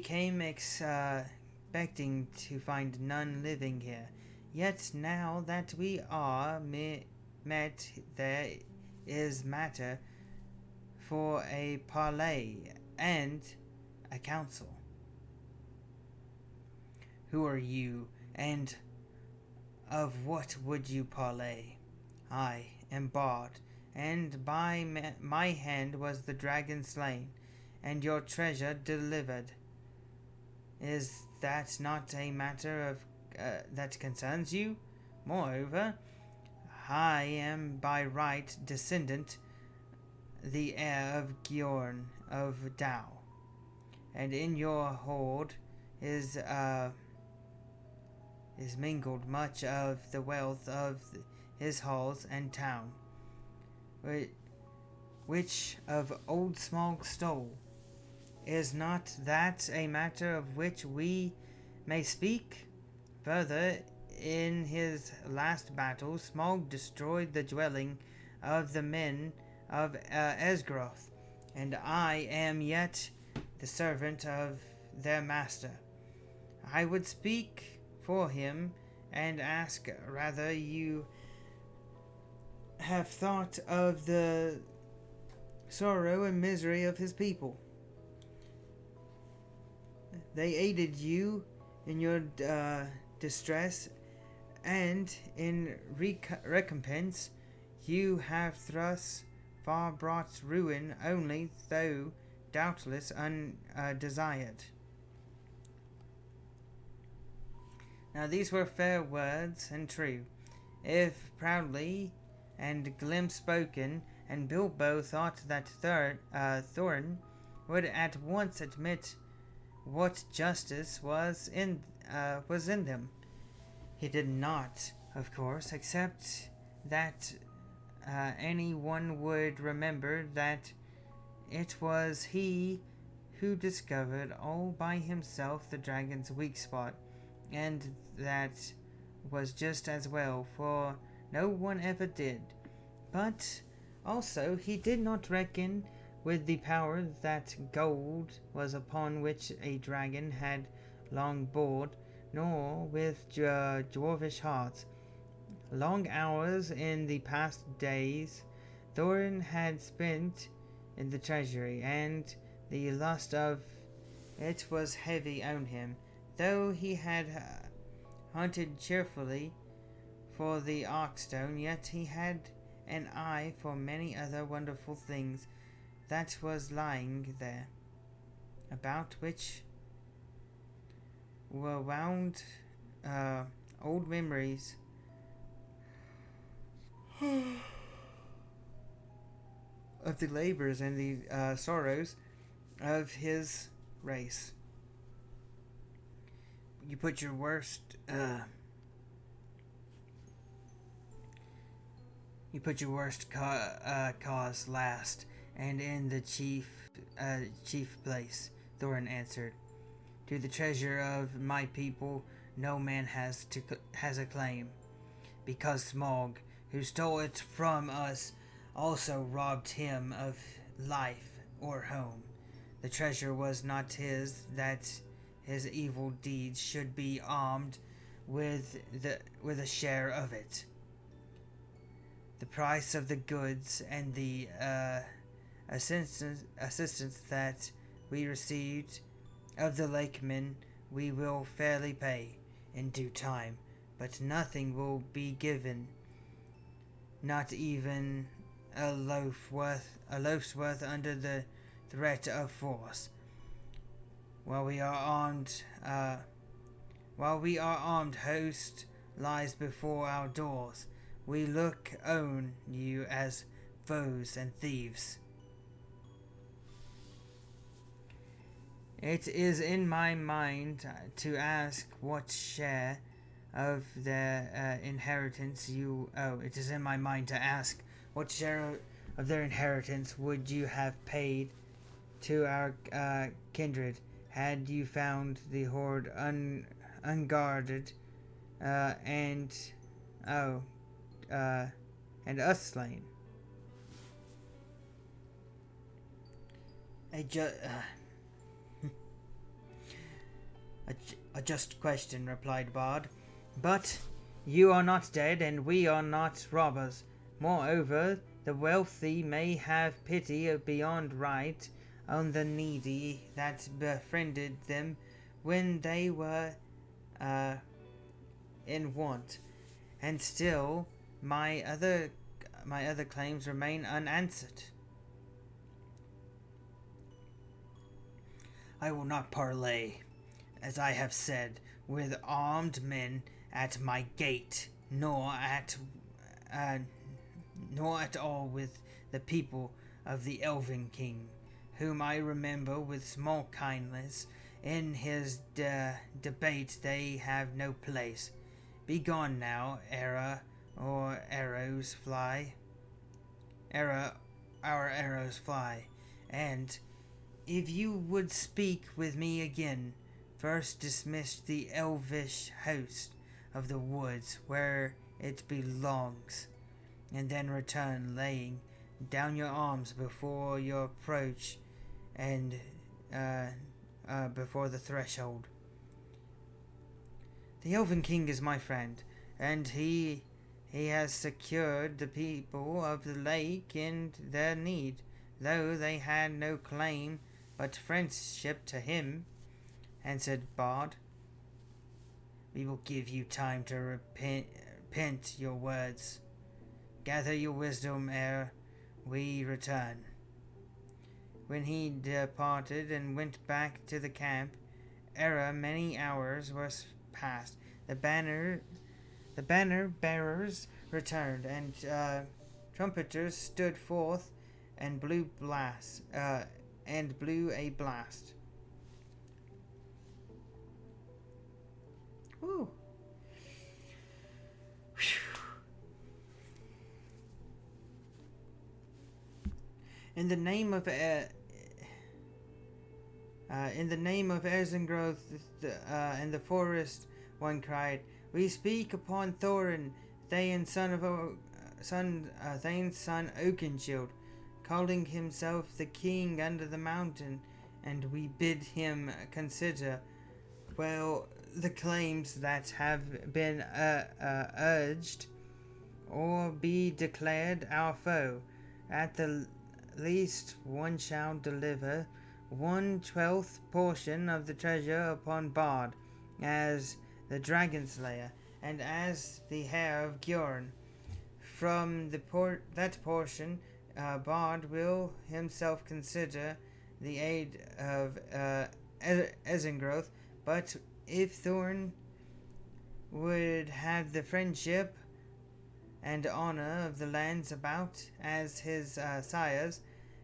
came expecting to find none living here, yet now that we are met, there is matter for a parley and a council. Who are you, and of what would you parley? I am Bard, and by my hand was the dragon slain, and your treasure delivered. Is that not a matter of that concerns you? Moreover, I am by right descendant, the heir of Gjorn of Dow, and in your hoard is mingled much of the wealth of his halls and town, which of old Smog stole. Is not that a matter of which we may speak? Further, in his last battle, Smog destroyed the dwelling of the men of Esgaroth, and I am yet the servant of their master. I would speak for him and ask rather you have thought of the sorrow and misery of his people. They aided you in your distress, and in recompense you have thus far brought ruin only, though doubtless undesired. Now these were fair words and true, if proudly and glim spoken, and Bilbo thought that Thorin would at once admit what justice was in them. He did not, of course, except that anyone would remember that it was he who discovered all by himself the dragon's weak spot, and that was just as well, for no one ever did. But also he did not reckon with the power that gold was, upon which a dragon had long bored, nor with dwarvish hearts. Long hours in the past days Thorin had spent in the treasury, and the lust of it was heavy on him, though he had hunted cheerfully for the Arkstone, yet he had an eye for many other wonderful things that was lying there, about which were wound old memories of the labors and the sorrows of his race. You put your worst cause last, and in the chief place, Thorin answered. To the treasure of my people no man has a claim, because Smaug, who stole it from us, also robbed him of life or home. The treasure was not his, that his evil deeds should be armed with a share of it. The price of the goods and the assistance that we received of the lakemen we will fairly pay in due time, but nothing will be given, not even a loaf's worth under the threat of force. While we are armed, host lies before our doors. We look on you as foes and thieves. It is in my mind to ask what share of their inheritance it is in my mind to ask what share of their inheritance would you have paid to our kindred had you found the hoard unguarded and us slain. A just question, replied Bard. But you are not dead, and we are not robbers. Moreover, the wealthy may have pity beyond right on the needy that befriended them when they were in want, and still my other claims remain unanswered. I will not parley, as I have said, with armed men at my gate, nor at all with the people of the Elven King, whom I remember with small kindness, In his debate they have no place. Be gone now, Era, or arrows fly. Era, our arrows fly. And if you would speak with me again, first dismiss the elvish host of the woods where it belongs, and then return, laying down your arms before your approach and before the threshold. The Elven King is my friend, and he has secured the people of the lake in their need, though they had no claim but friendship to him, answered Bard. We will give you time to repent your words. Gather your wisdom ere we return. When he departed and went back to the camp, many hours was past. The banner bearers returned, and trumpeters stood forth and blew a blast. Woo. In the name of Erzengroth and the forest, one cried, we speak upon Thorin, Thane's son Oakenshield, calling himself the king under the mountain, and we bid him consider well the claims that have been urged, or be declared our foe. At the least one shall deliver 1/12 portion of the treasure upon Bard, as the dragon slayer, and as the heir of Gyorn. From that portion, Bard will himself consider the aid of Ezengroth, but if Thorin would have the friendship and honor of the lands about, as his sires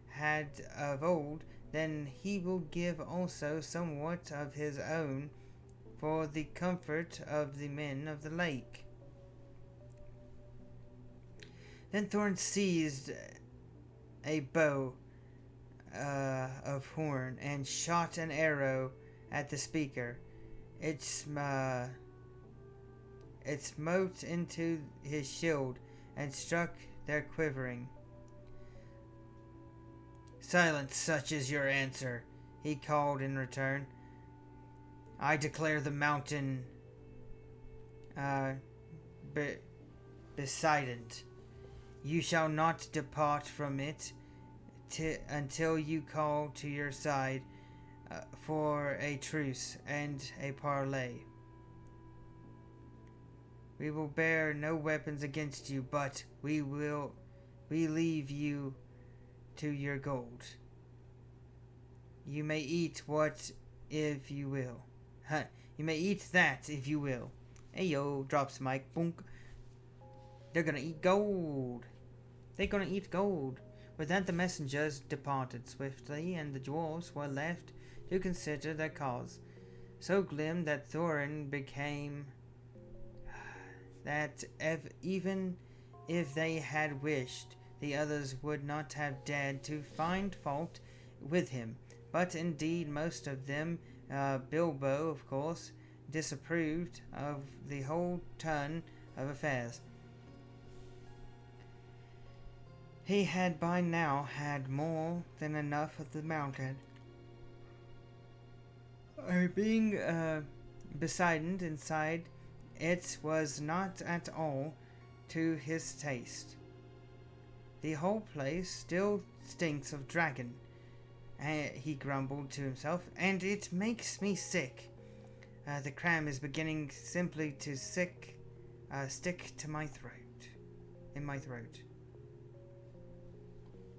had of old, then he will give also somewhat of his own for the comfort of the men of the lake. Then Thorin seized a bow of horn and shot an arrow at the speaker. It smote into his shield and struck there quivering. Silence, such is your answer, he called in return. I declare the mountain Besident. You shall not depart from it until you call to your side for a truce and a parley. We will bear no weapons against you, but we leave you to your gold. You may eat what if you will. You may eat that if you will. Ayo, drops Mike. Boonk. They're gonna eat gold. They're gonna eat gold. With that the messengers departed swiftly, and the dwarves were left to consider their cause. So grim that Thorin became that even if they had wished, the others would not have dared to find fault with him. But indeed most of them, Bilbo of course, disapproved of the whole turn of affairs. He had by now had more than enough of the mountain. Being beside inside, it was not at all to his taste. The whole place still stinks of dragon, he grumbled to himself, and it makes me sick. The cram is beginning simply to stick to my throat. In my throat.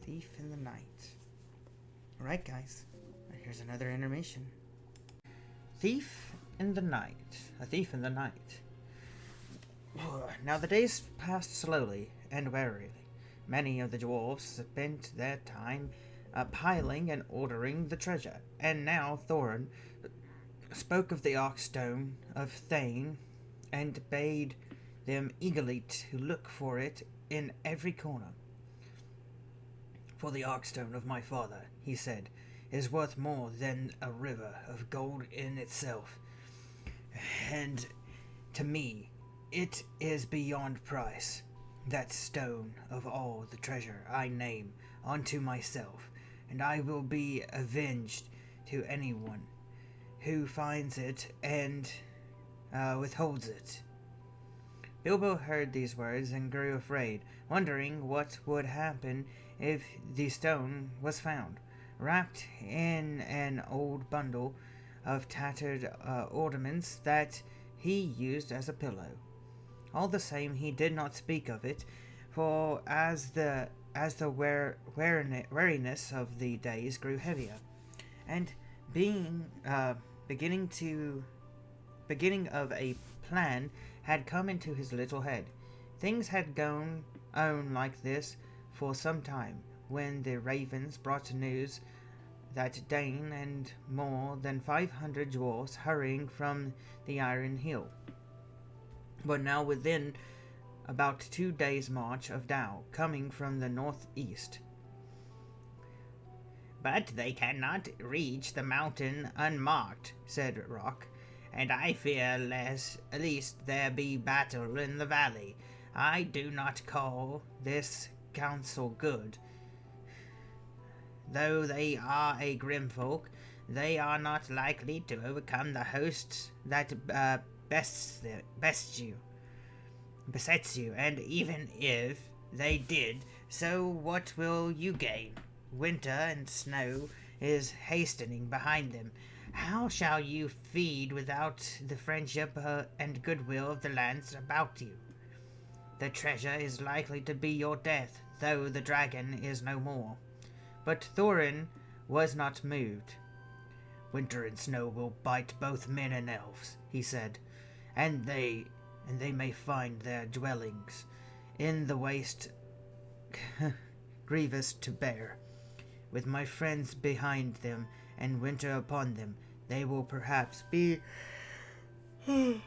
Thief in the Night. Alright guys, here's another intermission. Thief in the Night. A Thief in the Night. Now the days passed slowly and warily. Many of the dwarves spent their time piling and ordering the treasure, and now Thorin spoke of the Arkstone of Thane, and bade them eagerly to look for it in every corner. For the Arkstone of my father, he said, is worth more than a river of gold in itself, and to me it is beyond price. That stone of all the treasure I name unto myself, and I will be avenged to anyone who finds it and withholds it. Bilbo heard these words and grew afraid, wondering what would happen if the stone was found, wrapped in an old bundle of tattered ornaments that he used as a pillow. All the same, he did not speak of it, for as the weariness of the days grew heavier, and beginning of a plan had come into his little head. Things had gone on like this for some time, when the ravens brought news that Dane and more than 500 dwarfs hurrying from the Iron Hill were now within about 2 days' march of Dow, coming from the northeast. But they cannot reach the mountain unmarked, said Rock, and I fear lest there be battle in the valley. I do not call this counsel good. Though they are a grim folk, they are not likely to overcome the hosts that besets you, and even if they did so, what will you gain? Winter and snow is hastening behind them. How shall you feed without the friendship and goodwill of the lands about you? The treasure is likely to be your death, though the dragon is no more. But Thorin was not moved. Winter and snow will bite both men and elves, he said, and they may find their dwellings in the waste grievous to bear. With my friends behind them and winter upon them, they will perhaps be in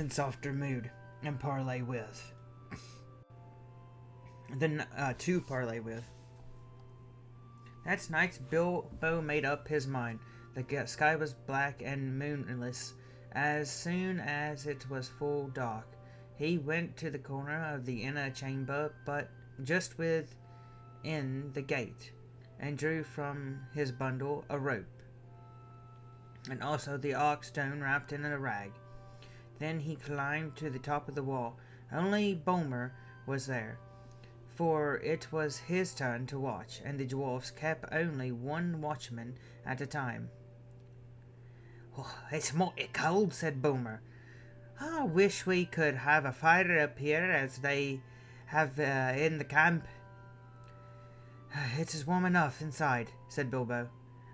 softer mood and parley with. To parley with. That night, Bilbo made up his mind. The sky was black and moonless. As soon as it was full dark, he went to the corner of the inner chamber, but just within the gate, and drew from his bundle a rope, and also the Arkstone wrapped in a rag. Then he climbed to the top of the wall. Only Bomer was there, for it was his turn to watch, and the dwarfs kept only one watchman at a time. "Oh, it's mighty cold," said Boomer. "I wish we could have a fire up here as they have in the camp." "It is warm enough inside," said Bilbo.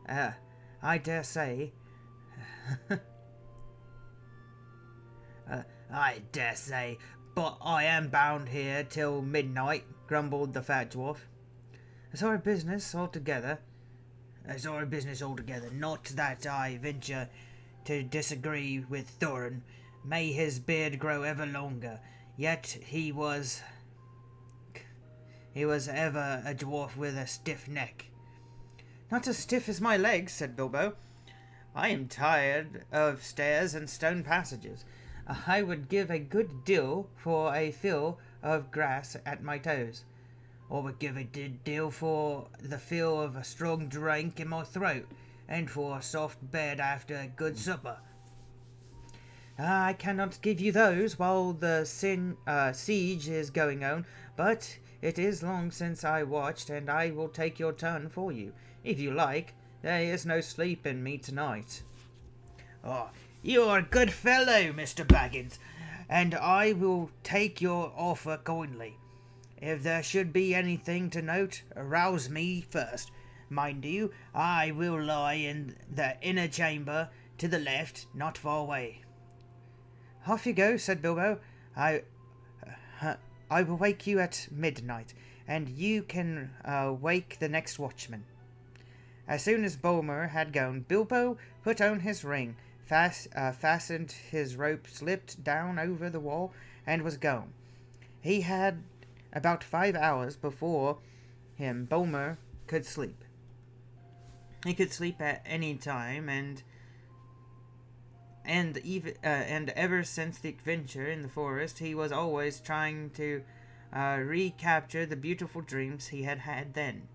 I dare say. I dare say, but I am bound here till midnight," grumbled the fat dwarf. "It's our business altogether." "It's our business altogether. Not that I venture to disagree with Thorin. May his beard grow ever longer. Yet he was ever a dwarf with a stiff neck." "Not as stiff as my legs," said Bilbo. "I am tired of stairs and stone passages. I would give a good deal for a fill of grass at my toes." "I would give a good deal for the feel of a strong drink in my throat, and for a soft bed after a good supper." "I cannot give you those while the siege is going on, but it is long since I watched, and I will take your turn for you, if you like. There is no sleep in me tonight." "Oh, you are a good fellow, Mr. Baggins, and I will take your offer kindly. If there should be anything to note, arouse me first. Mind you, I will lie in the inner chamber to the left, not far away." "Off you go," said Bilbo. I will wake you at midnight, and you can wake the next watchman." As soon as Bulmer had gone, Bilbo put on his ring, fastened his rope, slipped down over the wall, and was gone. He had about 5 hours before him. Bulmer could sleep. He could sleep at any time, and ever since the adventure in the forest, he was always trying to recapture the beautiful dreams he had had then.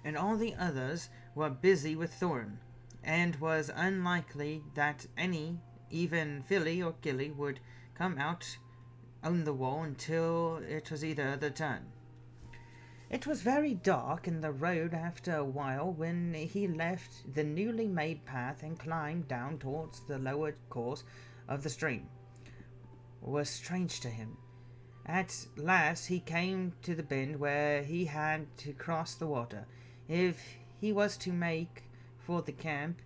And all the others were busy with Thorin, and was unlikely that any, even Philly or Gilly, would come out on the wall until it was either their turn. It was very dark in the road after a while when he left the newly made path and climbed down towards the lower course of the stream. It was strange to him. At last he came to the bend where he had to cross the water. If he was to make for the camp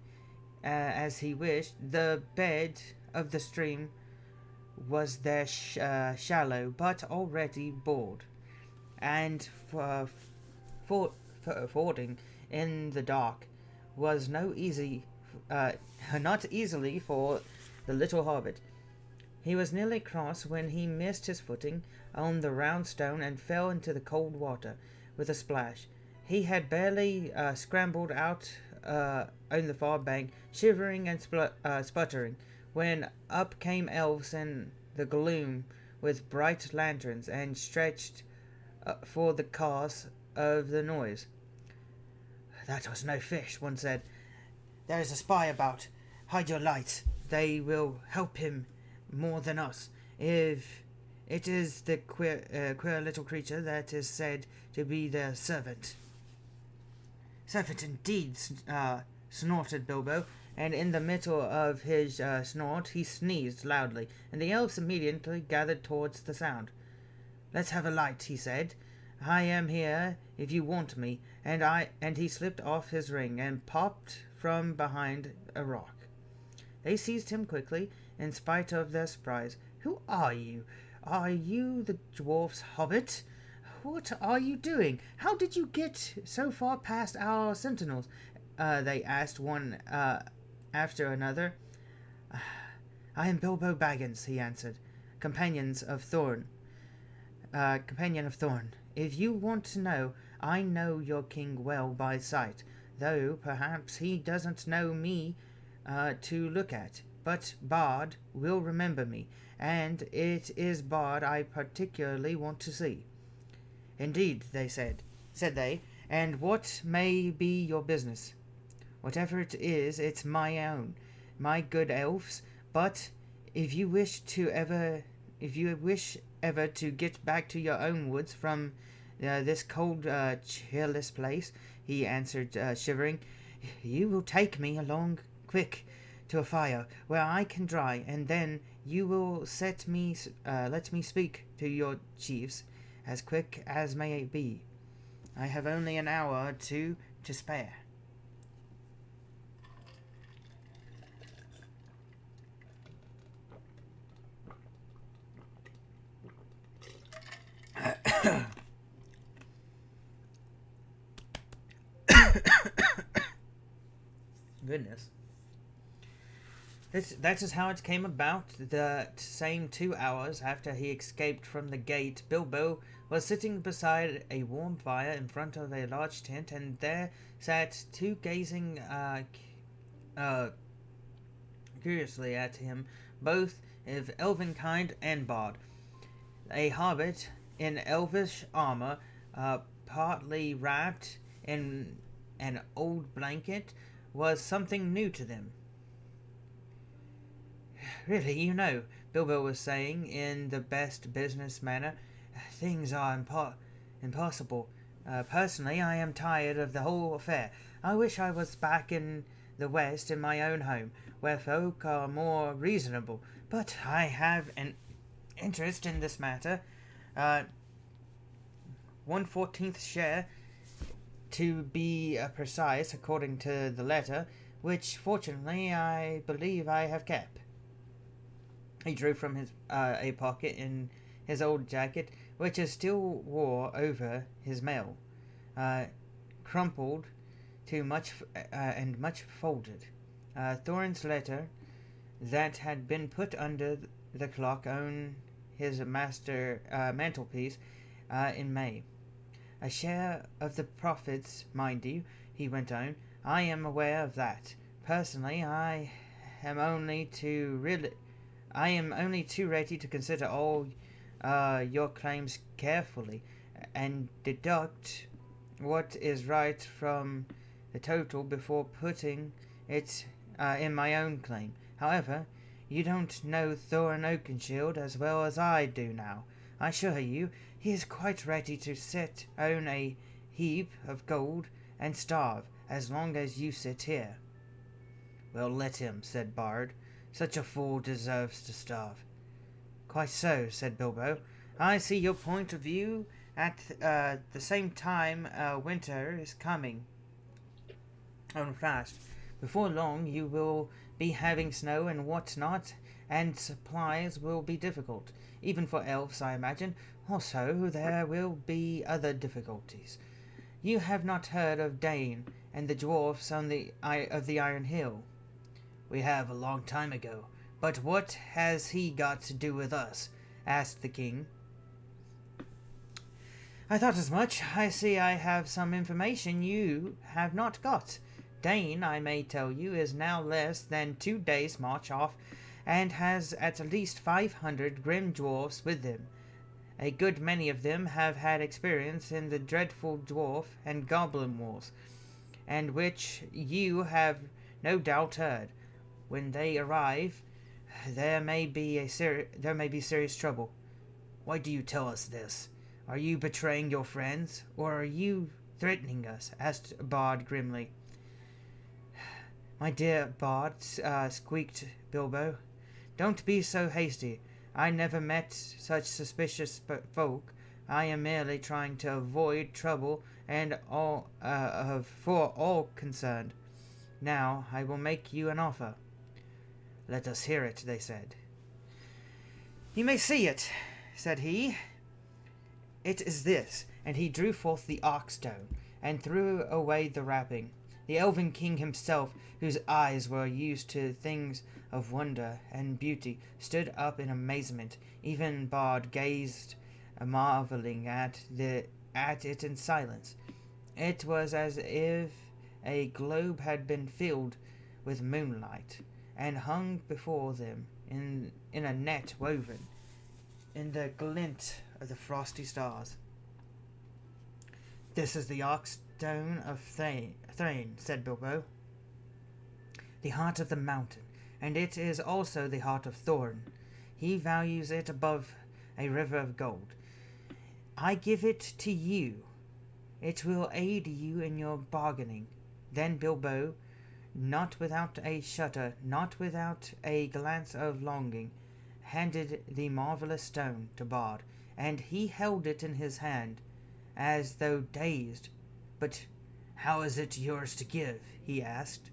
as he wished, the bed of the stream was there shallow but already bored, and fording in the dark was not easily for the little hobbit. He was nearly across when he missed his footing on the round stone and fell into the cold water with a splash. He had barely scrambled out on the far bank, shivering and sputtering, when up came elves in the gloom with bright lanterns and stretched for the cause of the noise. "That was no fish," one said. "There is a spy about. Hide your lights. They will help him more than us. If it is the queer little creature that is said to be their servant." "Servant indeed," snorted Bilbo, and in the middle of his snort he sneezed loudly, and the elves immediately gathered towards the sound. "Let's have a light," he said. "I am here if you want me," and he slipped off his ring and popped from behind a rock. They seized him quickly, in spite of their surprise. "Who are you? Are you the dwarf's hobbit? What are you doing? How did you get so far past our sentinels?" They asked one after another. "I am Bilbo Baggins," he answered, companion of Thorn. "If you want to know, I know your king well by sight, though perhaps he doesn't know me to look at. But Bard will remember me, and it is Bard I particularly want to see." "Indeed," said they, "and what may be your business?" "Whatever it is, it's my own, my good elves. But if you wish ever to get back to your own woods from this cold, cheerless place," he answered, shivering, "you will take me along quick to a fire where I can dry, and then you will let me speak to your chiefs as quick as may be. I have only an hour or two to spare." Goodness. That is how it came about. The same 2 hours after he escaped from the gate, Bilbo was sitting beside a warm fire in front of a large tent, and there sat two gazing curiously at him, both of elven kind and Bard. A hobbit in elvish armor, partly wrapped in an old blanket, was something new to them. "Really, Bilbo was saying in the best business manner, "things are impossible. Personally, I am tired of the whole affair. I wish I was back in the West in my own home, where folk are more reasonable. But I have an interest in this matter. 1/14 share, to be precise, according to the letter, which fortunately I believe I have kept." He drew from his a pocket in his old jacket, which he still wore over his mail, crumpled to much and much folded. Thorin's letter that had been put under the clock on his master mantelpiece in May. A share of the profits, mind you, he went on. I am aware of that. Personally, I am only too ready to consider all your claims carefully and deduct what is right from the total before putting it in my own claim. However, you don't know Thorin Oakenshield as well as I do now. I assure you, he is quite ready to sit on a heap of gold and starve as long as you sit here. Well, let him, said Bard. Such a fool deserves to starve. Quite so, said Bilbo. I see your point of view. At the same time, winter is coming on fast. Before long, you will be having snow and what not, and supplies will be difficult, even for elves, I imagine. Also, there will be other difficulties. You have not heard of Dane and the dwarfs on the Iron Hill. We have a long time ago, but what has he got to do with us? Asked the king. I thought as much. I see I have some information you have not got. Dane, I may tell you, is now less than 2 days' march off, and has at least 500 grim dwarfs with him. A good many of them have had experience in the dreadful dwarf and goblin wars, and which you have no doubt heard. When they arrive, there may be serious trouble. Why do you tell us this? Are you betraying your friends, or are you threatening us? Asked Bard grimly. My dear Bard, squeaked Bilbo, don't be so hasty. I never met such suspicious folk. I am merely trying to avoid trouble and for all concerned. Now I will make you an offer. Let us hear it, they said. You may see it, said he. It is this, and he drew forth the Arkstone, and threw away the wrapping. The elven king himself, whose eyes were used to things of wonder and beauty, stood up in amazement. Even Bard gazed, marveling at it in silence. It was as if a globe had been filled with moonlight, and hung before them in a net woven in the glint of the frosty stars. This is the Arkstone of Thrain, said Bilbo, the heart of the mountain, and it is also the heart of Thorin. He values it above a river of gold. I give it to you. It will aid you in your bargaining. Then Bilbo, not without a shudder, not without a glance of longing, handed the marvellous stone to Bard, and he held it in his hand, as though dazed. But how is it yours to give? He asked,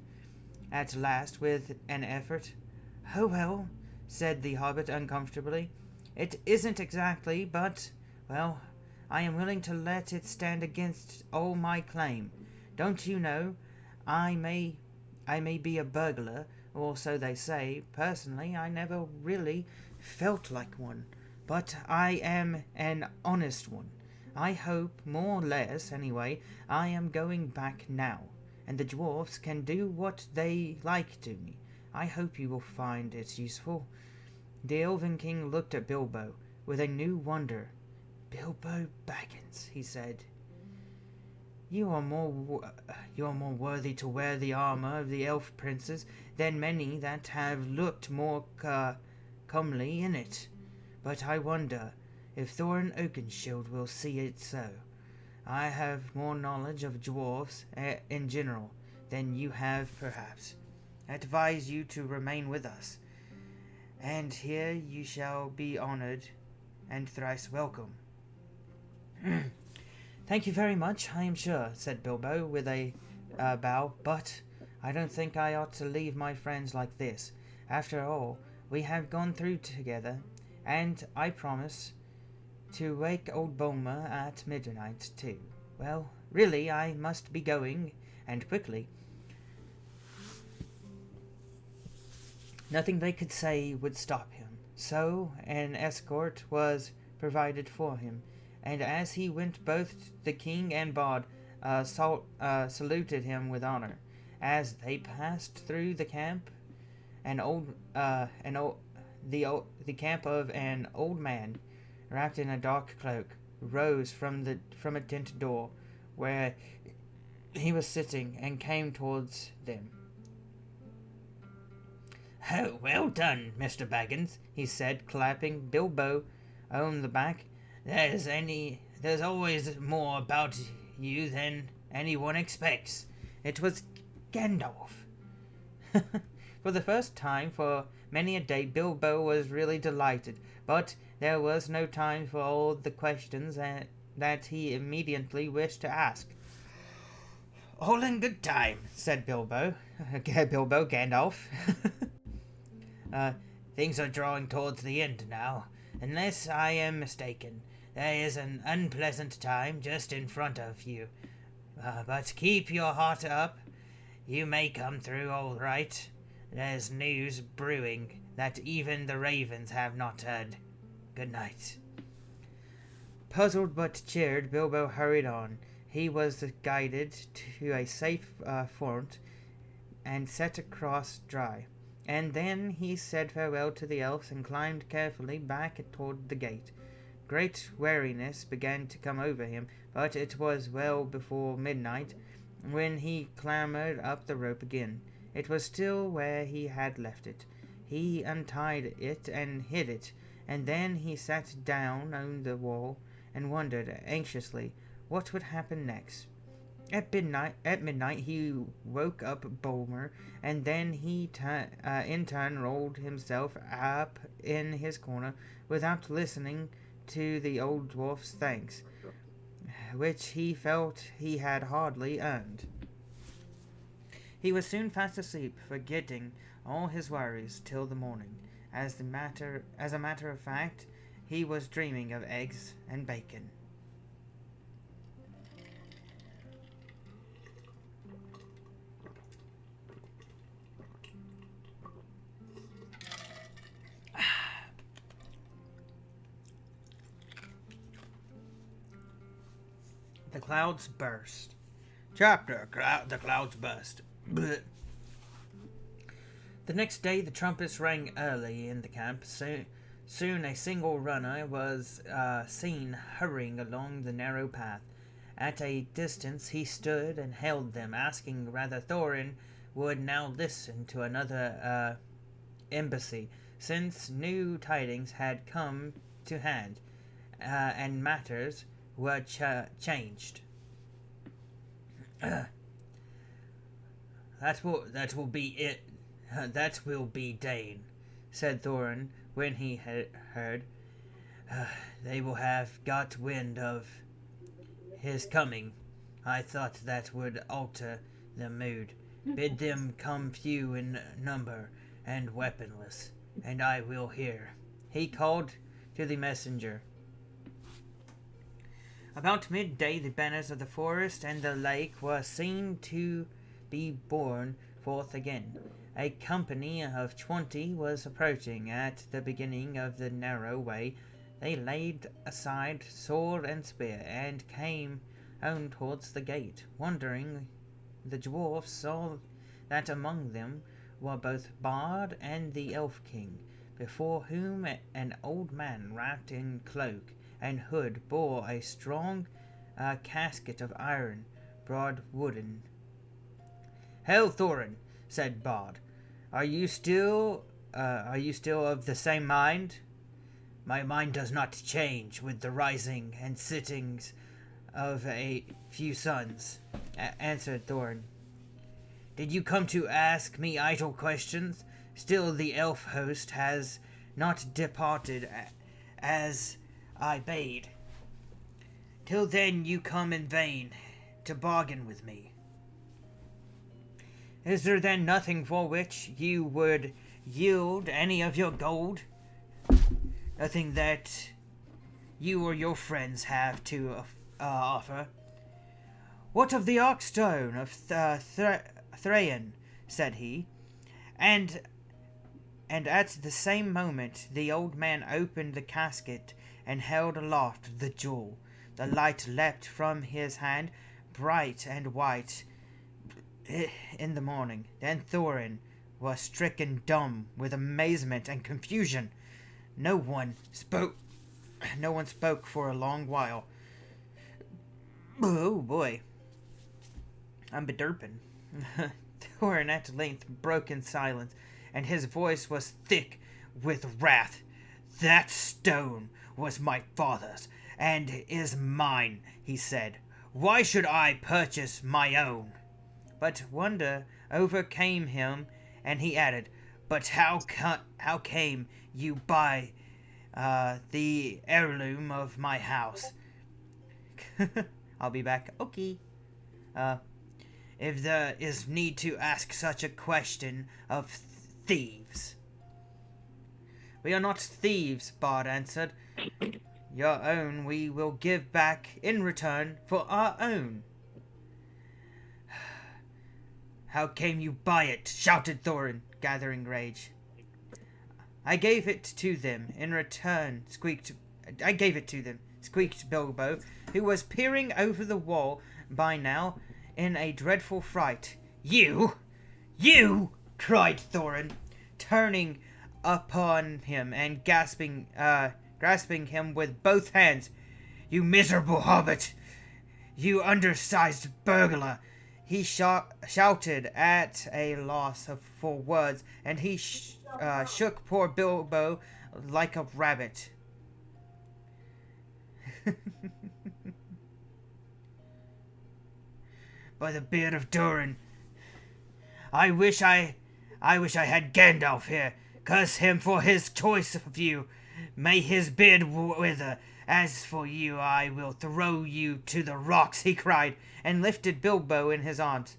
at last, with an effort. Oh, well, said the Hobbit uncomfortably, it isn't exactly, but, well, I am willing to let it stand against all my claim. Don't you know, I may be a burglar, or so they say. Personally, I never really felt like one, but I am an honest one. I hope, more or less, anyway, I am going back now, and the dwarfs can do what they like to me. I hope you will find it useful. The Elven King looked at Bilbo with a new wonder. Bilbo Baggins, he said. You are more worthy to wear the armor of the elf princes than many that have looked more comely in it. But I wonder if Thorin Oakenshield will see it so. I have more knowledge of dwarfs in general than you have, perhaps. I advise you to remain with us, and here you shall be honored and thrice welcome. Thank you very much, I am sure, said Bilbo with a bow, but I don't think I ought to leave my friends like this. After all, we have gone through together, and I promise to wake old Bulmer at midnight, too. Well, Really, I must be going, and quickly. Nothing they could say would stop him, so an escort was provided for him, and as he went both the king and Bard saluted him with honor. As they passed through the camp, the camp of an old man, wrapped in a dark cloak, rose from a tent door where he was sitting and came towards them. "Oh, well done, Mr. Baggins," he said, clapping Bilbo on the back. There's always more about you than anyone expects." It was Gandalf. For the first time for many a day, Bilbo was really delighted, but there was no time for all the questions that he immediately wished to ask. "All in good time," said Gandalf. Things are drawing towards the end now. Unless I am mistaken, there is an unpleasant time just in front of you. But keep your heart up. You may come through all right. There's news brewing that even the ravens have not heard. Good night." Puzzled but cheered, Bilbo hurried on. He was guided to a safe fort and set across dry. And then he said farewell to the elves and climbed carefully back toward the gate. Great weariness began to come over him, but it was well before midnight when he clambered up the rope again. It was still where he had left it. He untied it and hid it, and then he sat down on the wall and wondered anxiously what would happen next. At midnight he woke up Bolmer, and then he in turn rolled himself up in his corner without listening to the old dwarf's thanks, which he felt he had hardly earned. He was soon fast asleep, forgetting all his worries till the morning. As a matter of fact, he was dreaming of eggs and bacon. The clouds burst. Chapter: The clouds burst. Blech. The next day the trumpets rang early in the camp. Soon a single runner was seen hurrying along the narrow path. At a distance he stood and hailed them, asking whether Thorin would now listen to another embassy, since new tidings had come to hand, and matters were changed. That will be it. That will be Dane," said Thorin when he had heard. "They will have got wind of his coming. I thought that would alter the mood. Bid them come few in number and weaponless, and I will hear." He called to the messenger. About midday the banners of the forest and the lake were seen to be borne forth again. A company of 20 was approaching. At the beginning of the narrow way they laid aside sword and spear, and came on towards the gate. Wondering, the dwarfs saw that among them were both Bard and the Elf King, before whom an old man wrapped in cloak and hood bore a strong casket of iron, broad wooden. "Hail, Thorin," said Bard. Are you still of the same mind?" "My mind does not change with the rising and sittings of a few suns," answered Thorin. "Did you come to ask me idle questions? Still the elf host has not departed as I bade. Till then you come in vain to bargain with me. Is there then nothing for which you would yield any of your gold? Nothing that you or your friends have to offer? "What of the Archstone of Thrain?" said he. And at the same moment the old man opened the casket and held aloft the jewel. The light leapt from his hand, bright and white in the morning. Then Thorin was stricken dumb with amazement and confusion. No one spoke for a long while. Oh boy, I'm bedurpin'. Thorin at length broke in silence, and his voice was thick with wrath. "That stone was my father's, and is mine," he said. "Why should I purchase my own?" But wonder overcame him, and he added, "But how came you by the heirloom of my house?" I'll be back. Okay. If there is need to ask such a question of thieves. "We are not thieves," Bard answered. "Your own we will give back in return for our own." "How came you by it?" shouted Thorin, gathering rage. I gave it to them in return, squeaked Bilbo, who was peering over the wall by now in a dreadful fright. You! Cried Thorin, turning upon him and grasping him with both hands. "You miserable hobbit! You undersized burglar!" He shouted at a loss for words, and he shook poor Bilbo like a rabbit. "By the beard of Durin, I wish I had Gandalf here. Curse him for his choice of you. May his beard wither. As for you, I will throw you to the rocks," he cried, and lifted Bilbo in his arms.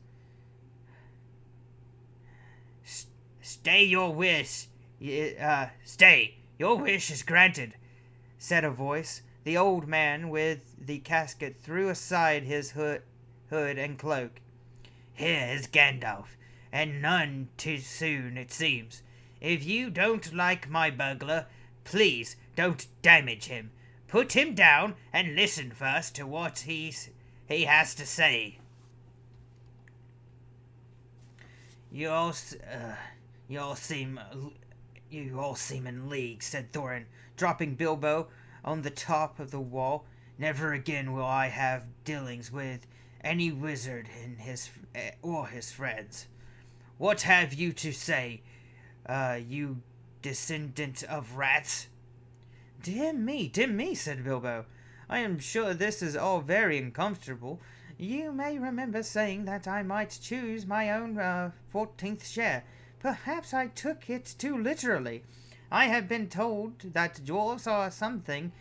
Stay, your wish is granted," said a voice. The old man with the casket threw aside his hood and cloak. "Here is Gandalf, and none too soon, it seems. If you don't like my burglar, please don't damage him. Put him down and listen first to what he has to say." You all seem in league," said Thorin, dropping Bilbo on the top of the wall. "Never again will I have dealings with any wizard or his friends. What have you to say, you descendant of rats?" Dear me, said Bilbo. "I am sure this is all very uncomfortable. You may remember saying that I might choose my own 14th share. Perhaps I took it too literally. I have been told that dwarves are something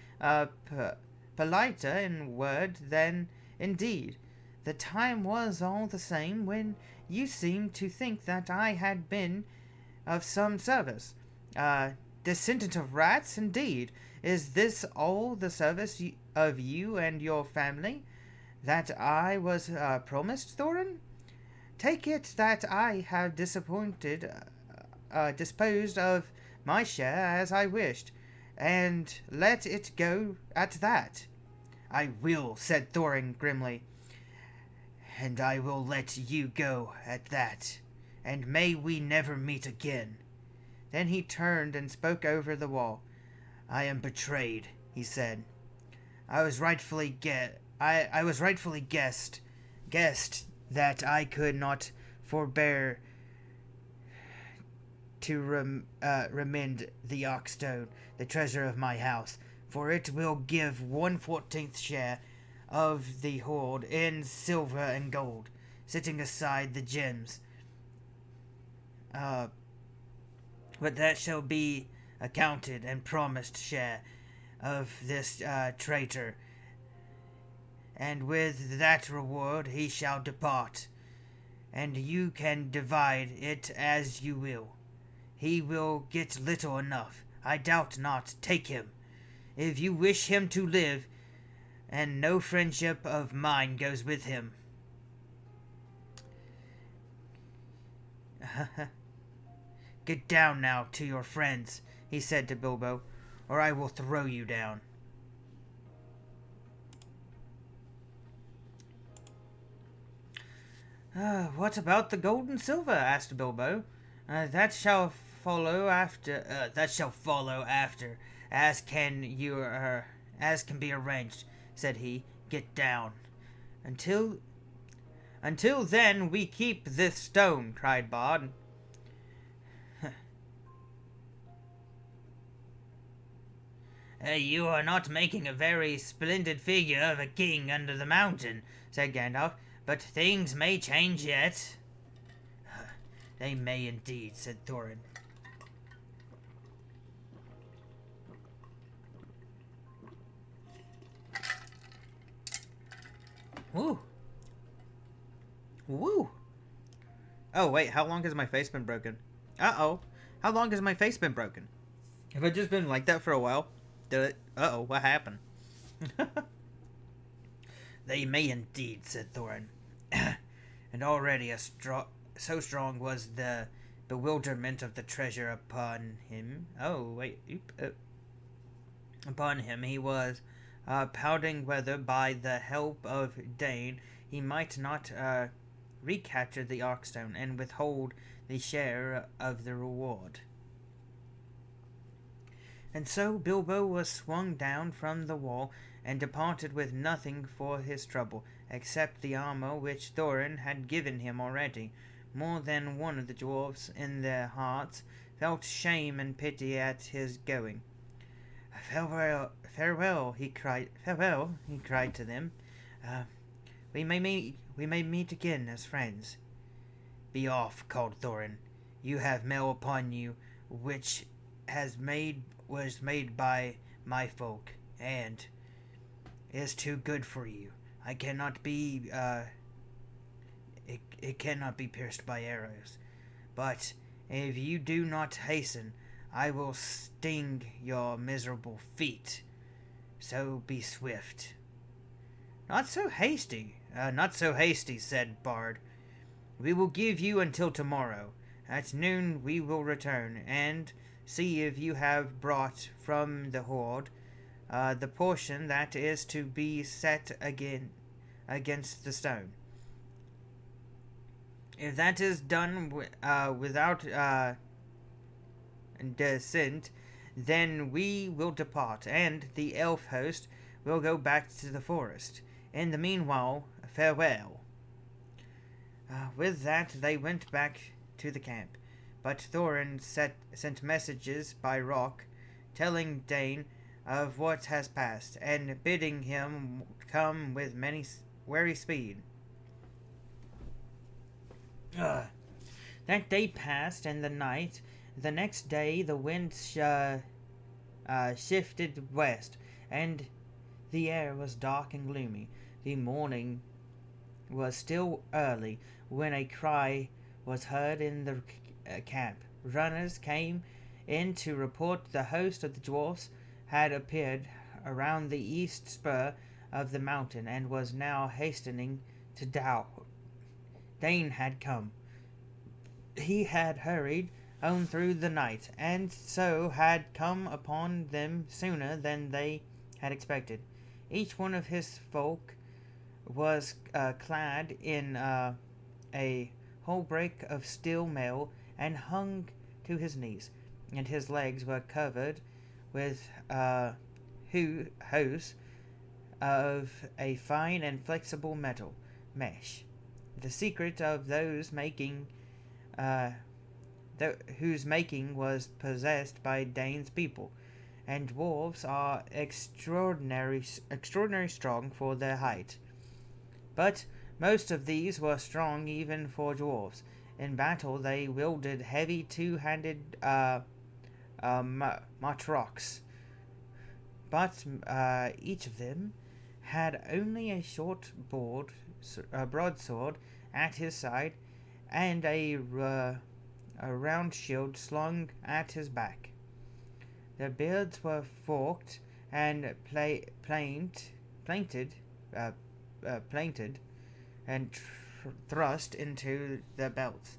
politer in word than in deed. The time was all the same when you seemed to think that I had been of some service. Descendant of rats, indeed. Is this all the service of you and your family that I was promised, Thorin? Take it that I have disposed of my share as I wished, and let it go at that." "I will," said Thorin grimly, "and I will let you go at that, and may we never meet again." Then he turned and spoke over the wall. "I am betrayed," he said. I was rightfully guessed that I could not forbear to remand the Archstone, the treasure of my house, for it will give 1/14th share of the hoard in silver and gold, setting aside the gems. But that shall be accounted and promised share of this traitor, and with that reward he shall depart, and you can divide it as you will. He will get little enough, I doubt not. Take him, if you wish him to live, and no friendship of mine goes with him." Get down now to your friends, he said to Bilbo, or I will throw you down. What about the gold and silver? Asked Bilbo. That shall follow after. As can be arranged, said he. Get down. Until then, we keep this stone, cried Bard. You are not making a very splendid figure of a king under the mountain, said Gandalf, but things may change yet. They may indeed, said Thorin. Woo! Woo! Oh, wait, how long has my face been broken? Uh-oh. How long has my face been broken? Have I just been like that for a while? Uh-oh, what happened? They may indeed, said Thorin. And already so strong was the bewilderment of the treasure upon him. Upon him he was pouting whether by the help of Dane he might not recapture the Arkstone and withhold the share of the reward. And so Bilbo was swung down from the wall and departed with nothing for his trouble, except the armor which Thorin had given him already. More than one of the dwarfs in their hearts felt shame and pity at his going. Farewell, he cried to them. We may meet again as friends. Be off, called Thorin. You have mail upon you, which was made by my folk, and is too good for you. It cannot be pierced by arrows. But if you do not hasten, I will sting your miserable feet. So be swift. Not so hasty, said Bard. We will give you until tomorrow. At noon we will return, and see if you have brought from the hoard the portion that is to be set against the stone. If that is done without dissent, then we will depart, and the elf host will go back to the forest. In the meanwhile, farewell. With that, they went back to the camp. But Thorin sent messages by Rock, telling Dane of what has passed, and bidding him come with wary speed. That day passed, and the next day the wind shifted west, and the air was dark and gloomy. The morning was still early when a cry was heard in the camp. Runners came in to report the host of the dwarfs had appeared around the east spur of the mountain and was now hastening to Dow. Dane had come. He had hurried on through the night, and so had come upon them sooner than they had expected. Each one of his folk was clad in a hauberk of steel mail and hung to his knees, and his legs were covered with hose of a fine and flexible metal mesh. The secret of whose making was possessed by Dane's people, and dwarves are extraordinary strong for their height. But most of these were strong even for dwarves. In battle they wielded heavy two-handed matrocks, but each of them had only a short broadsword at his side and a round shield slung at his back. Their beards were forked and plainted and thrust into their belts.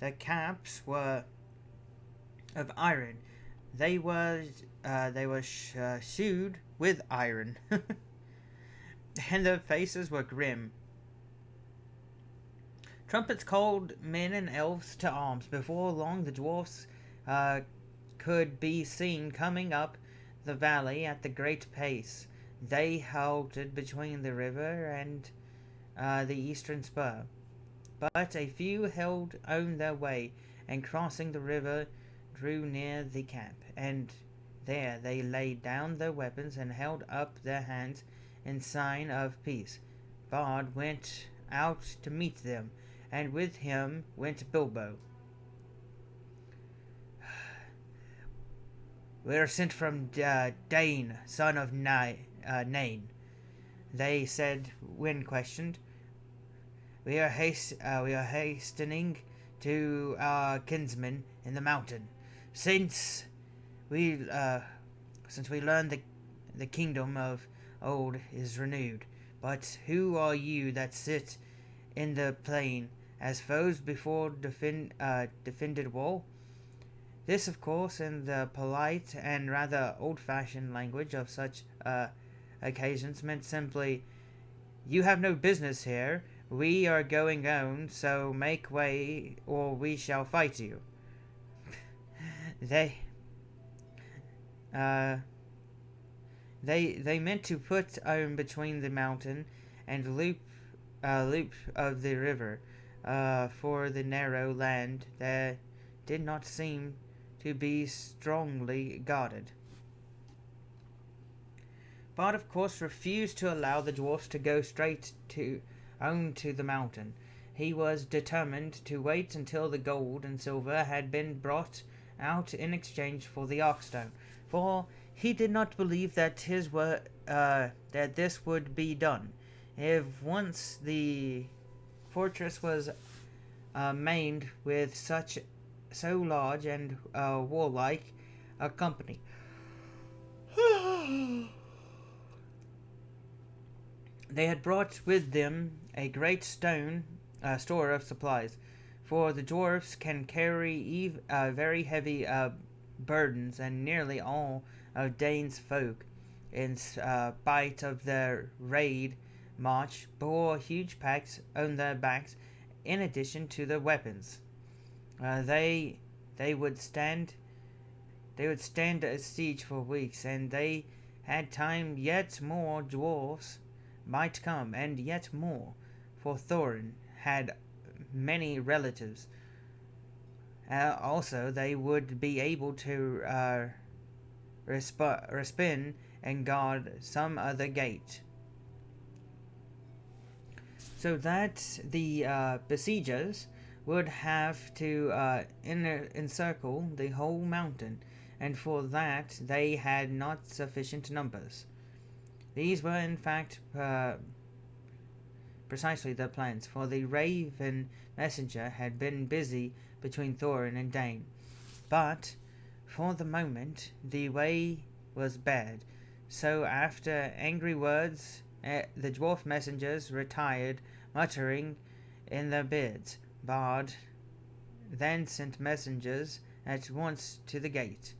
The caps were of iron. They were shoed with iron, and their faces were grim. Trumpets called men and elves to arms. Before long, the dwarfs could be seen coming up the valley at the great pace. They halted between the river and the eastern spur, but a few held on their way, and crossing the river, drew near the camp, and there they laid down their weapons and held up their hands in sign of peace. Bard went out to meet them, and with him went Bilbo. "We are sent from Dane, son of Nain," they said when questioned. We are hastening to our kinsmen in the mountain, since we learn the kingdom of old is renewed. But who are you that sit in the plain as foes before defended wall? This, of course, in the polite and rather old-fashioned language of such occasions, meant simply, "You have no business here. We are going on, so make way, or we shall fight you." They meant to put on between the mountain and loop of the river, for the narrow land that did not seem to be strongly guarded. Bard, of course, refused to allow the dwarfs to go straight on to the mountain. He was determined to wait until the gold and silver had been brought out in exchange for the Arkstone, for he did not believe that this would be done. If once the fortress was manned with so large and warlike a company. They had brought with them a great store of supplies, for the dwarfs can carry very heavy burdens, and nearly all of Dane's folk, in spite of their raid march, bore huge packs on their backs in addition to their weapons. They would stand a siege for weeks, and they had time yet more dwarfs might come, and yet more, for Thorin had many relatives. Also, they would be able to respin and guard some other gate, so that the besiegers would have to encircle the whole mountain, and for that they had not sufficient numbers. These were, in fact, precisely their plans, for the raven messenger had been busy between Thorin and Dane. But, for the moment, the way was bad, so after angry words, the dwarf messengers retired, muttering in their beards. Bard then sent messengers at once to the gate,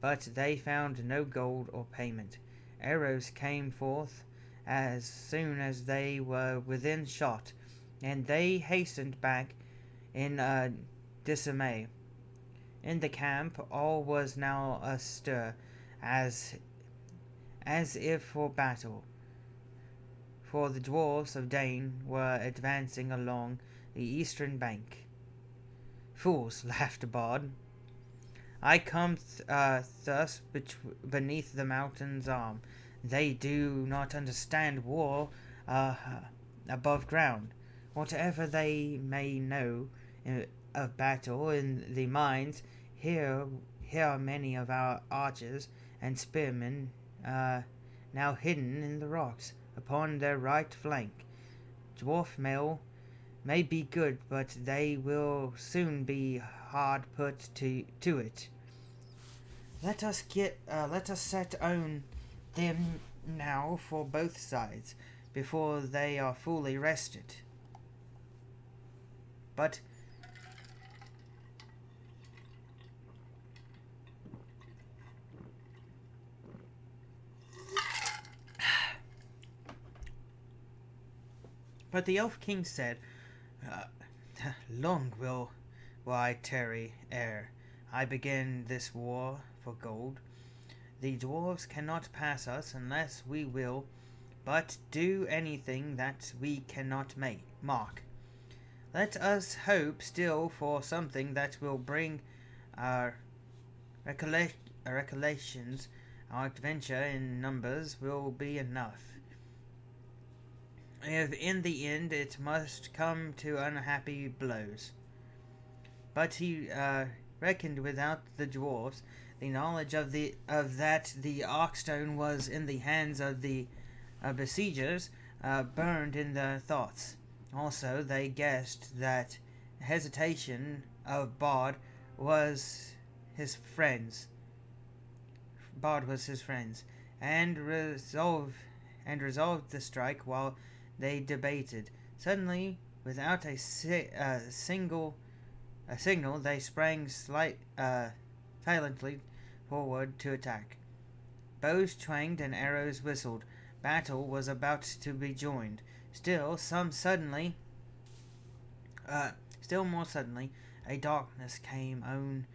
but they found no gold or payment. Arrows came forth as soon as they were within shot, and they hastened back in dismay. In the camp all was now astir, as if for battle, for the dwarfs of Dane were advancing along the eastern bank. "Fools," laughed Bard. "I come thus beneath the mountain's arm. They do not understand war above ground. Whatever they may know of battle in the mines, here are many of our archers and spearmen now hidden in the rocks upon their right flank. Dwarf mail may be good, but they will soon be hard put to it. Let us set on them now for both sides, before they are fully rested." But But the Elf King said, uh, long will I tarry ere I begin this war for gold. The dwarves cannot pass us unless we will but do anything that we cannot mark. Let us hope still for something that will bring our recollections. Our adventure in numbers will be enough. If in the end it must come to unhappy blows. But he reckoned without the dwarfs. The knowledge of that the Arkstone was in the hands of the besiegers burned in their thoughts. Also, they guessed that hesitation of Bard was his friends. And resolved to strike while they debated. Suddenly, without a signal, they sprang silently forward to attack. Bows twanged and arrows whistled. Battle was about to be joined. Still more suddenly, a darkness came on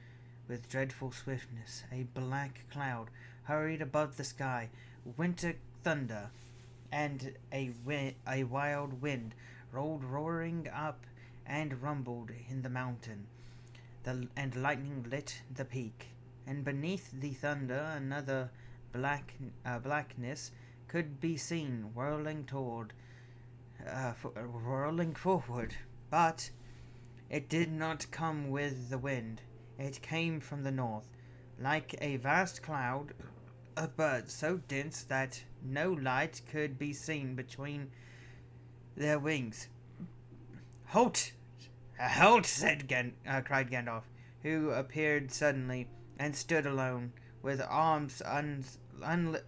with dreadful swiftness. A black cloud hurried above the sky. Winter thunder and a wild wind rolled roaring up and rumbled in the mountain. And lightning lit the peak. And beneath the thunder, another blackness could be seen whirling forward, but it did not come with the wind. It came from the north, like a vast cloud of birds so dense that no light could be seen between their wings. "Halt! Halt!" cried Gandalf, who appeared suddenly and stood alone, with arms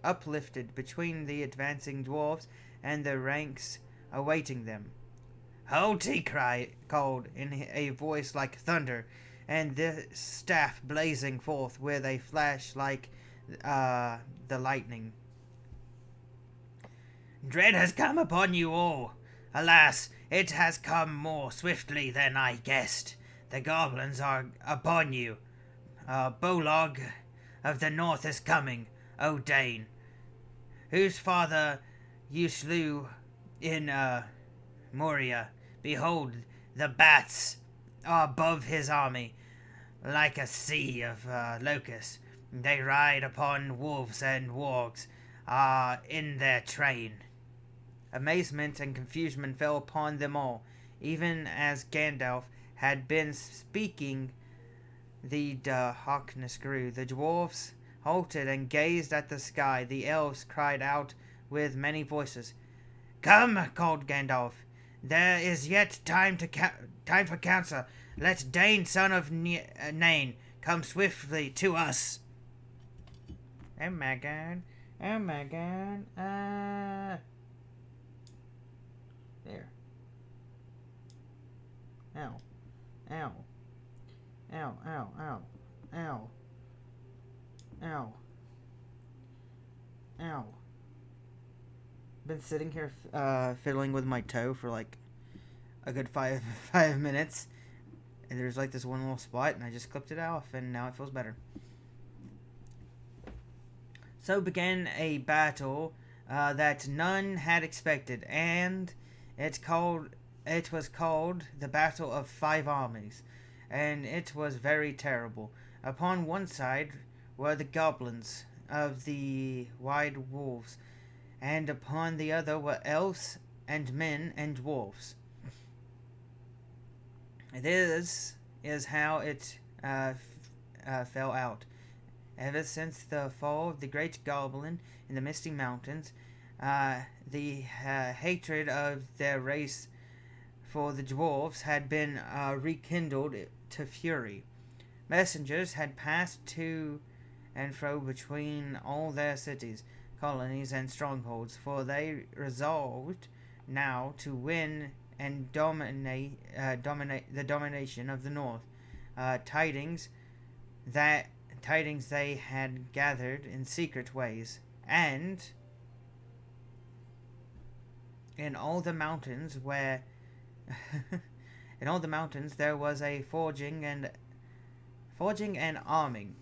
uplifted between the advancing dwarfs and the ranks awaiting them. "Halt!" he called in a voice like thunder, and the staff blazing forth with a flash like the lightning. "Dread has come upon you all. Alas, it has come more swiftly than I guessed. The goblins are upon you. Bolog of the north is coming, O Dane, whose father you slew in Moria. Behold, the bats are above his army, like a sea of locusts. They ride upon wolves, and wargs are in their train." Amazement and confusion fell upon them all. Even as Gandalf had been speaking, the darkness grew. The dwarfs halted and gazed at the sky. The elves cried out with many voices. "Come!" called Gandalf. "There is yet time for counsel. Let Dane, son of Nain, come swiftly to us." Oh my god. There. Ow. Been sitting here fiddling with my toe for like a good five minutes, and there's like this one little spot, and I just clipped it off, and now it feels better. So began a battle that none had expected, and it was called the Battle of Five Armies, and it was very terrible. Upon one side were the goblins of the White Wolves, and upon the other were elves and men and dwarfs. This is how it fell out. Ever since the fall of the great goblin in the Misty Mountains, the hatred of their race for the dwarves had been rekindled to fury. Messengers had passed to and fro between all their cities, colonies, and strongholds, for they resolved now to win and dominate the domination of the north. Tidings they had gathered in secret ways, and in all the mountains where in all the mountains there was a forging and arming.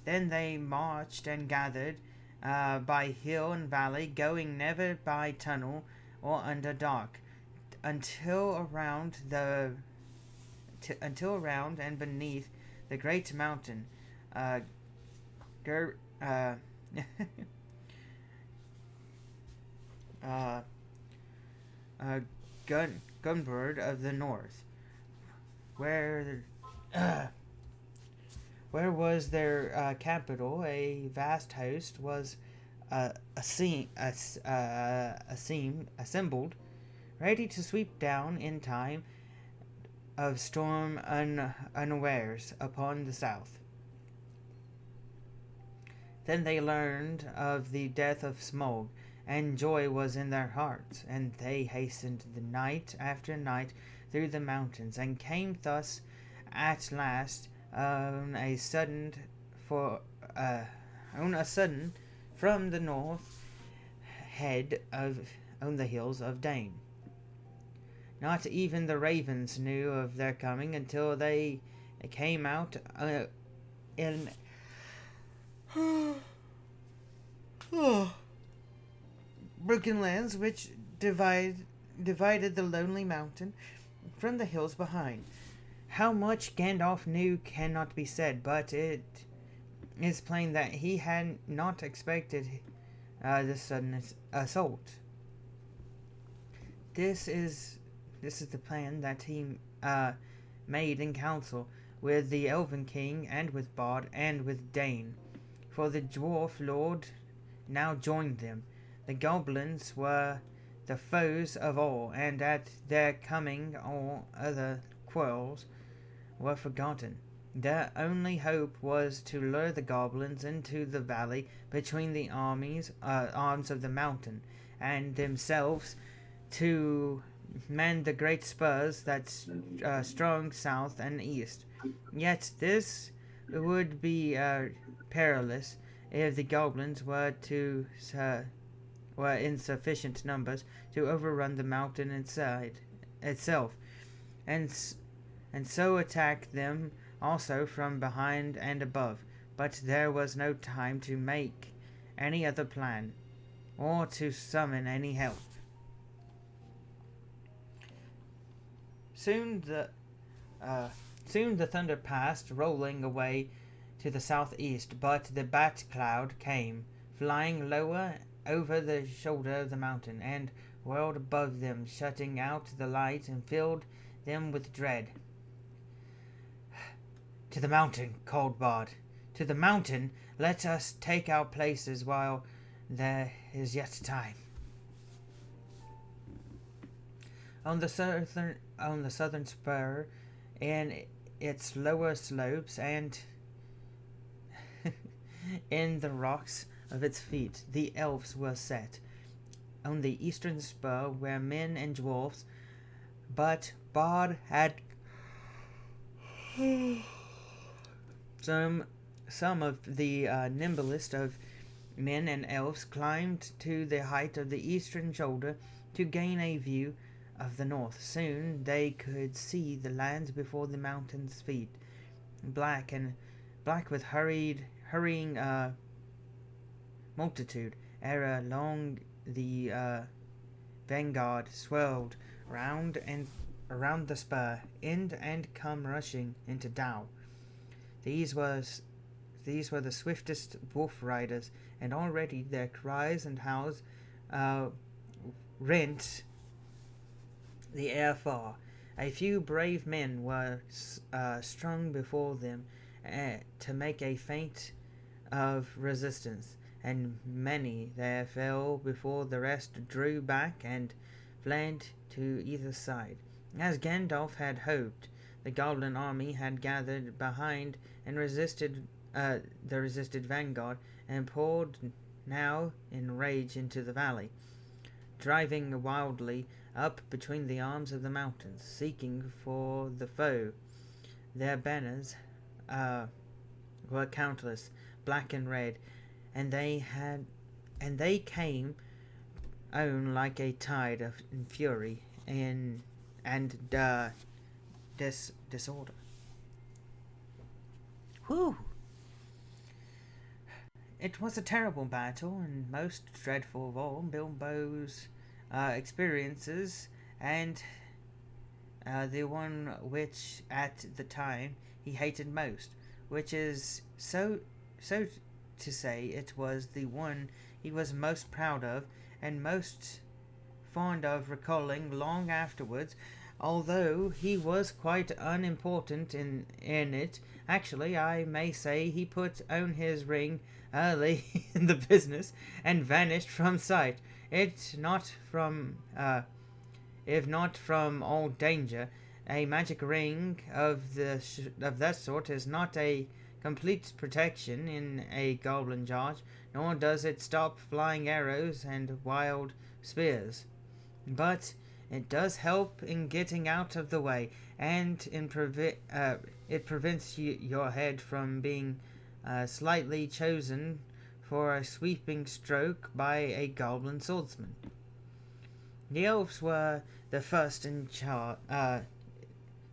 Then they marched and gathered by hill and valley, going never by tunnel or under dark, until around and beneath the great mountain, uh, Ger, uh, Gunbird of the North, where where was their capital. A vast host was assembled, ready to sweep down in time of storm unawares upon the south. Then they learned of the death of Smog, and joy was in their hearts, and they hastened the night after night through the mountains, and came thus at last on a sudden from the north head of on the hills of Dane. Not even the ravens knew of their coming until they came out in broken lands which divided the lonely mountain from the hills behind. How much Gandalf knew cannot be said, but it is plain that he had not expected this sudden assault. This is the plan that he made in council with the Elven King and with Bod and with Dane, for the Dwarf Lord now joined them. The goblins were the foes of all, and at their coming all other quarrels were forgotten. Their only hope was to lure the goblins into the valley between the arms of the mountain, and themselves to mend the great spurs that strong south and east. Yet this would be perilous if the goblins were in sufficient numbers to overrun the mountain itself, and so attack them also from behind and above. But there was no time to make any other plan, or to summon any help. Soon the thunder passed, rolling away to the southeast, but the bat cloud came, flying lower over the shoulder of the mountain, and whirled above them, shutting out the light, and filled them with dread. "To the mountain," called Bod. "To the mountain! Let us take our places while there is yet time." On the southern spur, in its lower slopes, and in the rocks of its feet, the elves were set. On the eastern spur were men and dwarfs, but Bod had some of the nimblest of men and elves climbed to the height of the eastern shoulder to gain a view of the north. Soon they could see the lands before the mountain's feet, black with hurrying multitude. Ere long the vanguard swirled round and around the spur end and come rushing into Dow. These were the swiftest wolf riders, and already their cries and howls rent the air far. A few brave men were strung before them to make a feint of resistance, and many there fell before the rest drew back and fled to either side. As Gandalf had hoped, the goblin army had gathered behind and resisted the resisted vanguard, and poured now in rage into the valley, driving wildly up between the arms of the mountains, seeking for the foe. Their banners were countless, black and red, and they came on like a tide of fury and disorder. Whew! It was a terrible battle, and most dreadful of all, Bilbo's experiences, and the one which at the time he hated most, which is so to say it was the one he was most proud of and most fond of recalling long afterwards, although he was quite unimportant in it. Actually, I may say he put on his ring early in the business and vanished from sight. It not from if not from all danger. A magic ring of that sort is not a complete protection in a goblin charge, nor does it stop flying arrows and wild spears. But it does help in getting out of the way, and it prevents your head from being slightly chosen for a sweeping stroke by a goblin swordsman. The elves were the first in charge.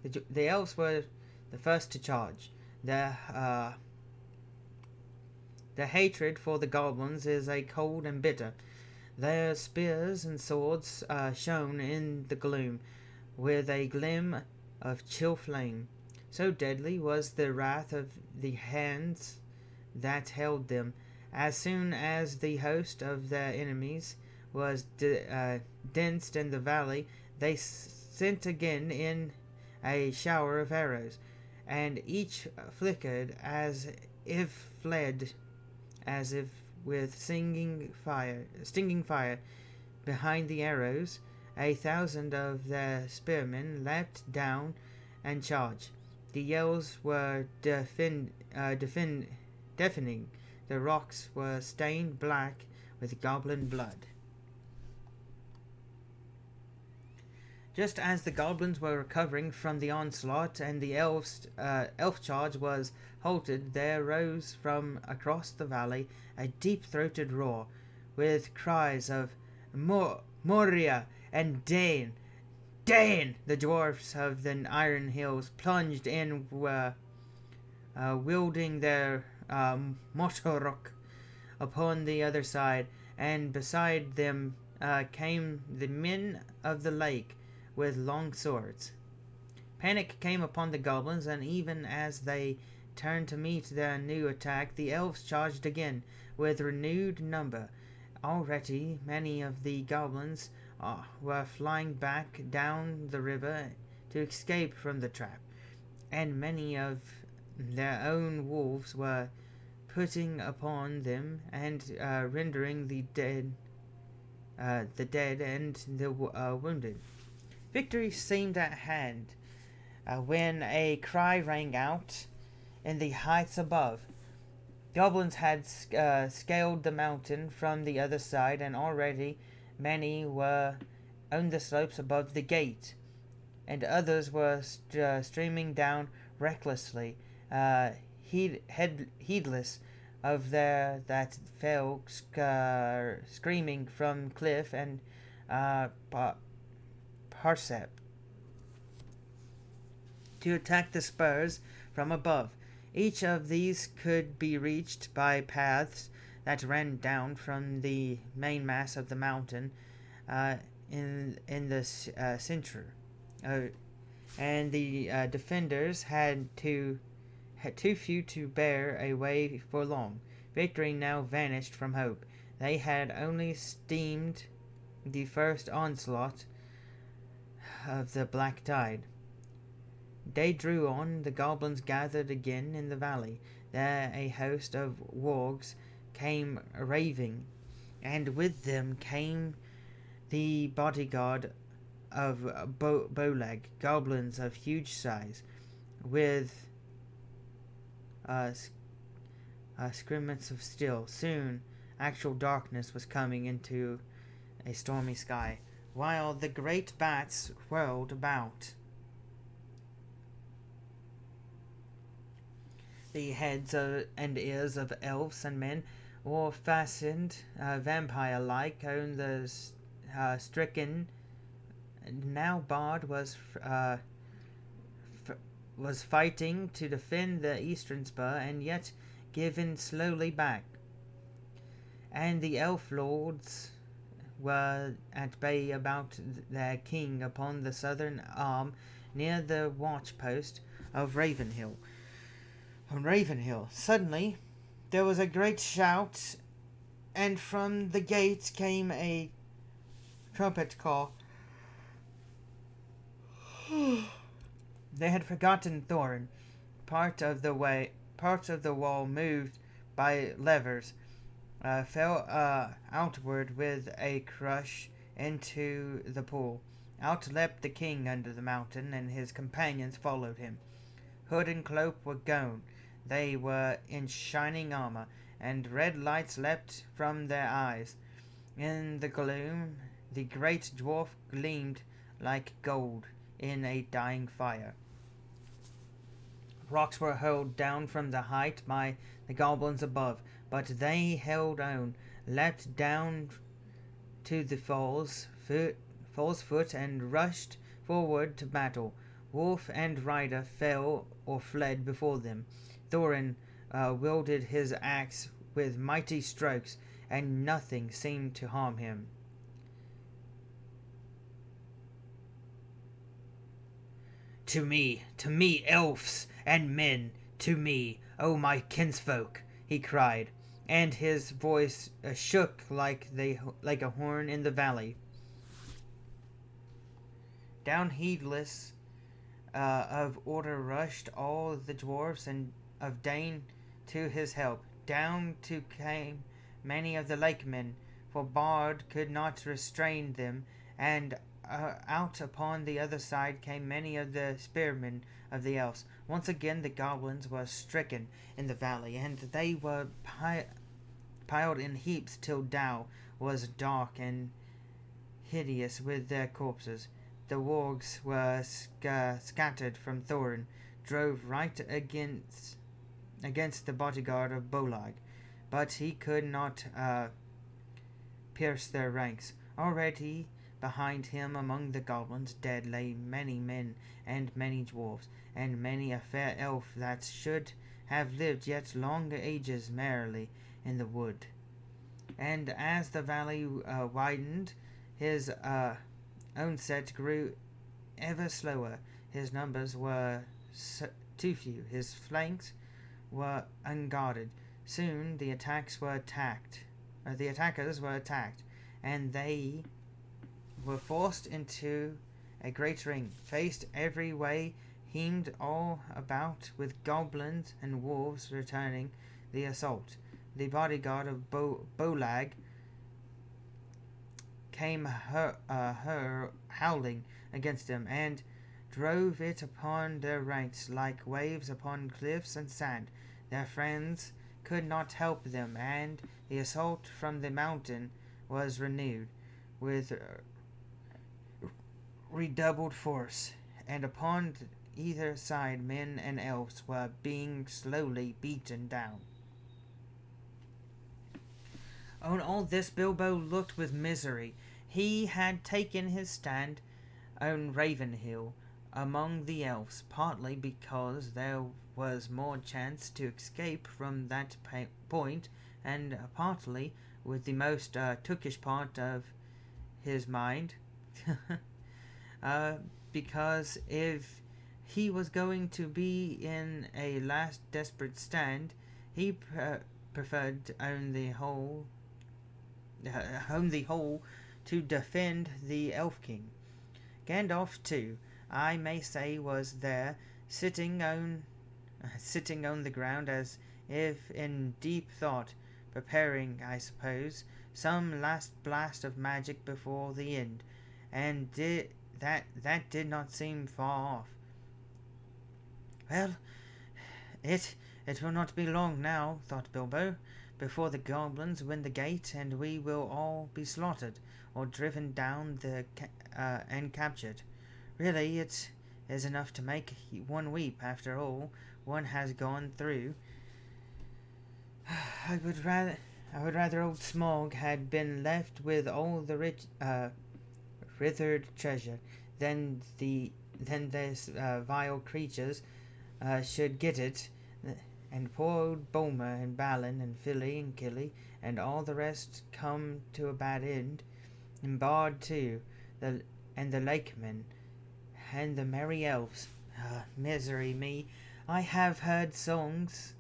The elves were the first to charge. Their hatred for the goblins is a cold and bitter. Their spears and swords shone in the gloom with a gleam of chill flame. So deadly was the wrath of the hands that held them. As soon as the host of their enemies was densed in the valley, they sent again in a shower of arrows, and each flickered as if with stinging fire. Behind the arrows, 1,000 of their spearmen leapt down and charged. The yells were deafening. The rocks were stained black with goblin blood. Just as the goblins were recovering from the onslaught and the elf charge was halted, there rose from across the valley a deep-throated roar, with cries of Moria and Dane. Dane! The dwarfs of the Iron Hills plunged in, wielding their Motorok upon the other side, and beside them came the men of the lake with long swords. Panic came upon the goblins, and even as they turned to meet their new attack, the elves charged again with renewed number. Already many of the goblins were flying back down the river to escape from the trap, and many of their own wolves were putting upon them and rendering the dead and the wounded. Victory seemed at hand when a cry rang out in the heights above. Goblins had scaled the mountain from the other side, and already many were on the slopes above the gate, and others were streaming down recklessly, heedless of their that fell screaming from cliff and Parsep to attack the spurs from above. Each of these could be reached by paths that ran down from the main mass of the mountain in the center, and the defenders had too few to bear away for long. Victory now vanished from hope. They had only stemmed the first onslaught of the black tide. Day drew on. The goblins gathered again in the valley. There a host of wargs came raving, and with them came the bodyguard of Bowleg, goblins of huge size, with scriments of steel. Soon actual darkness was coming into a stormy sky, while the great bats whirled about. The heads and ears of elves and men were fastened vampire-like on the stricken. Now Bard was fighting to defend the eastern spur, and yet given slowly back. And the elf lords were at bay about their king upon the southern arm, near the watch post of Ravenhill. On Ravenhill, suddenly there was a great shout, and from the gates came a trumpet call. They had forgotten Thorin. Part of the wall moved by levers fell outward with a crush into the pool. Out leapt the king under the mountain, and his companions followed him. Hood and cloak were gone. They were in shining armor, and red lights leapt from their eyes. In the gloom, the great dwarf gleamed like gold in a dying fire. Rocks were hurled down from the height by the goblins above, but they held on, leapt down to the fall's foot, and rushed forward to battle. Wolf and rider fell or fled before them. Thorin wielded his axe with mighty strokes, and nothing seemed to harm him. To me, elves and men, to me, O my kinsfolk, he cried, and his voice shook like a horn in the valley. Down heedless of order rushed all the dwarfs and of Dane to his help. Down too came many of the lakemen, for Bard could not restrain them, and out upon the other side came many of the spearmen of the elves. Once again the goblins were stricken in the valley, and they were piled in heaps till Dow was dark and hideous with their corpses. The wargs were scattered from Thorin, drove right against the bodyguard of Bolag, but he could not pierce their ranks. Already behind him among the goblins dead lay many men and many dwarfs, and many a fair elf that should have lived yet longer ages merrily in the wood. And as the valley widened, his own set grew ever slower. His numbers were too few. His flanks were unguarded. Soon the attackers were attacked, and they were forced into a great ring, faced every way, heamed all about with goblins and wolves returning the assault. The bodyguard of Bolag came howling against them, and drove it upon their ranks like waves upon cliffs and sand. Their friends could not help them, and the assault from the mountain was renewed with redoubled force, and upon either side men and elves were being slowly beaten down. On all this Bilbo looked with misery. He had taken his stand on Ravenhill among the elves, partly because there was more chance to escape from that point, and partly with the most tookish part of his mind, because if he was going to be in a last desperate stand, he preferred to own the whole to defend the Elf King. Gandalf, too, I may say, was there, sitting on the ground as if in deep thought, preparing, I suppose, some last blast of magic before the end, and that did not seem far off. Well, it will not be long now, thought Bilbo, before the goblins win the gate, and we will all be slaughtered, or driven down and captured. Really, it is enough to make one weep after all one has gone through. I would rather old Smaug had been left with all the withered treasure, then this vile creatures should get it, and poor old Bulmer and Balin and Philly and Killy and all the rest come to a bad end, and Bard too, and the Lakemen, and the merry elves. Misery me! I have heard songs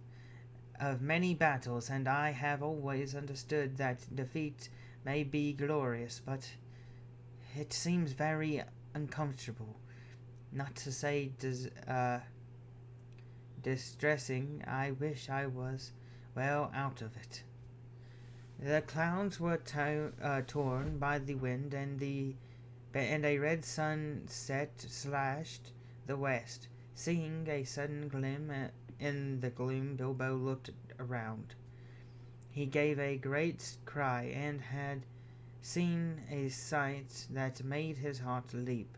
of many battles, and I have always understood that defeat may be glorious, but it seems very uncomfortable, not to say distressing. I wish I was well out of it. The clouds were torn by the wind, and a red sunset slashed the west. Seeing a sudden gleam in the gloom, Bilbo looked around. He gave a great cry, and had seen a sight that made his heart leap.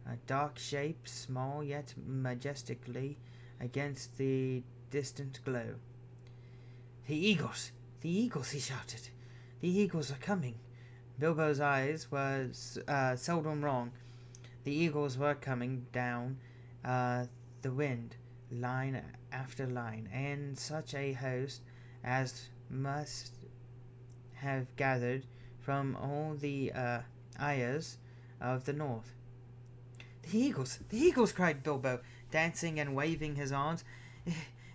A dark shape, small yet majestically against the distant glow. "The eagles! The eagles!" he shouted. "The eagles are coming!" Bilbo's eyes were seldom wrong. The eagles were coming down the wind, line after line, and such a host as must have gathered from all the eyres of the north. "The eagles! The eagles!" cried Bilbo, dancing and waving his arms.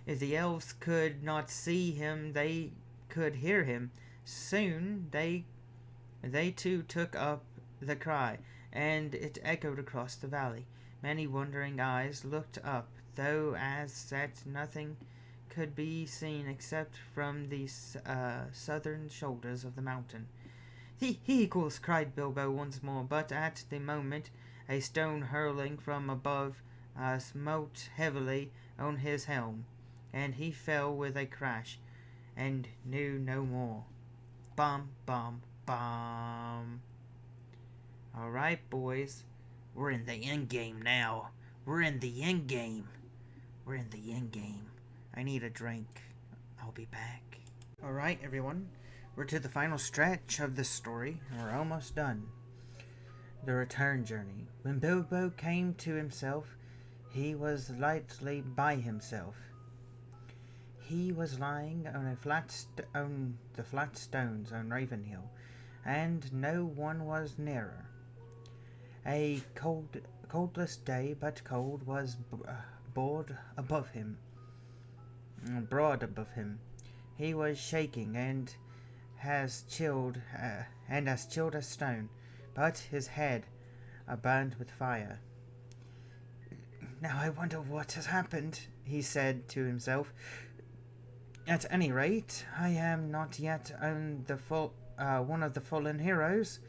If the elves could not see him, they could hear him. Soon they too took up the cry, and it echoed across the valley. Many wondering eyes looked up, though as yet nothing could be seen except from the southern shoulders of the mountain. "The eagles!" cried Bilbo once more, but at the moment a stone hurling from above smote heavily on his helm, and he fell with a crash, and knew no more. Bum, bum, bum. "All right, boys, we're in the end game now. We're in the end game. We're in the end game. I need a drink. I'll be back." All right, everyone, we're to the final stretch of this story, and we're almost done. The return journey. When Bilbo came to himself, he was lightly by himself. He was lying on the flat stones on Ravenhill, and no one was nearer. A coldless day, but cold, was broad above him. He was shaking and as chilled as stone, but his head burned with fire. "Now I wonder what has happened," he said to himself. "At any rate, I am not yet one of the fallen heroes.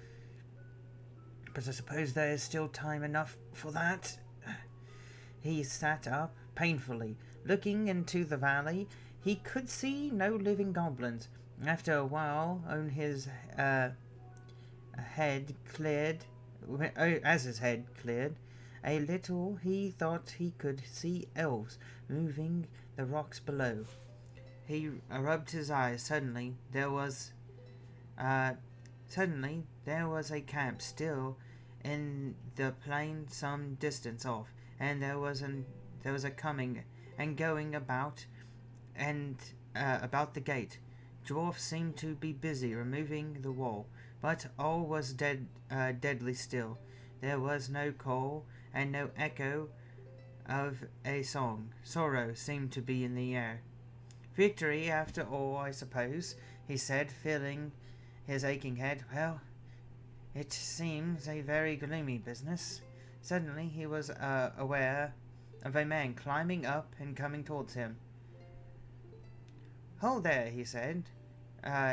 But I suppose there is still time enough for that." He sat up painfully. Looking into the valley, he could see no living goblins. After a while, on his head cleared, as his head cleared a little, he thought he could see elves moving the rocks below. He rubbed his eyes. Suddenly there was a camp still in the plain some distance off, and there was a coming and going about the gate. Dwarfs seemed to be busy removing the wall, but all was deadly still. There was no call and no echo of a song. Sorrow seemed to be in the air. "Victory, after all, I suppose," he said, feeling his aching head. "Well, it seems a very gloomy business." Suddenly he was aware of a man climbing up and coming towards him. "Hold there," he said.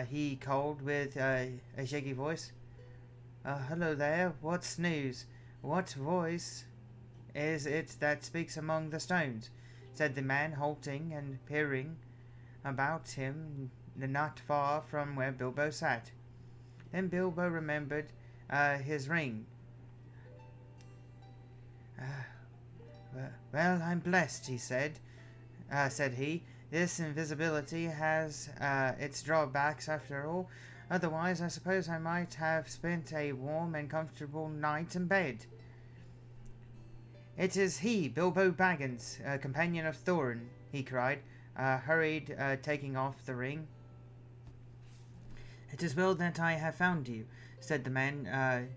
He called with a shaky voice. "Hello there, what's news? What voice is it that speaks among the stones?" said the man, halting and peering about him not far from where Bilbo sat. Then Bilbo remembered his ring. "Well, I'm blessed," said he. "This invisibility has its drawbacks after all. Otherwise, I suppose I might have spent a warm and comfortable night in bed. It is he, Bilbo Baggins, companion of Thorin, he cried, taking off the ring. It is well that I have found you, said the man,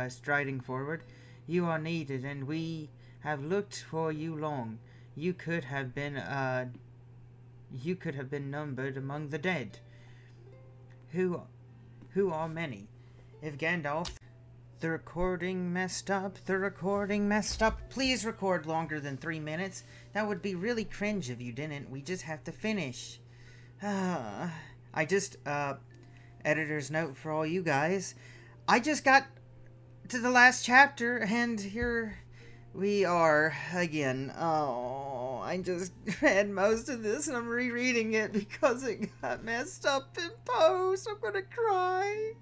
striding forward. You are needed, and we have looked for you long. You could have been numbered among the dead, who are many. If Gandalf, the recording messed up. Please record longer than 3 minutes. That would be really cringe if you didn't. We just have to finish. Editor's note for all you guys. I just got to the last chapter, and here we are again. Oh, I just read most of this, and I'm rereading it because it got messed up in post. I'm gonna cry.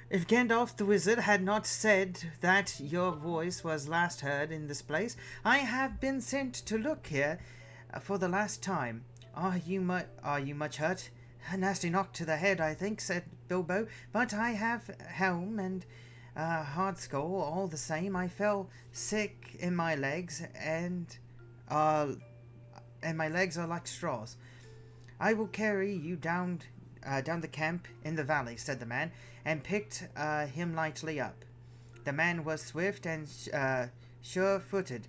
If Gandalf the Wizard had not said that your voice was last heard in this place, I have been sent to look here for the last time. Are you much hurt? A nasty knock to the head, I think, said Bilbo, but I have helm and hard skull all the same. I fell sick in my legs, and my legs are like straws. I will carry you down the camp in the valley, said the man, and picked him lightly up. The man was swift and sure-footed.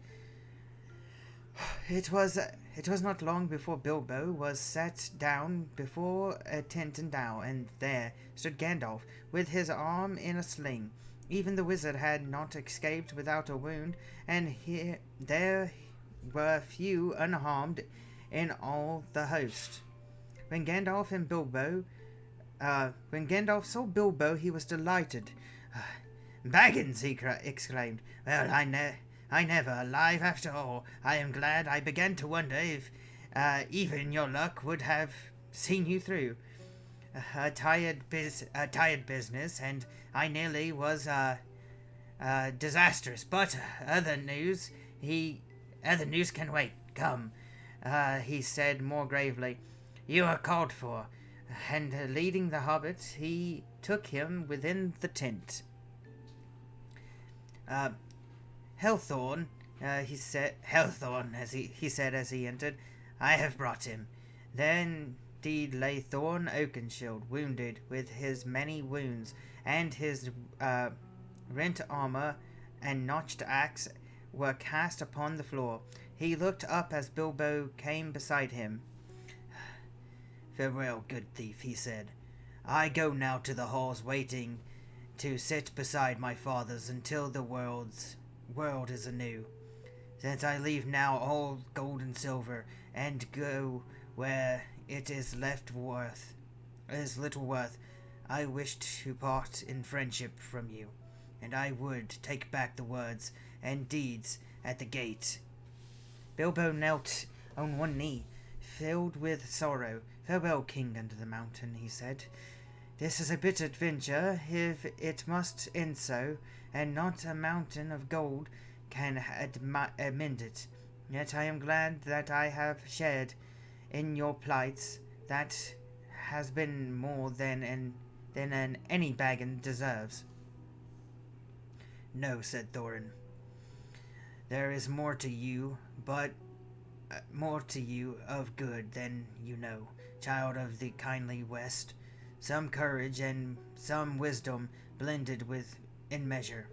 It was not long before Bilbo was set down before a tent and there stood Gandalf, with his arm in a sling. Even the wizard had not escaped without a wound, and there were few unharmed in all the host. When Gandalf saw Bilbo, he was delighted. Baggins, he exclaimed. Well, I never alive after all. I am glad. I began to wonder if even your luck would have seen you through. A tired business, and I nearly was disastrous. But other news can wait. Come, he said more gravely. You are called for. And leading the Hobbit, he took him within the tent. Hellthorn, he said, as he said as he entered, I have brought him. Then indeed lay Thorn Oakenshield, wounded with his many wounds, and his rent armor and notched axe were cast upon the floor. He looked up as Bilbo came beside him. Farewell, good thief, he said. I go now to the halls, waiting to sit beside my fathers until the world is anew. Since I leave now all gold and silver, and go where it is little worth, I wish to part in friendship from you, and I would take back the words and deeds at the gate. Bilbo knelt on one knee, filled with sorrow. Farewell, King under the mountain, he said. This is a bitter adventure, if it must end so, and not a mountain of gold can amend it. Yet I am glad that I have shared in your plights. That has been more than any Baggin deserves. No, said Thorin. There is more to you, but more to you of good than you know, child of the kindly West. Some courage and some wisdom blended in measure.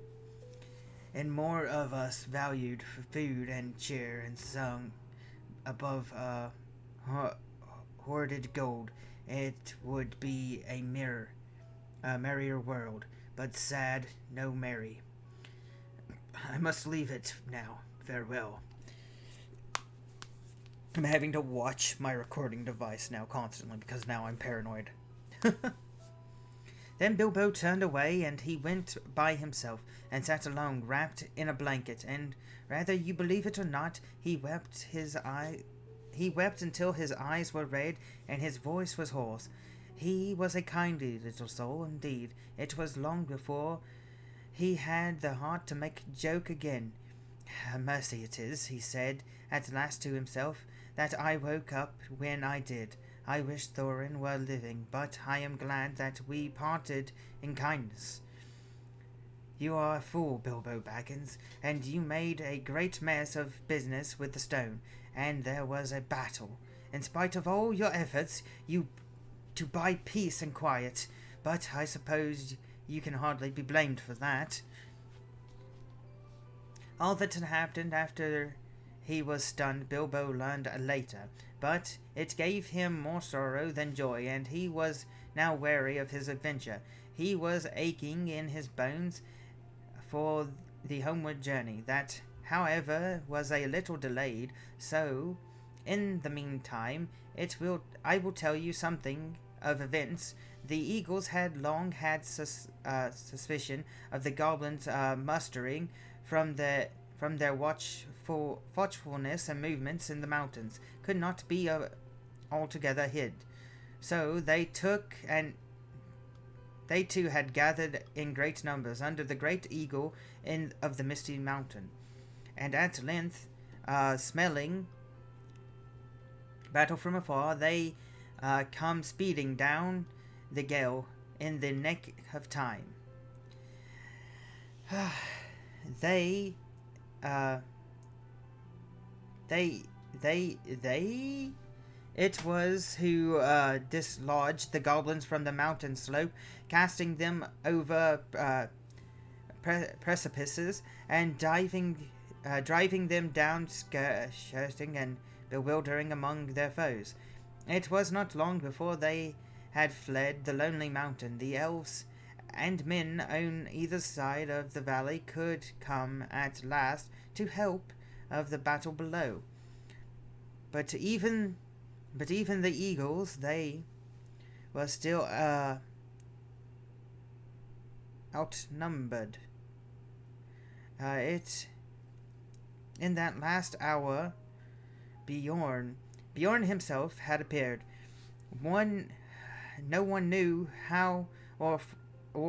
And more of us valued food and cheer and sung above hoarded gold. It would be a merrier world, but sad, no merry. I must leave it now. Farewell. I'm having to watch my recording device now constantly because now I'm paranoid. Then Bilbo turned away, and he went by himself and sat alone, wrapped in a blanket, and whether you believe it or not, he wept until his eyes were red and his voice was hoarse. He was a kindly little soul indeed. It was long before he had the heart to make a joke again. A mercy it is, he said at last to himself, that I woke up when I did. I wish Thorin were living, but I am glad that we parted in kindness. You are a fool, Bilbo Baggins, and you made a great mess of business with the stone, and there was a battle. In spite of all your efforts, to buy peace and quiet, but I suppose you can hardly be blamed for that. All that had happened after he was stunned Bilbo learned later, but it gave him more sorrow than joy, and he was now weary of his adventure. He was aching in his bones for the homeward journey, that, however, was a little delayed, so, in the meantime, I will tell you something of events. The eagles had long had suspicion of the goblins mustering from their watchfulness and movements in the mountains could not be altogether hid. So they too had gathered in great numbers under the great eagle of the misty mountain, and at length, smelling battle from afar, they come speeding down the gale in the nick of time. They it was who dislodged the goblins from the mountain slope, casting them over precipices and driving them down, skirting and bewildering among their foes. It was not long before they had fled the lonely mountain. The elves and men on either side of the valley could come at last to help of the battle below. But even the eagles, they were still outnumbered. In that last hour, Bjorn himself had appeared. No one knew how or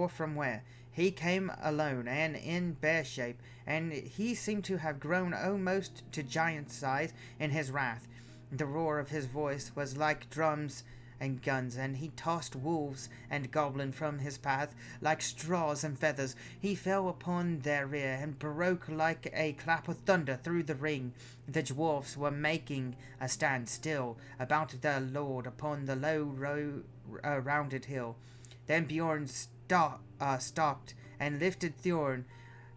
from where. He came alone and in bear shape, and he seemed to have grown almost to giant size in his wrath. The roar of his voice was like drums and guns, and he tossed wolves and goblin from his path like straws and feathers. He fell upon their rear and broke like a clap of thunder through the ring. The dwarfs were making a stand still about their lord upon the low rounded hill. Then Bjorn stopped and lifted Thorin,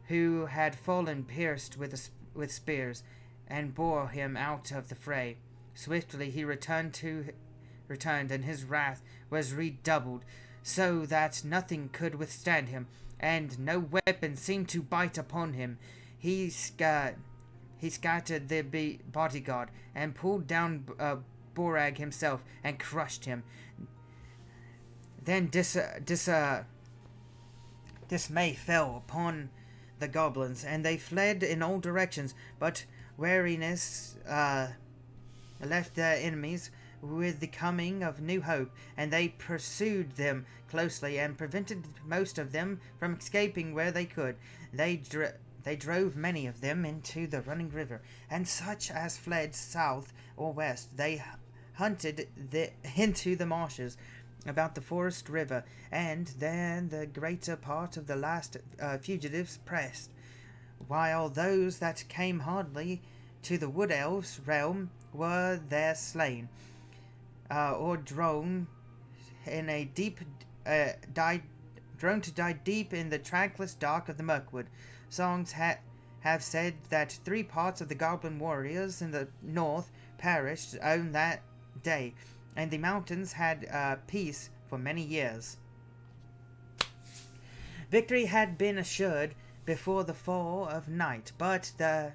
who had fallen pierced with spears, and bore him out of the fray. Swiftly he returned, and his wrath was redoubled, so that nothing could withstand him, and no weapon seemed to bite upon him. He scattered the bodyguard, and pulled down Borag himself, and crushed him. Then dismay fell upon the goblins, and they fled in all directions, but weariness left their enemies with the coming of new hope, and they pursued them closely and prevented most of them from escaping where they could. They drove many of them into the running river, and such as fled south or west they hunted into the marshes about the forest river, and then the greater part of the last fugitives pressed, while those that came hardly to the wood elves' realm were there slain, or drone to die deep in the trackless dark of the Mirkwood. Songs have said that 3 parts of the goblin warriors in the north perished on that day, and the mountains had peace for many years. Victory had been assured before the fall of night, but the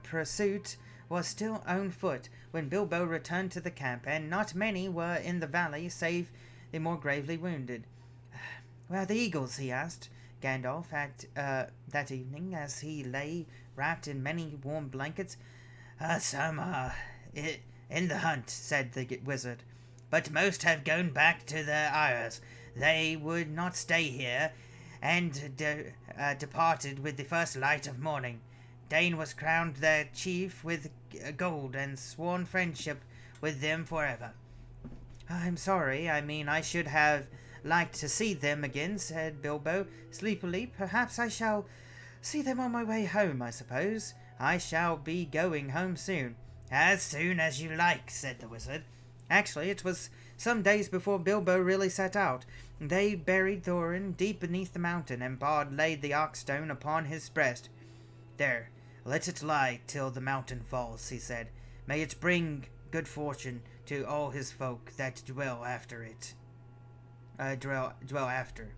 pursuit was still on foot when Bilbo returned to the camp, and not many were in the valley save the more gravely wounded. "Where are the eagles?" he asked Gandalf that evening, as he lay wrapped in many warm blankets. "Some are in the hunt," said the wizard, "but most have gone back to their eyres. They would not stay here, and departed with the first light of morning. Dane was crowned their chief with gold, and sworn friendship with them forever. I'm sorry, I should have liked to see them again, said Bilbo sleepily. Perhaps I shall see them on my way home, I suppose. I shall be going home soon. As soon as you like, said the wizard. Actually, it was some days before Bilbo really set out. They buried Thorin deep beneath the mountain, and Bard laid the Oxstone upon his breast. There, let it lie till the mountain falls, he said. May it bring good fortune to all his folk that dwell after it. Dwell after.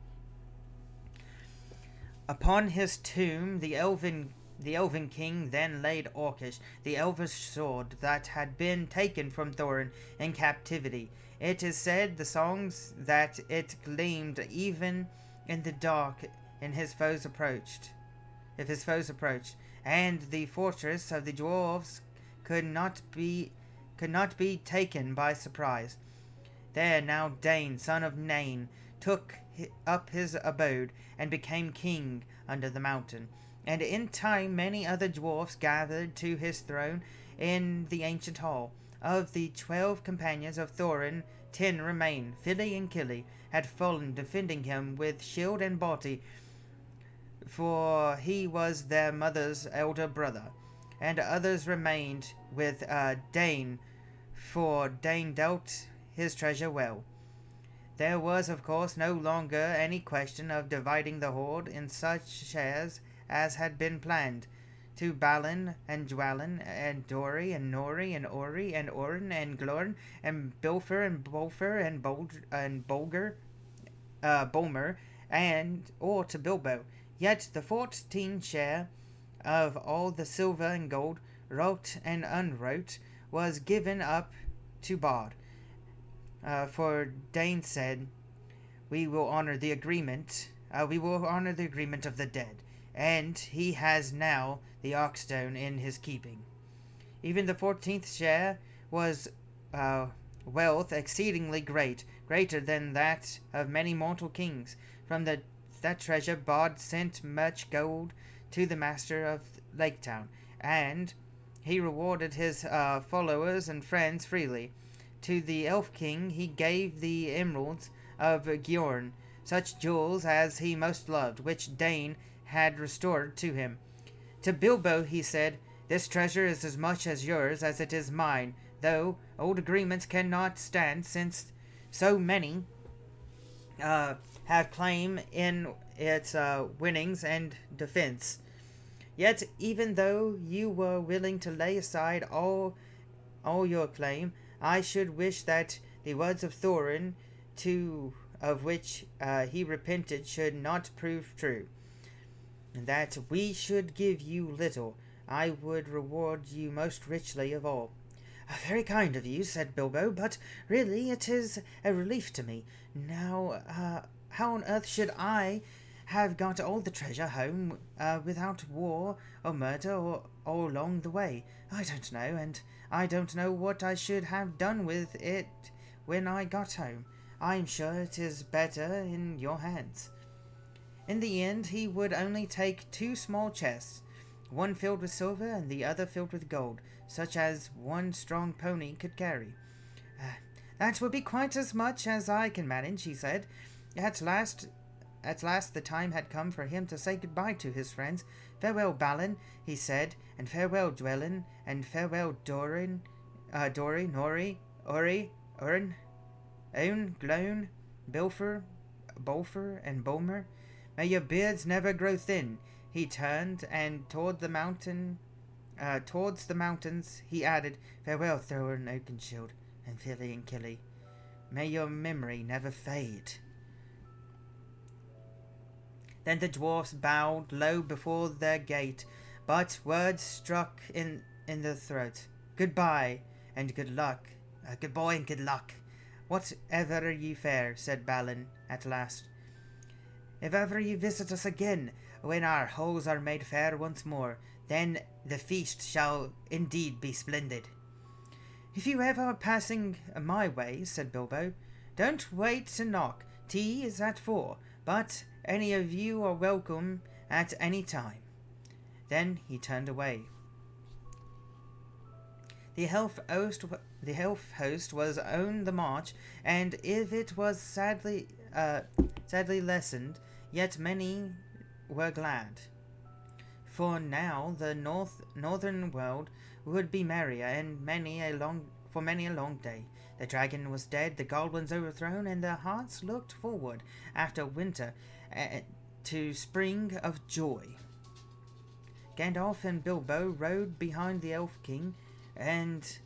Upon his tomb, the elven king then laid Orcish, the elvish sword that had been taken from Thorin in captivity. It is said the songs that it gleamed even in the dark in his foes approached. If his foes approached, and the fortress of the dwarves could not be taken by surprise. There now Dane, son of Nain, took up his abode and became king under the mountain. And in time many other dwarfs gathered to his throne in the ancient hall. Of the 12 companions of Thorin, 10 remained. Fili and Kili had fallen defending him with shield and body, for he was their mother's elder brother. And others remained with Dane, for Dane dealt his treasure well. There was, of course, no longer any question of dividing the hoard in such shares as had been planned. To Balin and Dwalin and Dori and Nori and Ori and Orin and Glorn and Bilfer and Bolfer and Bolmer and or to Bilbo. Yet the 14 share of all the silver and gold, wrought and unwrought, was given up to Bard. For Dane said, We will honor the agreement of the dead, and he has now the Oxstone in his keeping. Even the 14th share was wealth exceedingly great, greater than that of many mortal kings. From that treasure Bard sent much gold to the master of Lake Town, and he rewarded his followers and friends freely. To the Elf King he gave the emeralds of Gjorn, such jewels as he most loved, which Dane had restored to him. To Bilbo he said, This treasure is as much as yours as it is mine, though old agreements cannot stand, since so many have claim in its winnings and defense. Yet, even though you were willing to lay aside all your claim, I should wish that the words of Thorin, of which he repented, should not prove true, and that we should give you little. I would reward you most richly of all. Very kind of you, said Bilbo, but really it is a relief to me. Now, how on earth should I have got all the treasure home without war or murder or all along the way? I don't know, and I don't know what I should have done with it when I got home. I'm sure it is better in your hands. In the end, he would only take 2 small chests, one filled with silver and the other filled with gold, such as one strong pony could carry. That will be quite as much as I can manage, he said. At last the time had come for him to say goodbye to his friends. Farewell, Balin, he said, and farewell, Dwelin, and farewell, Dori, Nori, Ori, Orin, Own, Glone, Bolfer, and Bolmer. May your beards never grow thin. He turned, and towards the mountains, he added, Farewell, Thorin Oakenshield, and Fili and Kili. May your memory never fade. Then the dwarfs bowed low before their gate, but words struck in their throat. Goodbye and good luck. Goodbye and good luck. Whatever ye fare, said Balin at last. If ever ye visit us again, when our halls are made fair once more, then the feast shall indeed be splendid. If you ever are passing my way, said Bilbo, don't wait to knock. Tea is at 4, but any of you are welcome at any time. Then he turned away. The elf host was on the march, and if it was sadly lessened, yet many were glad. For now the northern world would be merrier, and many a long day. The dragon was dead, the goblins overthrown, and their hearts looked forward after winter to spring of joy. Gandalf and Bilbo rode behind the Elf King, and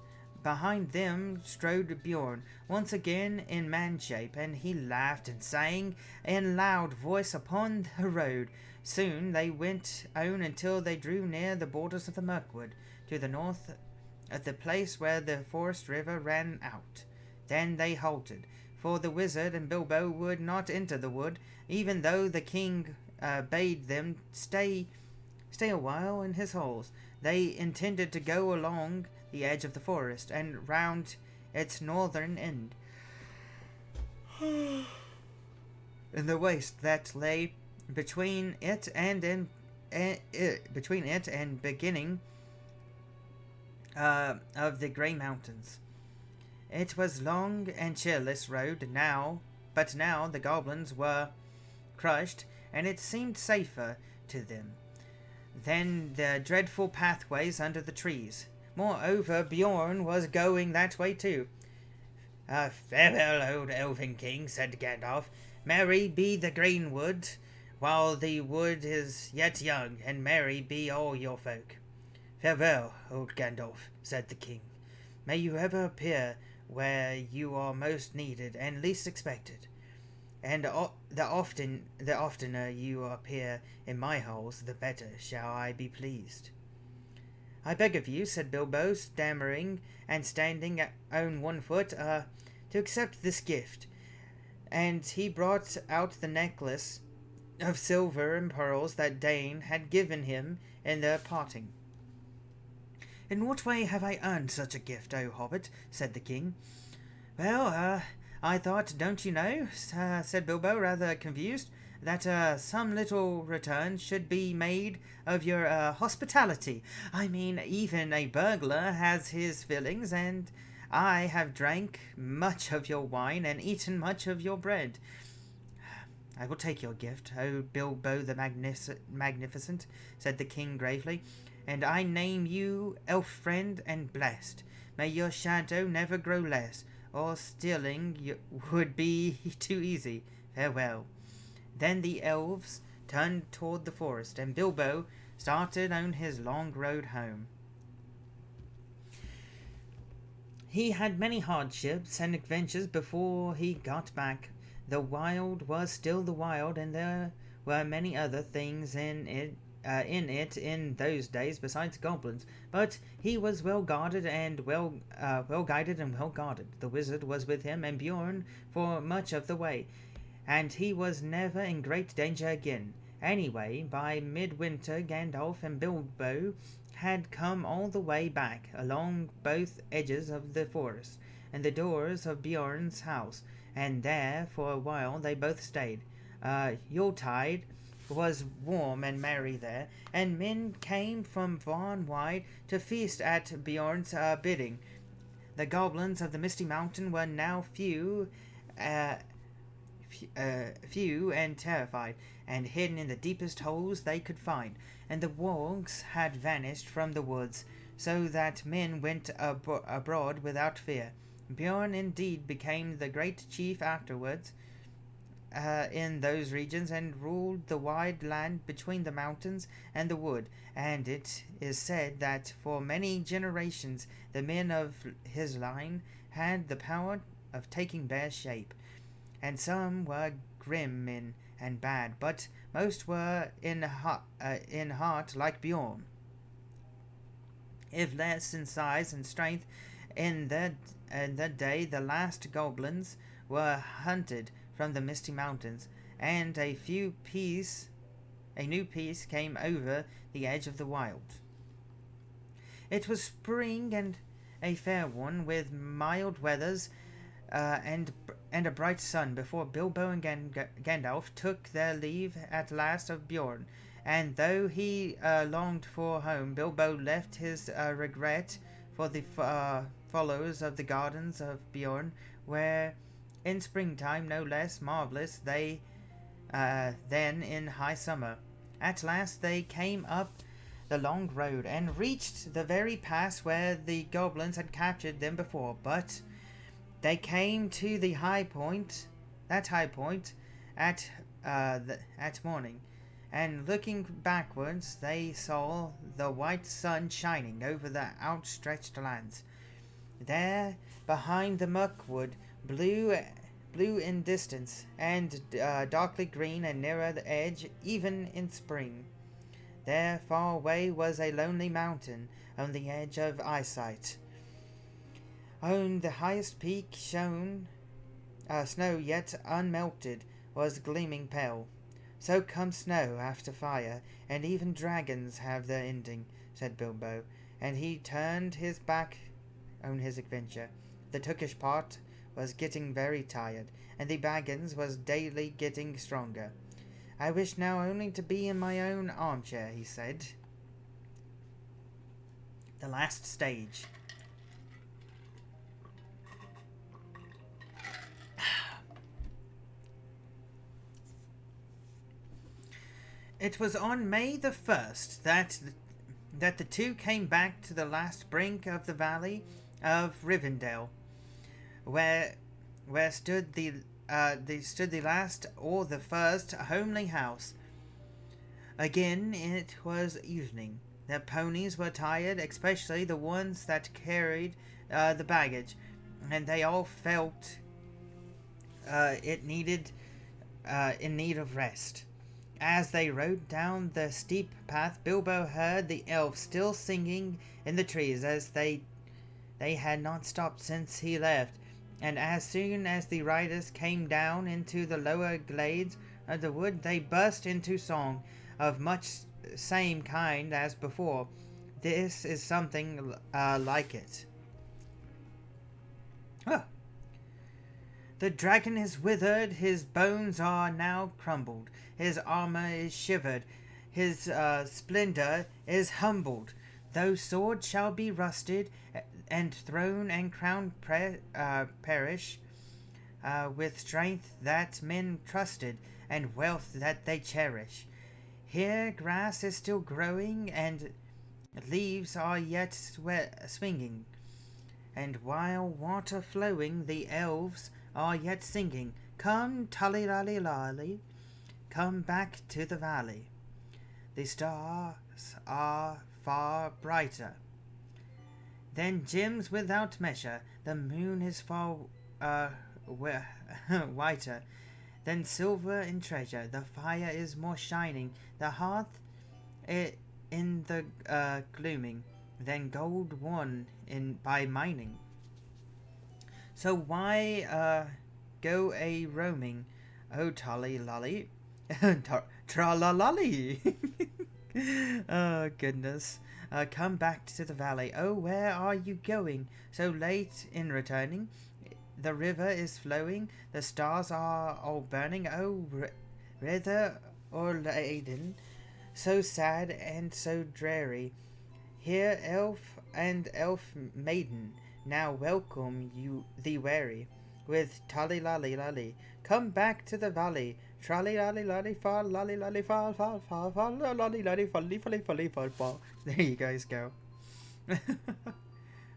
behind them strode Bjorn, once again in man shape, and he laughed and sang in loud voice upon the road. Soon they went on until they drew near the borders of the Mirkwood, to the north, at the place where the forest river ran out. Then they halted, for the wizard and Bilbo would not enter the wood, even though the king bade them stay a while in his halls. They intended to go along the edge of the forest and round its northern end. In the waste that lay between it and beginning of the Grey Mountains. It was long and cheerless road but now the goblins were crushed, and it seemed safer to them than the dreadful pathways under the trees. Moreover, Bjorn was going that way too. Farewell, old Elven King, said Gandalf. Merry be the greenwood, while the wood is yet young, and merry be all your folk. Farewell, old Gandalf, said the king. May you ever appear where you are most needed and least expected. And the oftener you appear in my halls, the better shall I be pleased. I beg of you, said Bilbo, stammering and standing on one foot, to accept this gift. And he brought out the necklace of silver and pearls that Dane had given him in their parting. In what way have I earned such a gift, O Hobbit? Said the king. Well, I thought, don't you know, said Bilbo, rather confused, that some little return should be made of your hospitality. I mean, even a burglar has his fillings, and I have drank much of your wine and eaten much of your bread. I will take your gift, O Bilbo the Magnificent, said the king gravely, and I name you elf-friend and blessed. May your shadow never grow less, or stealing would be too easy. Farewell. Then the elves turned toward the forest, and Bilbo started on his long road home. He had many hardships and adventures before he got back. The wild was still the wild, and there were many other things in it in those days besides goblins, but he was well guarded and well guided and well guarded. The wizard was with him and Bjorn for much of the way, and he was never in great danger again. Anyway, by midwinter Gandalf and Bilbo had come all the way back along both edges of the forest and the doors of Bjorn's house, and there for a while they both stayed. Yuletide was warm and merry there, and men came from far and wide to feast at Bjorn's bidding. The goblins of the Misty Mountain were now few and terrified, and hidden in the deepest holes they could find, and the wargs had vanished from the woods, so that men went abroad without fear. Bjorn indeed became the great chief afterwards in those regions, and ruled the wide land between the mountains and the wood, and it is said that for many generations the men of his line had the power of taking bear shape, and some were grim men and bad, but most were in heart like Bjorn, if less in size and strength. In that day the last goblins were hunted from the Misty Mountains, and a new peace came over the edge of the wild. It was spring, and a fair one, with mild weathers and a bright sun, before Bilbo and Gandalf took their leave at last of Bjorn. And though he longed for home, Bilbo left his regret for the followers of the gardens of Bjorn, where in springtime no less marvelous they than in high summer. At last they came up the long road and reached the very pass where the goblins had captured them before, but they came to the high point, at morning, and looking backwards they saw the white sun shining over the outstretched lands. There, behind the muckwood, blue in distance, and darkly green and nearer the edge, even in spring. There, far away, was a lonely mountain on the edge of eyesight. On the highest peak shone snow yet unmelted was gleaming pale. So comes snow after fire, and even dragons have their ending, said Bilbo, and he turned his back on his adventure. The Tookish part was getting very tired, and the Baggins was daily getting stronger. I wish now only to be in my own armchair, he said. The last stage. It was on May the 1st that the two came back to the last brink of the valley of Rivendell, where stood the last or the first homely house. Again it was evening. The ponies were tired, especially the ones that carried the baggage, and they all felt in need of rest. As they rode down the steep path, Bilbo heard the elves still singing in the trees, as they had not stopped since he left. And as soon as the riders came down into the lower glades of the wood, they burst into song of much same kind as before. This is something like it. Oh. The dragon is withered, his bones are now crumbled, his armor is shivered, his splendor is humbled. Those swords shall be rusted, and throne and crown perish, with strength that men trusted, and wealth that they cherish. Here grass is still growing, and leaves are yet swinging, and while water flowing, the elves are yet singing, come Tully-lally-lally, come back to the valley. The stars are far brighter than gems without measure, the moon is far whiter than silver in treasure, the fire is more shining, the hearth in the glooming, than gold won by mining. So why go a roaming, oh Tully-lally, tra-la-lally? Oh goodness. Come back to the valley. Oh, where are you going so late in returning? The river is flowing, the stars are all burning. Oh, river o'erladen, so sad and so dreary. Here elf and elf maiden now welcome you thee weary, with Tully-lally-lally. Come back to the valley, trally-lally-lally, fall, lally-lally, fall, fall, fall, fall, lally-lally, folly, folly, folly, fall, fall. There you guys go.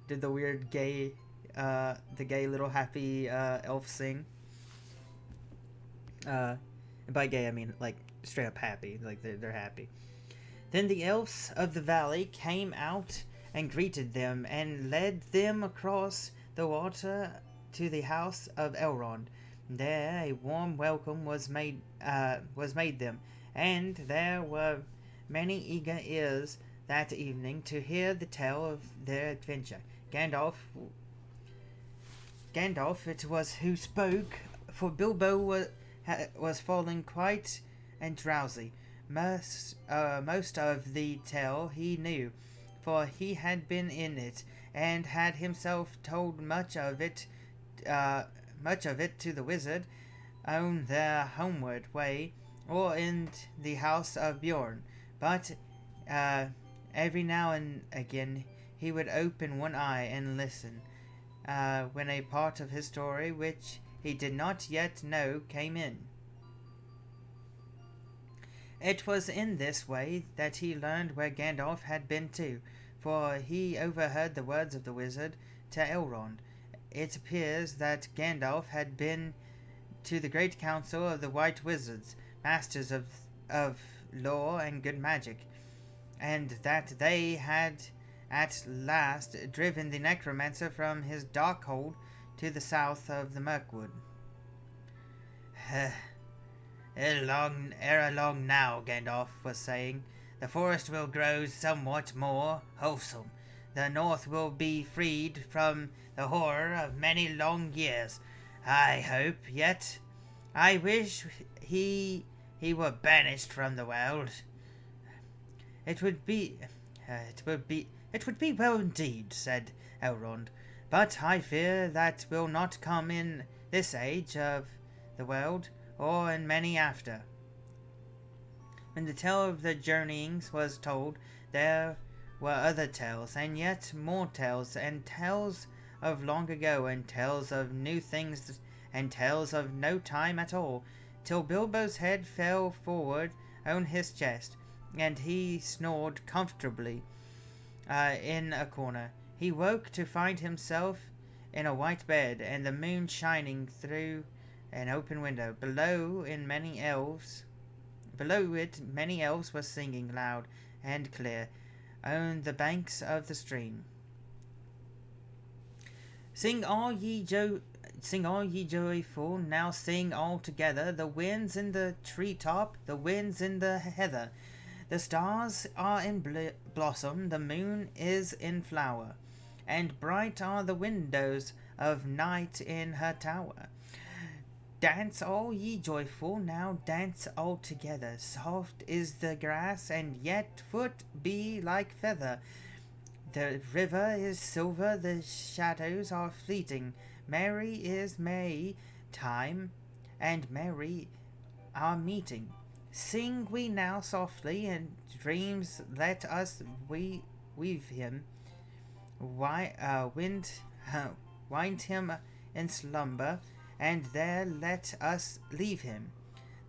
Did the weird gay, the gay little happy elf sing. And by gay I mean like straight up happy, like they're happy. Then the elves of the valley came out and greeted them, and led them across the water to the house of Elrond. There a warm welcome was made them, and there were many eager ears that evening to hear the tale of their adventure. Gandalf it was who spoke, for Bilbo was falling quite and drowsy. Most of the tale he knew, for he had been in it, and had himself told much of it to the wizard on their homeward way, or in the house of Bjorn. But every now and again he would open one eye and listen when a part of his story which he did not yet know came in. It was in this way that he learned where Gandalf had been too, for he overheard the words of the wizard to Elrond. It appears that Gandalf had been to the great council of the White Wizards, masters of law and good magic, and that they had at last driven the necromancer from his dark hold to the south of the Mirkwood. Ere long now, Gandalf was saying, the forest will grow somewhat more wholesome. The north will be freed from the horror of many long years, I hope, yet I wish he were banished from the world. It would be well indeed, said Elrond, but I fear that will not come in this age of the world, or in many after. When the tale of the journeyings was told, there were other tales, and yet more tales, and tales of long ago, and tales of new things, and tales of no time at all, till Bilbo's head fell forward on his chest, and he snored comfortably in a corner. He woke to find himself in a white bed, and the moon shining through an open window. Below it many elves were singing loud and clear on the banks of the stream. Sing all ye joyful, now sing all together, the winds in the treetop, the winds in the heather. The stars are in blossom, the moon is in flower, and bright are the windows of night in her tower. Dance all ye joyful, now dance all together. Soft is the grass, and yet foot be like feather. The river is silver, the shadows are fleeting. Merry is May time, and merry our meeting. Sing we now softly, and dreams let us weave him. Wind him in slumber, and there let us leave him.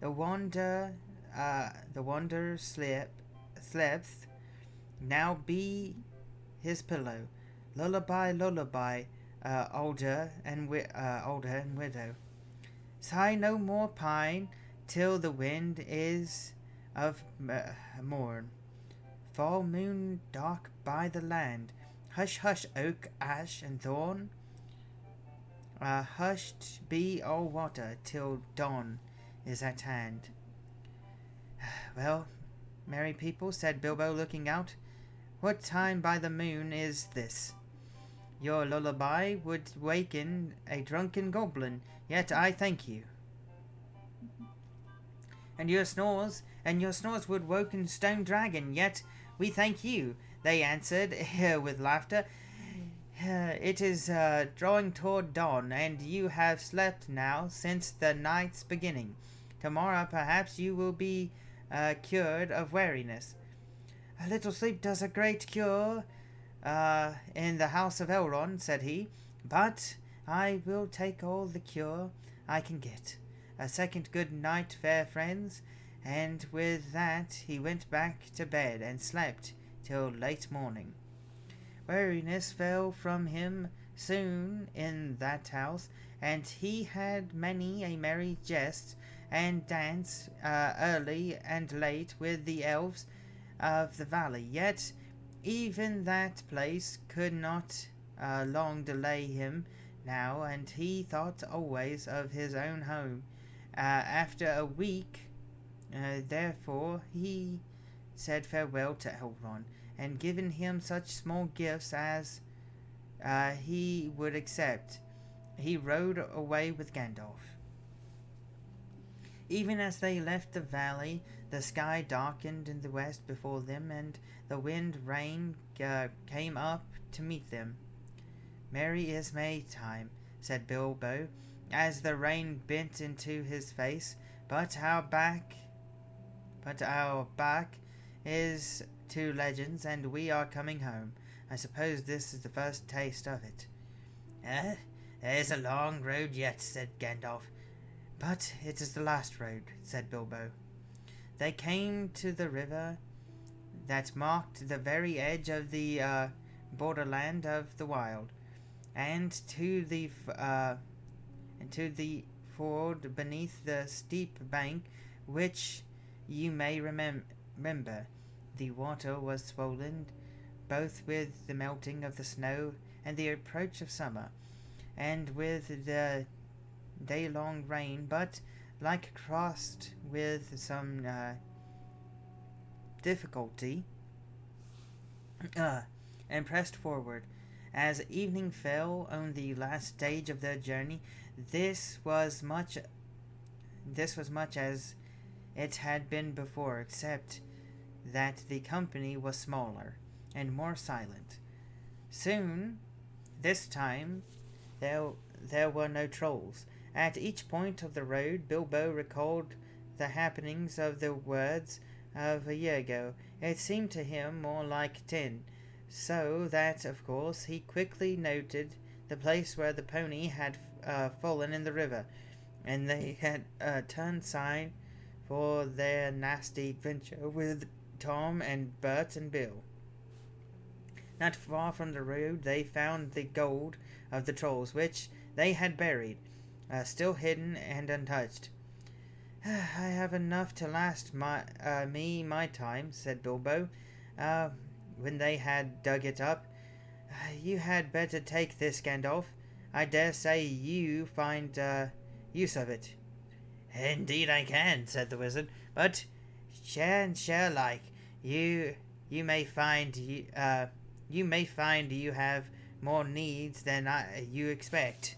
The wanderer sleepeth, now be his pillow. Lullaby, lullaby, older and widow. Sigh no more, pine, till the wind is of morn. Fall moon dark by the land. Hush, hush, oak, ash, and thorn. Hushed be all water till dawn is at hand. Well, merry people, said Bilbo, looking out, what time by the moon is this? Your lullaby would waken a drunken goblin, yet I thank you. And your snores would waken stone dragon, yet we thank you, they answered with laughter. It is drawing toward dawn, and you have slept now since the night's beginning. Tomorrow perhaps you will be cured of weariness. A little sleep does a great cure in the house of Elrond, said he, but I will take all the cure I can get. A second good night, fair friends, and with that he went back to bed and slept till late morning. Weariness fell from him soon in that house, and he had many a merry jest and dance early and late with the elves of the valley. Yet even that place could not long delay him now, and he thought always of his own home. After a week, therefore, he said farewell to Elrond, and given him such small gifts as he would accept, he rode away with Gandalf. Even as they left the valley, the sky darkened in the west before them, and the wind rain came up to meet them. Merry is May time, said Bilbo, as the rain bit into his face, but our back is to legends, and we are coming home. I suppose this is the first taste of it. There's a long road yet, said Gandalf. But it is the last road, said Bilbo. They came to the river that marked the very edge of the borderland of the wild, and to the ford beneath the steep bank, which you may remember. The water was swollen both with the melting of the snow and the approach of summer, and with the day-long rain, but like crossed with some difficulty, and pressed forward. As evening fell on the last stage of their journey, this was much as it had been before, except that the company was smaller and more silent. Soon, this time, there were no trolls. At each point of the road, Bilbo recalled the happenings of the words of a year ago. It seemed to him more like 10, so that, of course, he quickly noted the place where the pony had fallen in the river, and they had turned aside for their nasty adventure with Tom and Bert and Bill. Not far from the road they found the gold of the trolls, which they had buried, still hidden and untouched. I have enough to last my time, said Bilbo, when they had dug it up. You had better take this, Gandalf. I dare say you find use of it. Indeed I can, said the wizard, but share and share like. You may find you have more needs than you expect.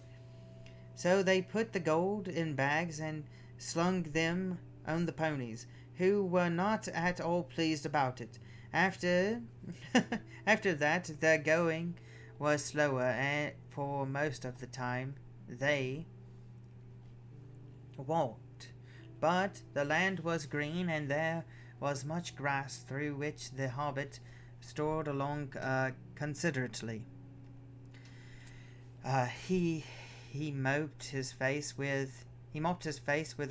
So they put the gold in bags and slung them on the ponies, who were not at all pleased about it. After that, their going was slower, and for most of the time they walked. But the land was green, and there was much grass, through which the Hobbit strode along considerately. He mopped his face with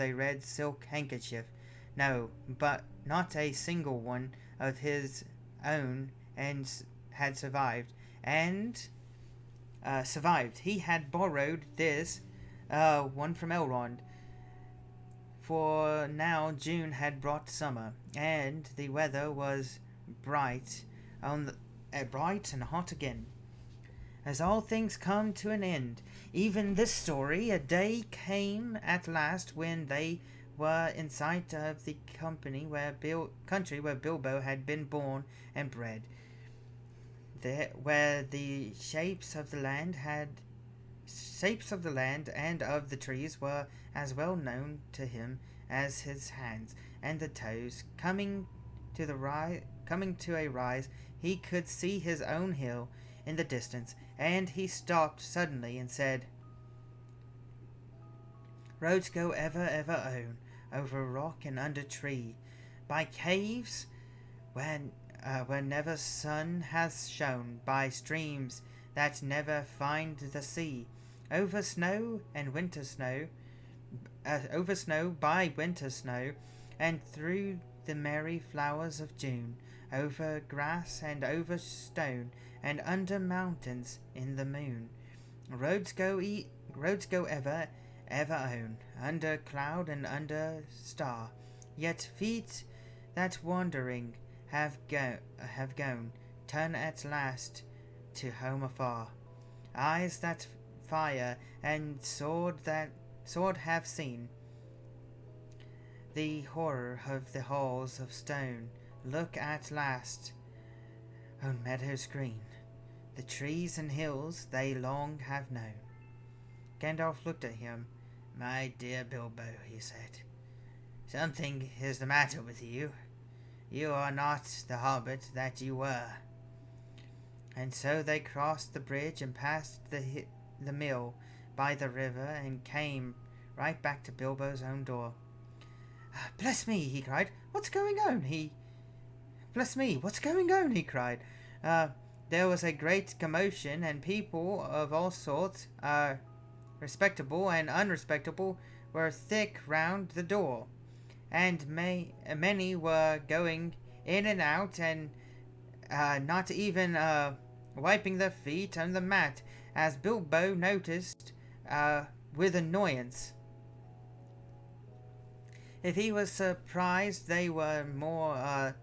a red silk handkerchief. No, but not a single one of his own and had survived. He had borrowed this one from Elrond, for now June had brought summer, and the weather was bright and hot again. As all things come to an end, even this story, a day came at last when they were in sight of the country where Bilbo had been born and bred, where the shapes of the land and of the trees were as well known to him as his hands and the toes. Coming to a rise, he could see his own hill in the distance, and he stopped suddenly and said, "Roads go ever on, over rock and under tree, by caves where never sun has shone, by streams that never find the sea, over snow by winter snow, and through the merry flowers of June, over grass and over stone, and under mountains in the moon. Roads go ever on, under cloud and under star. Yet feet that wandering have gone, turn at last to home afar. Eyes that fire and sword have seen the horror of the halls of stone, look at last on meadows green, the trees and hills they long have known." Gandalf looked at him. "My dear Bilbo," he said, "something is the matter with you. You are not the hobbit that you were." And so they crossed the bridge and passed the mill by the river and came right back to Bilbo's own door. "Bless me!" he cried. "What's going on?" Bless me! What's going on?" he cried. there was a great commotion, and people of all sorts, respectable and unrespectable, were thick round the door, and many were going in and out, and not even wiping their feet on the mat, as Bilbo noticed with annoyance. If he was surprised, they were more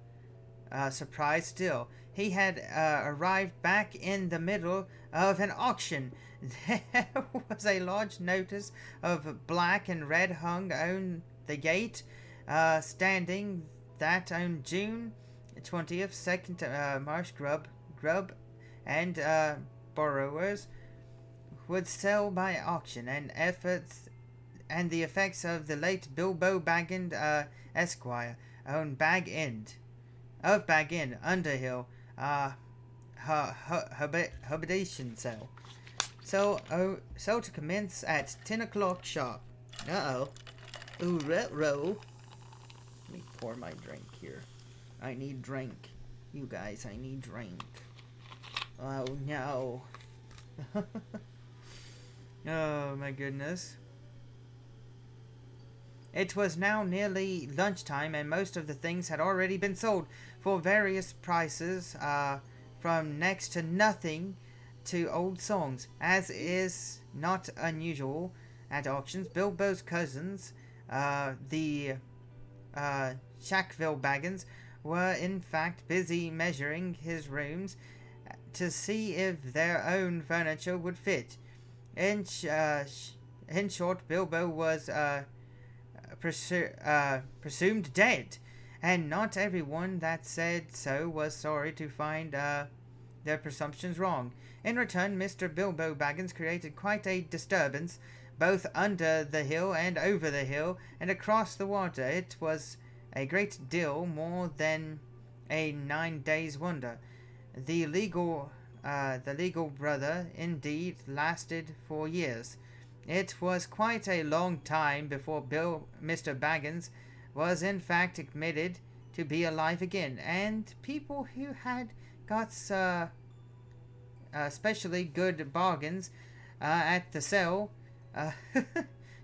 surprised still. He had arrived back in the middle of an auction. There was a large notice of black and red hung on the gate, standing that on June 20th, second marsh grub and borrowers would sell by auction, and the effects of the late Bilbo Baggins, Esquire, on Bag End, of Bag End, Underhill, habitation sale. So to commence at 10 o'clock sharp. Ooh, row. Let me pour my drink here. I need drink. You guys, I need drink. Oh no. Oh my goodness. It was now nearly lunchtime, and most of the things had already been sold for various prices, from next to nothing to old songs, as is not unusual at auctions. Bilbo's cousins, the Shackville Baggins, were in fact busy measuring his rooms to see if their own furniture would fit. In short, Bilbo was presumed dead, and not everyone that said so was sorry to find their presumptions wrong. In return, Mr. Bilbo Baggins created quite a disturbance, both under the hill and over the hill, and across the water. It was a great deal more than a 9 days' wonder. The legal brother, indeed, lasted for years. It was quite a long time before Mr. Baggins was in fact admitted to be alive again, and people who had got especially good bargains at the sale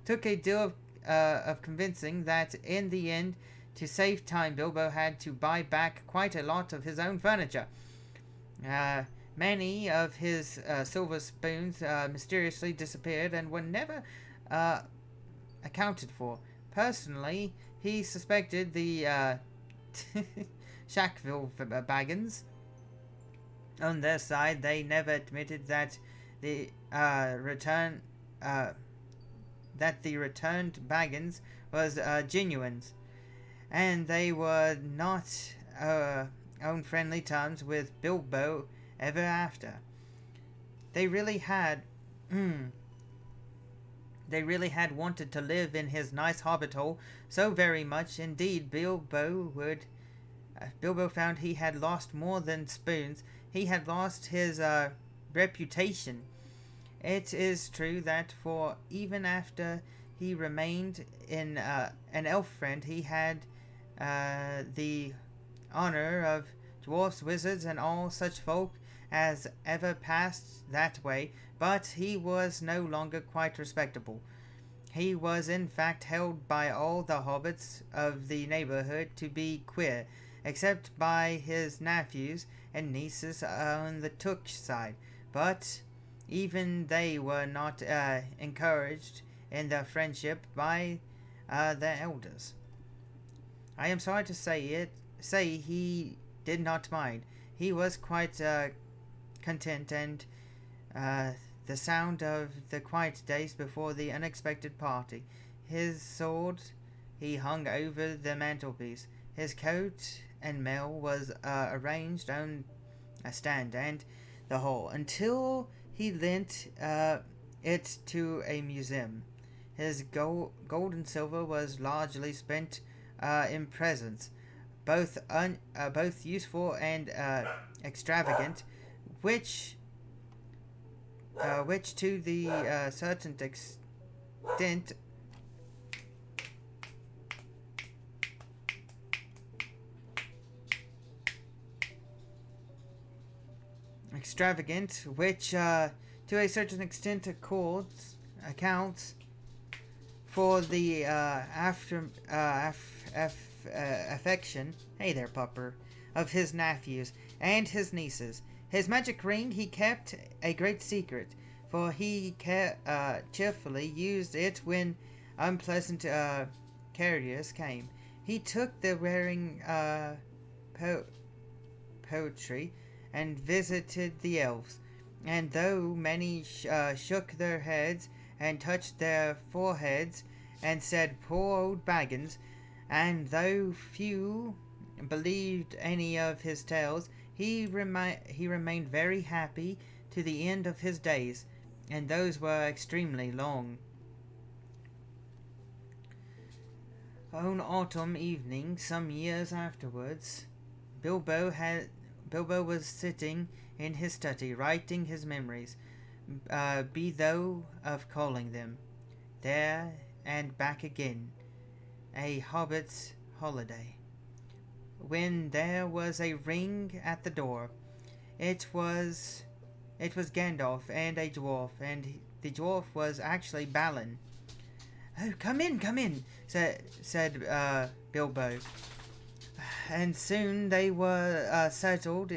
took a deal of convincing that in the end, to save time, Bilbo had to buy back quite a lot of his own furniture. Many of his silver spoons mysteriously disappeared and were never accounted for. Personally, he suspected the Shackville Baggins. On their side, they never admitted that the returned Baggins was genuine, and they were not on friendly terms with Bilbo ever after. They really had wanted to live in his nice hobbit hole so very much. Indeed, Bilbo found he had lost more than spoons. He had lost his reputation. It is true that for even after he remained in an elf friend, he had the honor of dwarfs, wizards, and all such folk as ever passed that way, but he was no longer quite respectable. He was in fact held by all the hobbits of the neighborhood to be queer, except by his nephews and nieces on the Took side, but even they were not encouraged in their friendship by their elders. I am sorry to say he did not mind. He was quite content, and the sound of the quiet days before the unexpected party. His sword he hung over the mantelpiece. His coat and mail was arranged on a stand and the hall, until he lent it to a museum. His gold and silver was largely spent in presents, both useful and extravagant, which to the certain extent extravagant, which to a certain extent accounts for the affection, hey there, pupper, of his nephews and his nieces. His magic ring he kept a great secret, for he cheerfully used it when unpleasant carriers came. He took the wearing poetry and visited the elves, and though many shook their heads and touched their foreheads and said, "Poor old Baggins," and though few believed any of his tales, he remained very happy to the end of his days, and those were extremely long. On autumn evening, some years afterwards, Bilbo was sitting in his study, writing his memories, be though of calling them, there and back again, a hobbit's holiday, when there was a ring at the door. It was Gandalf and a dwarf, and the dwarf was actually Balin. "Oh, come in," said Bilbo. And soon they were settled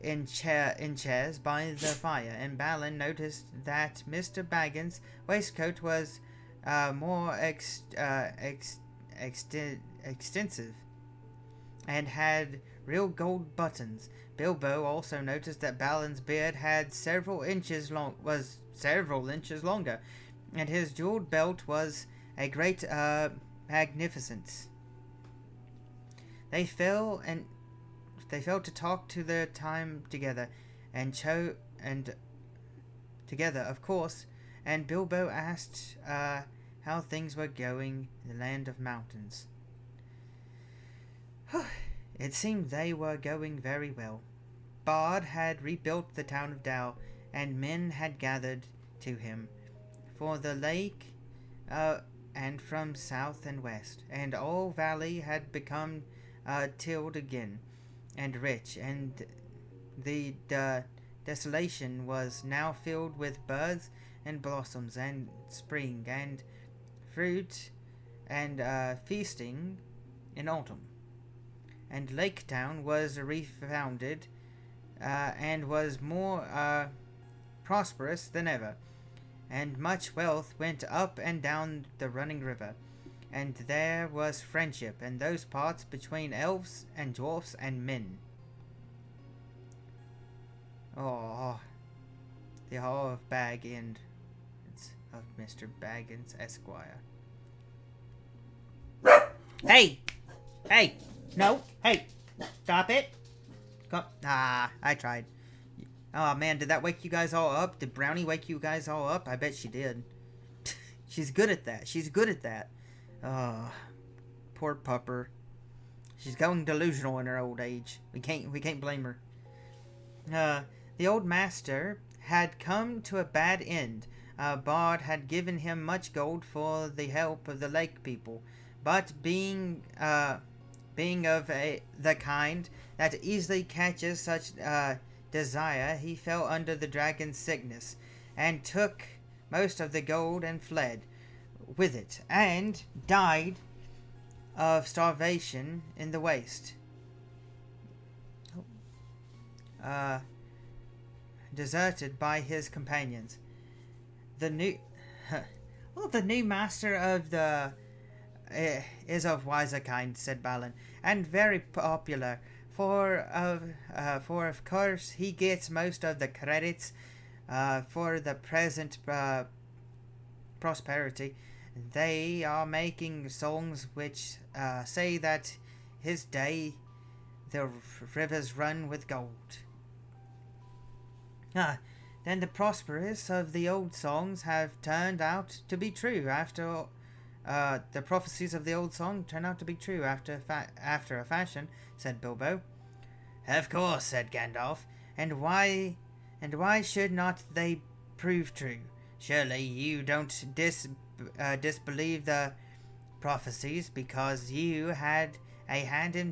in chairs by the fire, and Balin noticed that Mr. Baggins' waistcoat was more extensive, and had real gold buttons. Bilbo also noticed that Balin's beard had several inches longer, and his jeweled belt was a great magnificence. They fell to talk to their time together, together, of course, and Bilbo asked how things were going in the land of mountains. It seemed they were going very well. Bard had rebuilt the town of Dal, and men had gathered to him for the lake, and from south and west, and all valley had become tilled again, and rich, and the desolation was now filled with buds and blossoms, and spring, and fruit, and feasting in autumn. And Lake Town was refounded, and was more prosperous than ever, and much wealth went up and down the running river, and there was friendship in those parts between elves and dwarfs and men. Oh, the Hall of Baggins of Mr. Baggins, Esquire. Hey! No! Hey! Stop it! I tried. Oh man, did that wake you guys all up? Did Brownie wake you guys all up? I bet she did. She's good at that. Oh, poor pupper. She's going delusional in her old age. We can't blame her. The old master had come to a bad end. Bard had given him much gold for the help of the lake people, but being of the kind that easily catches such desire, he fell under the dragon's sickness, and took most of the gold and fled with it, and died of starvation in the waste. Deserted by his companions. The new master of the is of wiser kind, said Balin, and very popular, for of course he gets most of the credits for the present prosperity. They are making songs which say that his day the rivers run with gold. Then the prosperous of the old songs have turned out to be true after the prophecies of the old song turn out to be true after a fashion, said Bilbo. Of course, said Gandalf, and why should not they prove true? Surely you don't disbelieve the prophecies because you had a hand in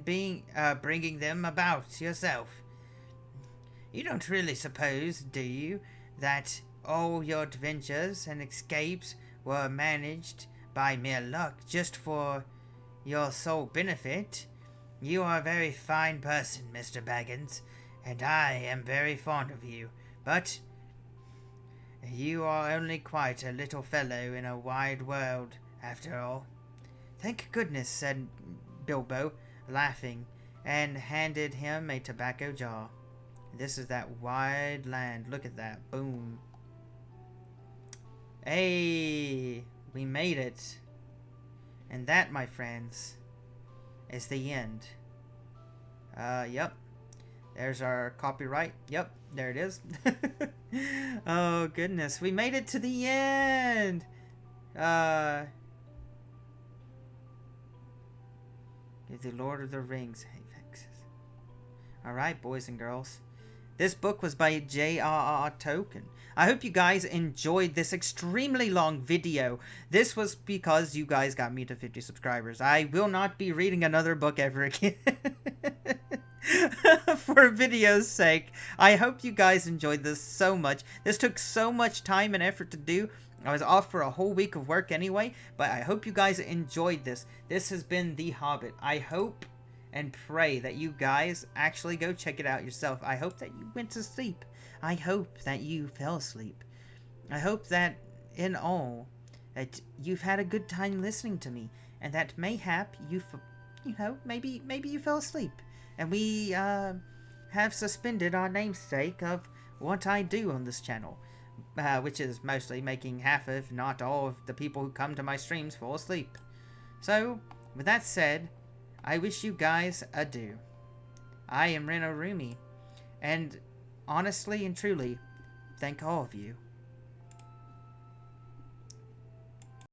bringing them about yourself. You don't really suppose, do you, that all your adventures and escapes were managed by mere luck just for your sole benefit? You are a very fine person, Mr. Baggins, and I am very fond of you, but you are only quite a little fellow in a wide world, after all. Thank goodness, said Bilbo, laughing, and handed him a tobacco jar. This is that wide land. Look at that. Boom. Hey, we made it. And that, my friends, is the end. Yep. There's our copyright. Yep, there it is. Oh, goodness. We made it to the end. The Lord of the Rings. Alright, boys and girls. This book was by J.R.R. Tolkien. I hope you guys enjoyed this extremely long video. This was because you guys got me to 50 subscribers. I will not be reading another book ever again. For video's sake. I hope you guys enjoyed this so much. This took so much time and effort to do. I was off for a whole week of work anyway, but I hope you guys enjoyed this. This has been The Hobbit. I hope and pray that you guys actually go check it out yourself. I hope that you went to sleep. I hope that you fell asleep. I hope that, in all, that you've had a good time listening to me, and that mayhap maybe you fell asleep, and we have suspended our namesake of what I do on this channel, which is mostly making half, if not all, of the people who come to my streams fall asleep. So, with that said, I wish you guys adieu. I am Rumi, and honestly and truly, thank all of you